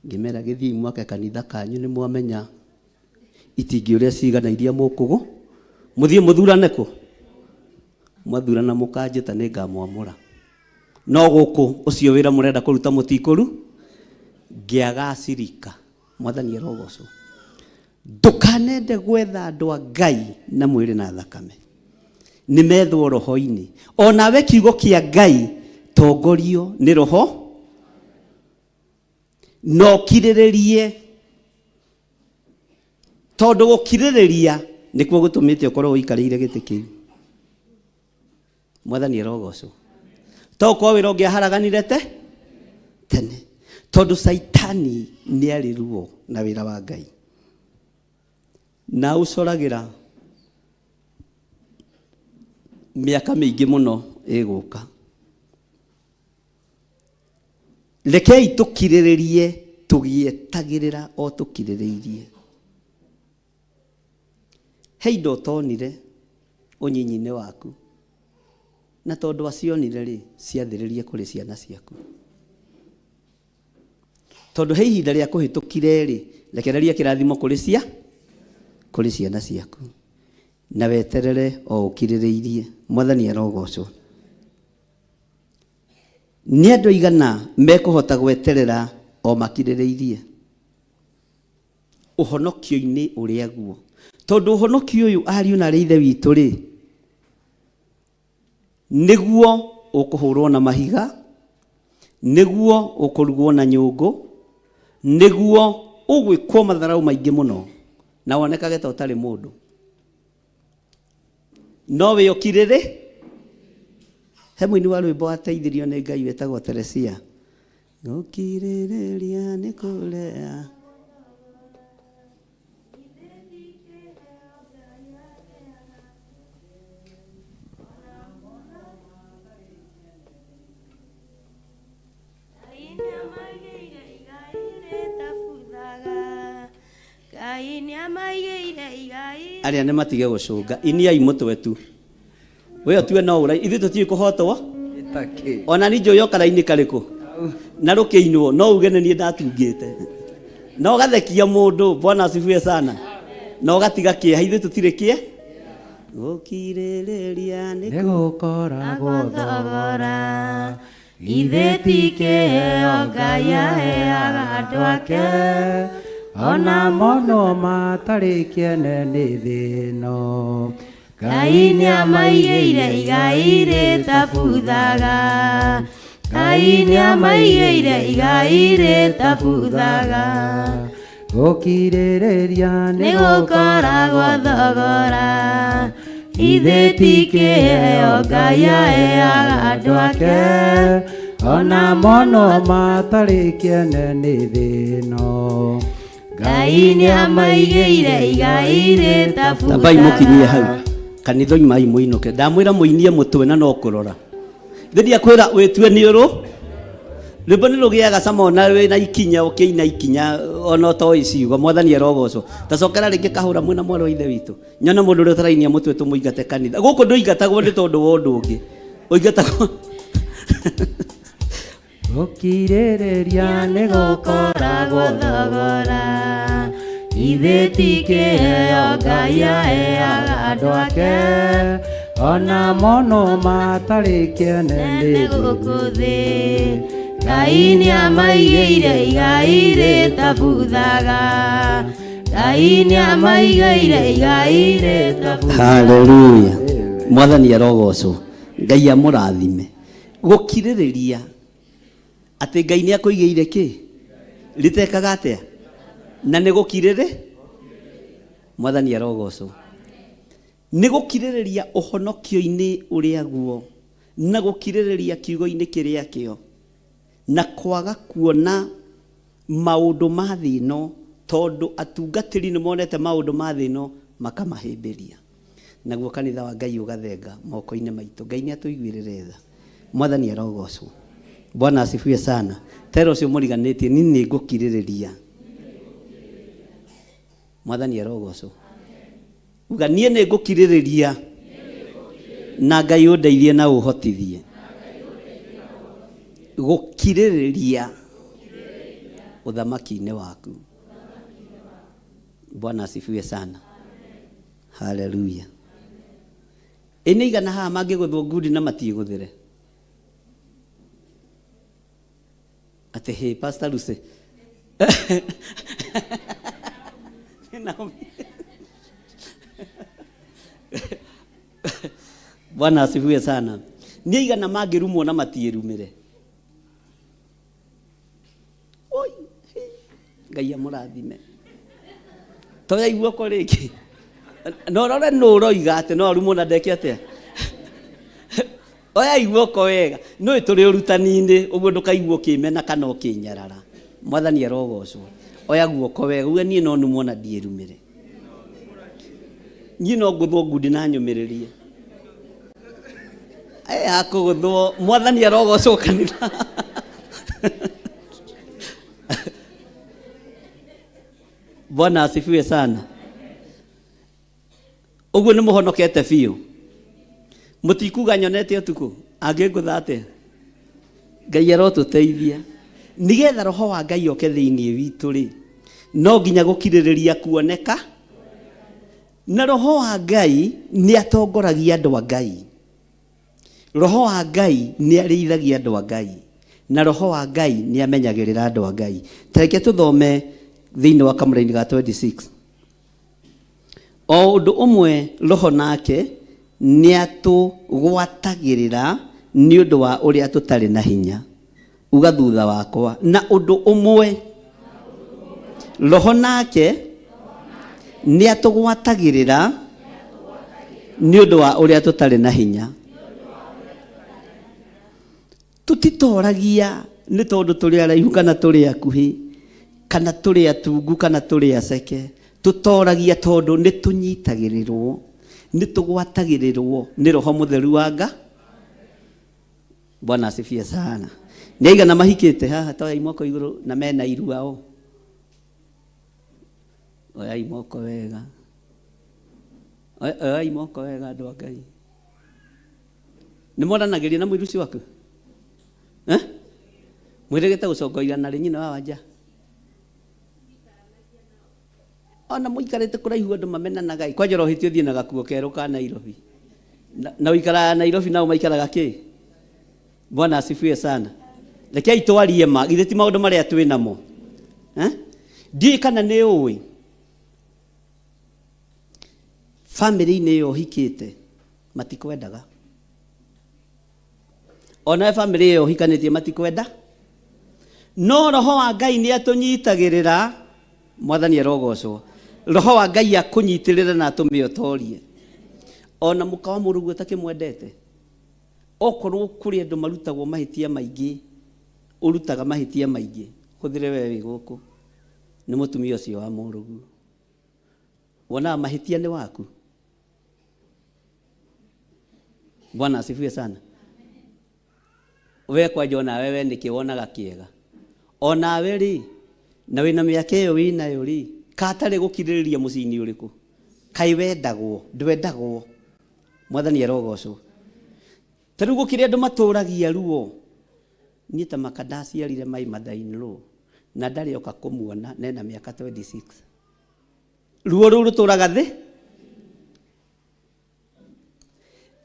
[SPEAKER 3] Ngĩmera gĩthiĩ mwake kanitha kanyu nĩ mwamenya itingĩ ũrĩa cigana iria mũkũgũ mũthiĩ mũthurane kũ mwathurana mũkanjĩta nĩ ngamwamũra. No gũkũ ũcio wĩra mũrenda kũruta mũtikũru ngĩaga acirika. Mwathani arogocwo. Ndũkanende gwetha andũ a Ngai na mwĩrĩ na thakame nĩ methwo roho-inĩ. Onawe kiugo kĩa Ngai tongorio nĩ roho no kirĩrĩrie tondũ gũkirĩrĩria nĩkuo gũtũmĩte ũkorwo ũikarĩire gĩtĩ kĩu. Mwathani arogocwo. to kwa wĩra ũngĩaharaganire tene tondũ Saitani nĩ arĩ ruo na wĩra wa Ngai na ũcoragĩra mĩaka mĩingĩ mũno ĩgũka. Rekei tũkirĩrĩrie tũgĩetagĩrĩra o tũkirĩrĩirie. He indo ũtonire ũnyinyi-inĩ waku na tondũ acionire rĩ ciathĩrĩrie kũrĩ ciana ciaku. Tondũ he ihinda rĩa kũhĩtũkire rĩ rekereria kĩrathimo kũrĩ ciana ciaku na weterere o ũkirĩrĩirie. Mwathani arogocwo. Nĩ andũ aigana mekũhota gweterera o makirĩrĩirie ũhonokio-inĩ ũrĩa guo. Tondũ ũhonokio ũyũ ariũ na ithe witũ rĩ nĩguo ũkũhũrwo na mahiga, nĩguo ũkũrugwo na nyũngũ, nĩguo ũgwĩkwo matharaũ maingĩ mũno na wonekage ta ũtarĩ mũndũ. No wĩ ũkirĩrĩ. He mũini wa rwĩmbo ateithirio nĩ Ngai wetagwo Teresia. Gũkirĩrĩria nĩ kũrĩa arĩa nĩ matige gũcũnga. Iniai mũtwe tu. Wewe tuwe no ũrai. Ithuĩ tũtiĩ kũhotwo. Ona ni njũĩ okara-inĩ karĩkũ. Na rũkĩinwo no uge nĩ niĩ ndatungĩte. No gathekia mũndũ. Bwana asifiwe sana. No gatiga kĩeha. Ithuĩ tũtirĩ kĩe. Gũkirĩrĩria nĩ gũkoragwo thogora. Ithuĩ ti kĩheo Ngai aheaga andũ ake. Ona mono matarĩ kĩene nĩ thĩ ĩno. Ngai nĩamaigĩire igai rĩtabuthaga. Ngai nĩamaigĩire igai rĩtabuthaga. Gũkirĩrĩria nĩ gũkoragwo thogora. Ithuĩ ti kĩheo Ngai aheaga andũ ake. Ona mono matarĩ kĩene nĩ thĩ ĩno. Ngai nĩamaigĩire igai rĩtabuthaga. Tambai mũkinyie hau. Kanitho-inĩ mai mũinũke. Ndamwĩra mũinie mũtwe na no kũrora. Thĩdia kwĩra wĩtue nĩ ũrũ. Rwĩmbo nĩ rũgĩaga cama ona wĩna ikinya ũkĩina ikinya ona ũtoĩ ciugo. Mwathani arogocwo. Tacokera rĩngĩ kahũra mwĩna mwarĩ wa ithe witũ. Nyona mũndũ ũrĩa ũtarainia mũtwe tũmũingate kanitha. Gũkũ ndũingatagwo nĩ tondũ wa ũndũ ũngĩ. Ũingatagwo. Gũkirĩrĩria nĩ gũkoragwo thogora. Ithuĩ ti kĩheo Ngai aheaga andũ ake. Ona mono matarĩ kĩene nĩ gũkũ thĩ. Ngai nĩamaigĩire igai rĩtabuthaga. Ngai nĩamaigĩire igai rĩtabuthaga. Haleluya. Mwathani arogocwo. Ngai amũrathime. Gũkirĩrĩria atĩ Ngai nĩ akũigĩire kĩ? Rĩtekaga atĩa? Na nĩ gũkirĩrĩ? Mwathani arogocwo. Nĩ gũkirĩrĩria ũhonokio-inĩ ũrĩa guo na gũkirĩrĩria kiugo-inĩ kĩrĩa kĩo na kwaga kuona maũndũ ma thĩ ĩno tondũ atungatĩri nĩ monete maũndũ ma thĩ ĩno makamahĩmbĩria. Naguo kanitha wa Ngai ũgathenga moko-inĩ maitũ. Ngai nĩ atũiguĩrĩre tha. Mwathani arogocwo. Bwana asifiwe sana. Tero ũcio mũriganĩtie ni nĩ ngũkirĩrĩria. Mwathani arogocwo. Uga niĩ nĩ ngũkirĩrĩria na Ngai ũndeithie na ũhotithie. Gũkirĩrĩria ũthamaki-inĩ waku. Bwana asifiwe sana. Haleluya. Ĩnĩ igana haha mangĩgũthwo ngundi na matiĩgũthĩre. Ate he Pastor Lucy. Bwana asifiwe sana. Nĩ igana mangĩrumwo na matiĩrumĩre. Oi. Ngai amũrathime. Toya iguoko rĩngĩ. No rore no roiga atĩ no rumwo na ndeke atĩa. oya iguoko wega no turi urutani-ini uguo ndukaigua ukimena kana ukinyarara. Mwathani arogocwo. Oya guoko wega uga nie no numona ndierumire. Nie no nguthwo ngundi na nyumiririe. Akuguthwo Mwathani arogocwo kanitha. Bwana asifiwe sana. Uguo ni muhonokete biu. Mutikuga nyonete utuku angingutha atia. Ngai arotuteithia nigetha roho wa Ngai oke thiini witu ri no nginya gukiririria kuoneka na roho wa Ngai ni atongoragia andu a Ngai. Roho wa Ngai ni arithagia andu a Ngai na roho wa Ngai ni amenyagirira andu a Ngai. Tareke tuthome thiini wa kamuraini ga 26. O undu umwe roho nake ni atugwatagirira ni undu wa uria tutari na hinya. Uga thutha wakwa na undu umwe roho nake ni atugwatagirira ni undu wa uria tutari na hinya. Tutitoragia ni tondu turi araihu kana turi akuhi kana turi atungu kana turi aceke. Tutoragia tondu ni tunyitagirirwo ni tugwatagirirwo ni roho mutheru wa Ngai. Bwana asifiwe sana. Neiga na mahikite haha toya imoko iguru na mena iruao. Oya imoko wega. Oya imoko wega andu a Ngai. Ni moranagiria na muiruci waku? Mwiregete gucongoira na nyina wa wanja. Ona muikarete kuraihu andu mamenana Ngai. Kwanja rohitio thie na gakuo keru ka Nairobi. Na uikara Nairobi nao maikaraga ki? Bwana asifiwe sana. Rekei twarie ma ithe ti maundu maria twi namo. Ndii kana ni uwi family ni yo hikite matikwendaga. Ona family yo hikanitie matikwenda. No roho wa Ngai ni atunyitagirira. Mwathani arogocwo. Roho wa Ngai akunyitirira na atumiotorie. Ona mukawa murugu utakimwendete. Okorwo kuri andu marutagwo mahitia maingi urutaga mahitia maingi huthire wewe guku ni mutumia ucio wa murugu. Wona mahitia ni waku. Bwana asifiwe sana. Wewe kwa jona wewe nikiwonaga kiega. Ona we ri na wina miaka iyo wina yo ri katari gukiririria mucini uriku kai wendagwo ndwendagwo. Mwathani arogocwo. Taru gukire andu maturagia ruo ni ta makadasi arire mai mathaini ru na ndari oka kumuona nena miaka 26. Ruo ru ruturaga thi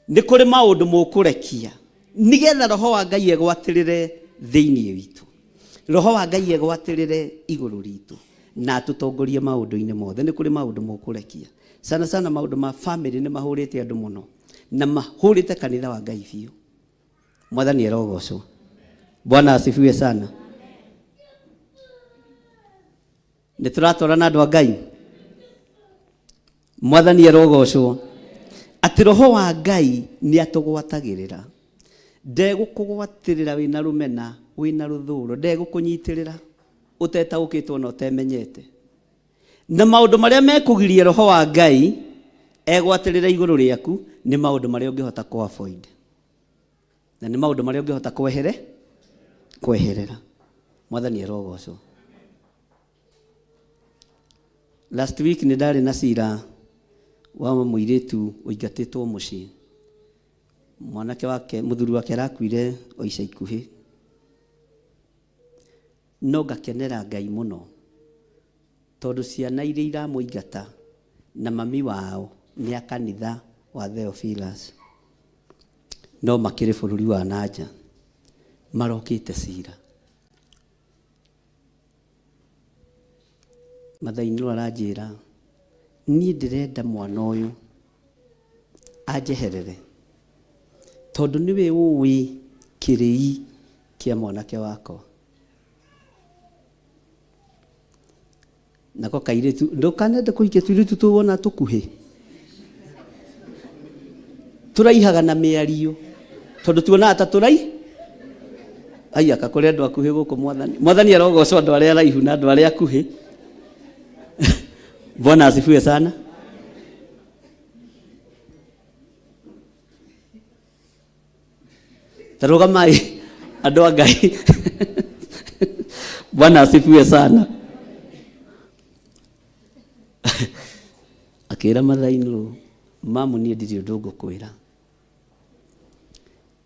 [SPEAKER 3] ni kuri maundu mukurekia nigetha roho wa Ngai egwatirire thiini witu. Roho wa Ngai egwatirire iguru ritu na tutongorie maundu-ini mothe. Ni kuri maundu mukurekia sana sana maundu ma family ni mahurite andu muno na mahurite kanitha wa Ngai biu. Mwathani arogocwo. Bwana asifiwe sana. Ni turatorana andu a Ngai. Mwathani arogocwo. Ati roho wa Ngai ni atugwatagirira. Ndegukugwatirira wina rumena wina ruthuro. Ndegũkũnyitirira utetaũkĩtwo na utemenyete. Na maundu maria mekugiria roho wa Ngai egwatirira iguru riaku ni maundu maria ungihota ku avoid. Na ni maundu maria ungihota kweherera. Mwathani arogocwo. Last week ni ndari na cira wa muiritu uingatitwo mucii. Mwanake wake muthuri wake arakuire o ica ikuhi. No ngakenera Ngai muno tondu ciana iria iramuingata na mami wao ni a kanitha wa Theophilus no makiri bururi wa nanja marokite cira. Mathaini aranjira ni ndirenda mwana uyu anjeherere tondu niwe uwi kirii kia mwanake wako. Nako kairitu ndukanende kuikia tuiritu tuwona tukuhi turaihaga na miario tondu tuona ataturai ai akakore andu akuhi guku mwathani arogocwo andu aria raihu na andu aria akuhi. Bwana asifiwe sana. Tarugamai andu a Ngai. Bwana asifiwe sana. Akira mathainu mamu nie ndiri undu ngukwira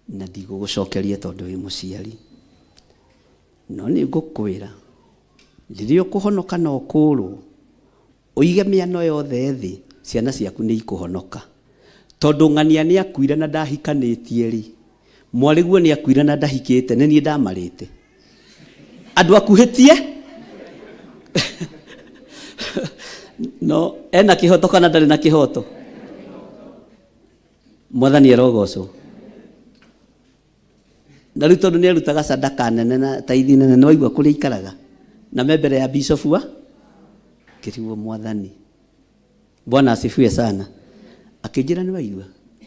[SPEAKER 3] na ndigũgũcokeria tondu wi muciari, no nĩ ngũkwĩra rĩrĩa ũkũhonoka na ũkũrwo ũige mĩano yothe thĩ, ciana ciaku nĩ ikũhonoka. Tondu ng'ania nĩ akuire na ndahikanĩtie rĩ, mwarĩguo nĩ akuire na ndahikĩte, nĩ niĩ ndamarĩte. Andũ akuhĩtie no ena kĩhoto kana ndarĩ na kĩhoto? Mwathani arogocwo. Na rĩu tondũ nĩ arutaga sadaka nene na taithi nene, nĩ waigua kũrĩa ikaraga na me mbere ya bishop wa kĩrĩguo Mwathani. Bwana asifiwe sana. Akĩnjĩra nĩ waigua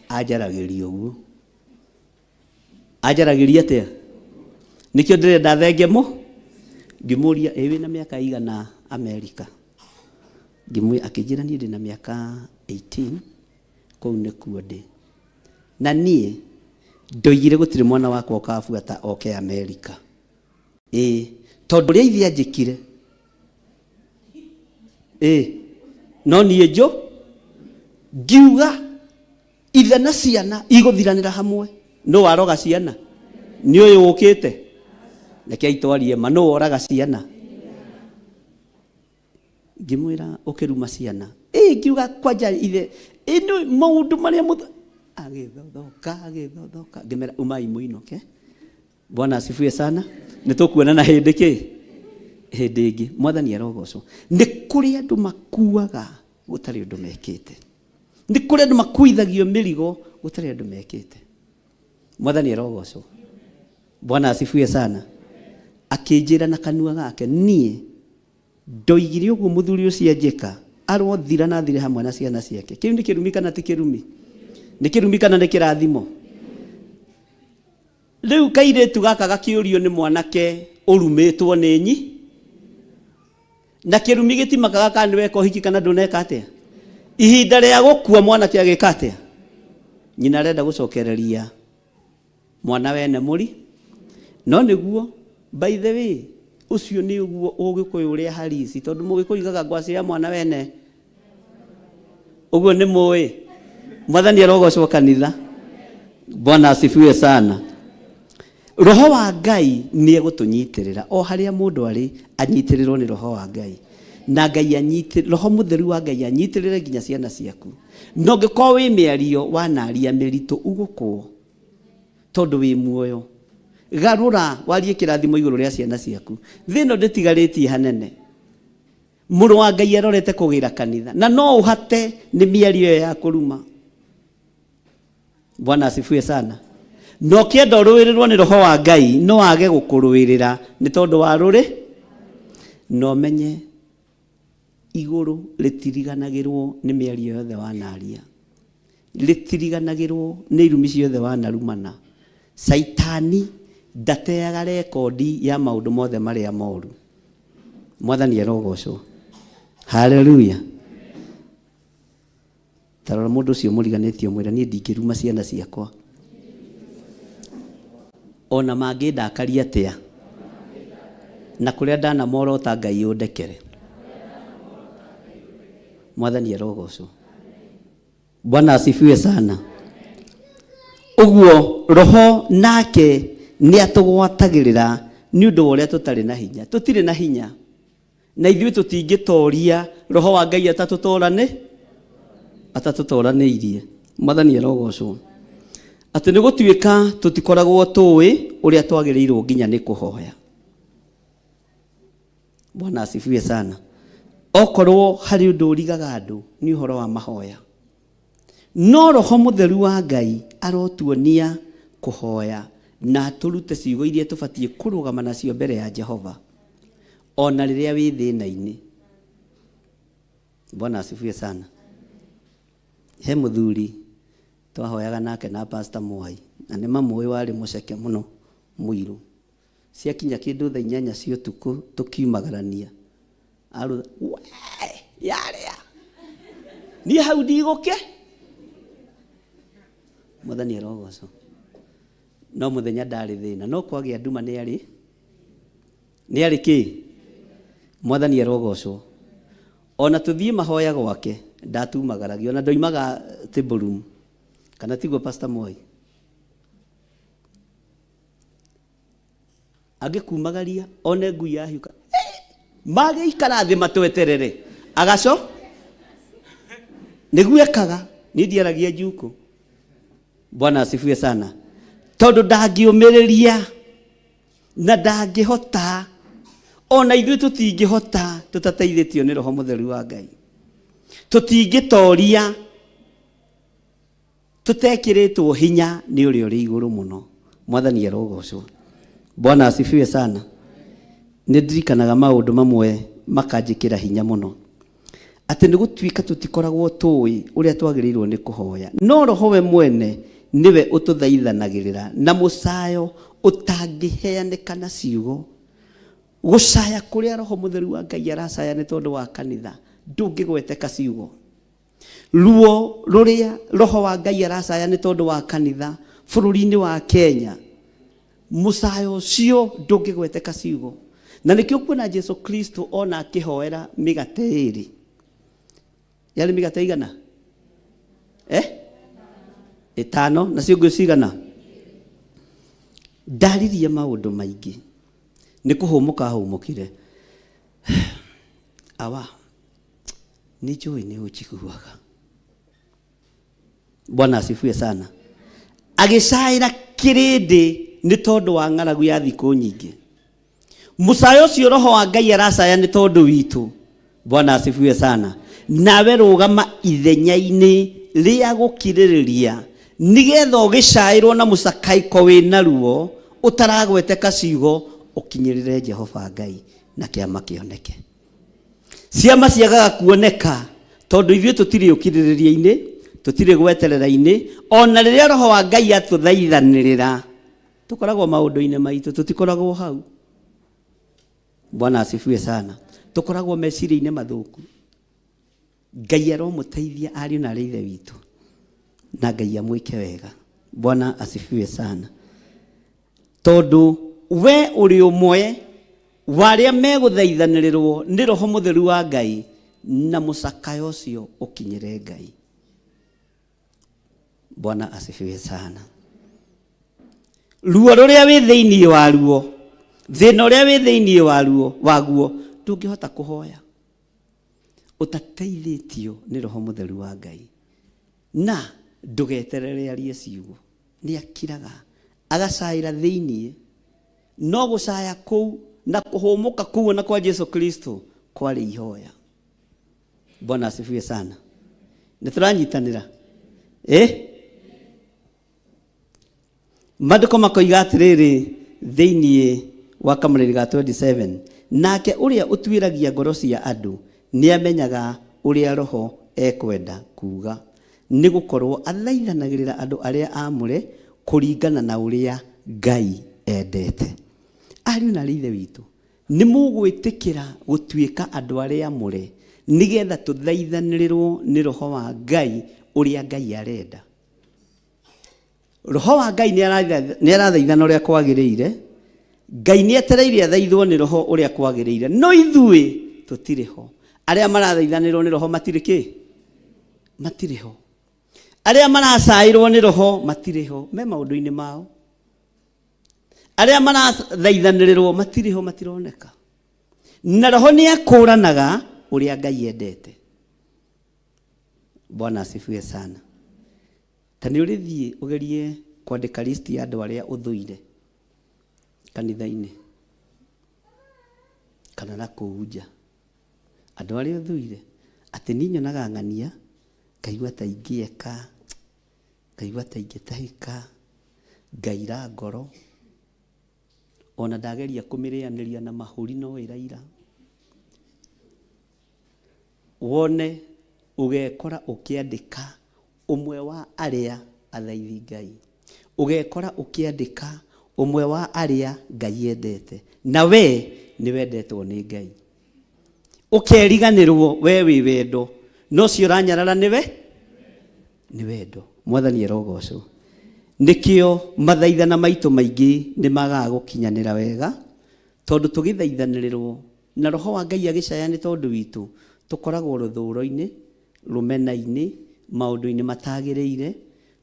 [SPEAKER 3] anjaragĩria ũguo. Anjaragĩria atĩa? Nĩkĩo ndĩrenda thenge mo ngĩmũria wĩna mĩaka igana Amerika. Akĩnjĩra niĩ ndĩ na mĩaka 18 kũu nĩkuo ndĩ. Na niĩ ndoigire gũtirĩ mwana wakwa ũkabuata oke Amerika. Tondũ ũrĩa ithe anjĩkire no niĩ njũ ngiuga ithe na ciana igũthiranĩra hamwe. Nũ waroga ciana? Nĩ ũyũ ũkĩte? Reke itwarie ma, nũ woraga ciana? Ngĩmwĩra ũkĩruma ciana ngiuga kwanja ithe nĩ maũndũ marĩa agĩthothoka ngĩmera umai mũinoke. Bwana asifiwe sana. Nĩ tũkuonana hĩndĩ kĩ? Hĩndĩ ĩngĩ. Mwathani arogocwo. Nĩ kũrĩ andũ makuaga gũtarĩ ũndũ mekĩte. Nĩ kũrĩ andũ makuithagio mĩrigo gũtarĩ andũ mekĩte. Mwathani arogocwo. Bwana asifiwe sana. Akĩnjĩra na kanua gake, niĩ ndoigire ũguo mũthuri ũcio anjĩka arothira na thire hamwe na ciana ciake. Kĩu nĩ kĩrumi kana ti kĩrumi? Nĩ kĩrumi kana nĩ kĩrathimo? Rĩu kairĩtu gaka gakĩũrio nĩ mwanake ũrumĩtwo nĩ nyi, na kĩrumi gĩtimakaga kana nĩ weka ũhiki kana ndũneka atĩa. Ihinda rĩa gũkua mwanake agĩka atĩa? Nyina arenda gũcokereria mwana wene mũri, no nĩguo by the way ucio nĩ ũguo ũgĩkũyũ ũrĩa harisi, tondũ mũgĩkũyũ igaga ngwacĩ ya mwana wene ũguo nĩ mũĩ. Mwathani arogocwo kanitha. Bwana asifiwe sana. Roho wa Ngai nĩ egũtũnyitĩrĩra o harĩa mũndũ arĩ, anyitĩrĩrwo nĩ Roho wa Ngai, na Ngai Roho Mũtheru wa Ngai anyitĩrĩre nginya ciana ciaku. No ngĩkorwo wĩ mĩario wanaria mĩritũ ũgũkwo tondũ wĩ muoyo. Garũra warie kĩrathimo igũrũ rĩa ciana ciaku. Thĩno ndĩtigarĩtie hanene. Mũrũ wa Ngai arorete kũgĩra kanitha na no ũhate nĩ mĩario ya kũruma. Bwana asifiwe sana. No kĩenda ũrũĩrĩrwo nĩ Roho wa Ngai no age gũkũrũĩrĩra nĩ tondũ wa rũrĩ. No menye igũrũ rĩtiriganagĩrwo nĩ mĩario yothe wanaria, rĩtiriganagĩrwo nĩ irumi ciothe wanarumana. Saitani ndateaga rekondi ya maũndũ mothe marĩa moru. Mwathani arogocwo. Haleluya. Tarora mũndũ ũcio mũriganĩtie mwĩra niĩ ndingĩruma ciana ciakwa ona mangĩndakaria atĩa, na kũrĩa ndanamorota Ngai ũndekere. Mwathani arogocwo. Bwana asifiwe sana. Uguo Roho nake nĩ atũgwatagĩrĩra nĩ ũndũ wa ũrĩa tũtarĩ na hinya. Tũtirĩ na hinya na ithuĩ tũtingĩtoria Roho wa Ngai atatũtoranĩirie. Mwathani arogocwo. Atĩ nĩ gũtuĩka tũtikoragwo tũĩ ũrĩa twagĩrĩirwo nginya nĩ kũhoya. Bwana asifiwe sana. Okorwo harĩ ũndũ ũrigaga andũ nĩ ũhoro wa mahoya, no Roho Mũtheru wa Ngai arotuonia kũhoya na tũrute ciugo iria tũbatiĩ kũrũgama nacio mbere ya Jehova ona rĩrĩa wĩ thĩna-inĩ. Bwana asifiwe sana. He mũthuri twahoyaga nake na Pastor Mwai, na nĩ mamũĩ warĩ mũceke mũno mũirũ. Ciakinya kĩndũ thaa 8 cia ũtukũ tũkiumagarania arutha yarĩa niĩ hau ndigũke. Mwathani arogocwo. No mũthenya ndarĩ thĩna, no kwagĩa nduma nĩ arĩ kĩ? Mwathani arogocwo. Ona tũthiĩ mahoya gwake ndatumagaragia, ona ndoimaga table room, kana tiguo Pastor Moi. Agĩkumagaria one ngui yahiũka, magĩikara thĩ matweterere agaco nĩguo ekaga. Niĩ ndiaragia njuku. Bwana asifiwe sana. Tondũ ndangĩũmĩrĩria na ndangĩhota, ona ithuĩ tũtingĩhota tũtateithĩtio nĩ Roho Mũtheru wa Ngai. Tũtingĩtoria tũtekĩrĩtwo hinya nĩ ũrĩa ũrĩ igũrũ mũno. Mwathani arogocwo. Bwana asifiwe sana. Nĩ ndirikanaga maũndũ mamwe makanjĩkĩra hinya mũno, atĩ nĩ gũtuĩka tũtikoragwo tũĩ ũrĩa twagĩrĩirwo nĩ kũhoya, no Roho we mwene niwe ũtũthaithanagĩrĩra na mũcayo ũtangĩheanĩka na ciugo. Gũcaya kũrĩa Roho Mũtheru wa Ngai aracaya nĩ tondũ wa kanitha ndũngĩgweteka ciugo. Ruo rũrĩa Roho wa Ngai aracaya nĩ tondũ wa kanitha bũrũri-inĩ wa Kenya, mũcayo ũcio ndũngĩgweteka ciugo. Na nĩkĩo kuona Jesu Kristo ona akĩhoera mĩgate ĩrĩ, yarĩ mĩgate igana? 5 na ciũngũ cigana? Ndaririe maũndũ maingĩ, nĩ kũhũmũka ahũmũkire. Awa nĩ njũĩ nĩ ũnjiguaga. Bwana asifiwe sana. Agĩcaĩra kĩrĩndĩ nĩ tondũ wa ng'aragu ya thikũ nyingĩ. Mũcayo ũcio Roho wa Ngai aracaya nĩ tondũ witũ. Bwana asifiwe sana. Nawe rũgama ithenya-inĩ rĩa gũkirĩrĩria, nĩgetha ũgĩcaĩrwo na mũcakaiko wĩna ruo ũtaragweteka ciugo, ũkinyĩrĩre Jehova Ngai na kĩama kĩoneke. Ciama ciagaga kuoneka tondũ ithuĩ tũtirĩ ũkirĩrĩria-inĩ, tũtirĩ gweterera-inĩ. Ona rĩrĩa Roho wa Ngai atũthaithanĩrĩra, tũkoragwo maũndũ-inĩ maitũ, tũtikoragwo hau. Bwana asifiwe sana. Tũkoragwo meciria-inĩ mathũku. Ngai aromũteithia ariũ na ithe witũ, na Ngai amwĩke wega. Bwana asifiwe sana. Tondũ we ũrĩ ũmwe warĩa megũthaithanĩrĩrwo nĩ Roho Mũtheru wa Ngai, na mũcakayo ũcio ũkinyĩre Ngai. Bwana asifiwe sana. Ruo rũrĩa wĩ thĩinĩ waruo, thĩna ũrĩa wĩ thĩinĩ waguo, ndũngĩhota kũhoya ũtateithĩtio nĩ Roho Mũtheru wa Ngai. Na ndũgeterere arie ciugo, nĩ akiraga agacaĩra thĩinĩ. No gũcaya kũu na kũhũmũka kũu na kwa Jesu Kristo kwarĩ ihoya. Bwana asifiwe sana. Nĩ tũranyitanĩra? Maandĩko makoiga atĩrĩrĩ thĩinĩ wa Kamũrĩri ga 27, nake ũrĩa ũtuĩragia ngoro cia andũ nĩ amenyaga ũrĩa Roho ekwenda kuuga, nĩ gũkorwo athaithanagĩrĩra andũ arĩa aamũre kũringana na ũrĩa Ngai endete. Ariũ na ithe witũ, nĩ mũgwĩtĩkĩra gũtuĩka andũ arĩa aamũre nĩgetha tũthaithanĩrĩrwo nĩ Roho wa Ngai ũrĩa Ngai arenda. Roho wa Ngai nĩ arathaithana ũrĩa kwagĩrĩire. Ngai nĩ etereire athaithwo nĩ Roho ũrĩa kwagĩrĩire, no ithuĩ tũtirĩ ho. Arĩa marathaithanĩrwo nĩ Roho matirĩ kĩ? Matirĩ ho. Arĩa maracaĩrwo nĩ Roho matirĩ ho, me maũndũ-inĩ mao. Arĩa marathaithanĩrĩrwo matirĩ ho, matironeka. Na Roho nĩ akũranaga ũrĩa Ngai endete. Bwana asifiwe sana. Tani ũrĩthiĩ ũgerie kwandĩka list ya andũ arĩa ũthũire kanitha-inĩ kana na kũu nja, andũ arĩa ũthũire, atĩ niĩ nyonaga ng'ania, ngaigua ta ingĩeka, ngaigua ta ingĩtahĩka, ngaira ngoro, ona ndageria kũmĩrĩanĩria na mahũri no ĩraira. Wone ũgekora ũkĩandĩka ũmwe wa arĩa athaithi Ngai, ugekora ukiandika umwe wa aria Ngai endete na we ni wendetwo ni Ngai ukeriganirwo we wi wendo no cio ranyarara ni wendo. Mwathani erogocwo. Nikio mathaithana maitu maingi ni magaga gukinyanira wega tondu tugithaithanirwo na roho wa Ngai agicaya ni tondu witu tukoragwo ruthuro-ini rumena-ini maundu-ini matagiriire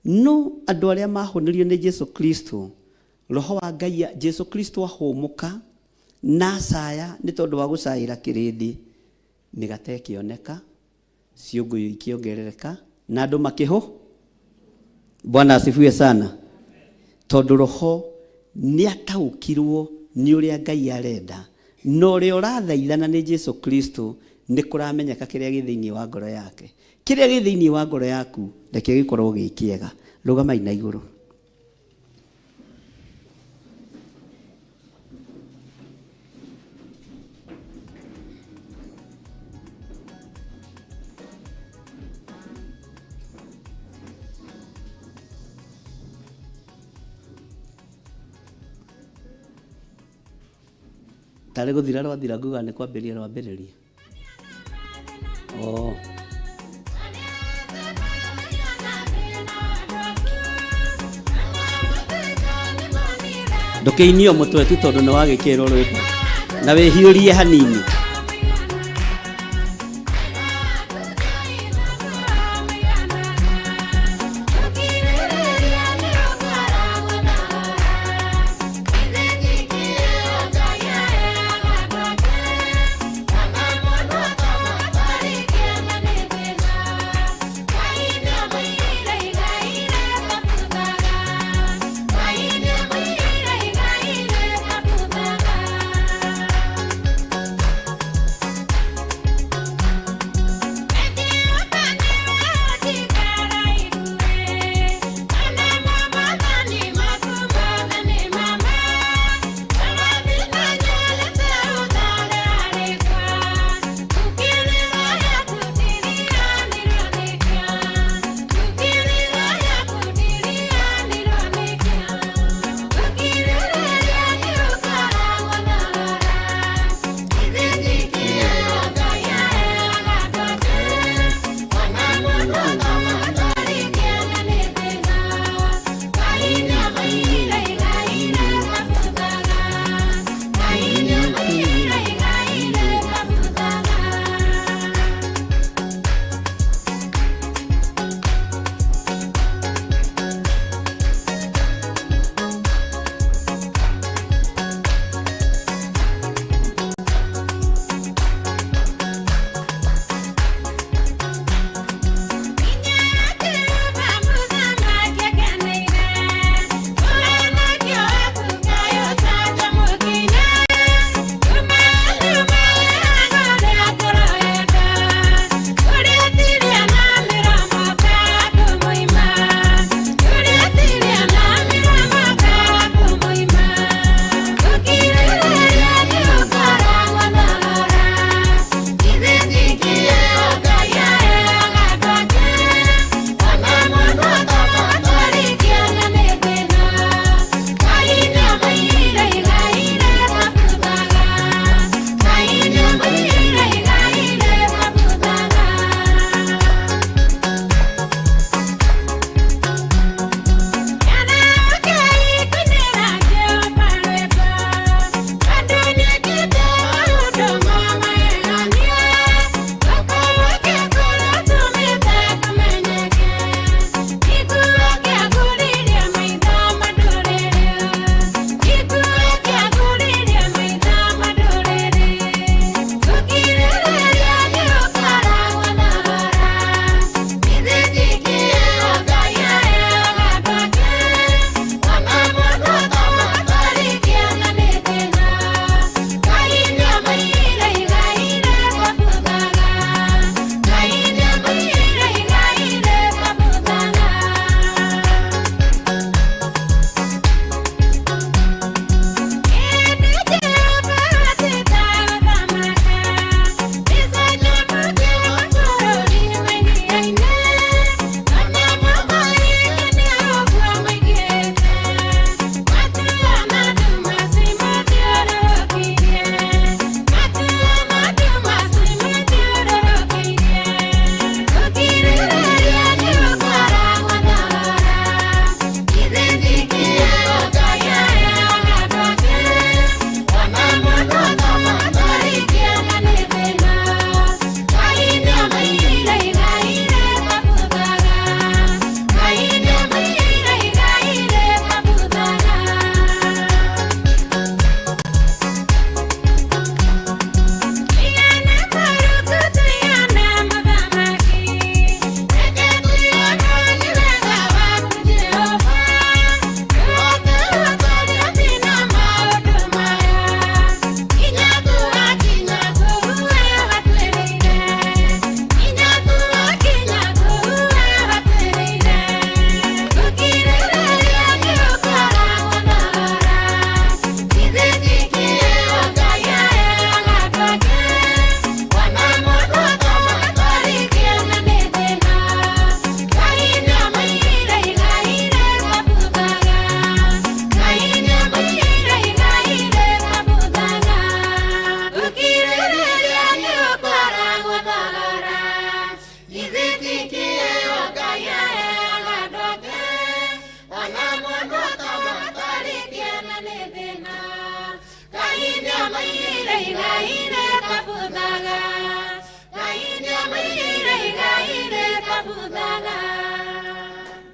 [SPEAKER 3] no andu aria mahonirio ni Jesu Kristo roho wa Ngai Jesu Kristo ahumuka na saya ni tondu wa gucaira kirindi migate kioneka ciunguyu ikiongerereka na andu makiho. Bwana asifiwe sana. Tondu roho ni ataukirwo ni uria Ngai arenda no ria urathaithana ni Jesu Kristo ni kuramenyeka kiria githiini wa ngoro yake. Kiria githiini wa ngoro yaku reke gikorwo gikiega. Rugamai na iguru. Tare guthira rwathira nguga ni kwambiria rwambiriria. Ndukiinio mutwe tu tondu ni wagikirwo rwimbo na wihiurie hanini.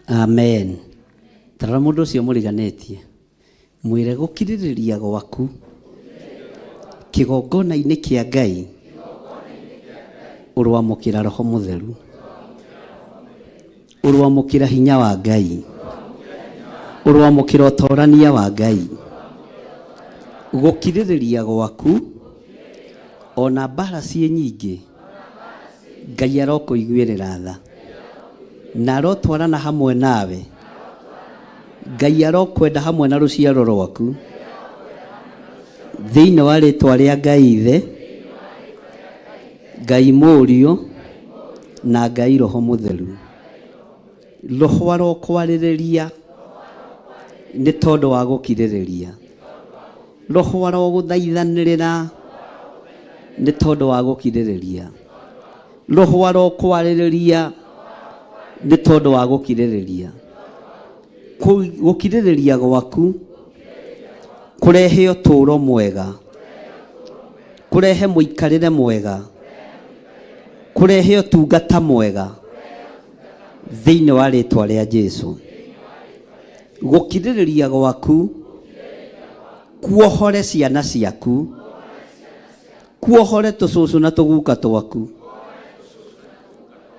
[SPEAKER 3] Amen. Tara mundu ucio muriganetie mwire gukiririria gwaku kigongona-ini kia Ngai urwamukira Roho Mutheru, urwamukira hinya wa Ngai, urwamukira utorania wa Ngai. Gukiririria gwaku ona mbara cie nyingi Ngai arokuiguirira tha na arotwarana hamwe nawe. Ngai arokwenda hamwe na ruciaro rwaku thiini wa ritwa ria Ngai Ithe, Ngai Mũriũ na Ngai Roho Mutheru. Roho arokwariria ni tondu wa gukiririria. Roho aroguthaithanirira ni tondu wa gukiririria. Roho arokwariria ni tondu wa gukiririria. Gukiririria gwaku kurehe uturo mwega, kurehe muikarire mwega, kurehe utungata mwega thiini wa ritwa ria Jesu. Gukiririria gwaku kuohore ciana ciaku, kuohore tucucu na tuguka twaku,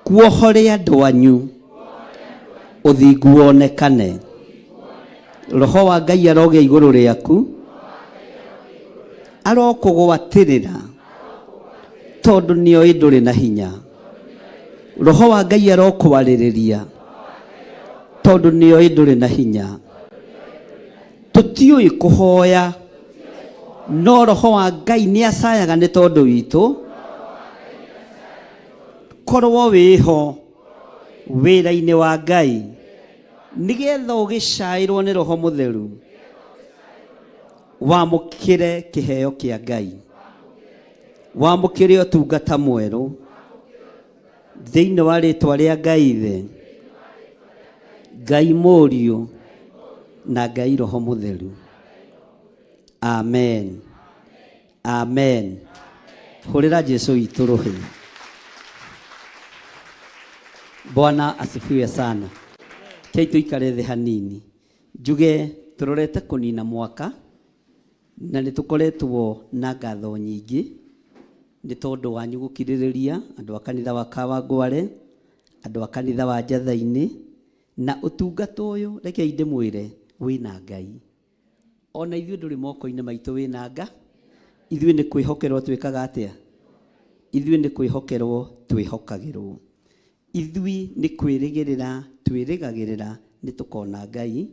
[SPEAKER 3] kuohore andu anyu, uthingu wonekane. Roho wa Ngai arogia iguru riaku, arokugwatirira tondu nioi nduri na hinya. Roho wa Ngai arokwaririria tondu nioi nduri na hinya. Tutiui kuhoya no Roho wa Ngai ni acayaga ni tondu witu. Korwo wiho wira-ini wa Ngai nigetha ugicairwo ni Roho Mutheru wamukire kiheo kia Ngai, wamukire utungata mweru thiini wa ritwa ria Ngai Ithe, Ngai Mũriũ na Ngai Roho Mutheru. Amen. Amen. Hurira Jesu itu ruhi. Bwana asifiwe sana. Kei tuikare thi hanini njuge turorete kunina mwaka na nitukoretwo na ngatho nyingi ni tondu wanyu gukiririria andu a kanitha wa Kawangware, andu a kanitha wa Njatha-ini na utungata uyu. Reke ndimwire wina Ngai, ona ithuĩ nduri moko-ini maitu wina Nga. Ithuĩ ni kwihokerwo twikaga atia? Ithuĩ ni kwihokerwo twihokagirwo. Ithuĩ ni kwirigirira twirigagirira ni tukona Ngai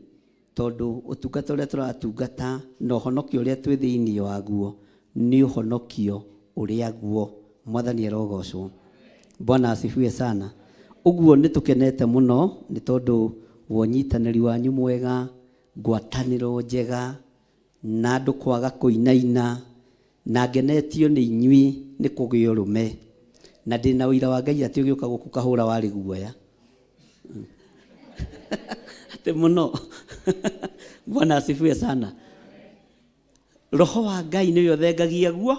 [SPEAKER 3] tondu utungata uria turatungata no honokio uria twi thiini waguo ni uhonokio uria guo. Mwathani erogocwo. Bwana asifiwe sana. Uguo ni tukenete muno ni tondu wonyitaniri wanyu mwega, ngwataniro njega na andu kwaga kuinaina, na ngenetio ni inyui ni kugio rume na ndina wira wa Ngai ati ugiuka guku kahura wari guoya ate muno. Bwana asifiwe sana. Roho wa Ngai ni yo thengagia guo,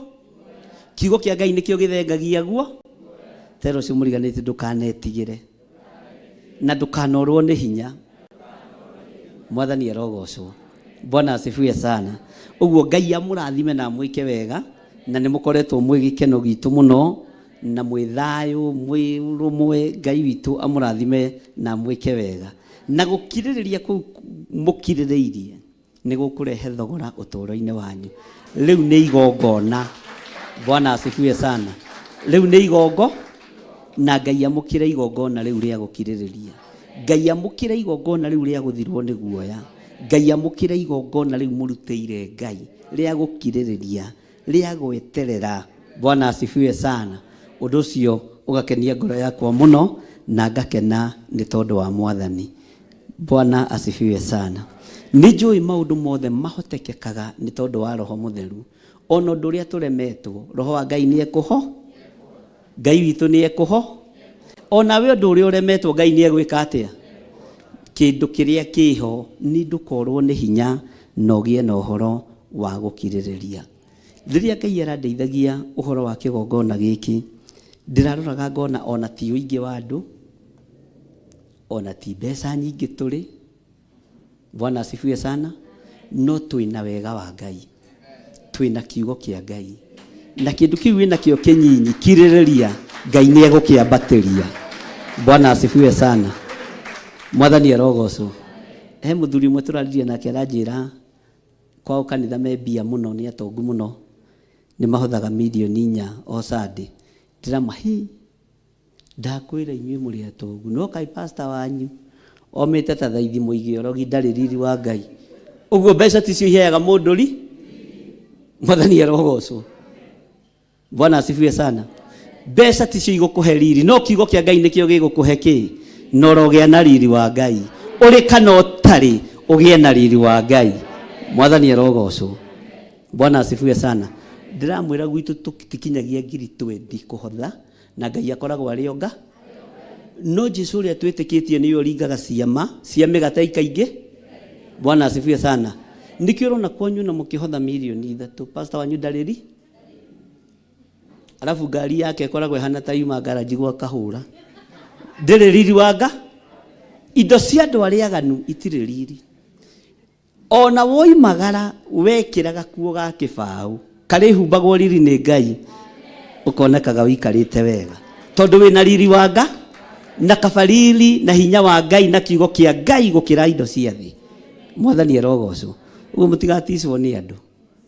[SPEAKER 3] kiugo kia Ngai nikio githengagia guo. Tero cio muriganite ndukanetigire na ndukanorwo ni hinya. Mwathani erogocwo. Bwana asifiwe sana. Uguo Ngai amurathime na mwike wega na ni mukoretwo mwi gikeno gitu muno na mwi thayu mwi rumwe. Ngai witu amurathime na mwike wega na gukiririria ku mukiririirie ni gukurehe thogora utoro-ini wanyu. Riu ni igongona. Bwana asifiwe sana. Riu ni igongo na Ngai amukire igongona riu ria gukiririria. Ngai amukire igongona riu ria guthirwo ni guoya. Ngai amukire igongona riu muruteire Ngai ria gukiririria, ria gweterera. Bwana asifiwe sana. Undu ucio ugakenia ngoro yakwa muno na ngakena ni tondu wa Mwathani. Bwana asifiwe sana. Nijui maundu mothe mahotekekaga ni tondu wa Roho Mutheru. Ono ndu ria turemetwo Roho wa Ngai ni ekuho, Ngai witu ni ekuho. Ona we ndu ria uremetwo Ngai ni egwika atia? Kindu kiria kiho ni ndukorwo ni hinya no gie na uhoro wa gukiririria. Riria Ngai arandeithagia uhoro wa kigongona giki ndiraroraga ngona ona ti uingi wa andu ona ti mbeca nyingi turi. Bwana asifiwe sana. No twina wega wa Ngai, twina kiugo kia Ngai, na kindu kiu wina kio kinyinyi kiririria Ngai ni egukiambatiria. Bwana asifiwe sana. Mwathani arogocwo. He muthuri mwe turaririe nake aranjira kwao kanitha membia muno ni atongu muno, ni mahothaga milioni 4 o Sunday. Ndirama hi ndakwira inyuĩ mũrĩ atongu, no kai pastor wanyu omete ta thaithi muigi orogi ndarĩ riri wa Ngai. Uguo mbeca ticio iheaga mũndũ ri. Mwathani arogocwo. Bwana asifiwe sana. Mbeca ticio igũkũhe riri, no kiugo kia Ngai nĩkĩo gĩgũkũhe kĩ? No rogĩa na riri wa Ngai. Ũrĩ kana ũtarĩ ũgĩe na riri wa Ngai. Mwathani arogocwo. Bwana asifiwe sana. Ndiramwĩra gwitũ tũtikinyagia 20 kũhotha na Ngai akoragwo arĩ onga. No Jesu ũrĩa twĩtĩkĩtie nĩwe ũringaga ciama cia mĩgate ikaingĩ. Bwana asifiwe sana. Nikio rona kwanyu na mukihotha milioni 3, pastor wanyu ndarĩri. Alafu gari yake ikoragwo ihana ta yuma garaji gwa kahura. Ndĩrĩ riri wanga. Indo cia andũ arĩa aganu itirĩ riri. Ona woimagara wekĩraga kuo ga kĩbaũ karĩ humbagwo riri nĩ Ngai, ũkonekaga ũikarĩte wega tondũ wĩna riri wanga na kabariri na hinya wa Ngai na kiugo kia Ngai gũkĩra indo cia thĩ. Mwathani arogocwo. Uguo mũtigaticwo nĩ andũ.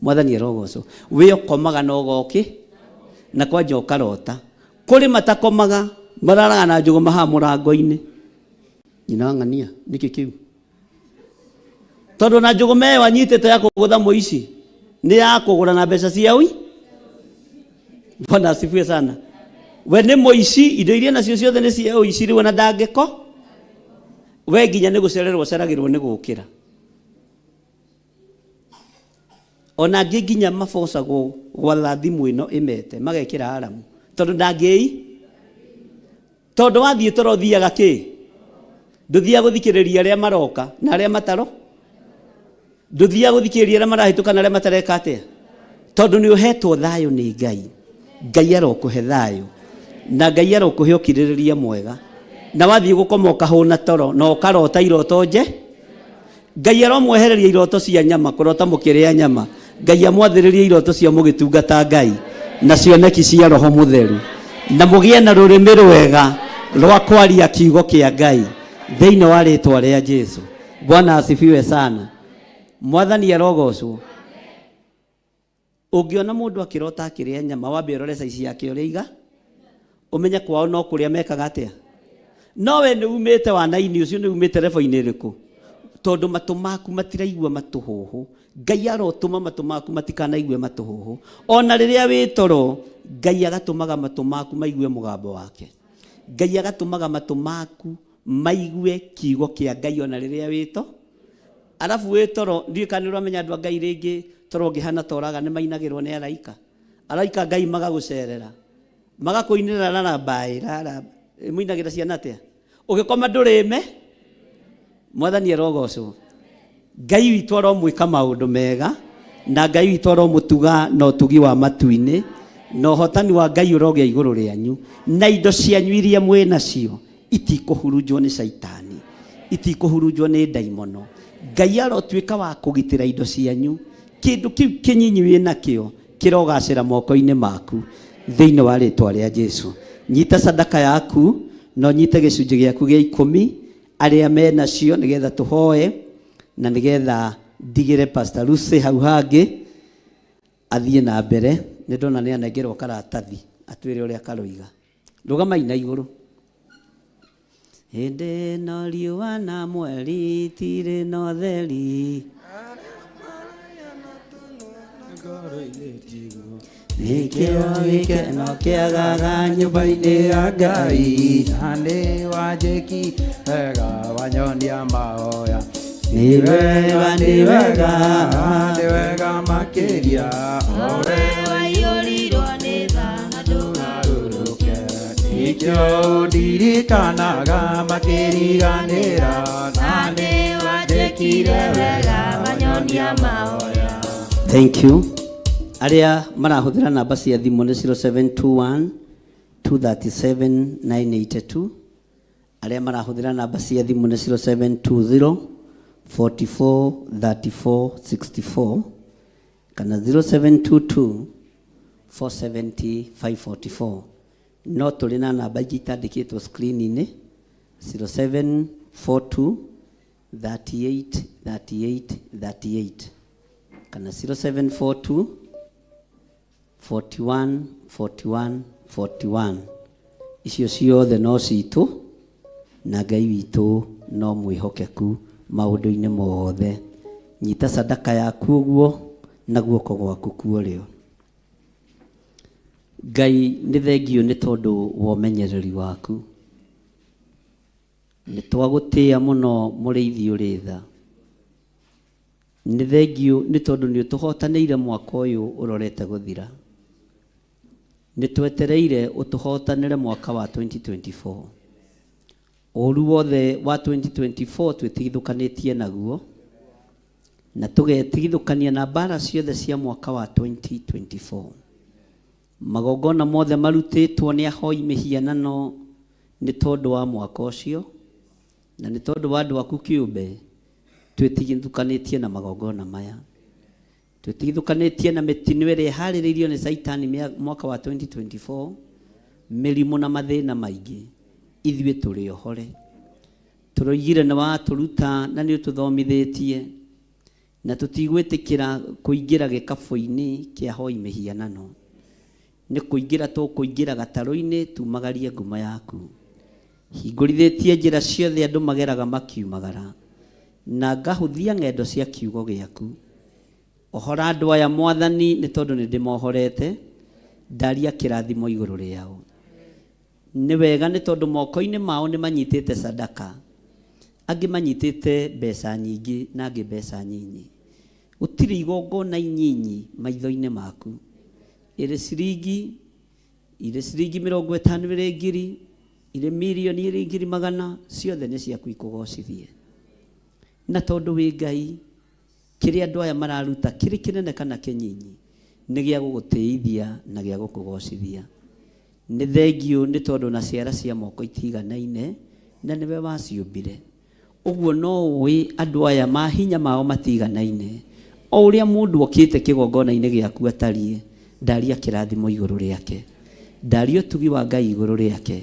[SPEAKER 3] Mwathani arogocwo. We ũkomaga na ũgoki na kwanja ũkarota. Kũrĩ matakomaga mararaga na njũgũ maha mũrango-inĩ. Nyina ng'ania nĩkĩ kĩu? Tondũ na njũgũ meyo anyitĩte ya kũgũtha mũici nĩ ya kũgũra na mbeca cia ui. Bwana asifiwe sana. We nĩ mũici, indo iria nacio ciothe nĩ cia ũici, rĩu na ndangĩko we nginya nĩ gũcererwo ceragĩrwo nĩ gũkĩra. Ona angĩ nginya mabocagwo gwatha thimũ ĩno ĩmete magekĩra aramu tondũ ndangĩi. Tondũ wathiĩ toro thiaga kĩ? Ndũthiaga gũthikĩrĩria arĩa maroka na arĩa mataro. Ndũthiaga gũthikĩrĩria arĩa marahĩtũka na arĩa matareka atĩa. Tondũ nĩ ũhetwo thayũ nĩ Ngai. Ngai arokũhe thayũ na Ngai arokũhe ũkirĩrĩria mwega. Na wathiĩ gũkoma ũkahũna toro na ũkarota iroto nje. Ngai aromwehereria iroto cia nyama kũrota mũkĩrĩa nyama. Ngai amwathĩrĩria iroto cia mũgĩtungata Ngai na cioneki cia Roho Mũtheru na mũgĩe na rũrĩmĩ rwega rwa kwaria kiugo kĩa Ngai thĩinĩ wa rĩĩtwa rĩa Jesu. Bwana asifiwe sana. Mwathani arogocwo. Ũngĩona mũndũ akĩrota akĩrĩa nyama wambe ũrore size yake ũrĩa iga ũmenye kwao no kũrĩa mekaga atĩa. No we nĩ umĩte wana-inĩ ũcio nĩ umĩte rebo-inĩ rĩkũ? Tondũ matũ maku matiraigua matũhũhũ. Ngai arotũma matũ maku matikanaigwe matũhũhũ. Ona rĩrĩa wĩ toro Ngai agatũmaga matũ maku maigue mũgambo wake. Ngai agatũmaga matũ maku maigue kiugo kĩa Ngai ona rĩrĩa wĩ toro. Alafu wĩ toro ndiũĩ kana nĩ ũramenya andũ a Ngai rĩngĩ toro ngĩhana toraga nĩ mainagĩrwo nĩ araika. Araika Ngai magagũcerera magakũinĩra na rambaĩra mũinagĩra ciana atĩa. Ũgĩkoma ndũrĩme. Mwathani arogocwo. Ngai witũ aromwĩka maũndũ mega na Ngai witũ aromũtuga na ũtugi wa matu-inĩ na ũhotani wa Ngai ũrogĩa igũrũ rĩanyu na indo cianyu iria mwĩ nacio itikũhurunjwo nĩ Saitani, itikũhurunjwo nĩ ndaimono. Ngai arotuĩka wa kũgitĩra indo cianyu. Kĩndũ kĩu kĩnyinyi wĩ nakĩo kĩrogacĩra moko-inĩ maku thĩinĩ wa rĩĩtwa rĩa Jesu. Nyita sadaka yaku no nyite gĩcunjĩ gĩaku gĩa 10 arĩa me nacio nĩgetha tũhoe na nĩgetha ndigĩre Pastor Lucy hau hangĩ athiĩ na mbere. Nĩ ndona nĩ anengerwo karatathi atwĩre ũrĩa karoiga. Rũgamai na igũrũ. Hĩndĩ no riũa na mweri tirĩ no theri nĩkĩo gĩkeno kĩagaga nyũmba-inĩ ya Ngai
[SPEAKER 4] na nĩ wanjĩki wega wanyonia mahoya.
[SPEAKER 3] Nĩ wega
[SPEAKER 4] Nĩ wega makĩria
[SPEAKER 9] Ore waiyũrirwo nĩ tha na ndũgarũrũke.
[SPEAKER 4] Nĩkĩo ndirikanaga makĩriganĩra
[SPEAKER 9] Na nĩ wanjĩkire wega wanyonia mahoya.
[SPEAKER 3] Thank you. aria marahuthira namba cia thimu ni 0721 237 982. Aria marahuthira namba cia thimu ni 0720 44 34 64 kana 0722 470 544. No tuli na namba ingĩ itandĩkĩtwo screen-inĩ 0742 38 38 38 kana 0742 41 41 41. Icio ciothe no citũ, na Ngai witũ no mwĩhokeku maũndũ-inĩ mothe. Nyita sadaka yaku ũguo na guoko gwaku kuorio. Ngai nĩ thengio nĩ tondũ wa ũmenyereri waku. Nĩ twagũtĩĩa mũno mũrĩithi ũrĩ tha. Nĩ thengio nĩ tondũ nĩ ũtũhotanĩire mwaka ũyũ ũrorete gũthira. Nĩ twetereire ũtũhotanĩre mwaka wa 2024. Ũru wothe wa 2024 twĩtigithũkanĩtie naguo, na tũgetigithũkania na mbara ciothe cia mwaka wa 2024. Magongona mothe marutĩtwo nĩ ahoi mĩhianano nĩ tondũ wa mwaka ũcio, na nĩ tondũ wa andũ aku kĩũmbe twĩtigithũkanĩtie na magongona maya. Twĩtigithũkanĩtie na mĩtino ĩrĩa ĩharĩrĩirio nĩ Saitani mwaka wa 2024, mĩrimũ na mathĩna maingĩ. Ithuĩ tũrĩ ohore. Tũroigire nĩ watũruta na nĩ ũtũthomithĩtie, na tũtigwĩtĩkĩra kũingĩra gĩkabũ-inĩ kĩa ahoi mĩhianano. Nĩ kũingĩra tũkũingĩra gatarũ-inĩ tumagarie nguma yaku. Hingũrithĩtie njĩra ciothe andũ mageraga makiumagara, na ngahũthia ng'endo cia kiugo gĩaku. Ohora andũ aya Mwathani nĩ tondũ nĩ ndĩmohorete, ndaria kĩrathimo igũrũ rĩao. Nĩ wega nĩ tondũ moko-inĩ mao nĩ manyitĩte sadaka, angĩ manyitĩte mbeca nyingĩ na angĩ mbeca nyinyi. Gũtirĩ igongona inyinyi maitho-inĩ maku. Irĩ ciringi 50 irĩ ngiri, irĩ milioni irĩ ngiri magana, ciothe nĩ ciaku ikũgocithie. Na tondũ wĩ Ngai, kĩrĩa andũ aya mararuta kĩrĩ kĩnene kana kĩnyinyi, nĩ gĩa gũgũtĩithia na gĩa gũkũgocithia. Nĩ thengio nĩ tondũ na ciara cia moko itiganaine, na nĩwe waciũmbire. Ũguo no ũĩ andũ aya mahinya mao matiganaine. O ũrĩa mũndũ okĩte kĩgongona-inĩ gĩaku atariĩ, ndaria kĩrathimo igũrũ rĩake, ndaria ũtugi wa Ngai igũrũ rĩake,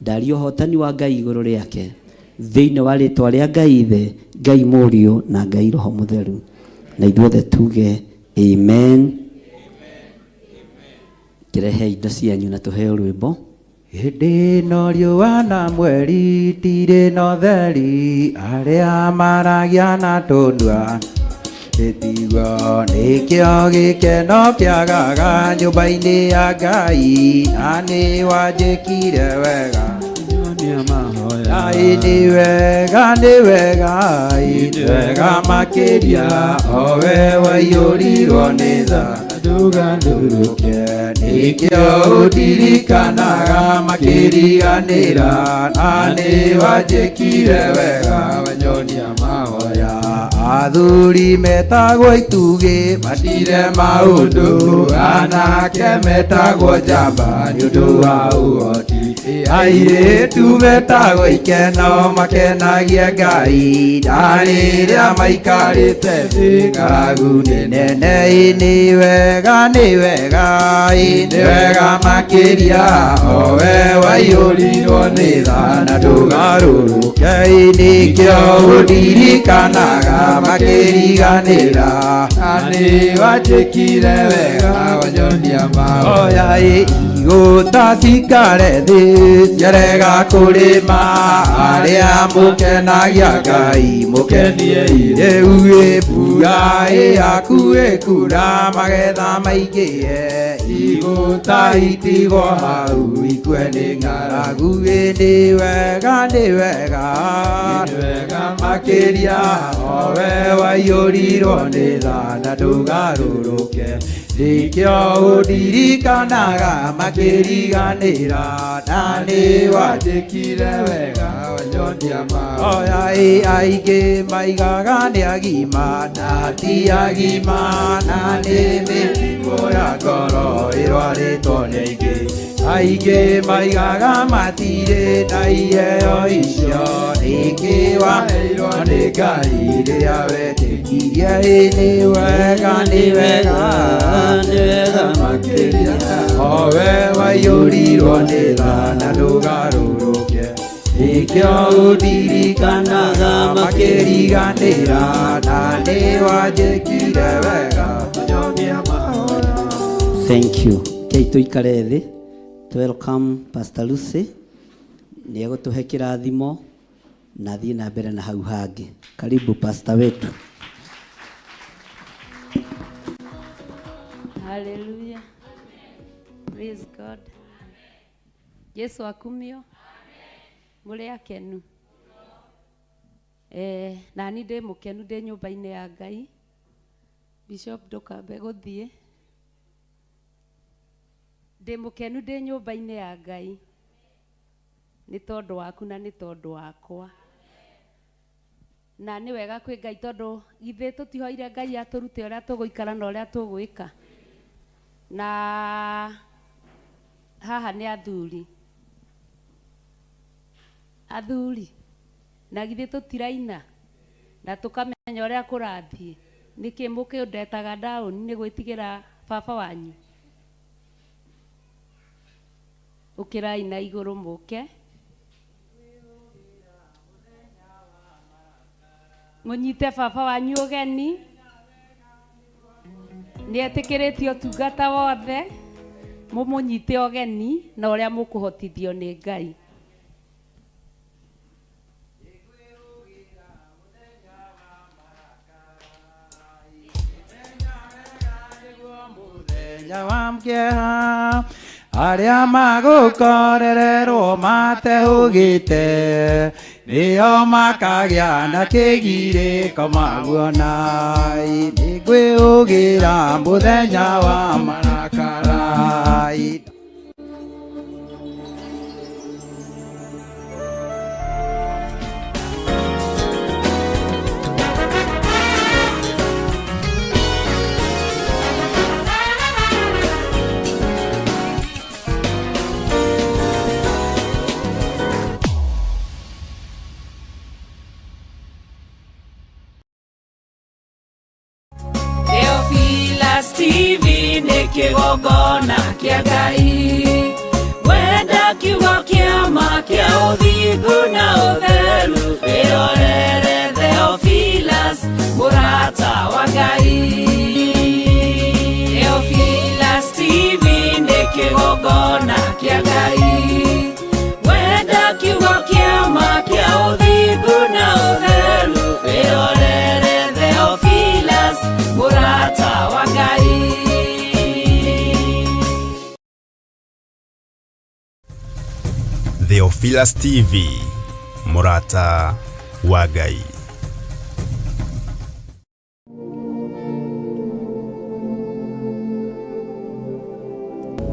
[SPEAKER 3] ndaria ũhotani wa Ngai igũrũ rĩake, thĩinĩ wa rĩtwa rĩa Ngai Ithe, Ngai Mũriũ na Ngai Roho Mũtheru. Na ithuothe tuge amen. Kĩrehe indo cianyu na tũheo rwĩmbo.
[SPEAKER 10] Hĩndĩ no riũa na mweri tirĩ na ũtheri, arĩa maragia na tũnua gĩtigwo nĩkĩo gĩkeno kĩagaga nyũmba-inĩ ya Ngai, na nĩ wanjĩkire wega. Ngai nĩ wega, nĩ wega, nĩ wega makĩria, o we waiyũrirwo nĩ tha ndũgandũrũke. Nĩkĩo ũndirikanaga makĩriganĩra, na nĩ wanjĩkire wega, wanyonia mahoya. Athuri metagwo itugĩ matire maũndũ, anake metagwo njamba nĩ ũndũ wa ũhoti. Airĩtu metagwo ikeno makenagia Ngai, na rĩrĩa maikarĩte thĩ ng'aragu nĩ nene. Nĩ wega, nĩ wega, nĩ wega makĩria, o we waiyũrirwo nĩ tha na ndũgarũrũke. Nĩkĩo ũndirikanaga makĩriganĩra, na nĩ wanjĩkire wega, wanyonia mahoya. Igũta cikare thĩ ciarega kũrĩma, arĩa mũkenagia Ngai mũkenie rĩu. Mbura ĩhakuhĩ kura magetha maingĩhe, igũta itigwo hau ikue nĩ ng'aragu. Nĩ wega, nĩ wega, nĩ wega makĩria, o we waiyũrirwo nĩ tha na ndũgarũrũke. nikyo udirikanaga makiriganira na ni wajikire wega wanyonia ma oyai aige maigaga ni agima na ti agima na ni mĩrimũ ya ngoro ĩrwarĩtwo nĩ aingĩ maigaga matirĩ na iheo icio ningĩ waheirwo nĩ Ngai rĩrĩa wetĩkirie nĩ wega makĩria o we waiyũrirwo nĩ tha na ndũgarũrũke nikyo ũndirikanaga makĩriganĩra na nĩ wanjĩkire wega wanyonia mahoya.
[SPEAKER 3] Thank you. Kei tuikare thĩ. Welcome Pastor Lucy. Nĩ egũtũhe kĩrathimo na thiĩ na mbere na hau hangĩ. Karibu Pastor wetu.
[SPEAKER 8] Hallelujah. Praise God. Yesu akumio. Mũrĩ akenu. Na ni ndĩ mũkenu ndĩ nyũmba-inĩ ya Ngai. Bishop ndũkambe gũthiĩ. Ndĩ mũkenu ndĩ nyũmba-inĩ ya Ngai. Nĩ tondũ waku na nĩ tondũ wakwa. Na nĩ wega kwĩ Ngai tondũ githĩ tũtihoire Ngai atũrute ũrĩa tũgũikara na ũrĩa tũgwĩka. Na haha nĩ athuri. Athuri. Na githĩ tũtiraina na tũkamenya ũrĩa kũrathiĩ. Nĩkĩ mũkĩndetaga down nĩ gwĩtigĩra baba wanyu. Ũkĩrai na igũrũ mũke. Mũnyite baba wanyu ũgeni. Nĩ etĩkĩrĩtio ũtungata wothe. Mũmũnyite ũgeni na ũrĩa mũkũhotithio nĩ Ngai.
[SPEAKER 10] Arĩa magũkorererwo matehũgĩte nĩo makagĩa na kĩgirĩko maguona. Nĩngwĩũgĩra mũthenya wa marakara.
[SPEAKER 9] TV nĩ kĩgongona kĩa Ngai. Wenda kiugo kĩa ma kĩa ũthingu na ũtheru. Wĩrorere Theophilus mũrata wa Ngai. Theophilus TV nĩ kĩgongona kĩa Ngai. Wenda kiugo kĩa ma kĩa ũthingu na ũtheru. Wĩrorere Theophilus mũrata wa Ngai.
[SPEAKER 11] Theophilus TV, mũrata wa Ngai.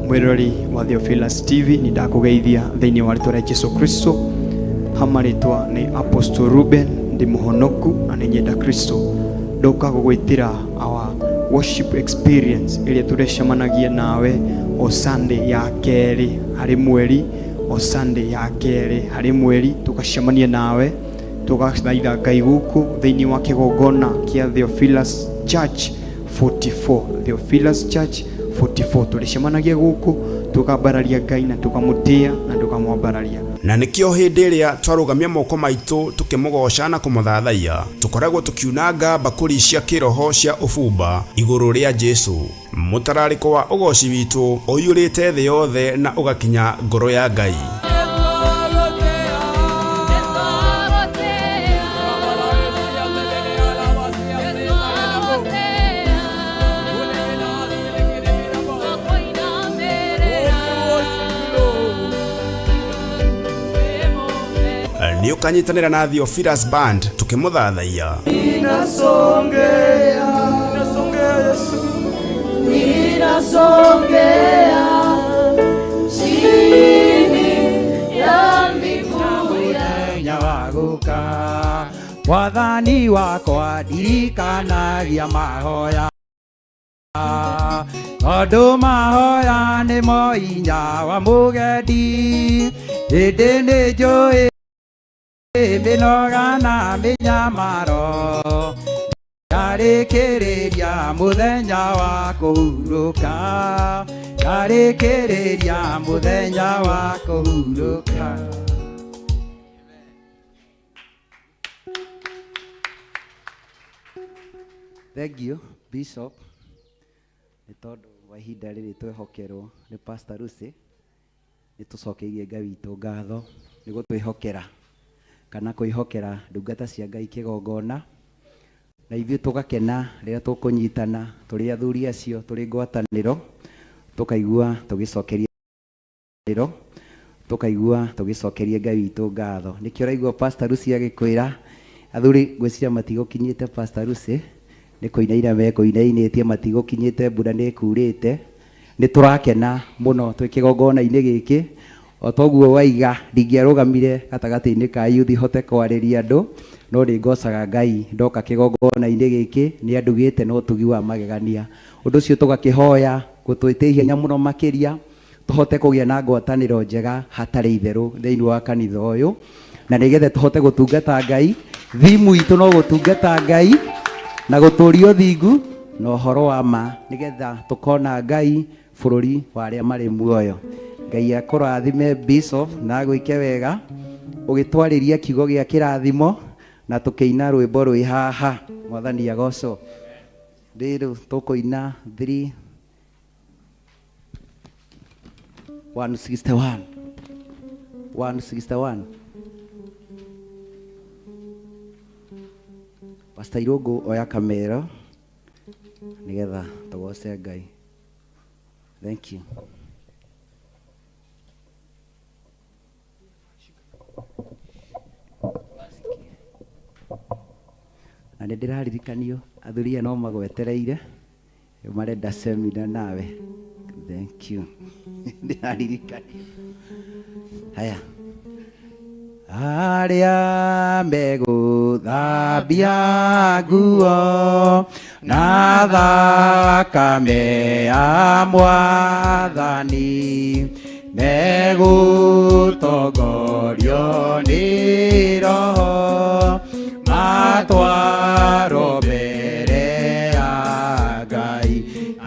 [SPEAKER 12] Mwirori wa Theophilus TV ni ndakũgeithia thĩinĩ wa rĩtwa rĩa Jesũ Kristo. Hama rĩtwa nĩ Apostle Ruben ndi mũhonoku na nĩ nyenda Kristo. Ndoka gũgwĩtĩra our worship experience ĩrĩa tũrecemanagia nawe o Sunday ya kerĩ harĩ mweri. O Sunday ya kerĩ harĩ mweri tukacemania nawe tugathaitha Ngai gũkũ thĩinĩ wa kĩgongona kĩa Theophilus Church 44. Theophilus Church 44 tulicemanagia gũkũ tukambararia Ngai na tukamũtĩa na tukamwambararia.
[SPEAKER 11] Na nĩkĩo hĩndĩ ĩrĩa twarũgamia moko maitũ tukĩmũgoca na kũmũthathaiya tũkoragwo tũkiunanga mbakũri cia kĩroho cia ũbumba igũrũ rĩa Jesũ. Mũtararĩko wa ũgoci witũ ũiyũrĩte thĩ yothe na ũgakinya ngoro ya Ngai. Nĩ ũkanyitanĩra na Theophilus Band tukĩmũthathaiya. Ninasongea Yesu.
[SPEAKER 9] ninasongea chini ya miguu
[SPEAKER 10] muthenya wa guka wathani wakwa ndirikanagia mahoya tondu mahoya nimo inya wa mugendi hĩndĩ nĩ njũĩ mĩnoga na mĩnyamaro ngarĩkĩrĩria mũthenya wa kũhurũka ngarĩkĩrĩria mũthenya wa kũhurũka. Thank you Bishop nĩ tondũ wa ihinda rĩrĩ twehokerwo nĩ Pastor Lucy nĩ tũcokeirie Ngai witũ ngatho nĩ gũtwĩhokera kana kwĩhokera ndungata cia Ngai kĩgongona na ithuĩ tũgakena rĩrĩa tũkũnyitana tũrĩ athuri acio tũrĩ ngwatanĩro tũkaigua tũgĩcokeria Ngai witũ ngatho. Nĩkĩo ũraigua Pastor Lucy agĩkwĩra athuri ngwĩciria matigũkinyĩte Pastor Lucy nĩ kũinaina mekũinainĩtie matigũkinyĩte mbura nĩ kurĩte. Nĩ tũrakena mũno twĩ kĩgongona-inĩ gĩkĩ o toguo waiga ndingĩarũgamire gatagatĩ-inĩ ka youth hote kwarĩria andũ no nĩ ngocaga Ngai ndoka kĩgongona-inĩ gĩkĩ nĩ andugĩte no tugi wa magegania. Ũndũ ũcio tũgakĩhoya gũtwĩtĩhia nya mũno makĩria tũhote kũgĩa na ngwatanĩro njega hatarĩ itherũ thĩinĩ wa kanitha ũyũ na nĩgetha tũhote gũtungata Ngai. Thimu itũ no gũtungata Ngai na gũtũria ũthingu na ũhoro wa ma nĩgetha tũkona Ngai bũrũri wa arĩa marĩ muoyo. Ngai akũrathime Bishop na agwĩke wega ũgĩtwarĩria kiugo gĩa kĩrathimo na tũkĩina rwĩmbo rwĩ haha mwathani agocwo. Rĩrĩ tũkũina 161 Pastor Irũngũ oya kamero nĩgetha tũgoce Ngai. Thank you. Na nĩ ndĩraririkanio athuri aya no magwetereire marenda semina nawe. Thank you. Ndĩraririkanio. Haya. Arĩa megũthambia nguo na thakame ya Mwathani megũtongorio nĩ Roho matwarwo mbere ya Ngai.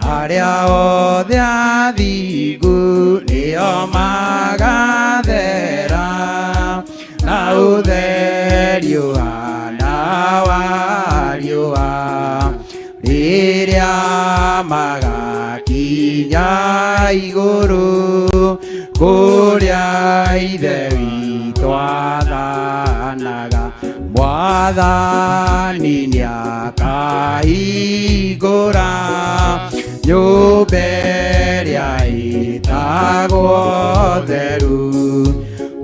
[SPEAKER 10] Arĩa othe athingu nĩo magathera na ũtheri ũhana wa riũa rĩrĩa magakinya igũrũ kũrĩa ithe witũ athanaga. Mwathani nĩakahingũra nyũmba ĩrĩa ĩtagwo theru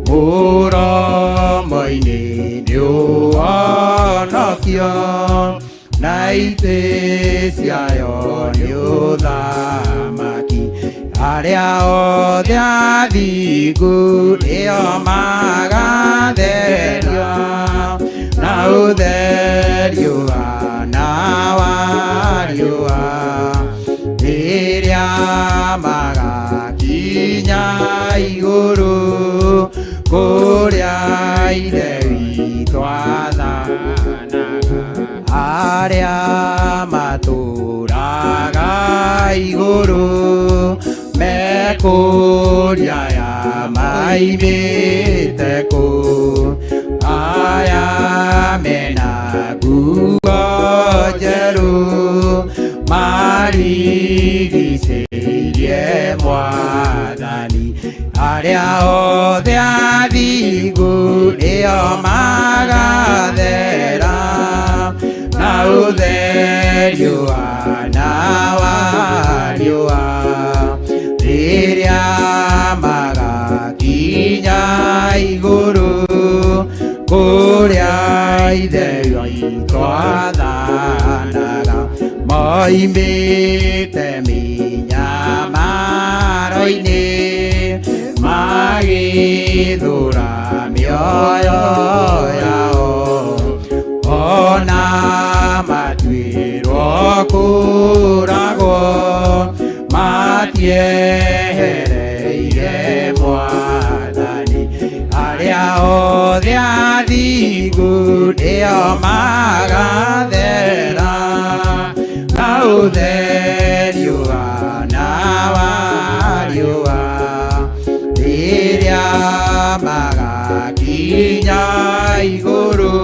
[SPEAKER 10] mũromo-inĩ nĩũhonokio na itĩ ciayo nĩ ũthamaki. Arĩa othe athingu nĩo magatherio na ũtheri ũhana wa riũa rĩrĩa magakinya igũrũ kũrĩa ithe witũ athanaga. Arĩa matũũraga igũrũ mekũria ya maimĩte kũ. Aya mena nguo njerũ marigicĩirie Mwathani. Arĩa othe athingu nĩo magathera na ũtheri ũhana wa riũa rĩrĩa magakinya igũrũ kũrĩa ithe witũ athanaga. Moimĩte mĩnya magithura mioyo yao ona matuirwo kuragwo matiehereire Mwathani aria othe athingu nĩo magathera na ũtheri ũhana wa riũa rĩrĩa magakinya igũrũ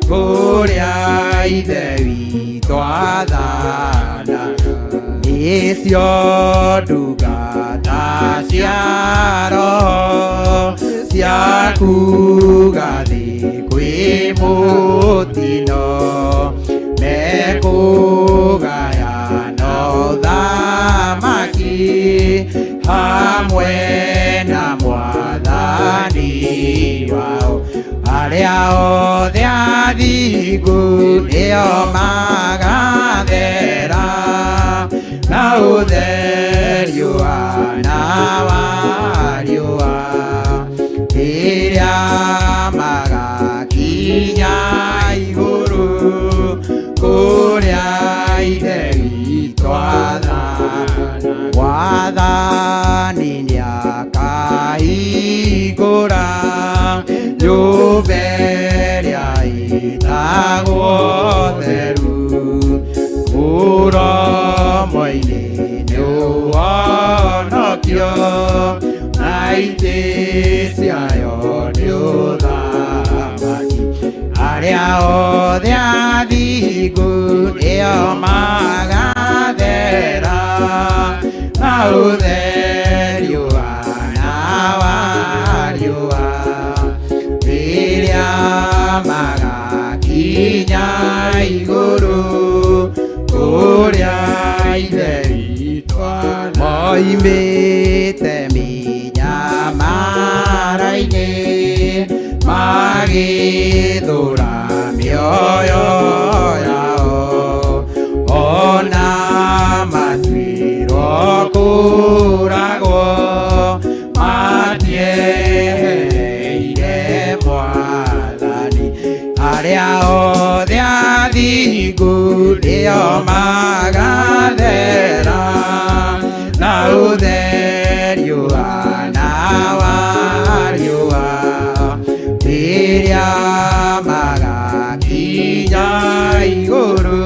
[SPEAKER 10] kũrĩa ithe witũ athanaga nĩcio ndungata cia roho cia kuga thĩ kwĩ mũtino mekũgayana ũthamaki hamwe na Mwathani wao arĩa othe athingu nĩo magathera na ũtheri ũhana wa riũa rĩrĩa magakinya igũrũ kũrĩa ithe witũ athanaga Mwathani nĩakahingũra nyũmba ĩrĩa ĩtagwo theru mũromo-inĩ nĩ ũhonokio na itĩ ciayo nĩ ũthamaki arĩa othe athingu nĩo magathera na ũtheri ũhana wa riũa rĩrĩa magakinya igũrũ kũrĩa ithe witũ moimĩte mĩnyamara-inĩ magĩthũra mĩoyo yao ona matuirwo kũragwo matiehereire Mwathani arĩa othe athingu nĩo magathera na ũtheri ũhana wa riũa rĩrĩa magakinya igũrũ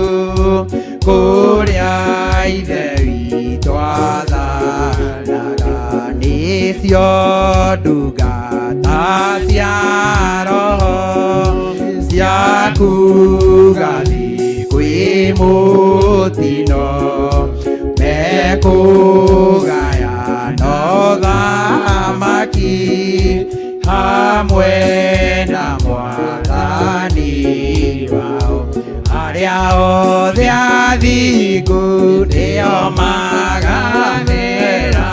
[SPEAKER 10] kũrĩa ithe witũ athanaga nĩcio ndungata cia roho cia kuga thĩ kwĩ mũtino mekũgayana ũthamaki hamwe na Mwathani wao arĩa othe athingu nĩo magathera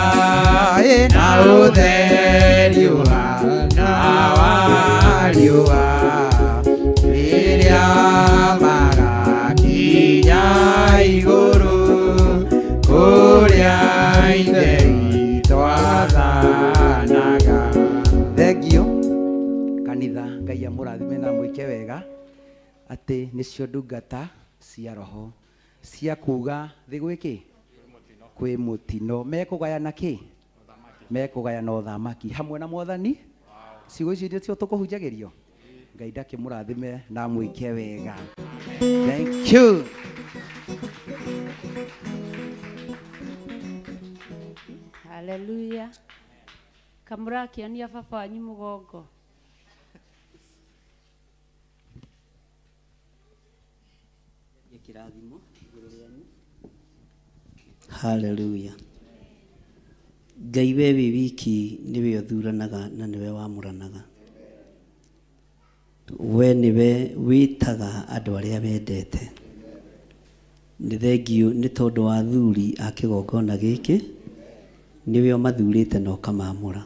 [SPEAKER 10] na ũtheri ũhana wa riũa rĩrĩa magakinya igũrũ kũrĩa ithe witũ athanaga. Thengio kanitha, Ngai amũrathime na mwĩke wega atĩ nĩcio ndungata cia roho cia kuga thĩ gwĩkĩ kwĩ mũtino mekũgayana kĩ mekũgayana ũthamaki hamwe na Mwathani. Ciugo ici nĩcio tũkũhunjagĩrio. Ngai ndakĩmũrathime na mwĩke wega. Thank you.
[SPEAKER 8] Hallelujah. Kamũrakĩonia baba wanyu mũgongo.
[SPEAKER 3] Hallelujah. Ngai we wiki niwe ũthuranaga na niwe wamũranaga. We niwe wĩtaga andũ arĩa wendete. Nĩ thengio nĩ tondũ wa athuri a kĩgongona gĩkĩ niwe ũmathurĩte na ũkamamũra.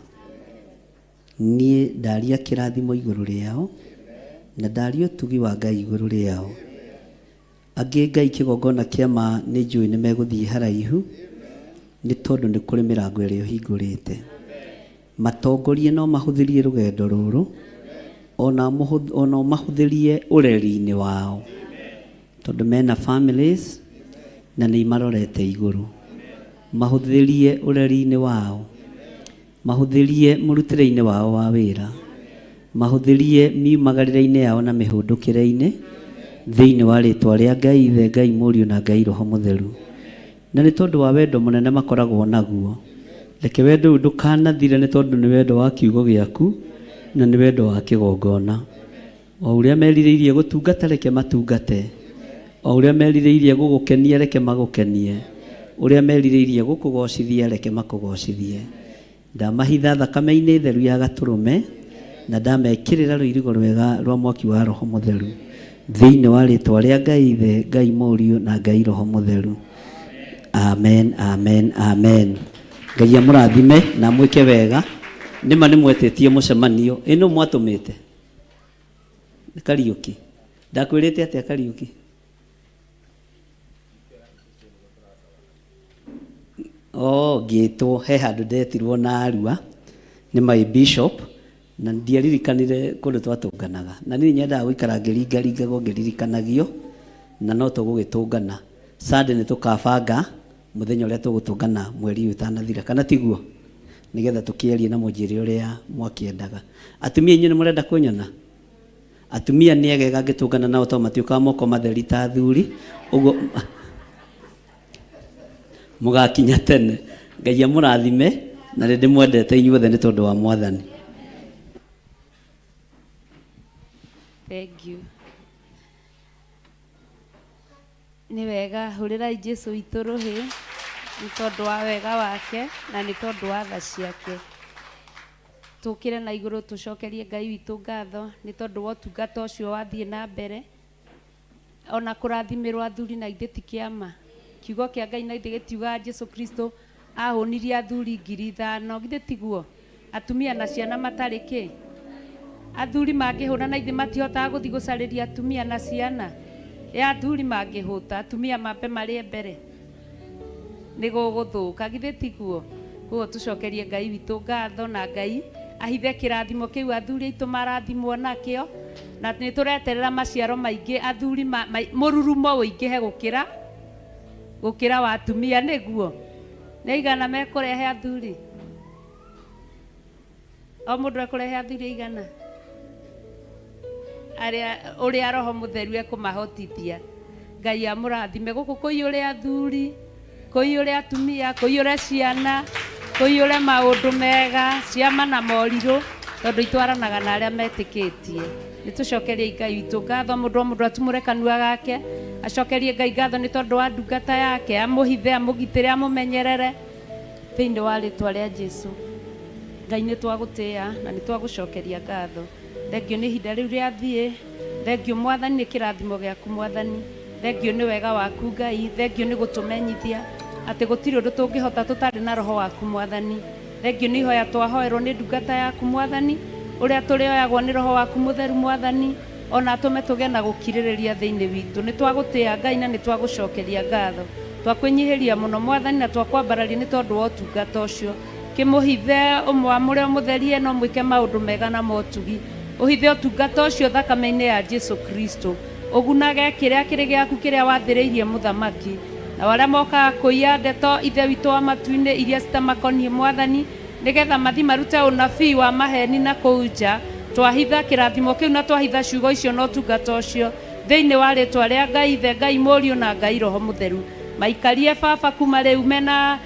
[SPEAKER 3] Niĩ ndaria kĩrathimo igũrũ rĩao na ndaria ũtugi wa Ngai igũrũ rĩao. Angĩ Ngai kĩgongona kĩama nĩ njũĩ nĩ megũthiĩ haraihu nĩ tondũ nĩ kũrĩ mĩrango ĩrĩa ũhingũrĩte. matongorie no mahuthirie rugendo ruru ona mahuthirie ureri-ini wao tondu mena families na nĩ imarorete iguru. Mahuthirie ureri-ini wao, mahuthirie murutire-ini wao wa wira, mahuthirie miumagarĩre-inĩ yao na mĩhũndũkĩre-inĩ thĩinĩ wa rĩtwa rĩa Ngai Ithe, Ngai Mũriũ na Ngai Roho Mũtheru. Na nĩ tondũ wa wendo mũnene makoragwo naguo, reke wendo ũyũ ndũkanathire nĩ tondũ nĩ wendo wa kiugo gĩaku na nĩ wendo wa kĩgongona. O ũrĩa merirĩirie gũtungata reke matungate, o ũrĩa merirĩirie gũgũkenia reke magũkenie, ũrĩa merirĩirie gũkũgocithia reke makũgocithie. Ndamahitha thakame-inĩ theru ya Gatũrũme na ndamekĩrĩra rũirigo rwega rwa mwaki wa Roho Mũtheru thĩinĩ wa rĩtwa rĩa Ngai Ithe, Ngai Mũriũ na Ngai Roho Mũtheru. Amen, amen, amen. Ngai amũrathime na mwĩke wega. Nĩma nĩ mwetĩtie mũcemanio. Ĩno mwatũmĩte Kariũki. Ndakwĩrĩte atĩa Kariũki? Ngĩtwo he handũ ndetirwo na Arua nĩ my bishop na ndiaririkanire kũndũ twatũnganaga, na niĩ nyendaga gũikara ngĩringaringagwo ngĩririkanagio na no tũgũgĩtũngana. Sunday nĩ tũkabanga mũthenya ũrĩa tũgũtũngana mweri ũyũ ũtanathira, kana tiguo, nĩgetha tũkĩarie na mũnjĩrĩ ũrĩa mwakĩendaga. Atumia inyuĩ nĩ mũrenda kũnyona? Atumia nĩ egega ngĩtũngana nao to matiũkaga moko matheri ta athuri, ũguo mũgakinya tene. Ngai amũrathime na nĩ ndĩmwendete inyuothe nĩ tondũ wa Mwathani.
[SPEAKER 8] Thank you. Nĩ wega hũrĩrai Jesũ witũ rũhĩ nĩ tondũ wa wega wake na nĩ tondũ wa tha ciake. Tũkĩre na igũrũ tũcokerie Ngai witũ ngatho nĩ tondũ wa ũtungata ũcio wathiĩ na mbere, ona kũrathimirwo athuri na ithe ti kĩama. Kiugo kĩa Ngai na ithe gĩtiugaga Jesũ Kristo ahũnirie athuri 5,000, githĩ tiguo? Atumia na ciana matarĩ kĩ? Athuri mangĩhũna na ithe matihotaga gũthiĩ gũcarĩria atumia na ciana? Ya athuri mangĩhũta atumia mambe marĩe mbere, nĩ gũgũthũka, githĩ tiguo? Koguo tũcokerie Ngai witũ ngatho na Ngai ahithe kĩrathimo kĩu athuri aitũ marathimwo nakĩo, na nĩ tũreterera maciaro maingĩ, athuri mũrurumo ũingĩhe gũkĩra wa atumia, nĩguo? Nĩ igana mekũrehe athuri? O mũndũ ekũrehe athuri igana? Ũrĩa Roho Mũtheru ekũmahotithia. Ngai amũrathime. Gũkũ kũiyũre athuri, kũiyũre atumia, kũiyũre ciana, kũiyũre maũndũ mega, ciama na morirũ, tondũ itwaranaga na arĩa metĩkĩtie. Nĩ tũcokerie Ngai witũ ngatho, mũndũ o mũndũ atumũre kanua gake, acokerie Ngai ngatho nĩ tondũ wa ndungata yake, amũhithe, amũgitĩre, amũmenyerere thĩinĩ wa rĩtwa rĩa Jesũ. Ngai nĩ twagũtĩĩa na nĩ twagũcokeria ngatho. Thengio nĩ ihinda rĩu rĩathiĩ, thengio Mwathani nĩ kĩrathimo gĩaku Mwathani, thengio nĩ wega waku Ngai, thengio nĩ gũtũmenyithia atĩ gũtirĩ ũndũ tũngĩhota tũtarĩ na Roho waku Mwathani. Thengio nĩ ihoya twahoerwo nĩ ndungata yaku Mwathani, ũrĩa tũrĩoyagwo nĩ Roho waku Mũtheru Mwathani, ona atũme tũgĩe na gũkirĩrĩria thĩinĩ witũ. Nĩ twagũtĩĩa Ngai na nĩ twagũcokeria ngatho, twakwĩnyihĩria mũno Mwathani na twakwambararia nĩ tondũ wa ũtungata ũcio. Kĩmũhithe ũmwamũre ũmũtherie no mwĩke maũndũ mega na motugi. Ũhithe ũtungata ũcio thakame-inĩ ya Jesũ Kristo, ũgunage kĩrĩa kĩrĩ gĩaku kĩrĩa wathĩrĩirie mũthamaki, na arĩa mokaga kũiya ndeto ithe witũ wa matu-inĩ iria citamakoniĩ Mwathani, nĩgetha mathi marute ũnabii wa maheni na kũu nja. Twahitha kĩrathimo kĩu na twahitha ciugo icio na ũtungata ũcio thĩinĩ wa rĩtwa rĩa Ngai Ithe, Ngai Mũriũ na Ngai Roho Mũtheru. Maikarie baba kuma rĩu mena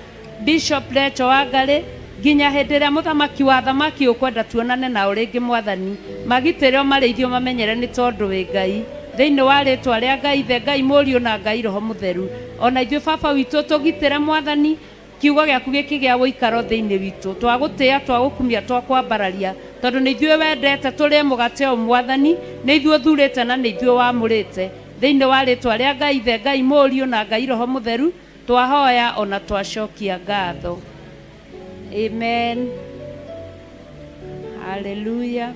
[SPEAKER 8] Bishop Lecho wa Ngarĩ nginya hĩndĩ ĩrĩa mũthamaki wa thamaki ũkwenda tuonane nao rĩngĩ Mwathani. Magitĩre o marĩithio mamenyere nĩ tondũ wĩ Ngai, thĩinĩ wa rĩtwa rĩa Ngai Ithe, Ngai Mũriũ na Ngai Roho Mũtheru. Ona ithuĩ baba witũ tũgitĩre Mwathani, kiugo gĩaku gĩkĩ gĩa gũikara thĩinĩ witũ. Twagũtĩĩa, twagũkumia, twakwambararia tondũ nĩ ithuĩ wendete tũrĩe mũgate o Mwathani, nĩ ithuĩ ũthurĩte na nĩ ithuĩ wamũrĩte. Thĩinĩ wa rĩtwa rĩa Ngai Ithe, Ngai Mũriũ na Ngai Roho Mũtheru twahoya ona twacokia ngatho. Amen. Hallelujah.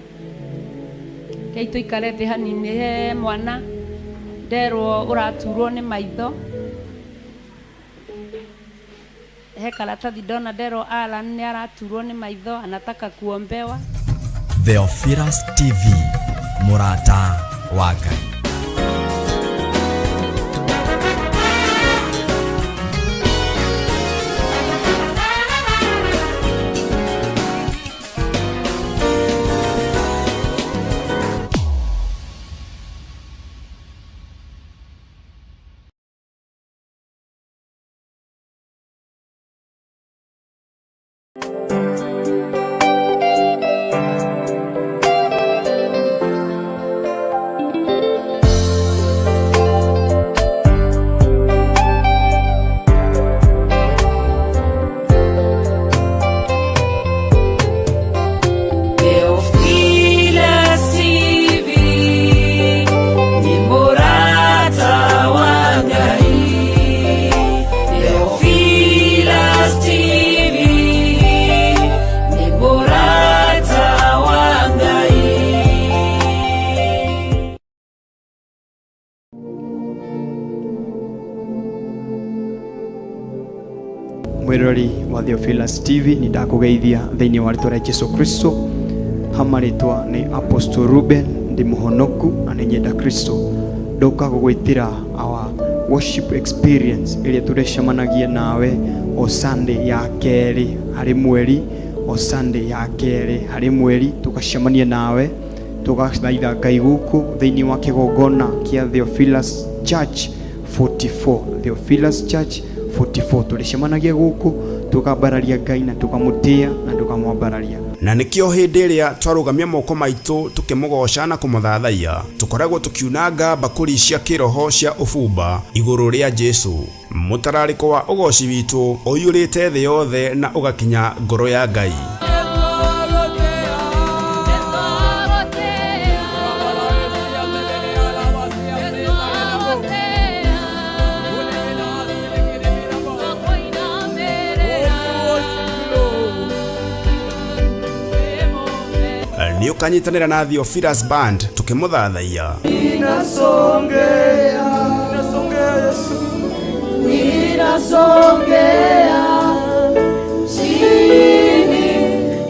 [SPEAKER 8] Kei tũikare thĩ hanini he mwana nderwo ũraturwo nĩ maitho. he karatathi ndona Dero Alan nĩ araturwo nĩ maitho anataka kuombewa.
[SPEAKER 13] Theophilus TV, mũrata wa Ngai.
[SPEAKER 12] Mwirori wa Theophilus TV ni ndakugeithia thiini wa ritwa ria Jesu Kristo. Hamaritwa ni Apostle Ruben ndi muhonoku ananyenda Kristo. Ndoka gugwitira our worship experience iria turecemanagia nawe o Sunday ya keri hari mweri, o Sunday ya keri hari mweri tukacemania nawe tugathaitha Ngai guku thiini wa kigongona kia Theophilus Church 44. Theophilus Church 44 tulicemanagia guku tukambararia Ngai na tukamutia na tukamwambararia.
[SPEAKER 11] Na nikio hindi iria twarugamia moko maitu tukimugoca na kumuthathaia tukoragwo tukiunanga bakuri cia kiroho cia ufumba iguru ria Jesu. Mutarariko wa ugoci witu uyurite thi yothe na ugakinya ngoro ya Ngai. Ni ukanyitanira na Theophilus Band tukimuthathaia.
[SPEAKER 9] Ninasongea, ninasongea Yesu, ninasongea chini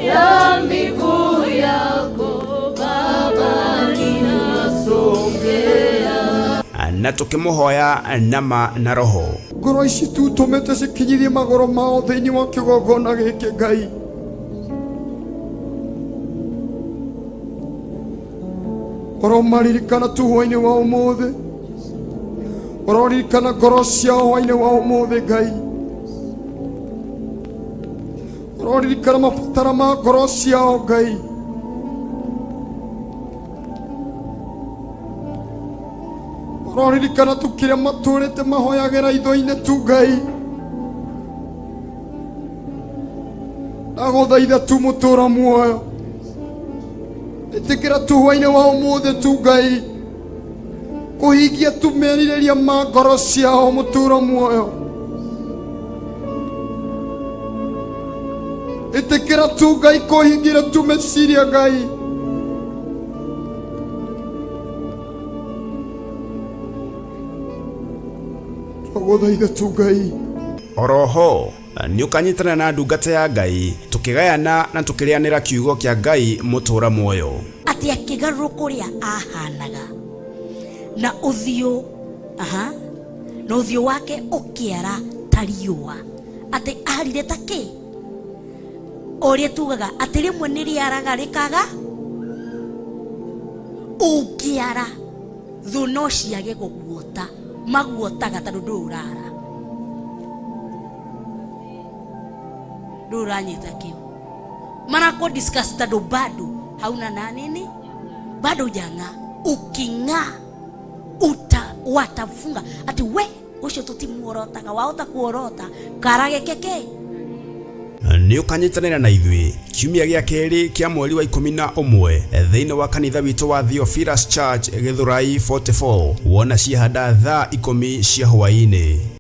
[SPEAKER 9] ya miguu yako Baba, ninasongea.
[SPEAKER 11] Na tukimuhoya nama na roho.
[SPEAKER 2] Ngoro ici tu tumete cikinyithie magoro mao thiini wa kigongona giki Ngai. Oromaririkana tu hwaine wa umuthe, ororirikana ngoro ciao hwaine wa umuthe Ngai, ororirikana mabatara ma ngoro ciao Ngai, ororirikana tu kiria maturite mahoyagira itho-ini tu Ngai. Ndaguthaitha tu mutura muoyo itikira tu hwaine wa umuthe tu Ngai kuhingia tu meririria ma ngoro ciao mutura muoyo. Itikira tu Ngai kuhingira tu meciria Ngai. Ndaguthaitha tu Ngai.
[SPEAKER 11] Oroho ni ukanyitana na ndungata ya Ngai tukigayana na tukirianira kiugo kia Ngai mutura muoyo.
[SPEAKER 14] Ati akigaruruka uria ahanaga na uthio na uthio wake ukiara tariua ati arire take oria tugaga ati rimwe ni riaraga rikaga ukiara thuno ciage guguota maguotaga tondu ndurara nduranyita kiu marako discuss tado bado hauna na nini bado janga ukinga watafunga ati we ucio tutimuorotaga waota kuorota karage keke.
[SPEAKER 11] Ni ukanyitanira na ithui kiumia gia keri kia mweri wa 11 thiini wa kanitha witu wa Theophilus Church Githurai 44 wona ciahanda thaa 10 cia hwaini.